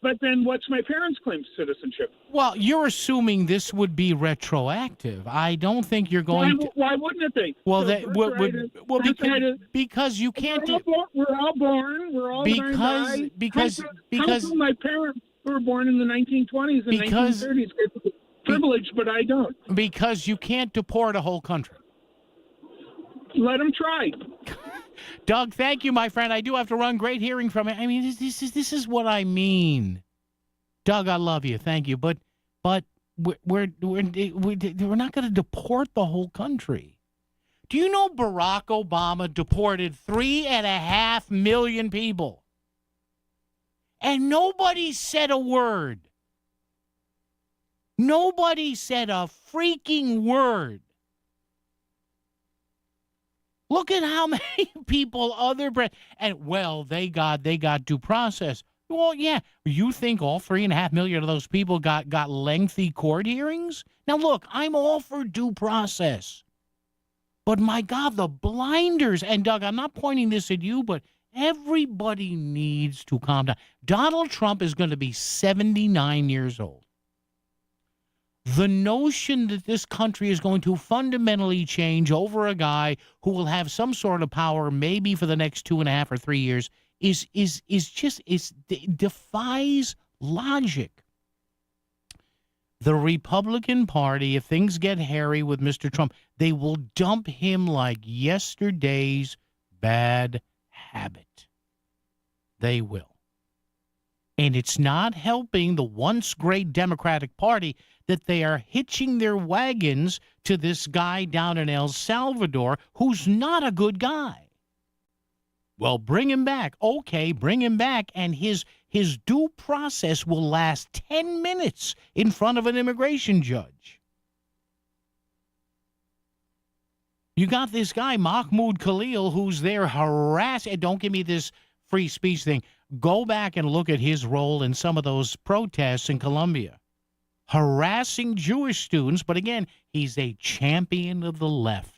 but then what's my parents' claim to citizenship?
Well, you're assuming this would be retroactive. I don't think you're going to.
Why wouldn't it be?
Well,
So
because you can't.
We're all born. We're all
because
my parents were born in the 1920s and 1930s. It's privileged, but I don't.
Because you can't deport a whole country.
Let them try.
Doug, thank you, my friend. I do have to run. Great hearing from you. I mean, this is what I mean. Doug, I love you. Thank you, but we're not going to deport the whole country. Do you know Barack Obama deported 3.5 million people, and nobody said a word? Nobody said a freaking word. Look at how many people they got due process. Well, yeah, you think all 3.5 million of those people got lengthy court hearings? Now, look, I'm all for due process. But my God, the blinders, and Doug, I'm not pointing this at you, but everybody needs to calm down. Donald Trump is going to be 79 years old. The notion that this country is going to fundamentally change over a guy who will have some sort of power maybe for the next 2.5 or 3 years defies logic. The Republican Party, if things get hairy with Mr. Trump, they will dump him like yesterday's bad habit. They will. And it's not helping the once great Democratic Party that they are hitching their wagons to this guy down in El Salvador who's not a good guy. Well, bring him back. Okay, bring him back, and his due process will last 10 minutes in front of an immigration judge. You got this guy, Mahmoud Khalil, who's there harassing. Don't give me this free speech thing. Go back and look at his role in some of those protests in Colombia. Harassing Jewish students, but again, he's a champion of the left.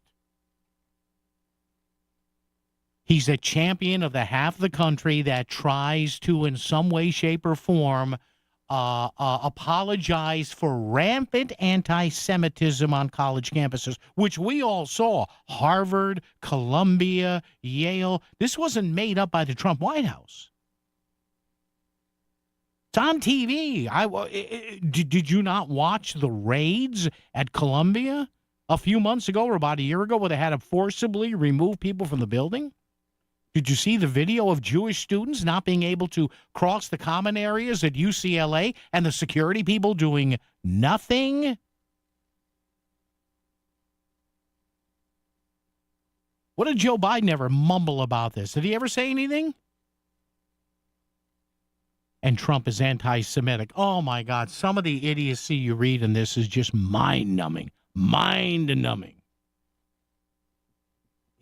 He's a champion of the half of the country that tries to, in some way, shape, or form, apologize for rampant anti-Semitism on college campuses, which we all saw. Harvard, Columbia, Yale. This wasn't made up by the Trump White House. It's on TV. Did you not watch the raids at Columbia a few months ago or about a year ago where they had to forcibly remove people from the building? Did you see the video of Jewish students not being able to cross the common areas at UCLA and the security people doing nothing? What did Joe Biden ever mumble about this? Did he ever say anything? And Trump is anti-Semitic. Oh, my God. Some of the idiocy you read in this is just mind-numbing. Mind-numbing.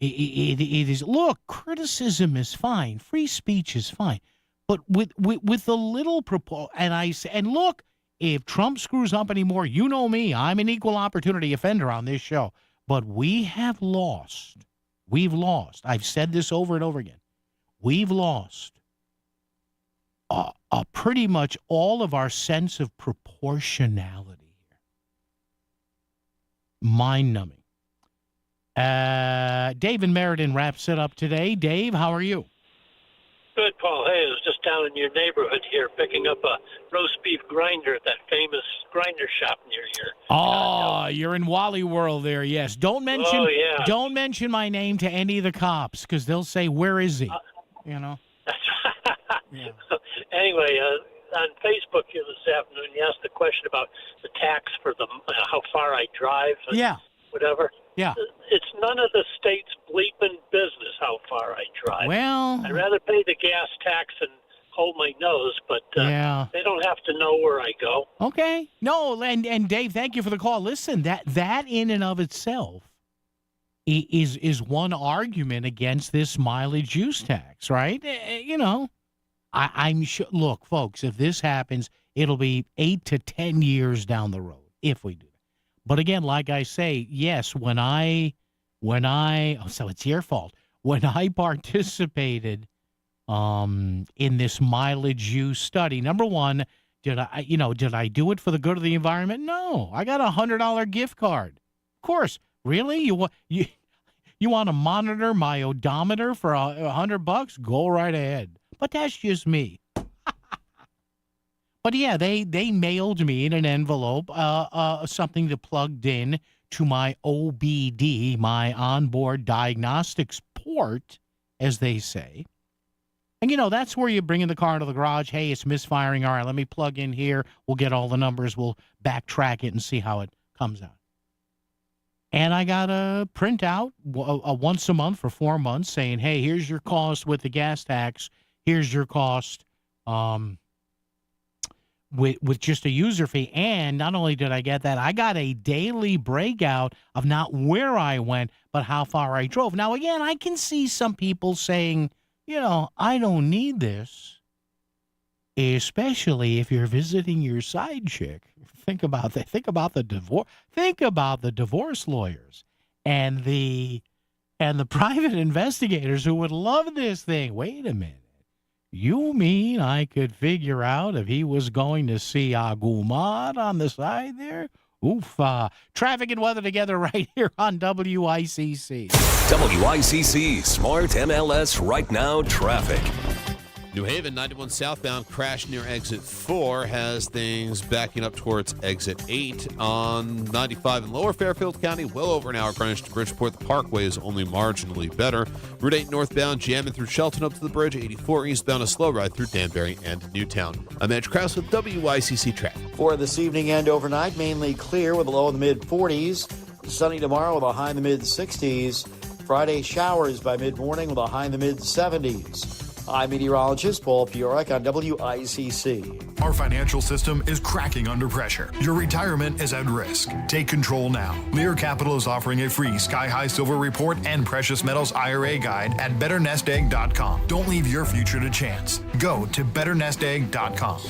It is. Look, criticism is fine. Free speech is fine. But with a little proposal, and look, if Trump screws up anymore, you know me. I'm an equal opportunity offender on this show. But we have lost. We've lost. I've said this over and over again. We've lost pretty much all of our sense of proportionality here. Mind-numbing. Dave in Meriden wraps it up today. Dave, how are you?
Good, Paul. Hey, I was just down in your neighborhood here picking up a roast beef grinder at that famous grinder shop near here.
Oh, you're in Wally World there, yes. Don't mention my name to any of the cops because they'll say, where is he? You know?
Yeah. Anyway, on Facebook here this afternoon, you asked a question about the tax for the how far I drive and whatever.
Yeah.
It's none of the state's bleeping business how far I drive.
Well,
I'd rather pay the gas tax and hold my nose, but they don't have to know where I go.
Okay. No, and Dave, thank you for the call. Listen, that in and of itself is one argument against this mileage use tax, right? You know, I'm sure. Look, folks, if this happens, it'll be 8 to 10 years down the road if we do. But again, like I say, yes, so it's your fault. When I participated in this mileage use study, number one, did I do it for the good of the environment? No, I got a $100 gift card. Of course, really? You want to monitor my odometer for $100? Go right ahead. But that's just me. But yeah, they mailed me in an envelope something that plugged in to my OBD, my onboard diagnostics port, as they say. And, that's where you bring in the car into the garage. Hey, it's misfiring. All right, let me plug in here. We'll get all the numbers. We'll backtrack it and see how it comes out. And I got a printout once a month for 4 months saying, hey, here's your cost with the gas tax. Here's your cost with just a user fee. And not only did I get that, I got a daily breakout of not where I went, but how far I drove. Now, again, I can see some people saying, I don't need this, especially if you're visiting your side chick. Think about that. Think about the divorce. Think about the divorce lawyers and the private investigators who would love this thing. Wait a minute. You mean I could figure out if he was going to see Agumad on the side there? Oof. Traffic and weather together right here on WICC.
WICC Smart MLS Right Now Traffic.
New Haven, 91 southbound, crash near exit 4 has things backing up towards exit 8. On 95 in Lower Fairfield County, well over an hour. Greenwich to Bridgeport, the Parkway is only marginally better. Route 8 northbound, jamming through Shelton up to the bridge. 84 eastbound, a slow ride through Danbury and Newtown. I'm Edge Krause with WICC Traffic.
For this evening and overnight, mainly clear with a low in the mid-40s. Sunny tomorrow with a high in the mid-60s. Friday, showers by mid-morning with a high in the mid-70s. I'm meteorologist Paul Piorek on WICC.
Our financial system is cracking under pressure. Your retirement is at risk. Take control now. Lear Capital is offering a free Sky High Silver Report and Precious Metals IRA guide at BetterNestEgg.com. Don't leave your future to chance. Go to BetterNestEgg.com.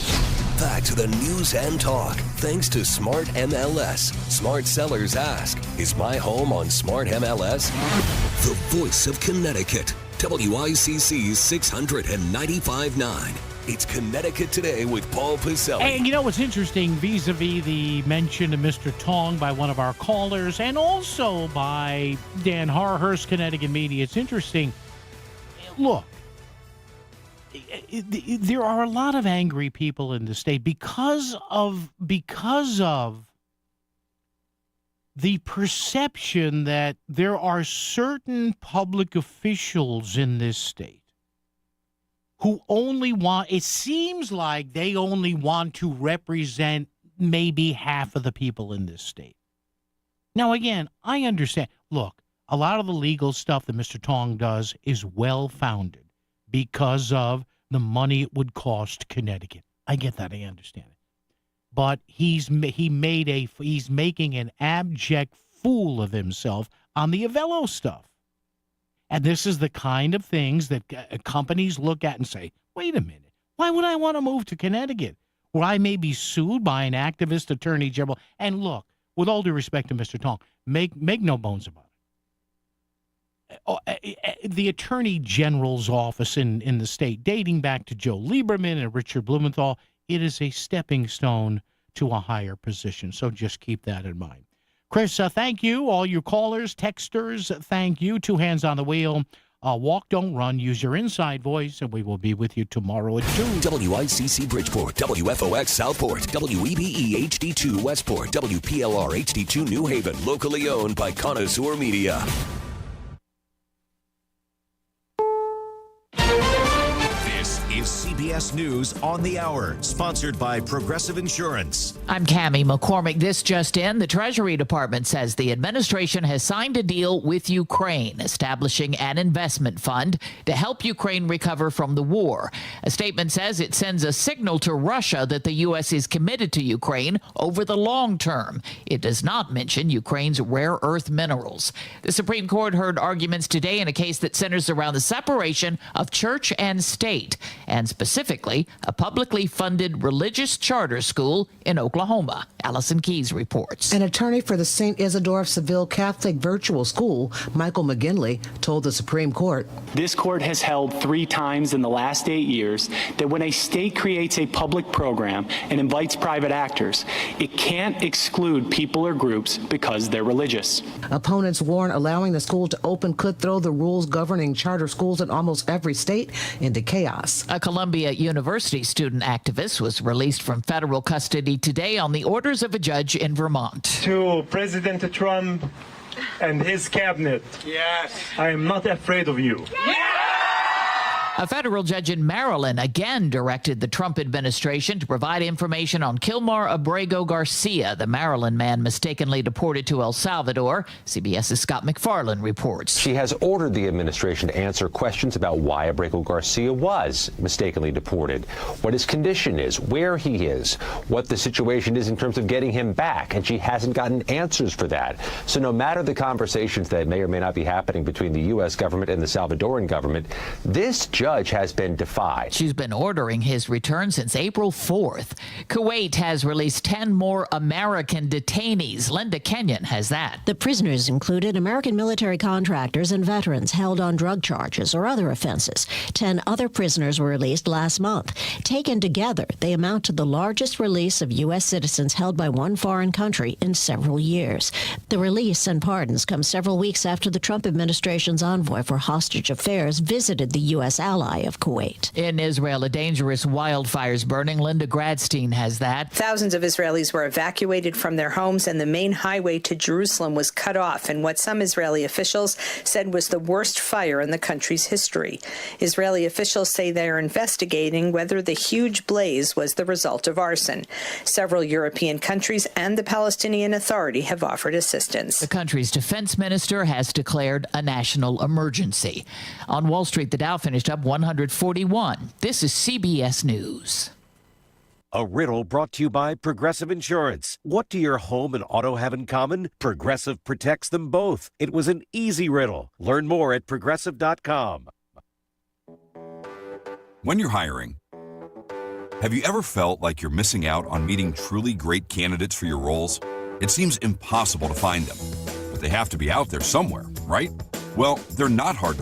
Back to the news and talk. Thanks to Smart MLS. Smart sellers ask, is my home on Smart MLS? The voice of Connecticut. WICC 695.9. It's Connecticut Today with Paul Pacelli.
And you know what's interesting, vis-a-vis the mention of Mr. Tong by one of our callers and also by Dan Harhurst, Connecticut Media, it's interesting. Look, there are a lot of angry people in the state because of the perception that there are certain public officials in this state who only want, it seems like they only want to represent maybe half of the people in this state. Now, again, I understand. Look, a lot of the legal stuff that Mr. Tong does is well-founded because of the money it would cost Connecticut. I get that. I understand it. But he's making an abject fool of himself on the Avello stuff. And this is the kind of things that companies look at and say, wait a minute, why would I want to move to Connecticut where I may be sued by an activist attorney general? And look, with all due respect to Mr. Tong, make no bones about it. The attorney general's office in the state, dating back to Joe Lieberman and Richard Blumenthal, it is a stepping stone to a higher position. So just keep that in mind. Chris, thank you. All you callers, texters, thank you. 2 hands on the wheel. Walk, don't run. Use your inside voice, and we will be with you tomorrow at 2.
WICC Bridgeport, WFOX Southport, WEBE HD2 Westport, WPLR HD2 New Haven. Locally owned by Connoisseur Media.
Is CBS News on the Hour, sponsored by Progressive Insurance.
I'm Cammie McCormick. This just in. The Treasury Department says the administration has signed a deal with Ukraine, establishing an investment fund to help Ukraine recover from the war. A statement says it sends a signal to Russia that the U.S. is committed to Ukraine over the long term. It does not mention Ukraine's rare earth minerals. The Supreme Court heard arguments today in a case that centers around the separation of church and state, and specifically a publicly funded religious charter school in Oklahoma. Allison Keyes reports.
An attorney for the St. Isidore Seville Catholic Virtual School, Michael McGinley, told the Supreme Court.
This court has held 3 times in the last 8 years that when a state creates a public program and invites private actors, it can't exclude people or groups because they're religious.
Opponents warn allowing the school to open could throw the rules governing charter schools in almost every state into chaos.
A Columbia University student activist was released from federal custody today on the orders of a judge in Vermont.
To President Trump and his cabinet, yes, I am not afraid of you.
A federal judge in Maryland again directed the Trump administration to provide information on Kilmar Abrego Garcia, the Maryland man mistakenly deported to El Salvador. CBS's Scott McFarland reports.
She has ordered the administration to answer questions about why Abrego Garcia was mistakenly deported, what his condition is, where he is, what the situation is in terms of getting him back, and she hasn't gotten answers for that. So no matter the conversations that may or may not be happening between the U.S. government and the Salvadoran government, this judge has been defied.
She's been ordering his return since April 4th. Kuwait has released 10 more American detainees. Linda Kenyon has that.
The prisoners included American military contractors and veterans held on drug charges or other offenses. 10 other prisoners were released last month. Taken together, they amount to the largest release of U.S. citizens held by one foreign country in several years. The release and pardons come several weeks after the Trump administration's envoy for hostage affairs visited the U.S. ally of Kuwait.
In Israel, a dangerous wildfire's burning. Linda Gradstein has that.
Thousands of Israelis were evacuated from their homes, and the main highway to Jerusalem was cut off in what some Israeli officials said was the worst fire in the country's history. Israeli officials say they are investigating whether the huge blaze was the result of arson. Several European countries and the Palestinian Authority have offered assistance.
The country's defense minister has declared a national emergency. On Wall Street, the Dow finished up 141. This is CBS News.
A riddle brought to you by Progressive Insurance. What do your home and auto have in common? Progressive protects them both. It was an easy riddle. Learn more at Progressive.com.
When you're hiring, have you ever felt like you're missing out on meeting truly great candidates for your roles? It seems impossible to find them, but they have to be out there somewhere, right? Well, they're not hard to